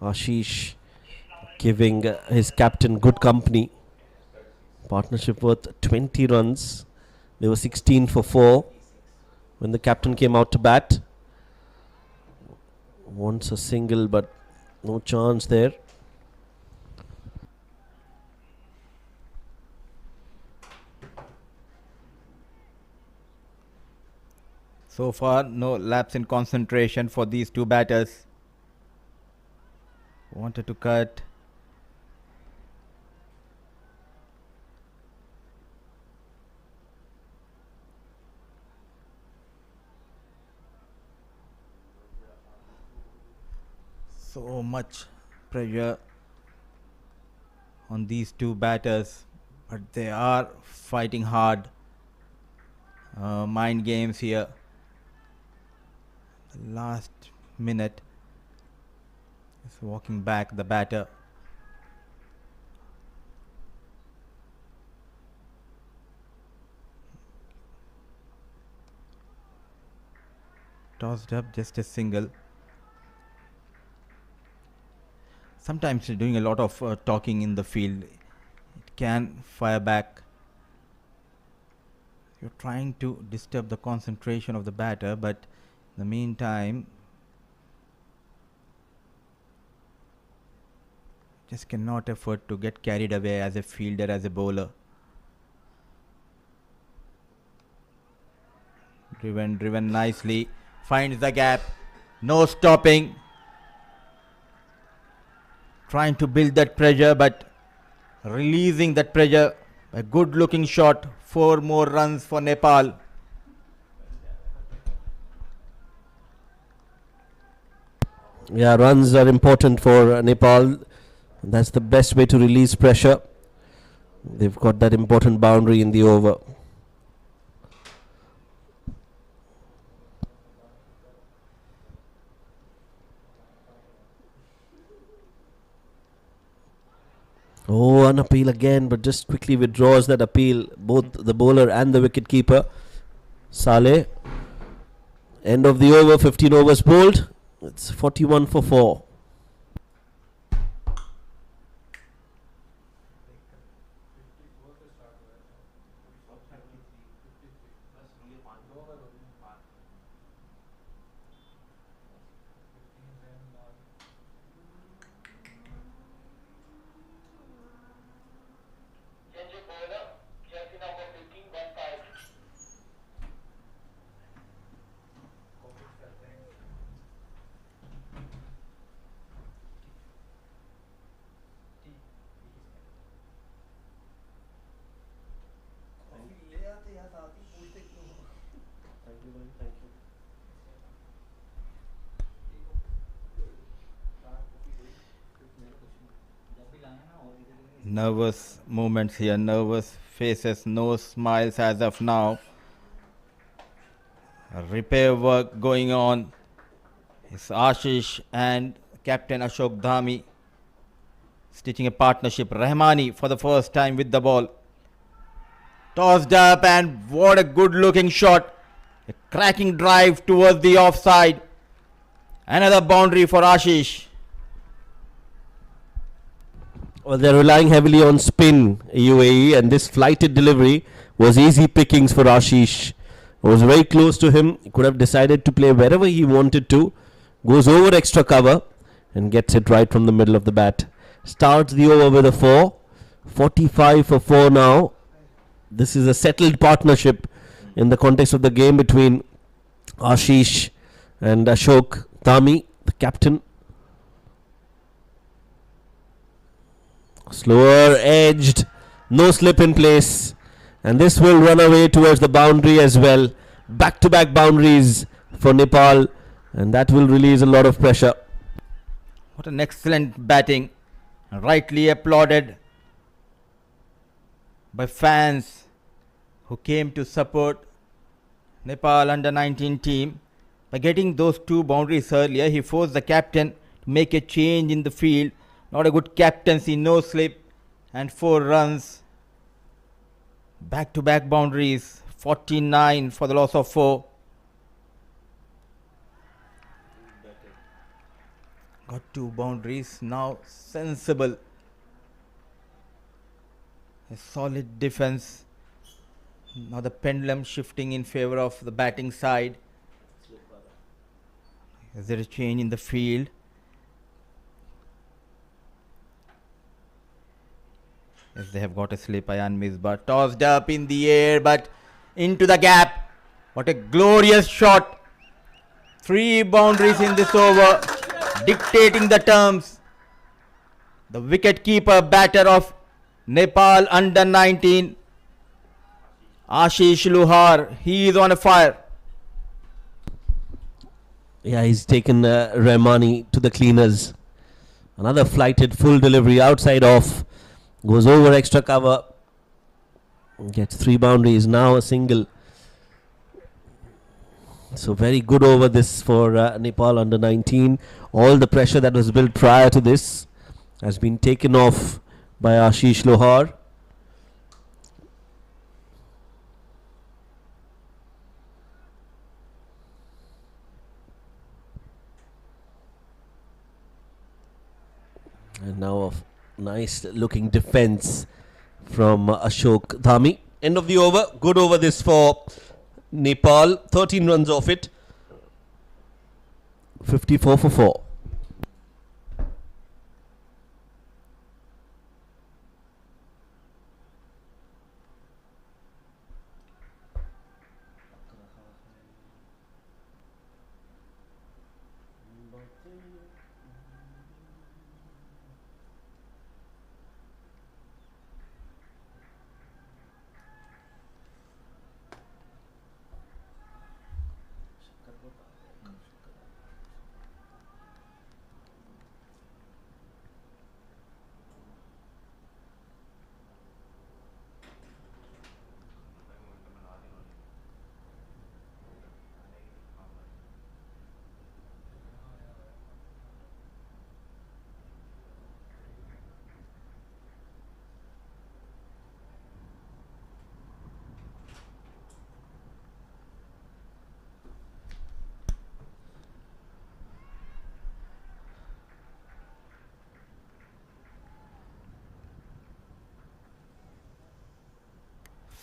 Ashish giving his captain good company. Partnership worth 20 runs. They were 16 for 4 when the captain came out to bat. Wants a single, but no chance there. So far, no lapse in concentration for these 2 batters. Wanted to cut. So much pressure on these 2 batters, but they are fighting hard. Mind games here. Last minute is walking back the batter. Tossed up, just a single. Sometimes you're doing a lot of talking in the field. It can fire back. You're trying to disturb the concentration of the batter, but in the meantime, just cannot afford to get carried away as a fielder, as a bowler. Driven nicely, finds the gap, no stopping. Trying to build that pressure, but releasing that pressure. A good looking shot, 4 more runs for Nepal. Yeah, runs are important for Nepal. That's the best way to release pressure. They've got that important boundary in the over. Oh, an appeal again, but just quickly withdraws that appeal. Both the bowler and the wicketkeeper. Saleh. End of the over, 15 overs bowled. It's 41 for 4. Nervous movements here, nervous faces, no smiles as of now. Repair work going on. It's Ashish and Captain Ashok Dhami stitching a partnership. Rahmani for the first time with the ball. Tossed up, and what a good looking shot. A cracking drive towards the offside. Another boundary for Ashish. Well, they're relying heavily on spin, UAE, and this flighted delivery was easy pickings for Ashish. It was very close to him. He could have decided to play wherever he wanted to. Goes over extra cover and gets it right from the middle of the bat. Starts the over with a 4. 45 for 4 now. This is a settled partnership in the context of the game between Ashish and Ashok Dhami, the captain. Slower edged, no slip in place, and this will run away towards the boundary as well. Back-to-back boundaries for Nepal, and that will release a lot of pressure. What an excellent batting. Rightly applauded by fans who came to support Nepal under-19 team. By getting those 2 boundaries earlier, he forced the captain to make a change in the field. Not a good captaincy, no slip, and 4 runs. Back-to-back boundaries, 49 for the loss of 4. Got 2 boundaries, now sensible. A solid defense. Now the pendulum shifting in favor of the batting side. Is there a change in the field? Yes, they have got a slip. Ayan Misbah tossed up in the air, but into the gap. What a glorious shot. 3 boundaries in this over, dictating the terms. The wicket-keeper batter of Nepal under-19, Ashish Luhar, he is on a fire. Yeah, he's taken Rahmani to the cleaners. Another flighted full delivery outside off. Goes over extra cover. Gets 3 boundaries, now a single. So very good over this for Nepal under-19. All the pressure that was built prior to this has been taken off by Ashish Lohar. And now a nice looking defense from Ashok Dhami. End of the over. Good over this for Nepal. 13 runs off it. 54 for 4.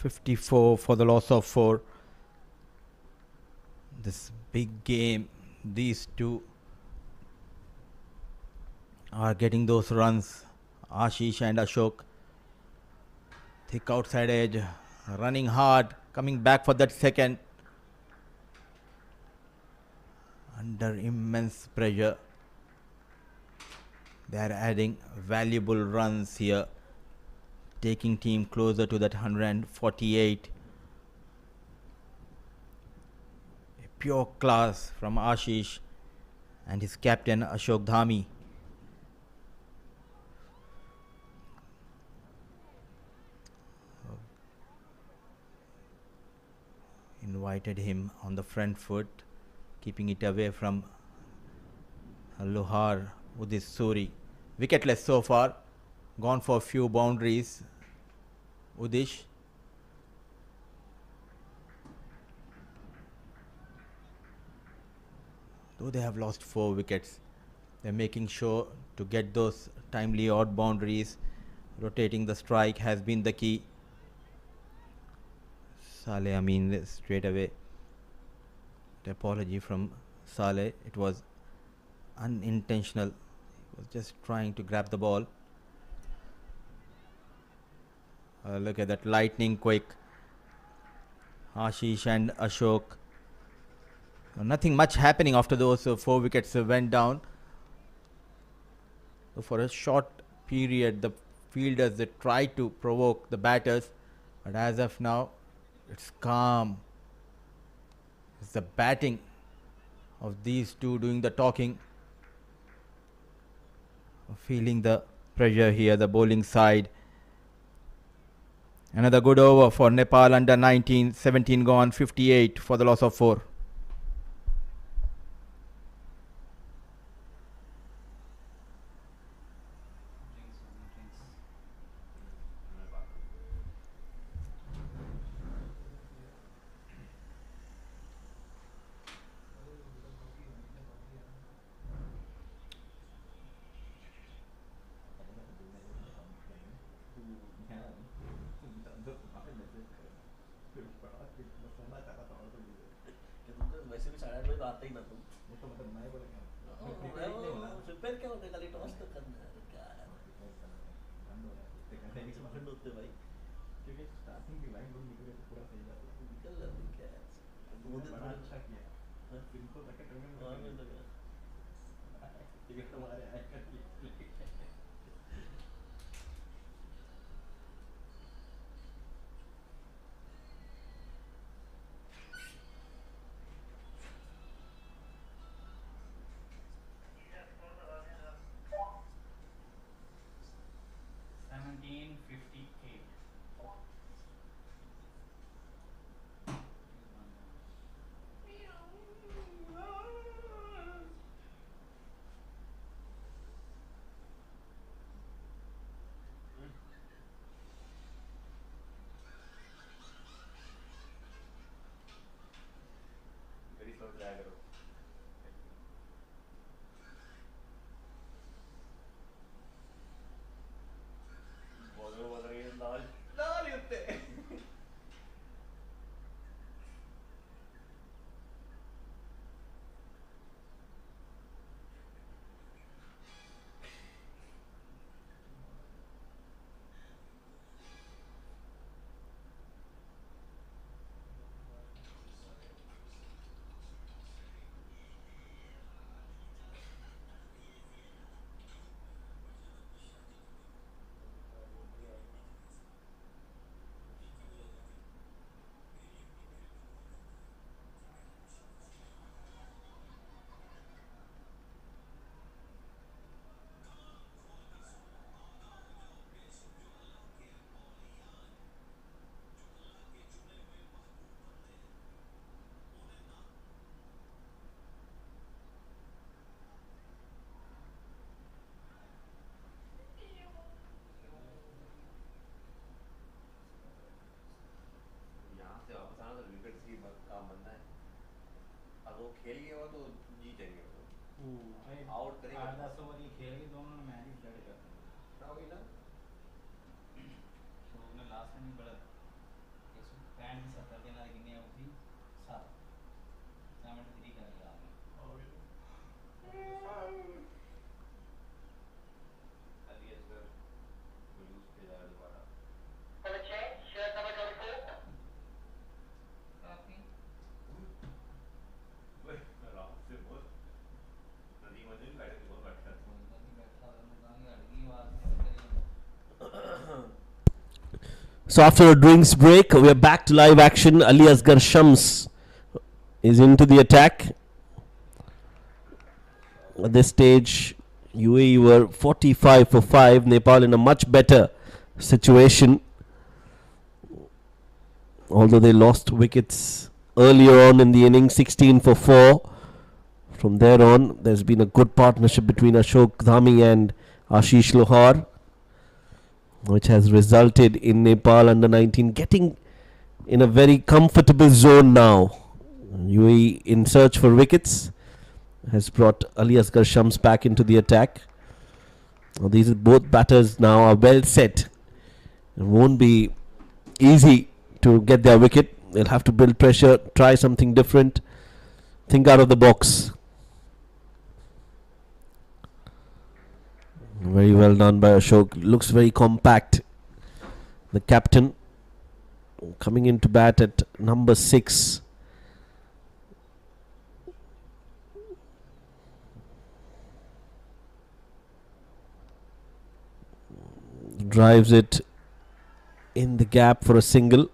.54 for the loss of 4. This big game, these two are getting those runs. Ashish and Ashok, thick outside edge, running hard, coming back for that second. Under immense pressure, they are adding valuable runs here, taking team closer to that 148. A pure class from Ashish and his captain Ashok Dhami. Quieted him on the front foot, keeping it away from Luhar Udis Suri. Wicketless so far. Gone for a few boundaries. Udish. Though they have lost 4 wickets, they're making sure to get those timely odd boundaries. Rotating the strike has been the key. Saleh Amin straight away. The apology from Saleh. It was unintentional. He was just trying to grab the ball. Look at that lightning quick. Ashish and Ashok. Nothing much happening after those 4 wickets went down. So for a short period, the fielders they tried to provoke the batters, but as of now, it's calm. It's the batting of these two doing the talking. Feeling the pressure here, the bowling side. Another good over for Nepal under 19, 17 gone, 58 for the loss of 4. वैसे भी 8:30 बजे तो आते ही ना तुम वो तो मतलब मैं बोला क्या प्रिपेयर क्या होता है खाली टॉस तो करना है क्या है बंद हो रहा है बंद होते भाई क्योंकि स्टार्टिंग की लाइन बंद निकले तो पूरा सही जाता है निकल जाती क्या है वो दिन बड़ा अच्छा किया इनको तक टर्मिनल में तो क्या टिकट तुम्हारे आए कर 1758. very slow drag करो बोल रही है लाल लाल ही होते काम बनना है अब वो खेल गए हो तो जीतेंगे आउट करेंगे 8-10 ओवर ये खेल के दोनों ने मैच लड़ कर वही ना तो उन्हें लास्ट टाइम बड़ा 165 के ना गिने उठी 73 कर लिया अली असगर लूज पे जा दोबारा आराम से बोल नदी में नहीं बैठे बोल बैठा So after a drinks break, we are back to live action. Ali Asgar Shams is into the attack. At this stage, UAE were 45 for 5. Nepal in a much better situation. Although they lost wickets earlier on in the innings, 16 for 4. From there on, there's been a good partnership between Ashok Dhami and Ashish Lohar, which has resulted in Nepal under 19 getting in a very comfortable zone now. UAE in search for wickets has brought Ali Asghar Shams back into the attack. Now these both batters now are well set. It won't be easy to get their wicket. They'll have to build pressure, try something different, think out of the box. Very well done by Ashok. Looks very compact. The captain coming into bat at number 6. Drives it in the gap for a single.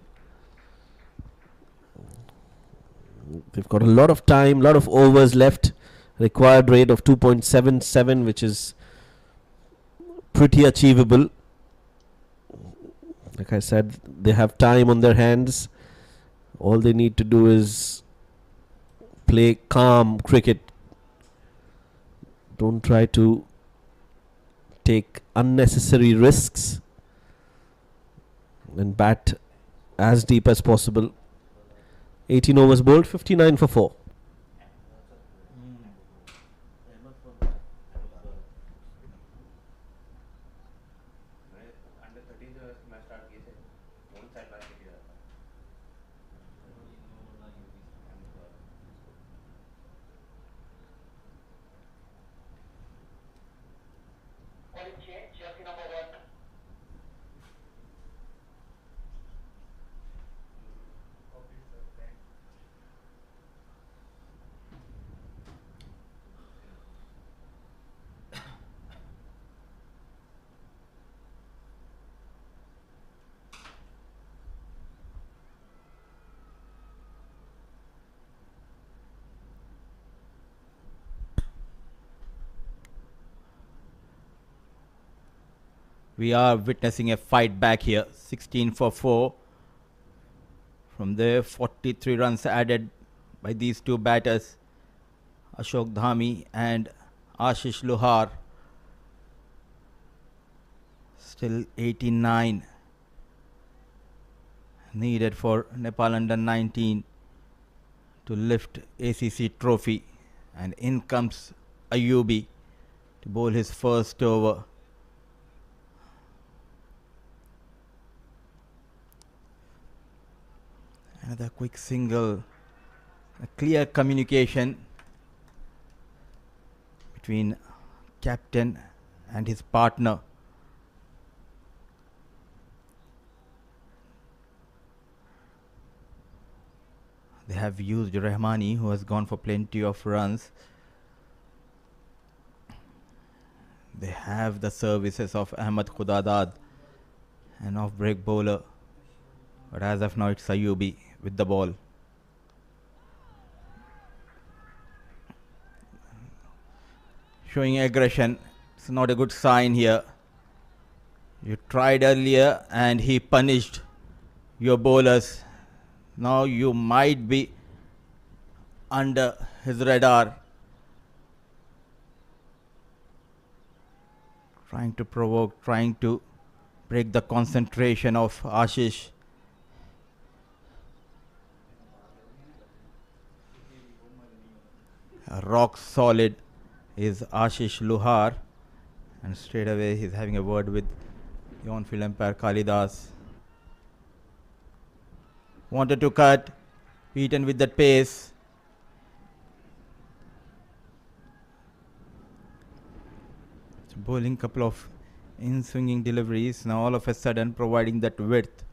They've got a lot of time, lot of overs left. Required rate of 2.77, which is pretty achievable. Like I said, they have time on their hands. All they need to do is play calm cricket. Don't try to take unnecessary risks and bat as deep as possible. 18 overs bowled, 59 for 4. We are witnessing a fight back here. 16 for 4. From there, 43 runs added by these two batters, Ashok Dhami and Ashish Lohar. Still 89 needed for Nepal under 19 to lift ACC trophy. And in comes Ayubi to bowl his first over. Another quick single. A clear communication between captain and his partner. They have used Rahmani, who has gone for plenty of runs. They have the services of Ahmed Khudadad, an off-break bowler. But as of now, it's Ayubi with the ball. Showing aggression. It's not a good sign here. You tried earlier and he punished your bowlers. Now you might be under his radar. Trying to provoke, trying to break the concentration of Ashish. Rock solid is Ashish Lohar, and straight away he's having a word with the on-field umpire Kalidas. Wanted to cut, beaten with that pace. Bowling couple of in-swinging deliveries, now all of a sudden providing that width.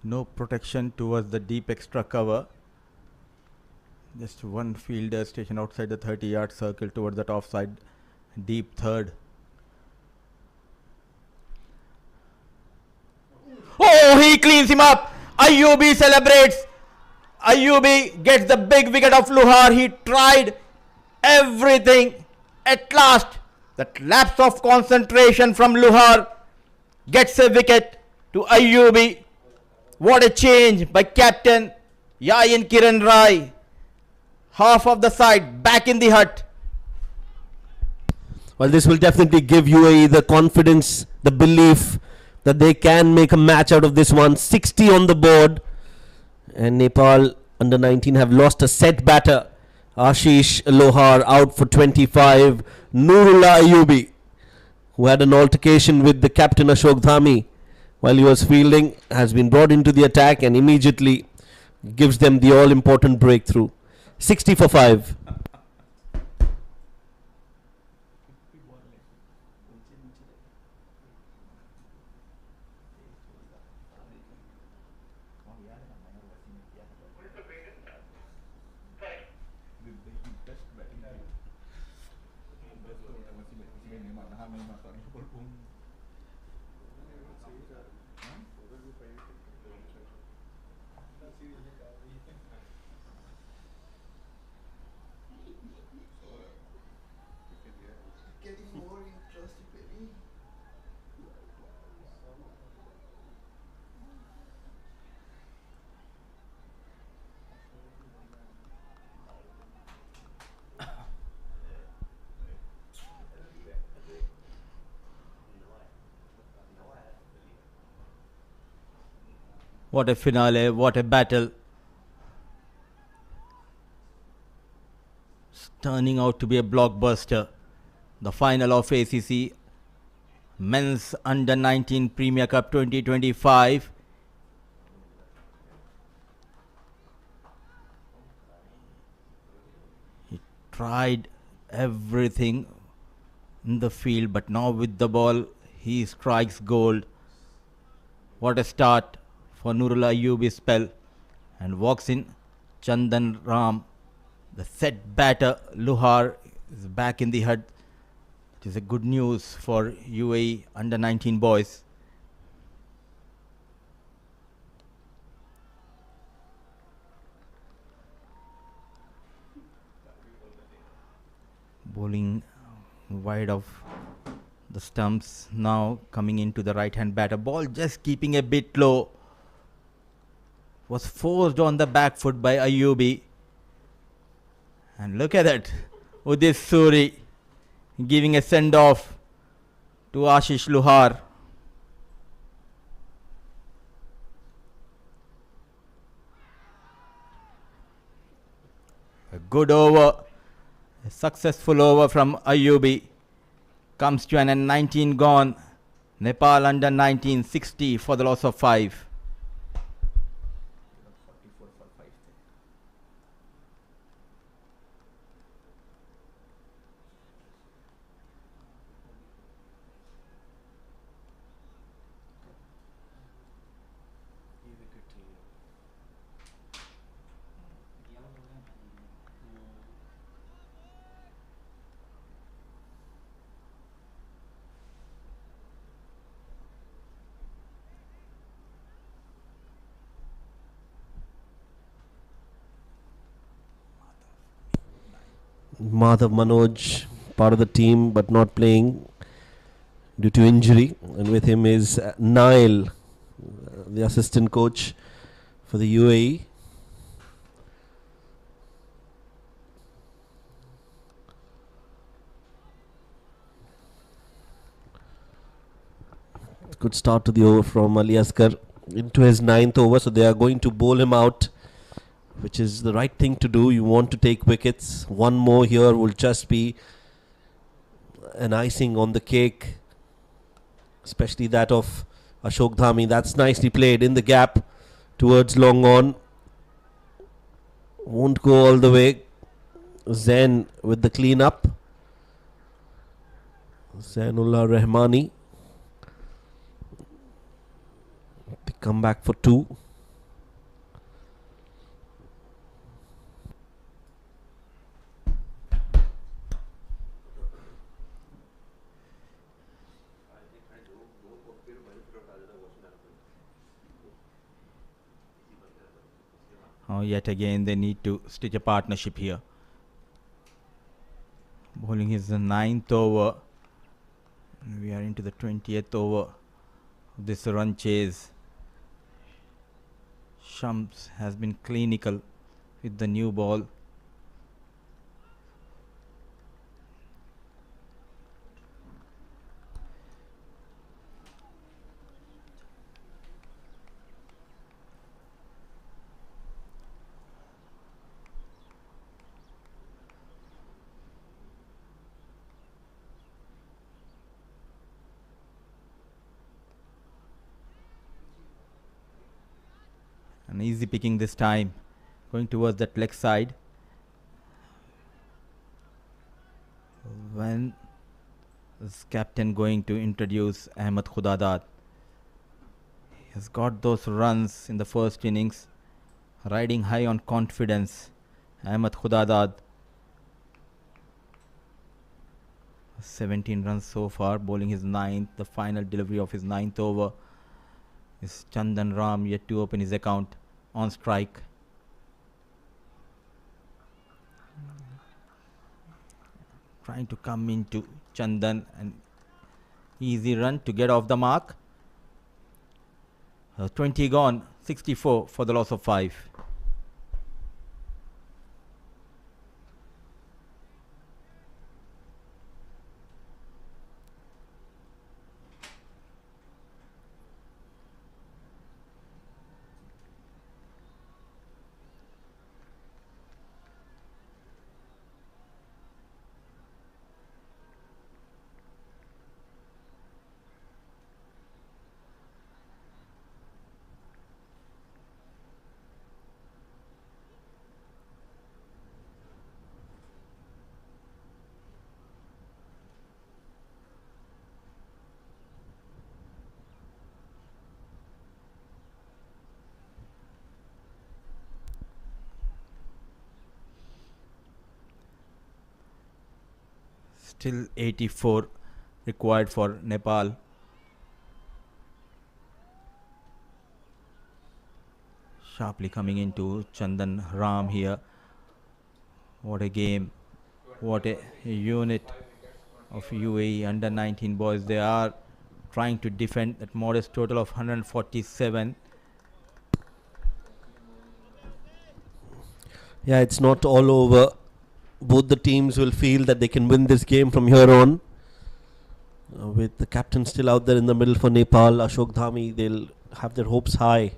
No protection towards the deep extra cover. Just one fielder stationed outside the 30-yard circle towards that offside deep third. Oh, he cleans him up. Ayubi celebrates. Ayubi gets the big wicket of Lohar. He tried everything. At last, that lapse of concentration from Lohar Gets a wicket to Ayubi. What a change by captain Yayan Kiran Rai. Half of the side back in the hut. Well, this will definitely give UAE the confidence, the belief that they can make a match out of this one. 60 on the board. And Nepal under 19 have lost a set batter. Ashish Lohar out for 25. Nurullah Ayubi, who had an altercation with the captain Ashok Dhami while he was fielding, has been brought into the attack and immediately gives them the all-important breakthrough. 60 for 5. What a finale, what a battle. It's turning out to be a blockbuster. The final of ACC Men's Under 19 Premier Cup 2025. He tried everything in the field, but now with the ball, he strikes gold. What a start for Nurullah Ayubi spell, and walks in Chandan Ram. The set batter Luhar is back in the hut. It is a good news for UAE under 19 boys. Bowling wide of the stumps, now coming into the right hand batter. Ball just keeping a bit low. Was forced on the back foot by Ayubi. And look at that. Udit Suri giving a send off to Ashish Luhar. A good over. A successful over from Ayubi. Comes to an end. 19 gone. Nepal under 19, 60 for the loss of 5. Madhav Manoj, part of the team but not playing due to injury, and with him is Nail, the assistant coach for the UAE. Good start to the over from Ali Asgar into his 9th over, so they are going to bowl him out, which is the right thing to do. You want to take wickets. One more here will just be an icing on the cake, especially that of Ashok Dhami. That's nicely played in the gap towards long on. Won't go all the way. Zain with the clean up. Zainullah Rahmani. They come back for 2. Yet again they need to stitch a partnership here. Bowling his 9th over. We are into the 20th over this run chase. Shams has been clinical with the new ball. An easy picking this time, going towards that leg side. When is captain going to introduce Ahmed Khudadad? He has got those runs in the first innings, riding high on confidence. Ahmed Khudadad, 17 runs so far, bowling his ninth, the final delivery of his ninth over. Is Chandan Ram yet to open his account on strike? Trying to come into Chandan, an easy run to get off the mark. 20 gone, 64 for the loss of 5. Still 84 required for Nepal. Sharply coming into Chandan Ram here. What a game. What a unit of UAE under 19 boys. They are trying to defend that modest total of 147. Yeah, it's not all over. Both the teams will feel that they can win this game from here on. With the captain still out there in the middle for Nepal, Ashok Dhami, they'll have their hopes high.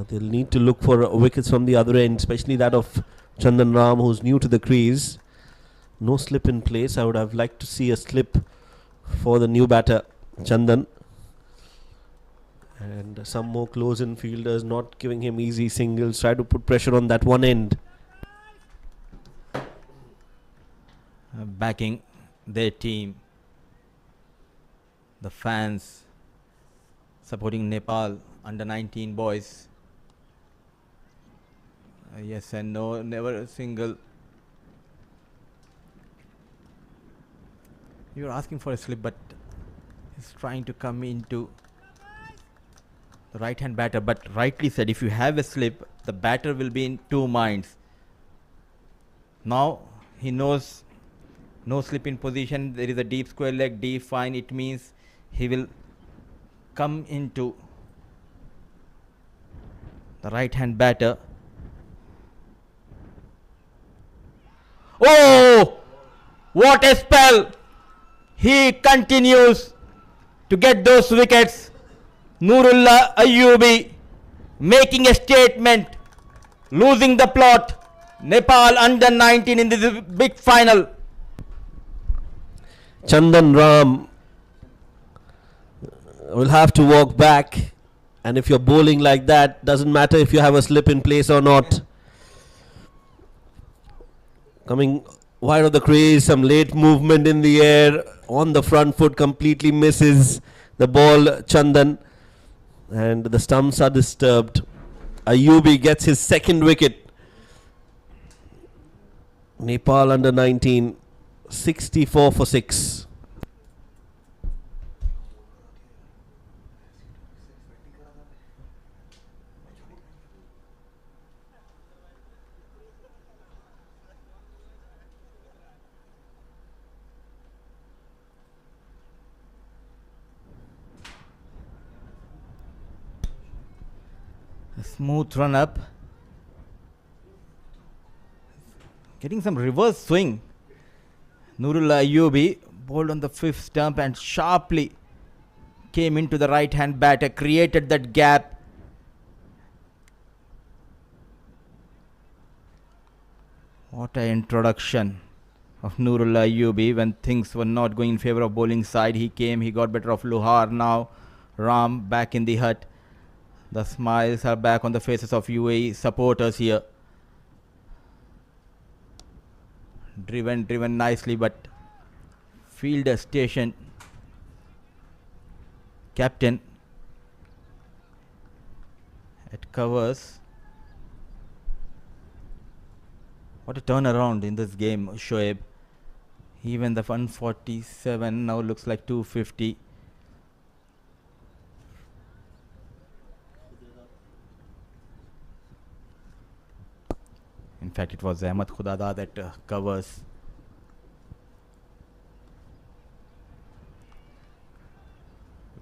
They'll need to look for wickets from the other end, especially that of Chandan Ram, who's new to the crease. No slip in place. I would have liked to see a slip for the new batter, Chandan. And some more close-in fielders not giving him easy singles. Try to put pressure on that one end. Backing their team. The fans supporting Nepal under 19 boys. Yes and no, never a single. You're asking for a slip, but he's trying to come into the right hand batter. But rightly said, if you have a slip, the batter will be in two minds. Now he knows no slip in position. There is a deep square leg, deep fine. It means he will come into the right hand batter. Oh, what a spell! He continues to get those wickets. Nurullah Ayyubi making a statement, losing the plot. Nepal under 19 in this big final. Chandan Ram will have to walk back, and if you're bowling like that, doesn't matter if you have a slip in place or not. Coming wide of the crease, some late movement in the air, on the front foot, completely misses the ball, Chandan, and the stumps are disturbed. Ayyubi gets his second wicket. Nepal under 19, 64 for 6. A smooth run up. Getting some reverse swing. Nurullah Ayubi bowled on the fifth stump and sharply came into the right hand batter, created that gap. What an introduction of Nurullah Ayubi when things were not going in favour of bowling side. He came, he got better of Luhar. Now Ram back in the hut. The smiles are back on the faces of UAE supporters here. Driven nicely, but fielder station captain at covers. What a turnaround in this game, Shoaib. Even the 147 now looks like 250. In fact, it was Ahmed Khudadad that covers.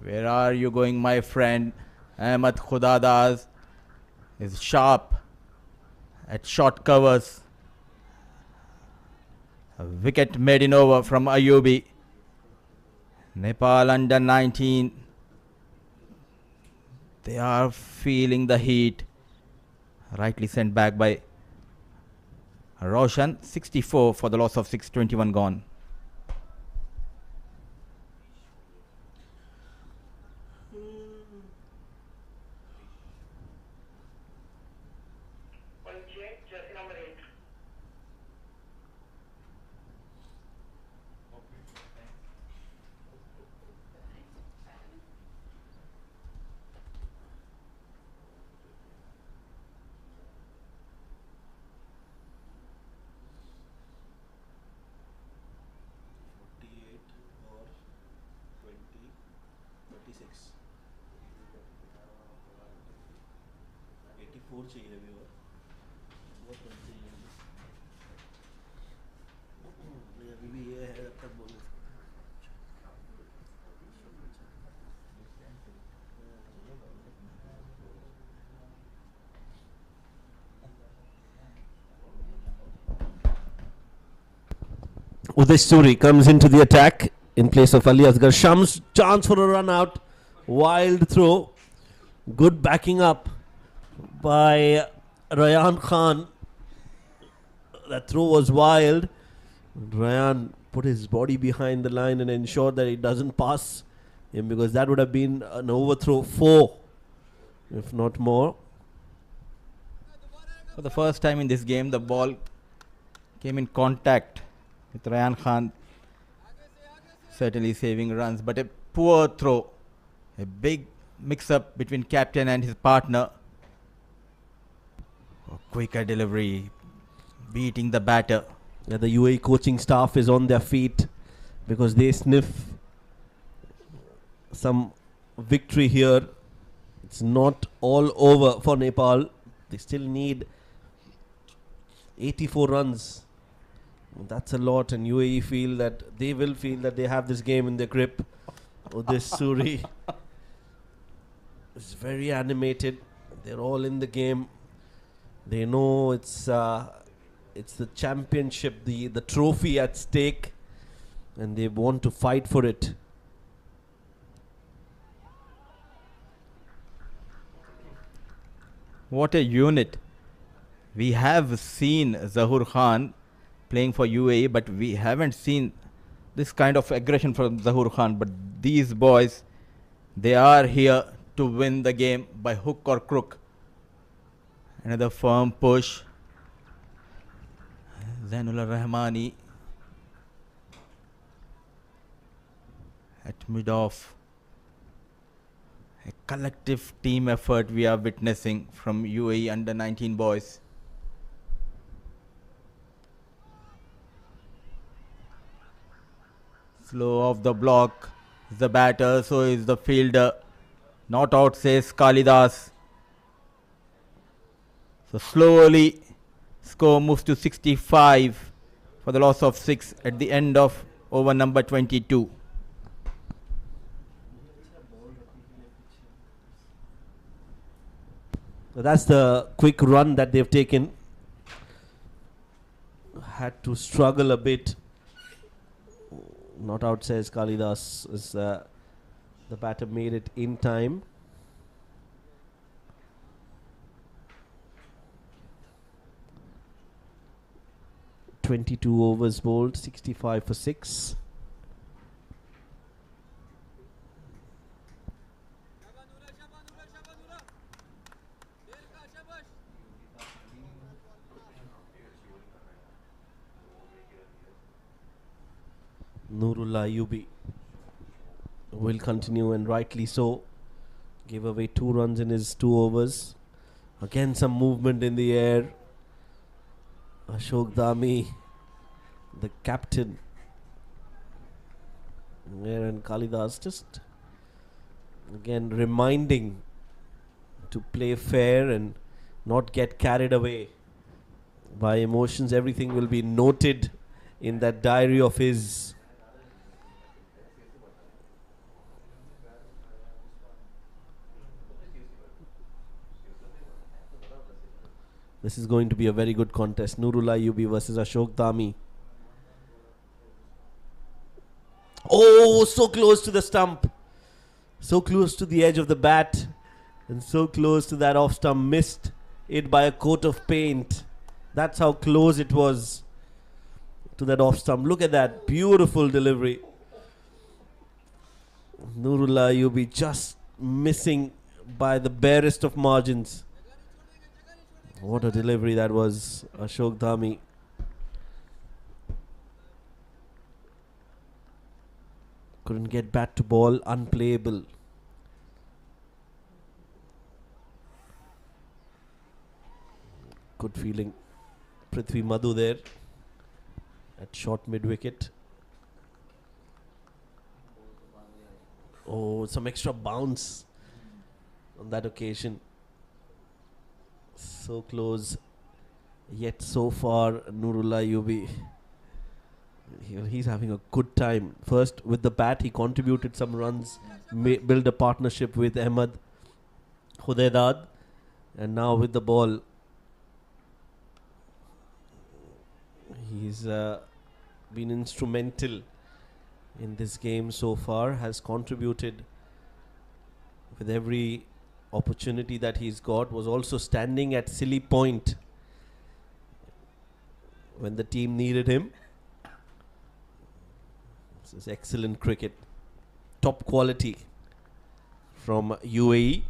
Where are you going, my friend? Ahmed Khudadad is sharp at short covers. A wicket made in over from Ayubi. Nepal under 19. They are feeling the heat. Rightly sent back by Roshan. 64 for the loss of 621 gone. Uday Suri comes into the attack in place of Ali Asgar. Shams, chance for a run out. Wild throw. Good backing up by Rayan Khan. That throw was wild. Rayan put his body behind the line and ensured that it doesn't pass him, because that would have been an overthrow 4, if not more. For the first time in this game, the ball came in contact with Rayan Khan, certainly saving runs, but a poor throw. A big mix-up between captain and his partner. A quicker delivery, beating the batter. Yeah, the UAE coaching staff is on their feet because they sniff some victory here. It's not all over for Nepal. They still need 84 runs. That's a lot, and UAE feel that they have this game in their grip. This Suri is very animated. They're all in the game. They know it's the championship, the trophy at stake, and they want to fight for it. What a unit. We have seen Zahur Khan playing for UAE, but we haven't seen this kind of aggression from Zahur Khan. But these boys, they are here to win the game by hook or crook. Another firm push. Zainullah Rahmani at mid-off. A collective team effort we are witnessing from UAE under 19 boys. Slow off the block is the batter, so is the fielder. Not out, says Kalidas. So slowly score moves to 65 for the loss of 6 at the end of over number 22. So that's the quick run that they've taken. Had to struggle a bit. Not out, says Kalidas, as the batter made it in time. "22 overs bowled, 65 for 6. Nurullah Ayubi will continue, and rightly so. Gave away 2 runs in his 2 overs. Again some movement in the air. Ashok Dami, the captain. And Kalidas just again reminding to play fair and not get carried away by emotions. Everything will be noted in that diary of his. This is going to be a very good contest. Nurullah Ayubi versus Ashok Dami. Oh, so close to the stump. So close to the edge of the bat. And so close to that off stump. Missed it by a coat of paint. That's how close it was to that off stump. Look at that. Beautiful delivery. Nurullah Ayubi just missing by the barest of margins. What a delivery that was. Ashok Dami. Couldn't get bat to ball. Unplayable. Good feeling. Prithvi Madhu there at short mid wicket. Oh, some extra bounce on that occasion. So close, yet so far. Nurullah Ayubi, he's having a good time. First with the bat, he contributed some runs, built a partnership with Ahmed Khudadad, and now with the ball, he's been instrumental in this game so far. Has contributed with every opportunity that he's got. Was also standing at silly point when the team needed him. This is excellent cricket, top quality from UAE.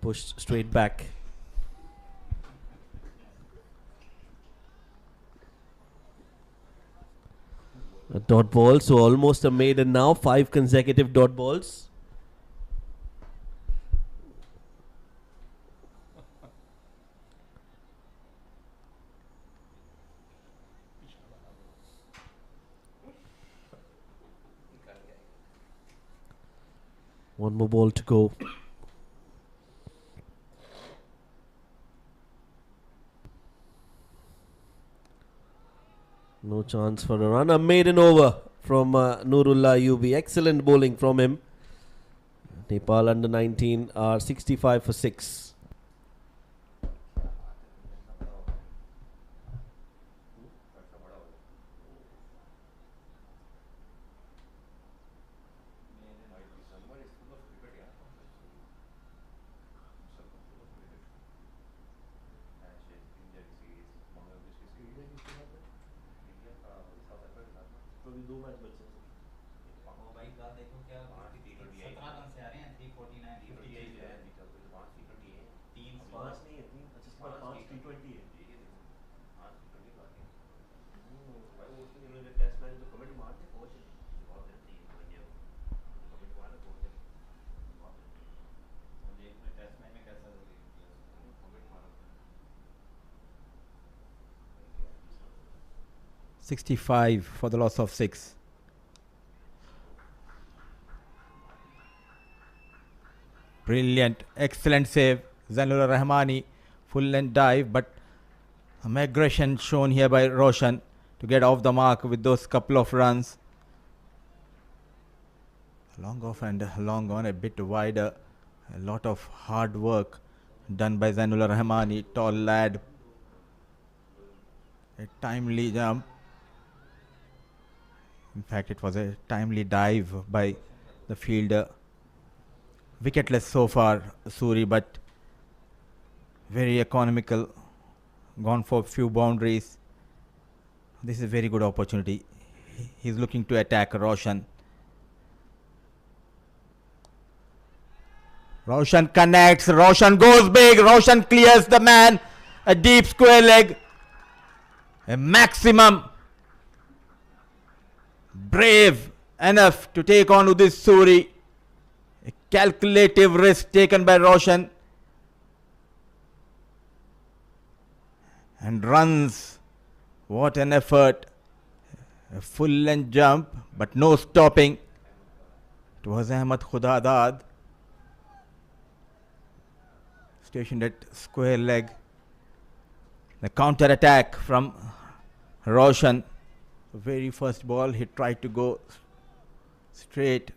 Pushed straight back. A dot ball, so almost a maiden now. 5 consecutive dot balls. One more ball to go. No chance for a run. A maiden over from Nurullah Ayubi. Excellent bowling from him. Nepal under 19 are 65 for 6. $65 for the loss of 6. Brilliant, excellent save. Zainul Rahmani, full length dive, but some aggression shown here by Roshan to get off the mark with those couple of runs. Long off and long on, a bit wider. A lot of hard work done by Zainullah Rahmani, tall lad. A timely jump. In fact, it was a timely dive by the fielder. Wicketless so far, Suri, but very economical. Gone for few boundaries. This is a very good opportunity. He's looking to attack Roshan. Roshan connects. Roshan goes big. Roshan clears the man. A deep square leg. A maximum. Brave enough to take on Udit Suri. A calculative risk taken by Roshan. And runs. What an effort. A full length jump, but no stopping. It was Ahmed Khudadad, stationed at square leg. The counter attack from Roshan. Very first ball, he tried to go straight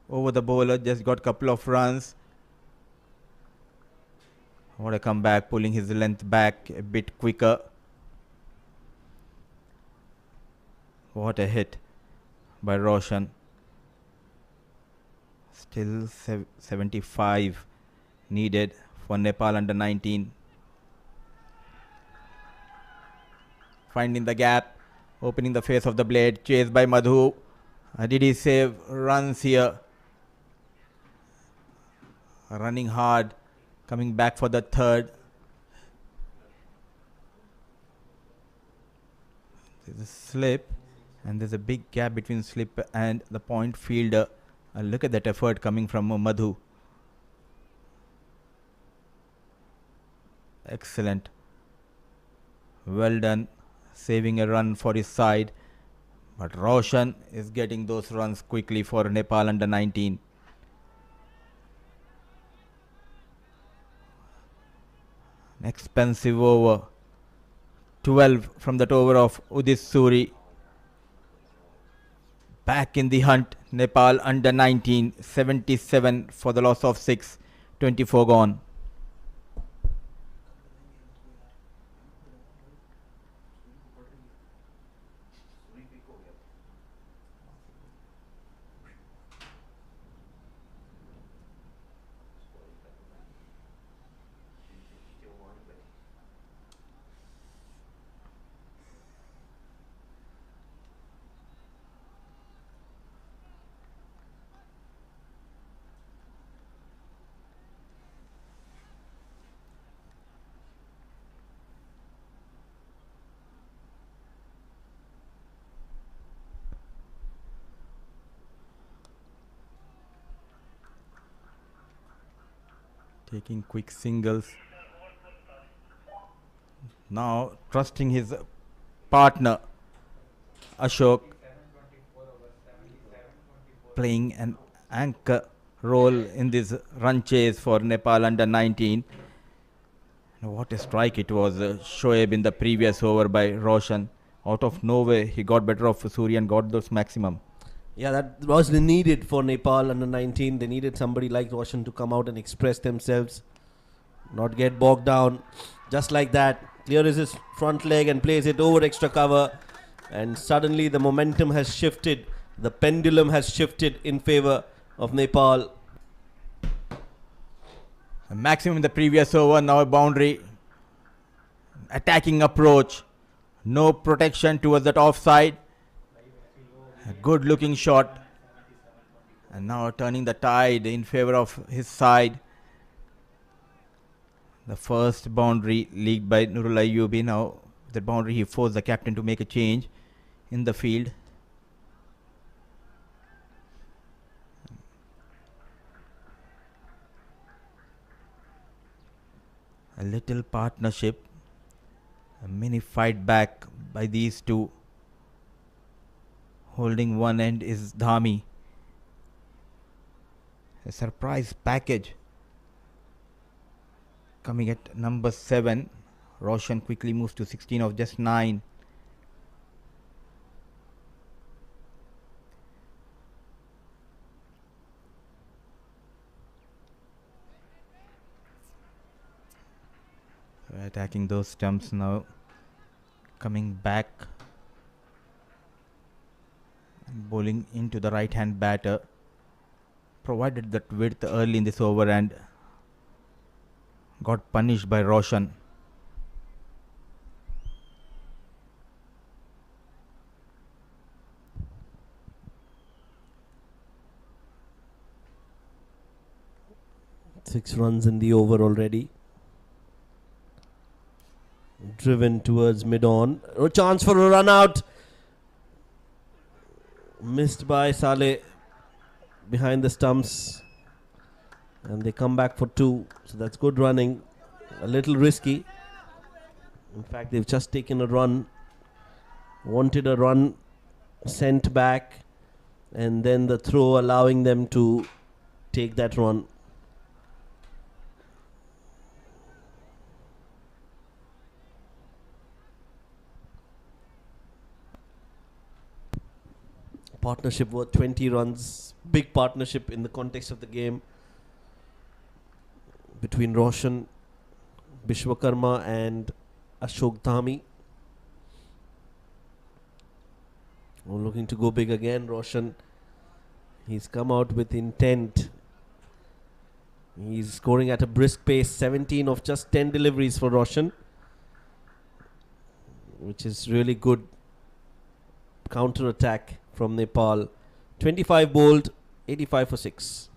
over the bowler, just got a couple of runs. What a comeback, pulling his length back a bit quicker. What a hit by Roshan. Still 75 needed for Nepal under 19. Finding the gap, opening the face of the blade, chased by Madhu. Did he save runs here? Running hard, coming back for the third. There's a slip, and there's a big gap between slip and the point fielder. Look at that effort coming from Madhu. Excellent. Well done, saving a run for his side. But Roshan is getting those runs quickly for Nepal under 19. An expensive over. 12 from that over of Udit Suri. Back in the hunt, Nepal under 19, 77 for the loss of 6, 24 gone. Taking quick singles. Now trusting his partner Ashok, playing an anchor role in this run chase for Nepal under 19. What a strike it was, Shoaib in the previous over by Roshan. Out of nowhere he got better of Suri and got those maximum. Yeah, that was needed for Nepal under 19. They needed somebody like Roshan to come out and express themselves, not get bogged down. Just like that, clears his front leg and plays it over extra cover. And suddenly the momentum has shifted. The pendulum has shifted in favor of Nepal. A maximum in the previous over, now a boundary. Attacking approach. No protection towards that offside. A good looking shot. And now turning the tide in favor of his side. The first boundary leaked by Nurul Ayyubi. Now the boundary, he forced the captain to make a change in the field. A little partnership. A mini fight back by these two. Holding one end is Dhami. A surprise package coming at number 7. Roshan quickly moves to 16 of just 9. Attacking those stumps now. Coming back. Bowling into the right hand batter. Provided that width early in this over and got punished by Roshan. Six runs in the over already. Driven towards mid-on. A chance for a run out. Missed by Saleh behind the stumps. And they come back for two. So that's good running. A little risky. In fact, they've just taken a run. Wanted a run sent back. And then the throw allowing them to take that run. Partnership worth 20 runs. Big partnership in the context of the game between Roshan, Bishwakarma and Ashok Dhami. Looking to go big again, Roshan. He's come out with intent. He's scoring at a brisk pace. 17 of just 10 deliveries for Roshan, which is really good counter attack from Nepal. 25 bowled, 85 for 6.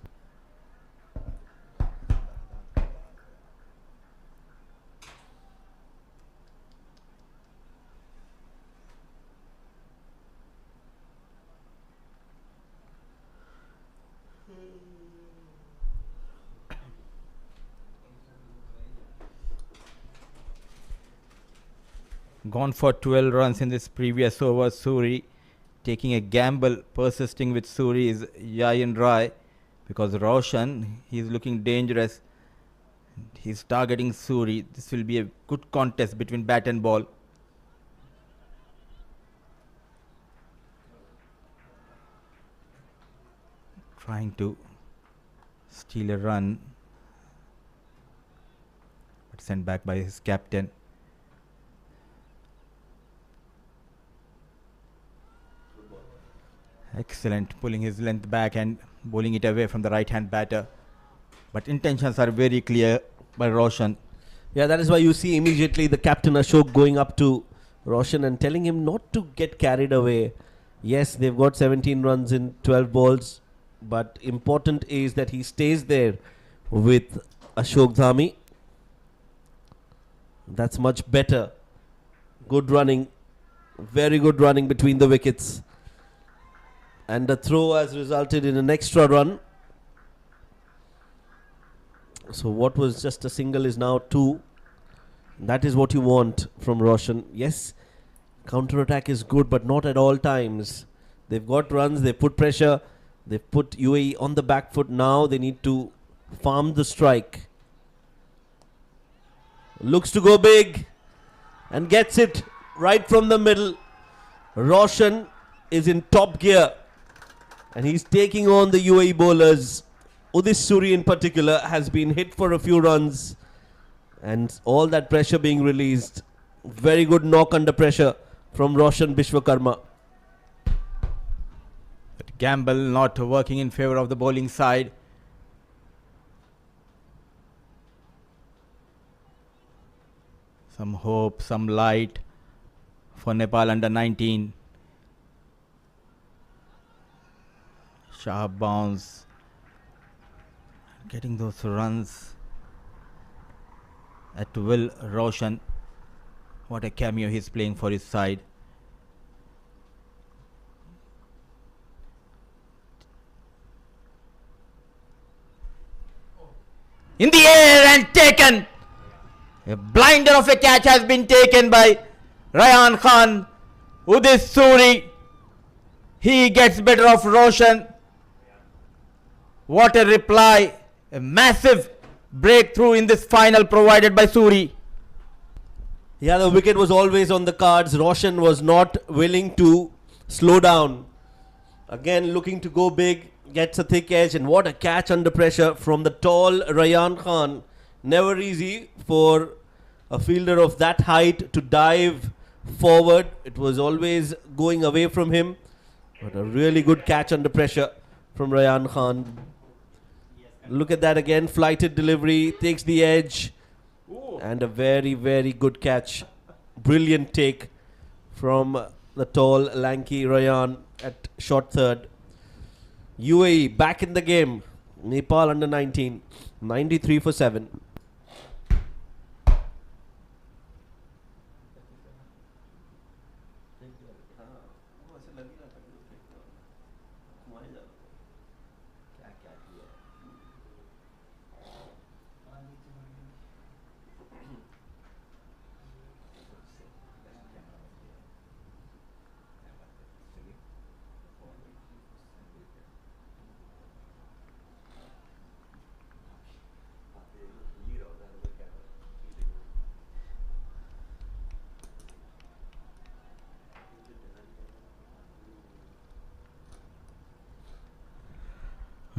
Gone for 12 runs in this previous over. Suri taking a gamble, persisting with Suri is Yayan Rai, because Roshan, he's looking dangerous. He's targeting Suri. This will be a good contest between bat and ball. Trying to steal a run, but sent back by his captain. Excellent, pulling his length back and bowling it away from the right hand batter. But intentions are very clear by Roshan. Yeah, that is why you see immediately the captain Ashok going up to Roshan and telling him not to get carried away. Yes, they've got 17 runs in 12 balls, but important is that he stays there with Ashok Dhami. That's much better. Good running, very good running between the wickets. And the throw has resulted in an extra run. So what was just a single is now two. That is what you want from Roshan. Yes, counter-attack is good, but not at all times. They've got runs, they've put pressure, they've put UAE on the back foot. Now they need to farm the strike. Looks to go big and gets it right from the middle. Roshan is in top gear and he's taking on the UAE bowlers. Udis Suri in particular has been hit for a few runs and all that pressure being released. Very good knock under pressure from Roshan Bishwakarma. But gamble not working in favour of the bowling side. Some hope, some light for Nepal under 19. Sharp bounce. Getting those runs at will. Roshan, what a cameo he's playing for his side. In the air and taken. A blinder of a catch has been taken by Rayan Khan. Udis Suri, he gets better of Roshan. What a reply. A massive breakthrough in this final provided by Suri. Yeah, the wicket was always on the cards. Roshan was not willing to slow down. Again, looking to go big, gets a thick edge, and what a catch under pressure from the tall Rayan Khan. Never easy for a fielder of that height to dive forward. It was always going away from him. But a really good catch under pressure from Rayan Khan. Look at that again. Flighted delivery. Takes the edge. And a very, very good catch. Brilliant take from the tall, lanky Rayan at short third. UAE back in the game. Nepal under 19. 93 for 7.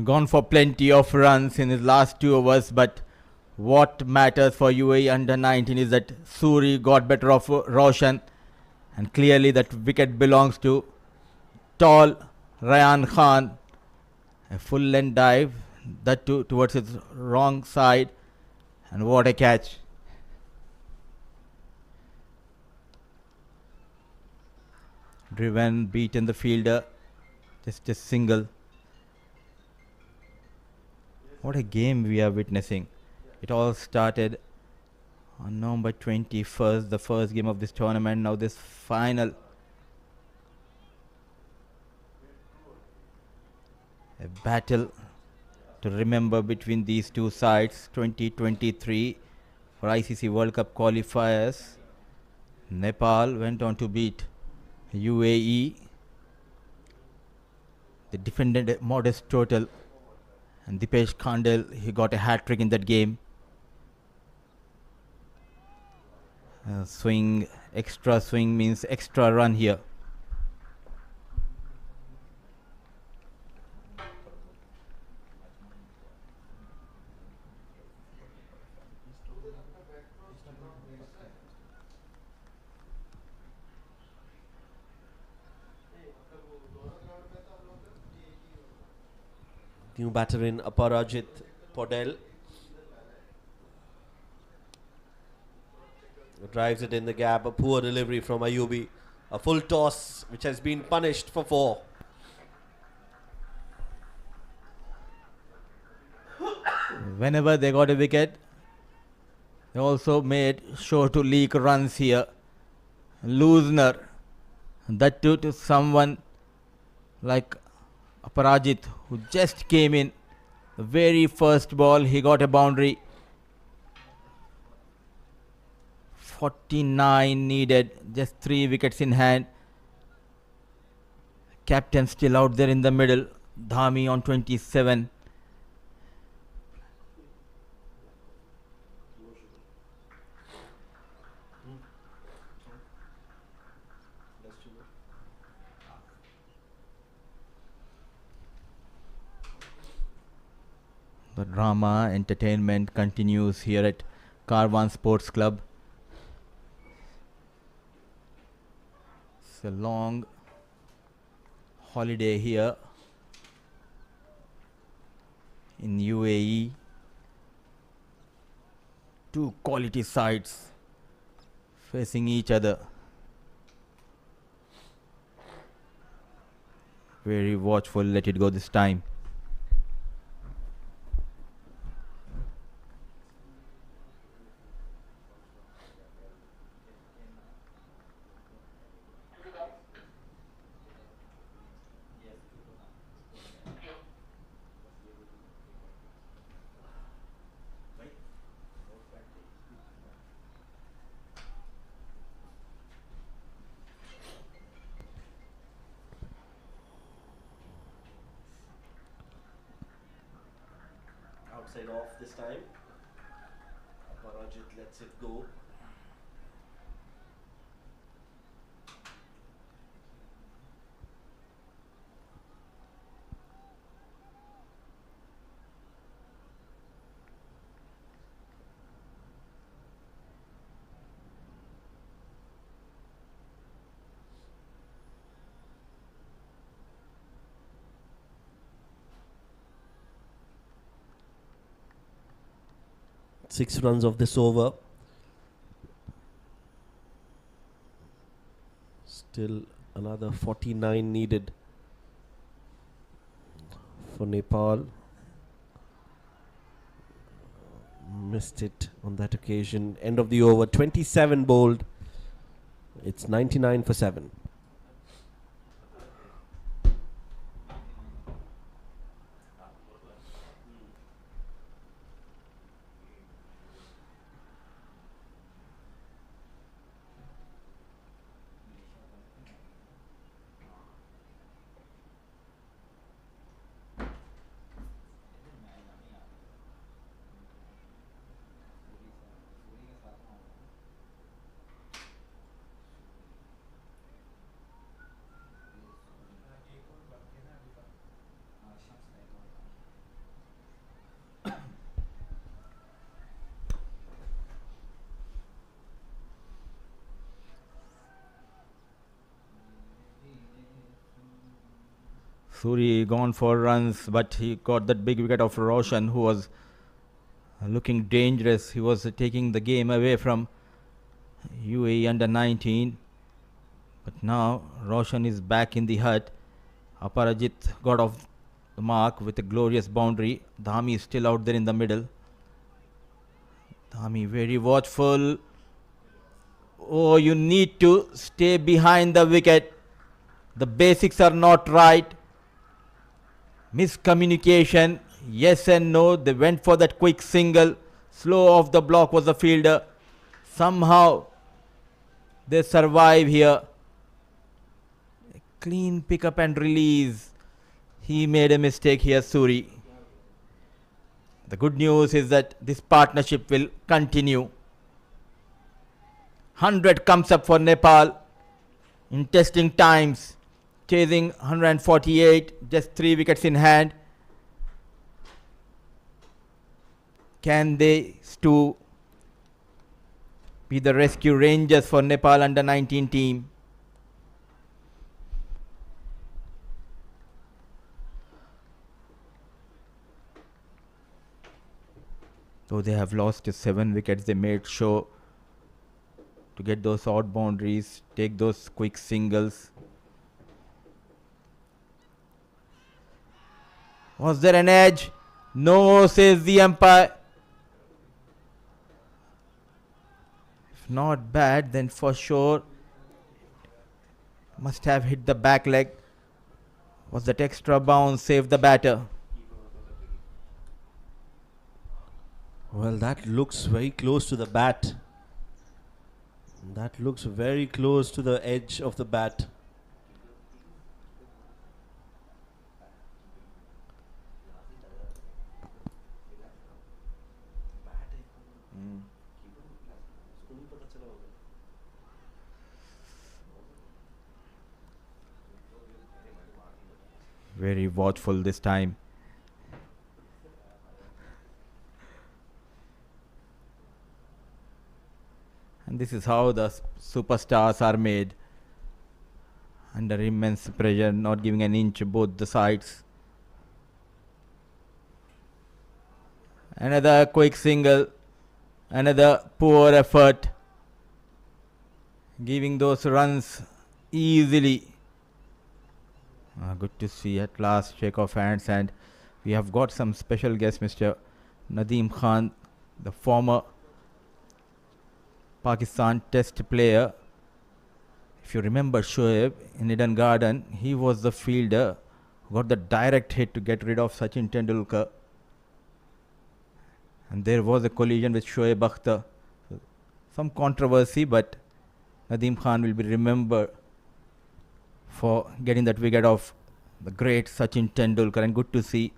Gone for plenty of runs in his last 2 overs, but what matters for UAE under 19 is that Suri got better of Roshan, and clearly that wicket belongs to tall Rayan Khan. A full length dive, that too towards his wrong side, and what a catch. Driven, beaten the fielder, just a single. What a game we are witnessing. It all started on November 21st, the first game of this tournament. Now this final. A battle to remember between these two sides. 2023 for ICC World Cup qualifiers. Nepal went on to beat UAE. They defended a modest total. And Dipesh Khandel, he got a hat-trick in that game. Swing, extra swing means extra run here. New batter in Aparajit Podel. Drives it in the gap. A poor delivery from Ayubi. A full toss which has been punished for 4. Whenever they got a wicket, they also made sure to leak runs here. Loosener. That too to someone like Aparajit, who just came in. The very first ball, he got a boundary. 49 needed, just 3 wickets in hand. Captain still out there in the middle. Dhami on 27. The drama, entertainment continues here at Karwan Sports Club. It's a long holiday here in UAE. 2 quality sides facing each other. Very watchful, let it go this time. Outside off this time. Aparajit lets it go. 6 runs of this over. Still another 49 needed for Nepal. Missed it on that occasion. End of the over, 27 bowled. It's 99 for 7. Suri gone for runs, but he got that big wicket of Roshan, who was looking dangerous. He was taking the game away from UAE under 19. But now Roshan is back in the hut. Aparajit got off the mark with a glorious boundary. Dhami is still out there in the middle. Dhami very watchful. Oh, you need to stay behind the wicket. The basics are not right. Miscommunication. Yes and no. They went for that quick single. Slow off the block was the fielder. Somehow they survive here. A clean pickup and release. He made a mistake here, Suri. The good news is that this partnership will continue. 100 comes up for Nepal in testing times. Chasing 148, just 3 wickets in hand. Can they too be the rescue rangers for Nepal under 19 team? Though they have lost 7 wickets, they made sure to get those odd boundaries, take those quick singles. Was there an edge? No, says the umpire. If not bad, then for sure must have hit the back leg. Was that extra bounce saved the batter? Well, that looks very close to the bat. That looks very close to the edge of the bat. Very watchful this time. And this is how the superstars are made. Under immense pressure, not giving an inch both the sides. Another quick single. Another poor effort. Giving those runs easily. Good to see at last, shake of hands, and we have got some special guest, Mr. Nadeem Khan, the former Pakistan Test player. If you remember Shoaib in Eden Garden, he was the fielder who got the direct hit to get rid of Sachin Tendulkar. And there was a collision with Shoaib Akhtar. Some controversy, but Nadeem Khan will be remembered for getting that wicket of the great Sachin Tendulkar. And good to see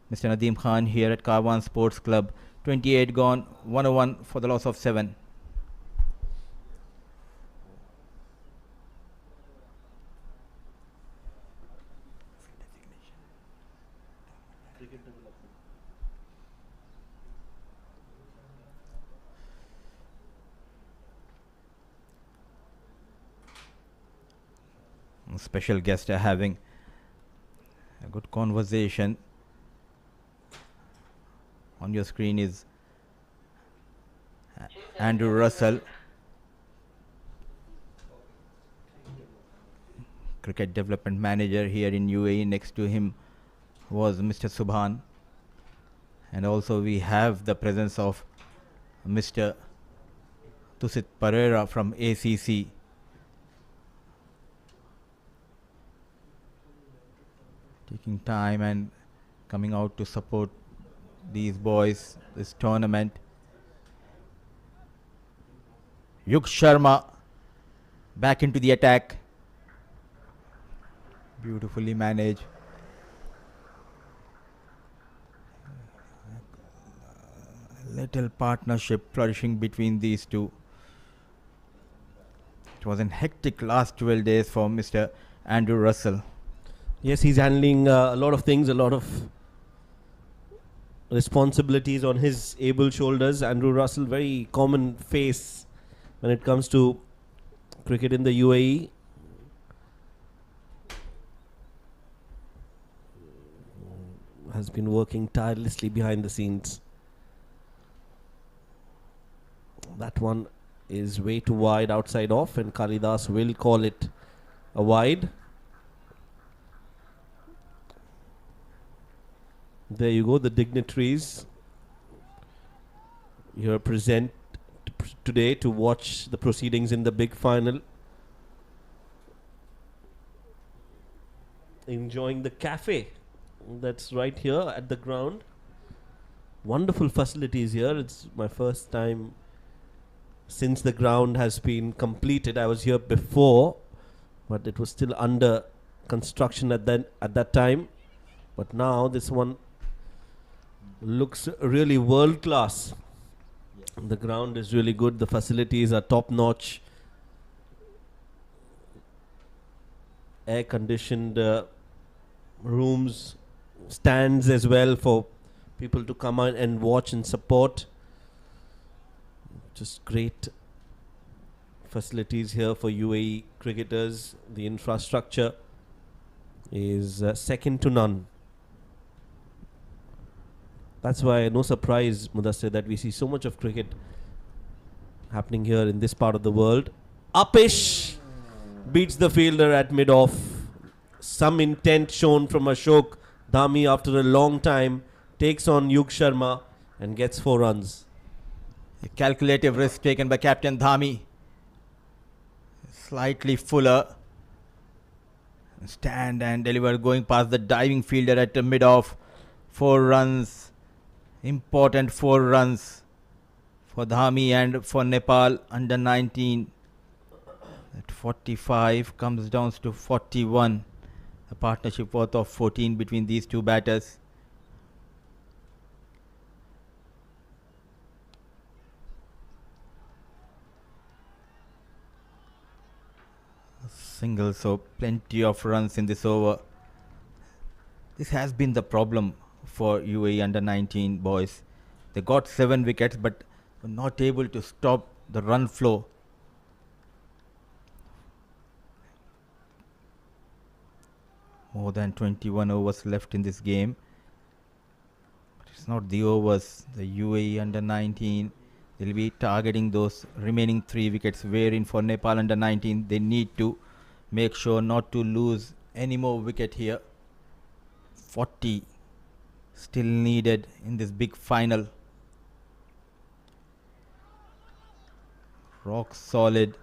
Mr. Nadeem Khan here at Karwan Sports Club. 28 gone, 101 for the loss of 7. Special guest are having a good conversation. On your screen is Andrew Russell. Cricket development manager here in UAE. Next to him was Mr. Subhan. And also we have the presence of Mr. Tusit Pereira from ACC. Taking time and coming out to support these boys, this tournament. Yug Sharma back into the attack. Beautifully managed. Little partnership flourishing between these two. It was a hectic last 12 days for Mr. Andrew Russell. Yes, he's handling a lot of things, a lot of responsibilities on his able shoulders. Andrew Russell, very common face when it comes to cricket in the UAE. Has been working tirelessly behind the scenes. That one is way too wide outside off, and Kalidas will call it a wide. There you go, the dignitaries here present today to watch the proceedings in the big final. Enjoying the cafe that's right here at the ground. Wonderful facilities here. It's my first time since the ground has been completed. I was here before, but it was still under construction at that time. But now this one looks really world class. The ground is really good. The facilities are top notch. Air conditioned rooms, stands as well for people to come out and watch and support. Just great facilities here for UAE cricketers. The infrastructure is second to none. That's why no surprise, Mudassir, that we see so much of cricket happening here in this part of the world. Upish beats the fielder at mid-off. Some intent shown from Ashok Dhami after a long time. Takes on Yug Sharma and gets 4 runs. A calculative risk taken by Captain Dhami. Slightly fuller. Stand and deliver, going past the diving fielder at the mid-off. 4 runs. Important 4 runs for Dhami and for Nepal under 19. At 45 comes down to 41. A partnership worth of 14 between these two batters. Single, so plenty of runs in this over. This has been the problem for UAE under 19 boys. They got 7 wickets but were not able to stop the run flow. More than 21 overs left in this game. But it's not the overs. The UAE under 19, they'll be targeting those remaining 3 wickets, wherein for Nepal under 19 they need to make sure not to lose any more wicket here. 40 still needed in this big final. Rock solid.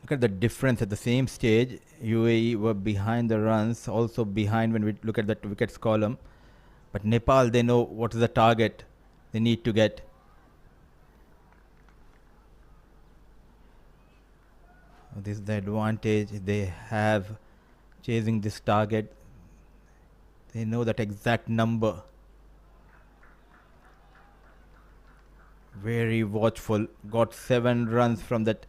Look at the difference at the same stage. UAE were behind the runs, also behind when we look at that wickets column. But Nepal, they know what is the target they need to get. This is the advantage they have chasing this target. They know that exact number. Very watchful. Got 7 runs from that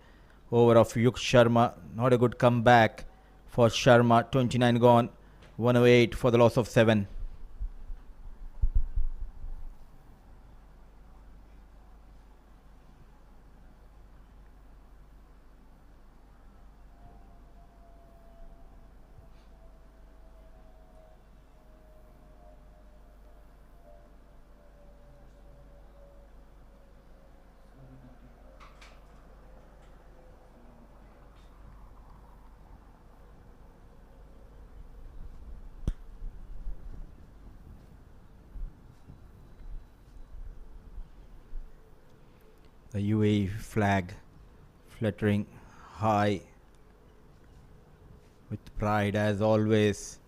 over of Yug Sharma. Not a good comeback for Sharma. 29 gone. 108 for the loss of 7. The UAE flag fluttering high with pride as always.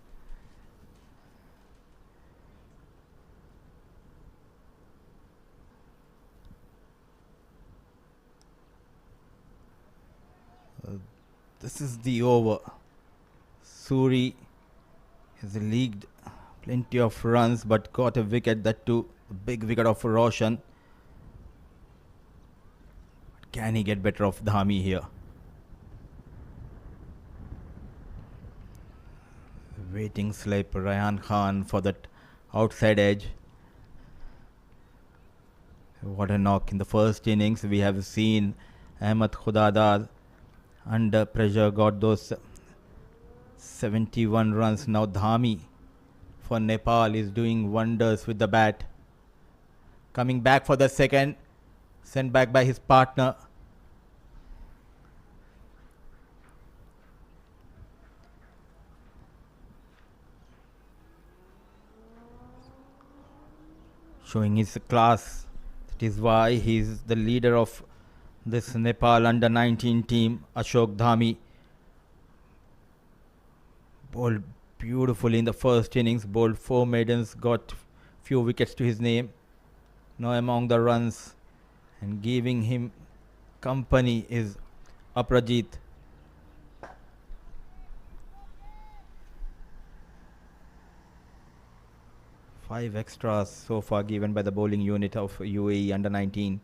This is the over. Suri has leaked plenty of runs but got a wicket, that too a big wicket of Roshan. Can he get better of Dhami here? Waiting slip, Rayhan Khan for that outside edge. What a knock in the first innings. We have seen Ahmed Khudadad under pressure got those 71 runs. Now Dhami for Nepal is doing wonders with the bat. Coming back for the second, sent back by his partner. Showing his class. That is why he is the leader of this Nepal under 19 team. Ashok Dhami bowled beautifully in the first innings, bowled 4 maidens, got few wickets to his name. Now among the runs and giving him company is Aprajit. Five extras so far given by the bowling unit of UAE under 19.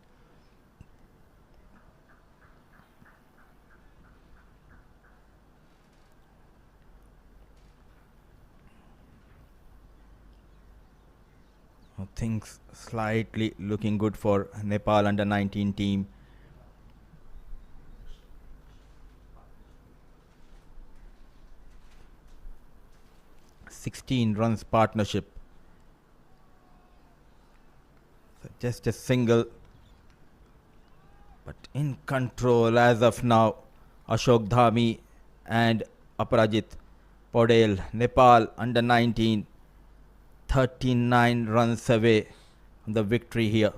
Things slightly looking good for Nepal under 19 team. runs partnership. So just a single, but in control as of now. Ashok Dhami and Aparajit Podel. Nepal under 19. 39 runs away from the victory here.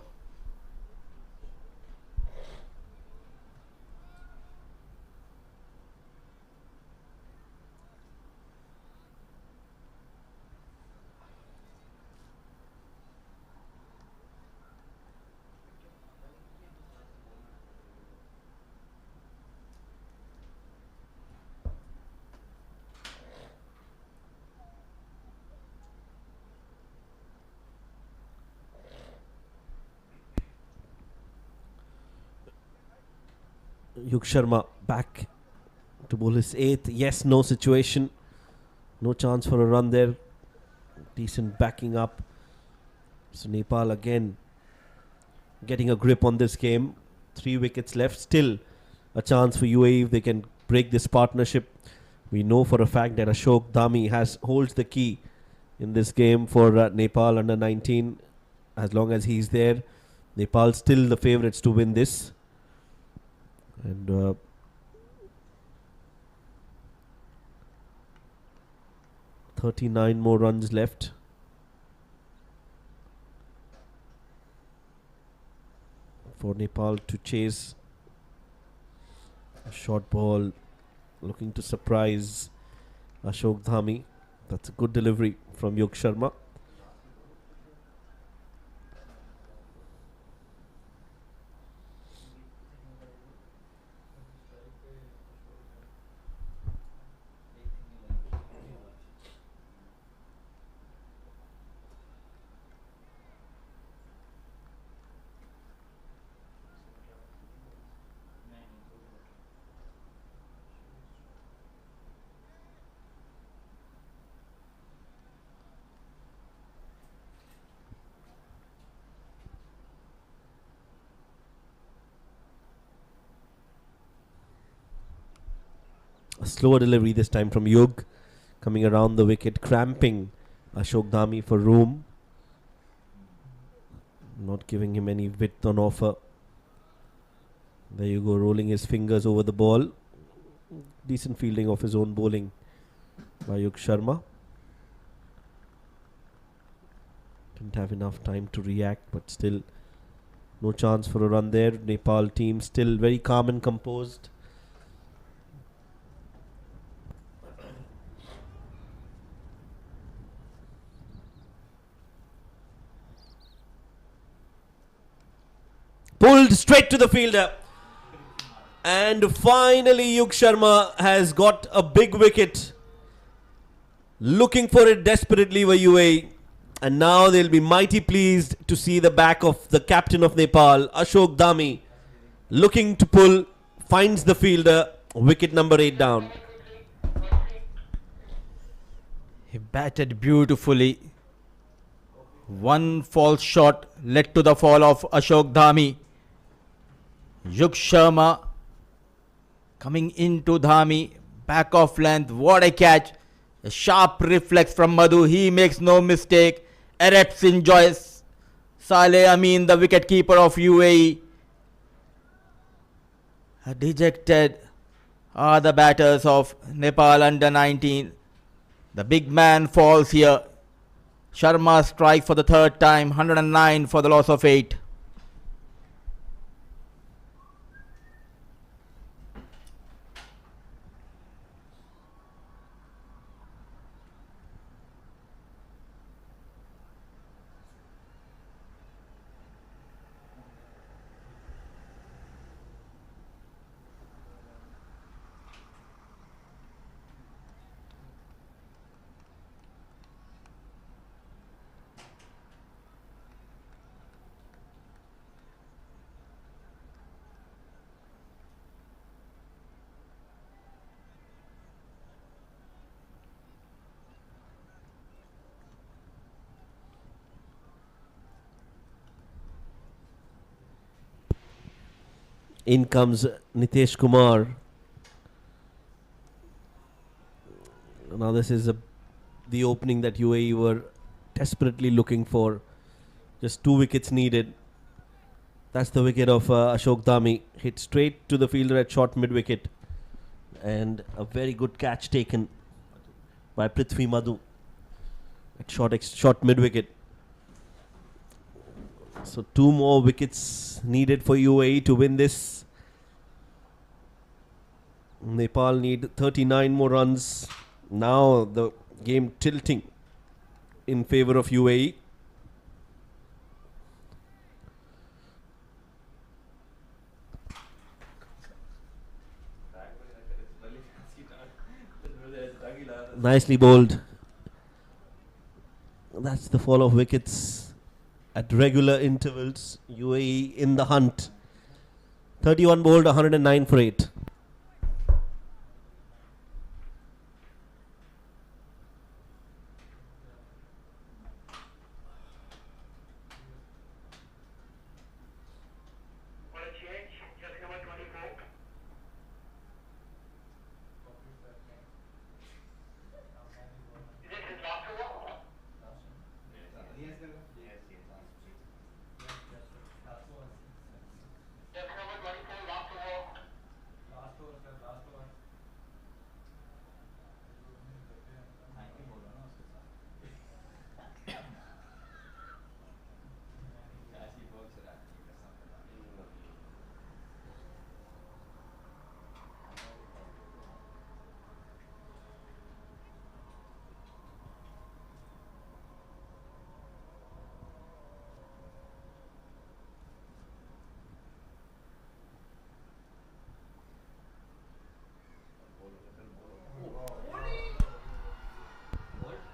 Yug Sharma back to bowl his 8th. Yes, no situation. No chance for a run there. Decent backing up. So Nepal again getting a grip on this game. 3 wickets left. Still a chance for UAE if they can break this partnership. We know for a fact that Ashok Dhami holds the key in this game for Nepal under 19. As long as he's there, Nepal still the favourites to win this. And 39 more runs left. For Nepal to chase. A short ball looking to surprise Ashok Dhami. That's a good delivery from Yug Sharma. A slower delivery this time from Yug, coming around the wicket, cramping Ashok Dhami for room, not giving him any width on offer. There you go, rolling his fingers over the ball. Decent fielding of his own bowling by Yug Sharma. Didn't have enough time to react, but still No chance for a run there. Nepal team still very calm and composed. Pulled straight to the fielder. And finally Yug Sharma has got a big wicket. Looking for it desperately were UAE. And now they'll be mighty pleased to see the back of the captain of Nepal, Ashok Dhami, looking to pull, finds the fielder, wicket number 8 down. He batted beautifully. One false shot led to the fall of Ashok Dhami. Yug Sharma coming into Dhami, back of length, what a catch. A sharp reflex from Madhu, he makes no mistake. Ereps enjoys. Saleh Amin, the wicketkeeper of UAE. Dejected are the batters of Nepal under 19. The big man falls here. Sharma strikes for the third time, 109 for the loss of 8. In comes Nitesh Kumar. Now this is the opening that UAE were desperately looking for. Just 2 wickets needed. That's the wicket of Ashok Dhami. Hit straight to the fielder at short mid-wicket. And a very good catch taken by Prithvi Madhu at short mid-wicket. So 2 more wickets needed for UAE to win this. Nepal need 39 more runs. Now the game tilting in favor of UAE. Nicely bowled. That's the fall of wickets at regular intervals. UAE in the hunt. 31 bowled, 109 for 8.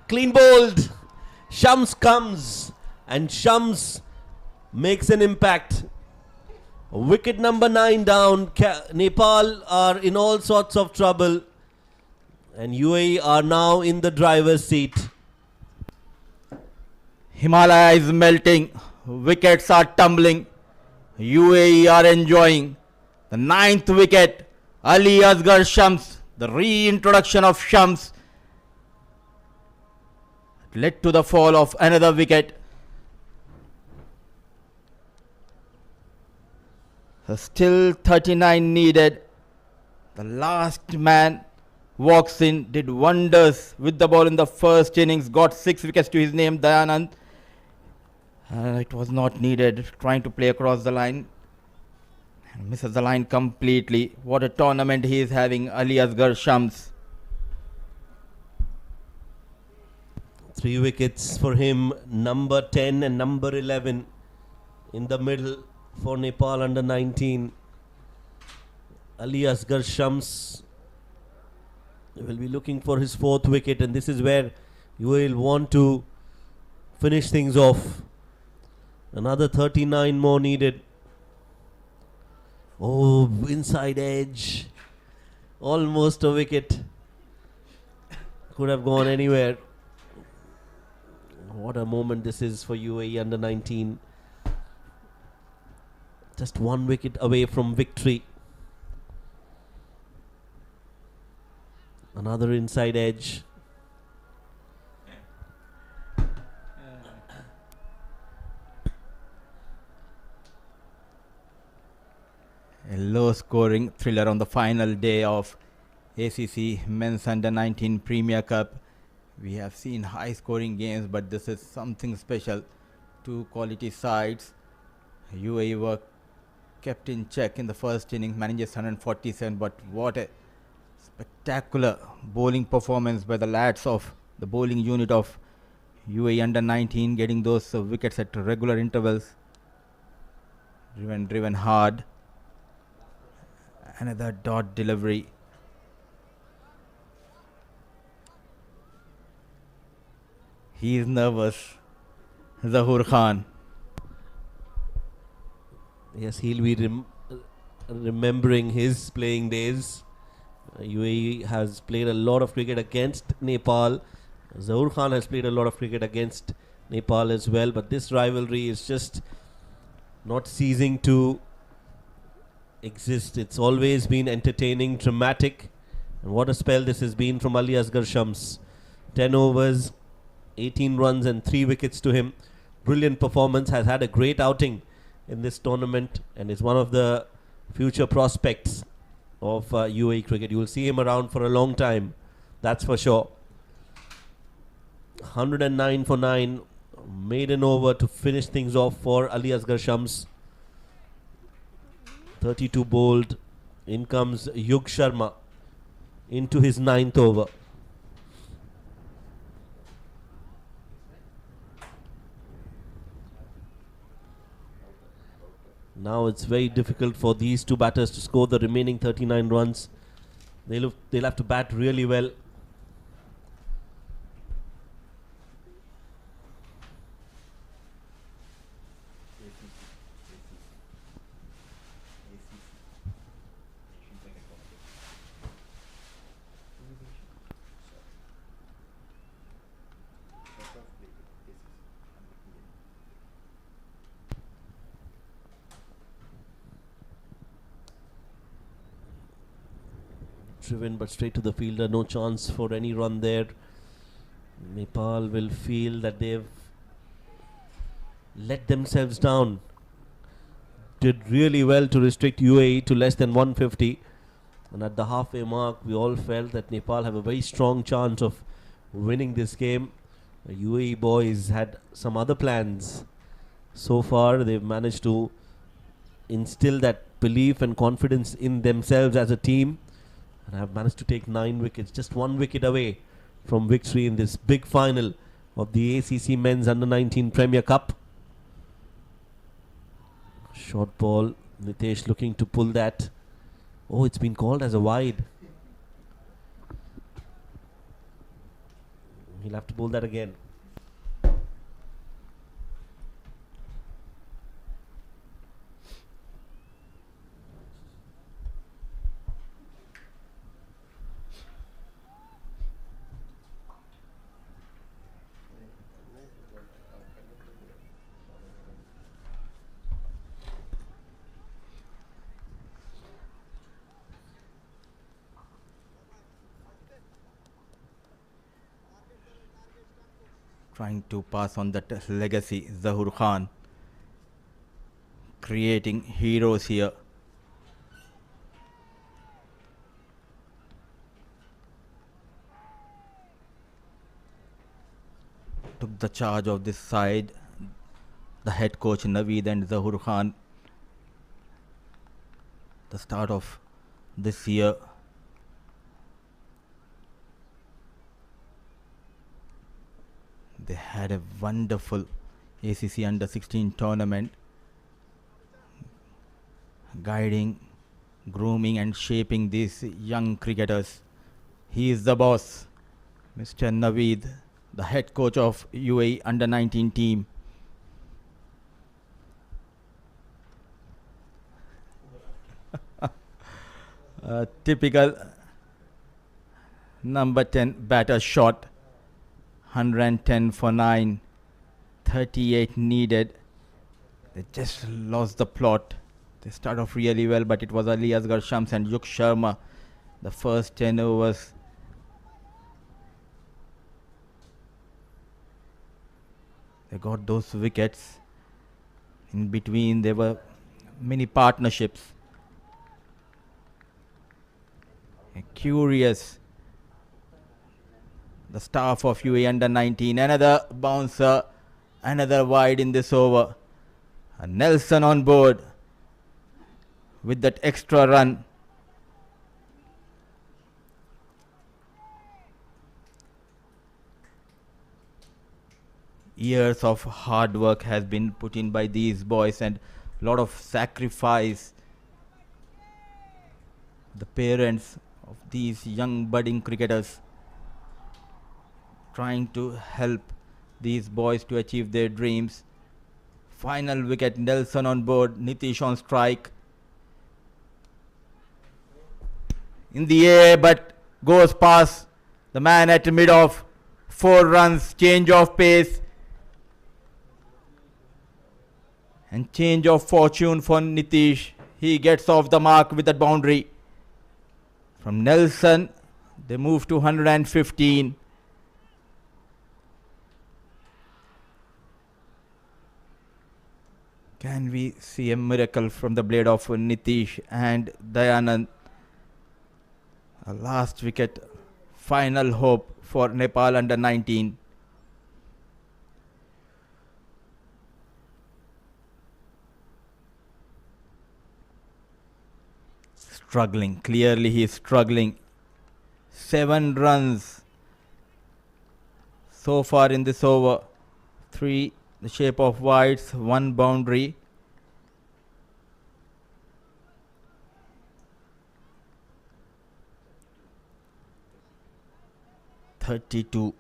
Clean bowled. Shams comes and Shams makes an impact. Wicket number 9 down. Nepal are in all sorts of trouble and UAE are now in the driver's seat. Himalaya is melting. Wickets are tumbling. UAE are enjoying. The 9th wicket. Ali Asghar Shams. The reintroduction of Shams led to the fall of another wicket. Still 39 needed. The last man walks in, did wonders with the ball in the first innings, got 6 wickets to his name, Dayanand. It was not needed. Trying to play across the line. And misses the line completely. What a tournament he is having, Ali Asghar Shams. 3 wickets for him, number 10 and number 11 in the middle for Nepal under 19. Ali Asghar Shams will be looking for his 4th wicket, and this is where you will want to finish things off. Another 39 more needed. Oh, inside edge. Almost a wicket. Could have gone anywhere. What a moment this is for UAE under 19. Just 1 wicket away from victory. Another inside edge. A low scoring thriller on the final day of ACC Men's Under 19 Premier Cup. We have seen high scoring games, but this is something special. 2 quality sides. UAE were kept in check in the first innings, manages 147, but what a spectacular bowling performance by the lads of the bowling unit of UAE under 19, getting those wickets at regular intervals. Driven hard. Another dot delivery. He is nervous. Zahoor Khan. Yes, he'll be remembering his playing days. UAE has played a lot of cricket against Nepal. Zahoor Khan has played a lot of cricket against Nepal as well, but this rivalry is just not ceasing to exist. It's always been entertaining, dramatic, and what a spell this has been from Ali Asghar Shams. 10 overs, 18 runs and 3 wickets to him. Brilliant performance, has had a great outing in this tournament and is one of the future prospects of UAE cricket. You will see him around for a long time, that's for sure. 109 for 9, maiden over to finish things off for Ali Asghar Shams. 32 bowled. In comes Yug Sharma into his 9th over. Now it's very difficult for these 2 batters to score the remaining 39 runs. They'll have to bat really well. Driven but straight to the fielder, no chance for any run there. Nepal will feel that they've let themselves down. Did really well to restrict UAE to less than 150, and at the halfway mark we all felt that Nepal have a very strong chance of winning this game. The UAE boys had some other plans. So far they've managed to instill that belief and confidence in themselves as a team, and have managed to take 9 wickets, just 1 wicket away from victory in this big final of the ACC Men's Under 19 Premier Cup. Short ball, Nitesh looking to pull that. Oh, it's been called as a wide. He'll have to pull that again. Trying to pass on that legacy, Zahoor Khan. Creating heroes here. Took the charge of this side. the head coach Naveed and Zahur Khan. The start of this year. They had a wonderful ACC Under 16 tournament, guiding, grooming and shaping these young cricketers. He is the boss, Mr. Naveed, the head coach of UAE Under 19 team. Typical number 10 batter shot, 110 for 9, 38 needed. They just lost the plot. They start off really well, but it was Ali Asghar Shams and Yuk Sharma. The first 10 overs. They got those wickets. In between, there were many partnerships. Curious. The staff of UAE Under 19. Another bouncer. Another wide in this over. And Nelson on board with that extra run. Years of hard work has been put in by these boys and a lot of sacrifice. The parents of these young budding cricketers trying to help these boys to achieve their dreams. Final wicket, Nelson on board, Nitish on strike. In the air, but goes past the man at mid-off. 4 runs, change of pace. And change of fortune for Nitish. He gets off the mark with that boundary. From Nelson, they move to 115. Can we see a miracle from the blade of Nitish and Dayanand? A last wicket, final hope for Nepal Under 19. Struggling, clearly he is struggling. 7 runs so far in this over. 3 the shape of wides, 1 boundary. (32)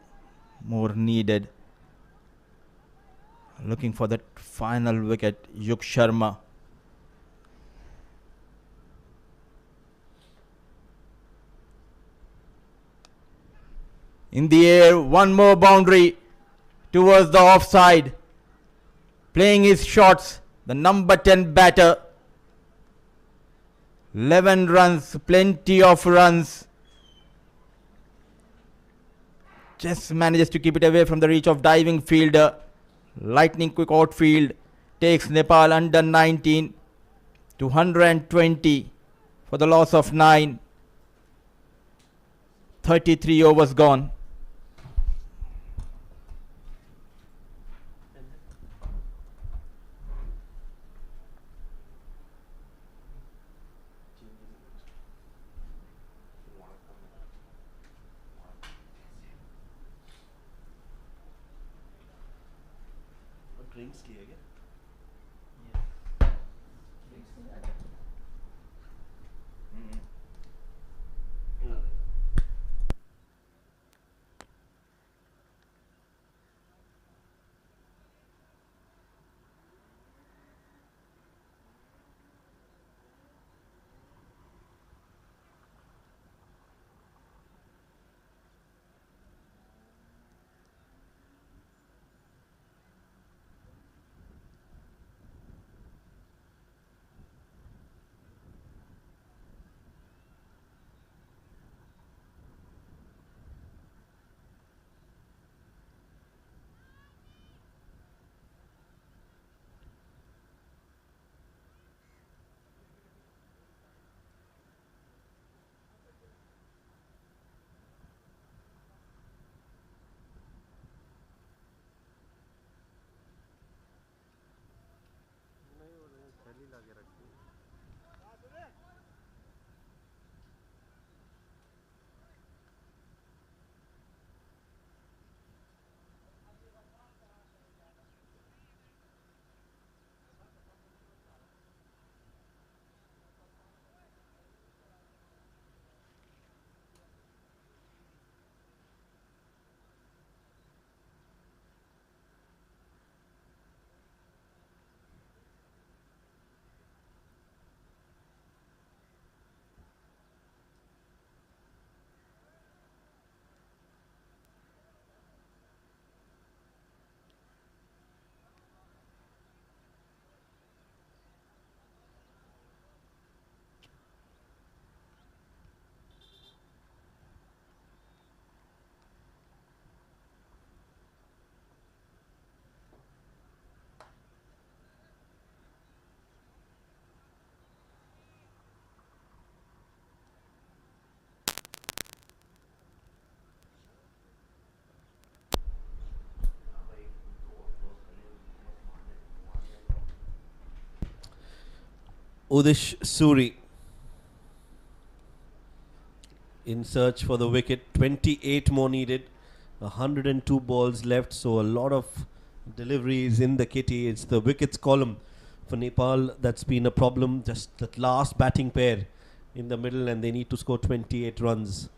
more needed. Looking for that final wicket, Yuk Sharma. In the air, 1 more boundary towards the offside. Playing his shots, the number 10 batter. 11 runs, plenty of runs. Just manages to keep it away from the reach of diving fielder. Lightning quick outfield takes Nepal Under 19 to 120 for the loss of 9. 33 overs gone. Drinks किए क्या? Udish Suri in search for the wicket. 28 more needed. 102 balls left, so a lot of deliveries in the kitty. It's the wickets column for Nepal that's been a problem. Just that last batting pair in the middle, and they need to score 28 runs.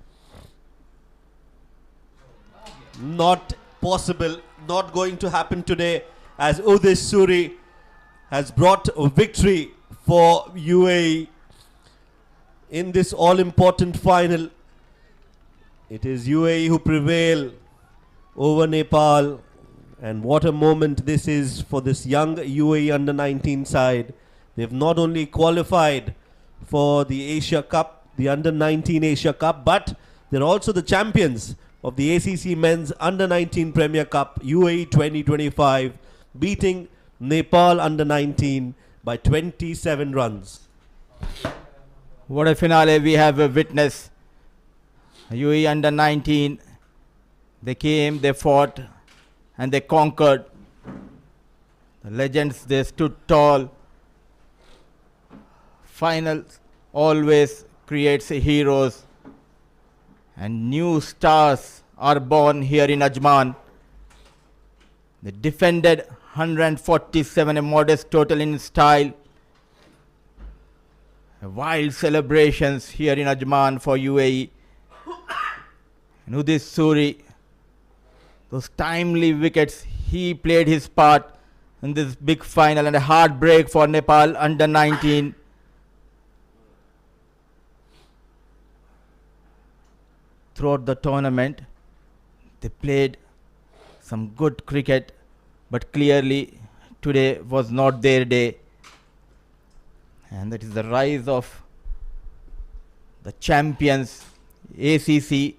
Not possible, not going to happen today, as Udish Suri has brought a victory for UAE in this all-important final. It is UAE who prevail over Nepal, and what a moment this is for this young UAE under-19 side. They've not only qualified for the Asia Cup, the under-19 Asia Cup, but they're also the champions of the ACC Men's Under-19 Premier Cup UAE 2025, beating Nepal Under-19 by 27 runs. What a finale we have witnessed. UAE Under-19, they came, they fought, and they conquered. The legends, they stood tall. Finals always creates heroes, and new stars are born here in Ajman. They defended 147, a modest total in style. Wild celebrations here in Ajman for UAE. And Udish Suri, those timely wickets, he played his part in this big final, and a heartbreak for Nepal Under-19. Throughout the tournament, they played some good cricket, but clearly today was not their day. And that is the rise of the champions, ACC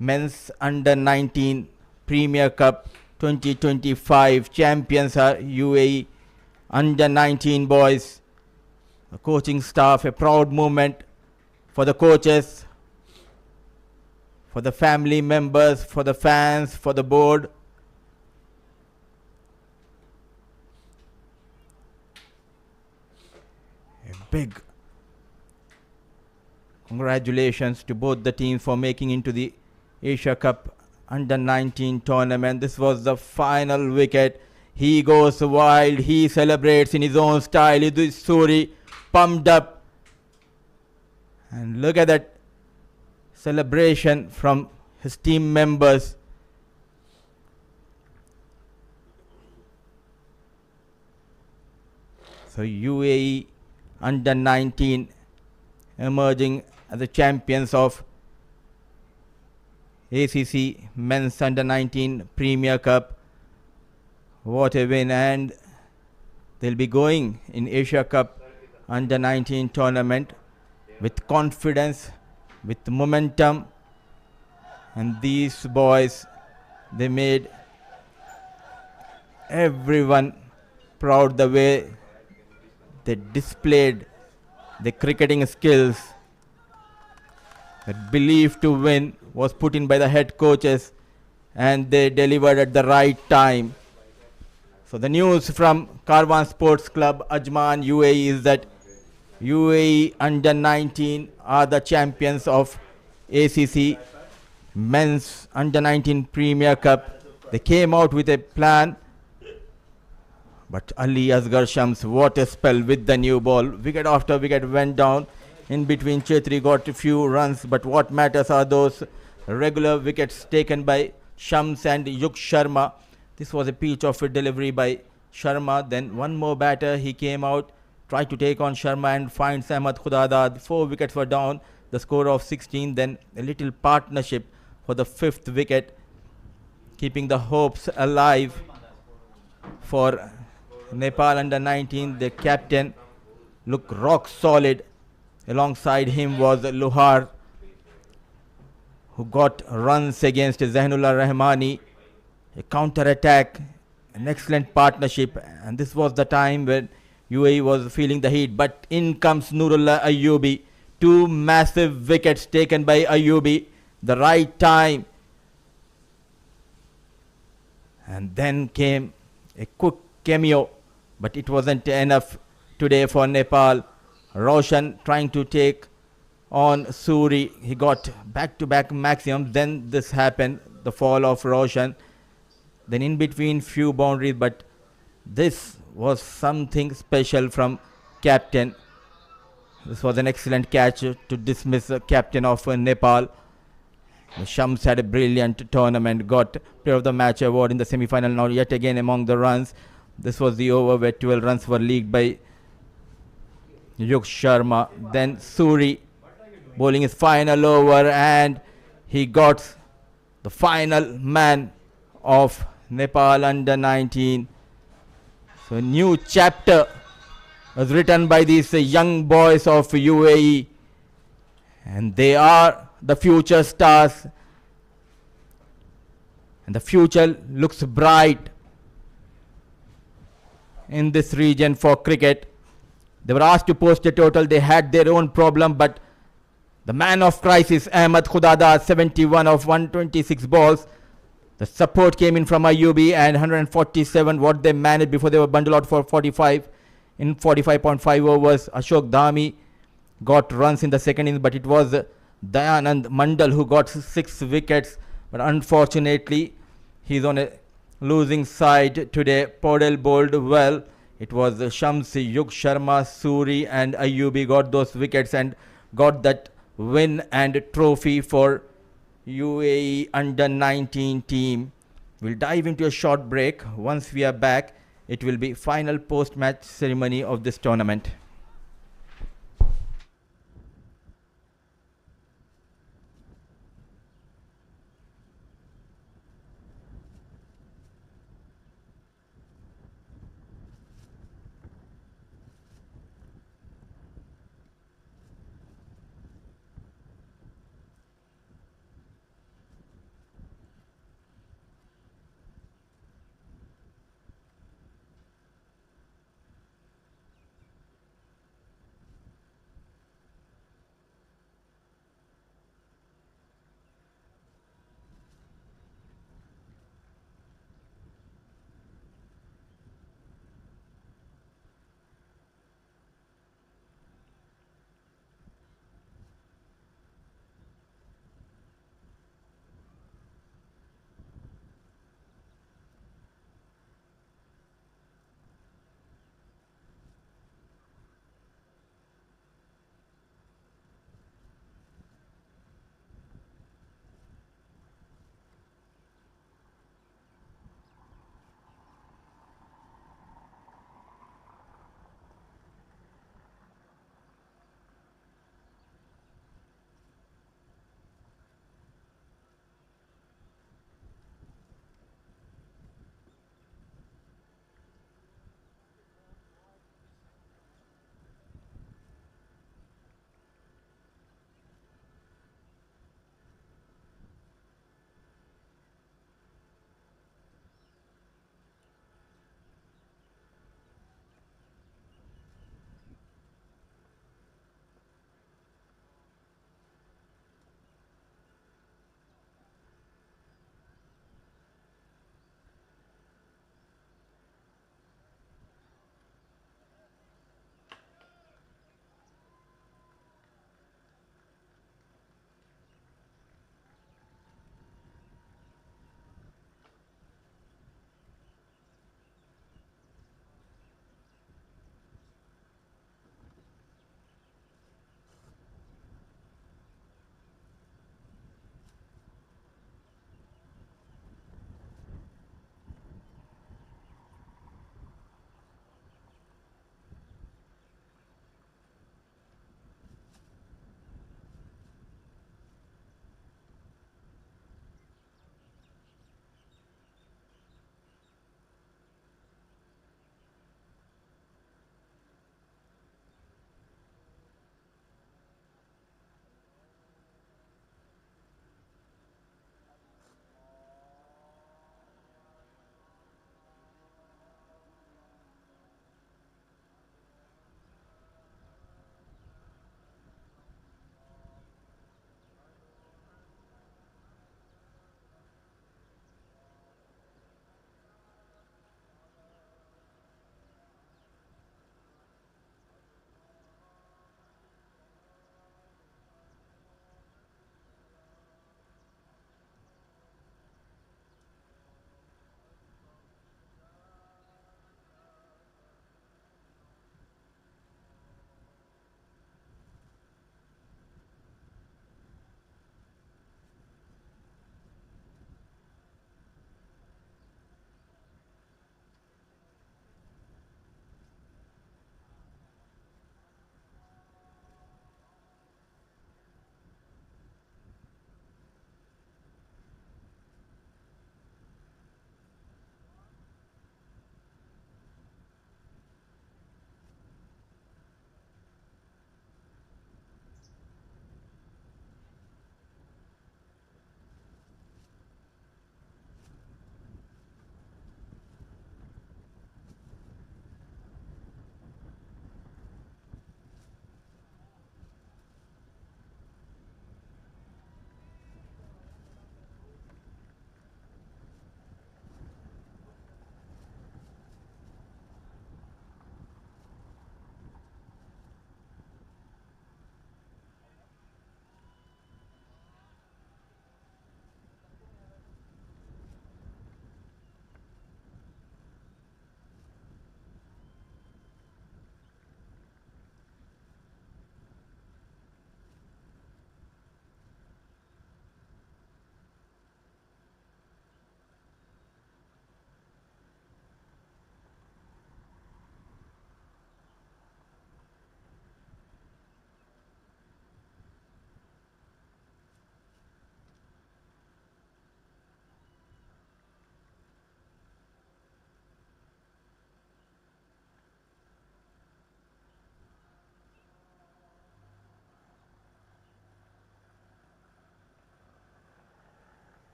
Men's Under-19 Premier Cup 2025. Champions are UAE Under-19 boys. The coaching staff, a proud moment for the coaches, for the family members, for the fans, for the board. A big congratulations to both the teams for making into the Asia Cup Under-19 tournament. This was the final wicket. He goes wild. He celebrates in his own style. Udish Suri pumped up. And look at that celebration from his team members. So UAE Under-19 emerging as the champions of ACC Men's Under-19 Premier Cup. What a win, and they'll be going in Asia Cup Under-19 tournament with confidence, with momentum. And these boys, they made everyone proud the way they displayed the cricketing skills. That belief to win was put in by the head coaches, and they delivered at the right time. So the news from Karwan Sports Club Ajman UAE is that UAE Under-19 are the champions of ACC Men's Under-19 Premier Cup. They came out with a plan, but Ali Asghar Shams, what a spell with the new ball. Wicket after wicket went down. In between, Chetri got a few runs, but what matters are those regular wickets taken by Shams and Yug Sharma. This was a pitch of a delivery by Sharma. Then one more batter, he came out, tried to take on Sharma and finds Ahmed Khudadad. 4 wickets were down, the score of 16. Then a little partnership for the 5th wicket, keeping the hopes alive for Nepal Under-19. The captain looked rock solid. Alongside him was Luhar, who got runs against Zainullah Rahmani. A counter-attack, an excellent partnership, and this was the time when UAE was feeling the heat. But in comes Nurullah Ayyubi. 2 massive wickets taken by Ayyubi. The right time. And then came a quick cameo, but it wasn't enough today for Nepal. Roshan trying to take on Suri. He got back-to-back maximum. Then this happened, the fall of Roshan. Then in between few boundaries, but this was something special from captain. This was an excellent catch to dismiss the captain of Nepal. Shams had a brilliant tournament, got player of the match award in the semi-final. Now yet again among the runs. This was the over where 12 runs were leaked by Yug Sharma. Then Suri bowling his final over, and he got the final man of Nepal under 19. So a new chapter was written by these young boys of UAE, and they are the future stars, and the future looks bright in this region for cricket. They were asked to post a total. They had their own problem, but the man of crisis, Ahmed Khudadad, 71 of 126 balls. The support came in from Ayubi, and 147 what they managed before they were bundled out for 45 in 45.5 overs. Ashok Dhami got runs in the second innings, but it was Dayanand Mandal who got 6 wickets. But unfortunately, he's on a losing side today. Podel bowled well. It was Shamsi, Yug Sharma, Suri and Ayubi got those wickets and got that win and trophy for UAE under 19 team. We'll dive into a short break. Once we are back, it will be final post-match ceremony of this tournament.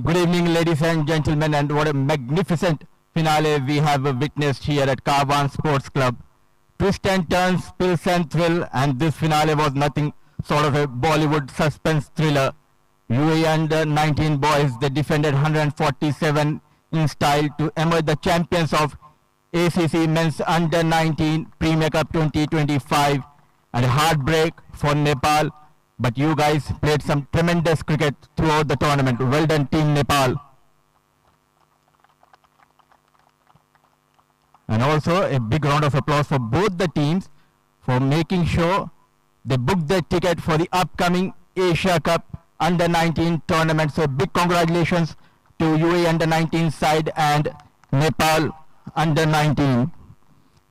Good evening, ladies and gentlemen, and what a magnificent finale we have witnessed here at Karwan Sports Club. Twist and turns, spills and thrill, and this finale was nothing sort of a Bollywood suspense thriller. UAE under 19 boys, they defended 147 in style to emerge the champions of ACC Men's Under 19 Premier Cup 2025, and a heartbreak for Nepal. But you guys played some tremendous cricket throughout the tournament. Well done, Team Nepal. And also a big round of applause for both the teams for making sure they booked their ticket for the upcoming Asia Cup Under 19 tournament. So big congratulations to UAE Under 19 side and Nepal Under 19.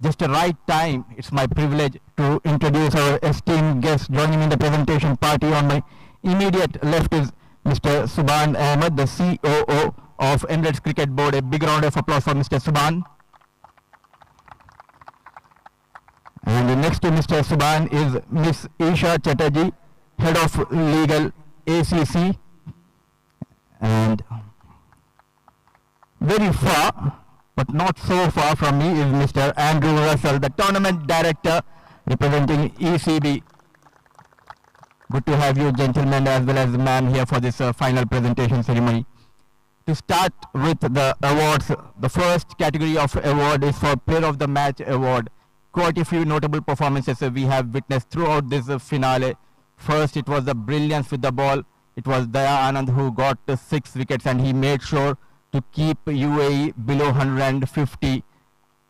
Just the right time, it's my privilege to introduce our esteemed guest joining me in the presentation party. On my immediate left is Mr. Subhan Ahmed, the COO of Emirates Cricket Board. A big round of applause for Mr. Subhan. And next to Mr. Subhan is Miss Isha Chatterjee, Head of Legal, ACC. And very far, but not so far from me, is Mr. Andrew Russell, the Tournament Director representing ECB. Good to have you gentlemen as well as the ma'am here for this final presentation ceremony. To start with the awards, the first category of award is for Player of the Match award. Quite a few notable performances we have witnessed throughout this finale. First, it was the brilliance with the ball. It was Daya Anand who got 6 wickets, and he made sure to keep UAE below 150.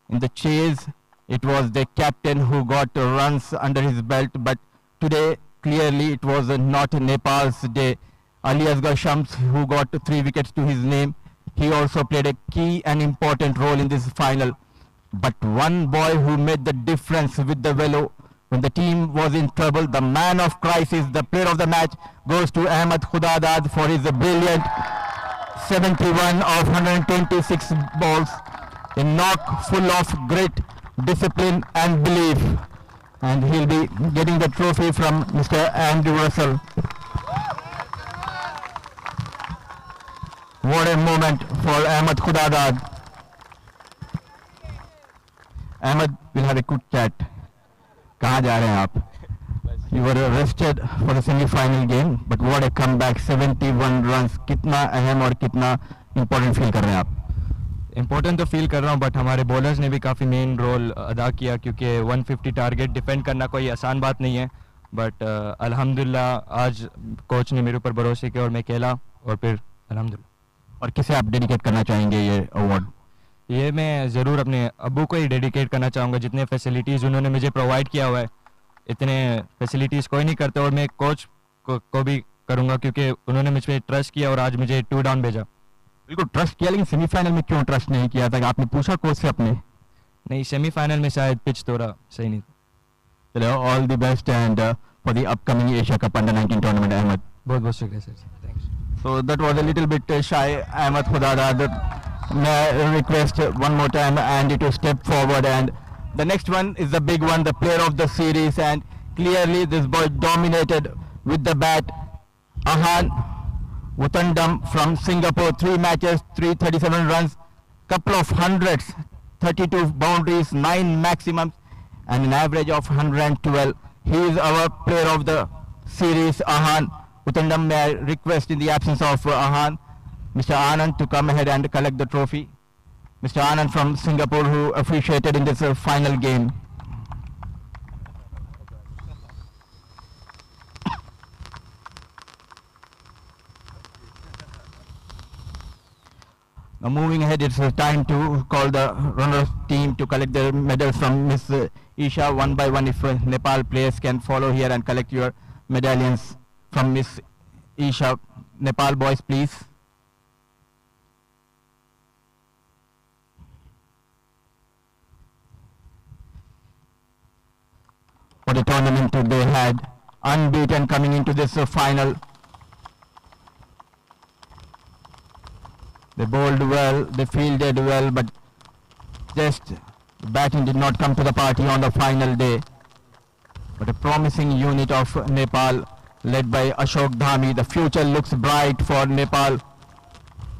In the chase, it was the captain who got runs under his belt, but today clearly it was not Nepal's day. Ali Asghar Shams, who got 3 wickets to his name, he also played a key and important role in this final. But one boy who made the difference with the velo when the team was in trouble, the man of crisis, the player of the match, goes to Ahmed Khudadad for his brilliant 71 of 126 balls, a knock full of grit, discipline and belief. And he'll be getting the trophy from Mr. Andrew Russell. What a moment for Ahmed Khudadad. Ahmed, we'll have a quick chat. कहाँ जा रहे हैं आप? You were arrested for the semi-final game, but what a comeback! 71 runs. कितना अहम और कितना important feel कर रहे हैं आप? इम्पोर्टेंट तो फील कर रहा हूँ, बट हमारे बॉलर्स ने भी काफ़ी मेन रोल अदा किया, क्योंकि 150 टारगेट डिफेंड करना कोई आसान बात नहीं है. बट अल्हम्दुलिल्लाह आज कोच ने मेरे ऊपर भरोसे किया और मैं खेला, और फिर अल्हम्दुलिल्लाह. और किसे आप डेडिकेट करना चाहेंगे ये अवार्ड? ये मैं ज़रूर अपने अब्बू को ही डेडिकेट करना चाहूँगा. जितने फैसिलिटीज़ उन्होंने मुझे प्रोवाइड किया हुआ है, इतने फैसिलिटीज़ कोई नहीं करते. और मैं कोच को भी करूँगा, क्योंकि उन्होंने मुझ पर ट्रस्ट किया और आज मुझे 2 डाउन भेजा. बिल्कुल ट्रस्ट किया, लेकिन सेमीफाइनल में क्यों ट्रस्ट नहीं किया था? आपने पूछा कोच से अपने? नहीं, सेमीफाइनल में शायद पिच थोड़ा सही नहीं. चलो, all the best and for the upcoming Asia cup under 19 tournament. Ahmad, बहुत बहुत शुक्रिया sir ji. Thanks. So that was a little bit shy, Ahmed Khudadad. May I request one more time Andy to step forward, and the next one is the big one, the player of the series, and clearly this boy dominated with the bat. Ahan Wuthundam from Singapore, 3 matches, 337 runs, couple of hundreds, 32 boundaries, 9 maximums, and an average of 112. He is our player of the series, Ahan Wuthundam. May I request, in the absence of Ahan, Mr. Anand to come ahead and collect the trophy. Mr. Anand from Singapore, who officiated in this final game. Now moving ahead, it's time to call the runners team to collect their medals from Miss Isha one by one. If Nepal players can follow here and collect your medallions from Miss Isha. Nepal boys, please. What a tournament they had, unbeaten coming into this final. They bowled well, they fielded well, but just batting did not come to the party on the final day. But a promising unit of Nepal led by Ashok Dhami. The future looks bright for Nepal.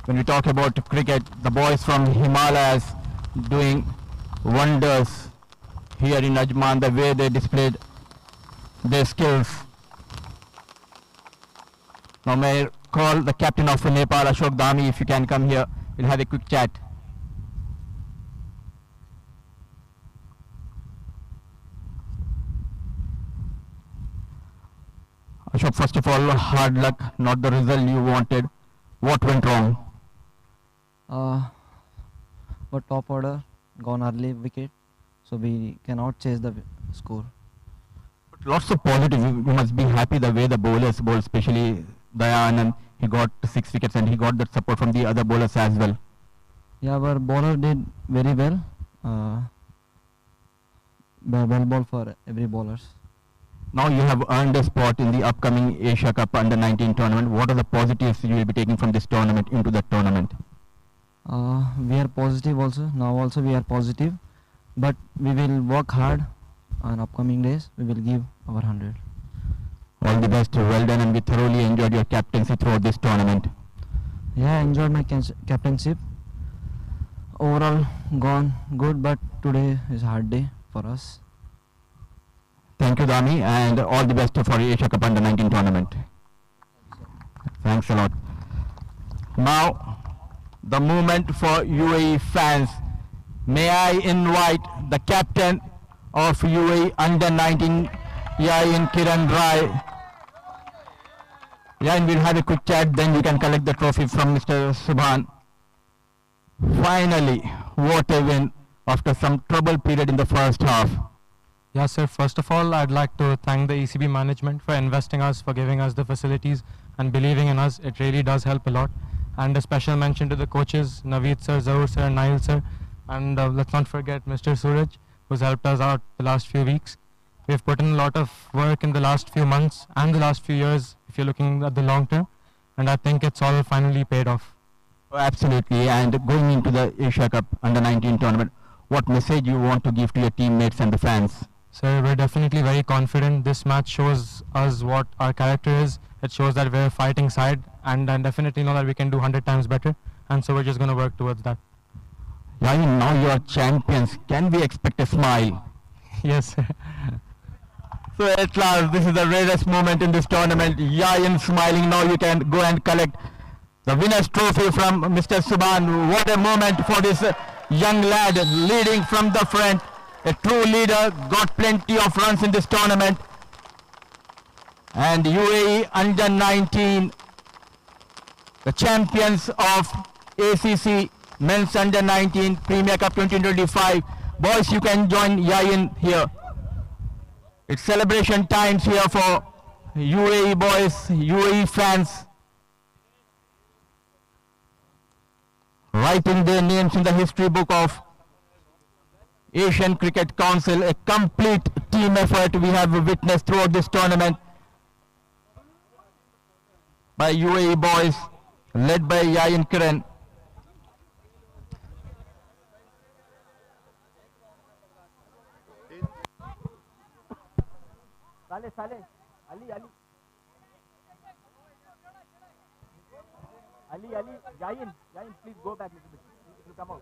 when we talk about cricket, the boys from Himalayas doing wonders here in Ajman, the way they displayed their skills. Now may I call the captain of Nepal, Ashok Dami, if you can come here. We'll have a quick chat. Ashok, first of all, hard luck, not the result you wanted. What went wrong? But top order gone early wicket, so we cannot chase the score. Lots of positive. You must be happy the way the bowlers bowled, especially Dayanand. He got 6 wickets and he got that support from the other bowlers as well. Yeah, our bowler did very well. Well ball for every bowlers. Now you have earned a spot in the upcoming Asia Cup Under-19 tournament. What are the positives you will be taking from this tournament into that tournament? We are positive also. Now also we are positive, but we will work hard on upcoming days. We will give our 100. All the best, well done, and we thoroughly enjoyed your captaincy throughout this tournament. Yeah, I enjoyed my captainship. Overall gone good, but today is a hard day for us. Thank you, Dami, and all the best for Asia Cup Under-19 tournament. Thanks a lot. Now, the moment for UAE fans. May I invite the captain of UAE Under-19, Yain Kiran Rai. Yain, we'll have a quick chat, then we can collect the trophy from Mr. Subhan. Finally, what a win after some trouble period in the first half. Yeah, sir. First of all, I'd like to thank the ECB management for investing us, for giving us the facilities and believing in us. It really does help a lot. And a special mention to the coaches, Naveed sir, Zahoor sir, Nail sir. And let's not forget Mr. Suraj, who's helped us out the last few weeks. We've put in a lot of work in the last few months and the last few years, if you're looking at the long term. And I think it's all finally paid off. Oh, absolutely. And going into the Asia Cup Under-19 tournament, what message you want to give to your teammates and the fans? So we're definitely very confident. This match shows us what our character is. It shows that we're a fighting side, and I definitely know that we can do 100 times better. And so we're just going to work towards that. Yain, now you are champions. Can we expect a smile? Yes. So at last, this is the rarest moment in this tournament. Yain smiling. Now you can go and collect the winner's trophy from Mr. Subhan. What a moment for this young lad leading from the front. A true leader, got plenty of runs in this tournament. And UAE Under-19, the champions of ACC Men's Under-19 Premier Cup 2025. Boys, you can join Yain here. It's celebration times here for UAE boys, UAE fans. Writing their names in the history book of Asian Cricket Council. A complete team effort we have witnessed throughout this tournament by UAE boys led by Yain Kiran. Yain, please go back a little bit. It will come out.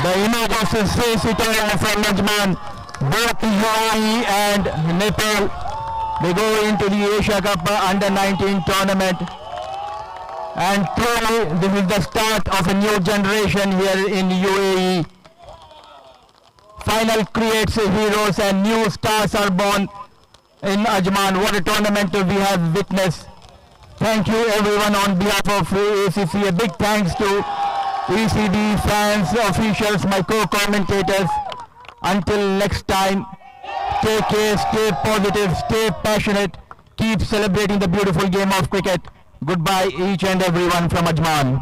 The image of Sri Sitaram from Ajman, both UAE and Nepal, they go into the Asia Cup Under-19 tournament. And truly, this is the start of a new generation here in UAE. Final creates heroes and new stars are born in Ajman. What a tournament we have witnessed. Thank you everyone on behalf of ACC. A big thanks to ECB fans, officials, my co-commentators. Until next time, take care, stay positive, stay passionate, keep celebrating the beautiful game of cricket. Goodbye each and everyone from Ajman.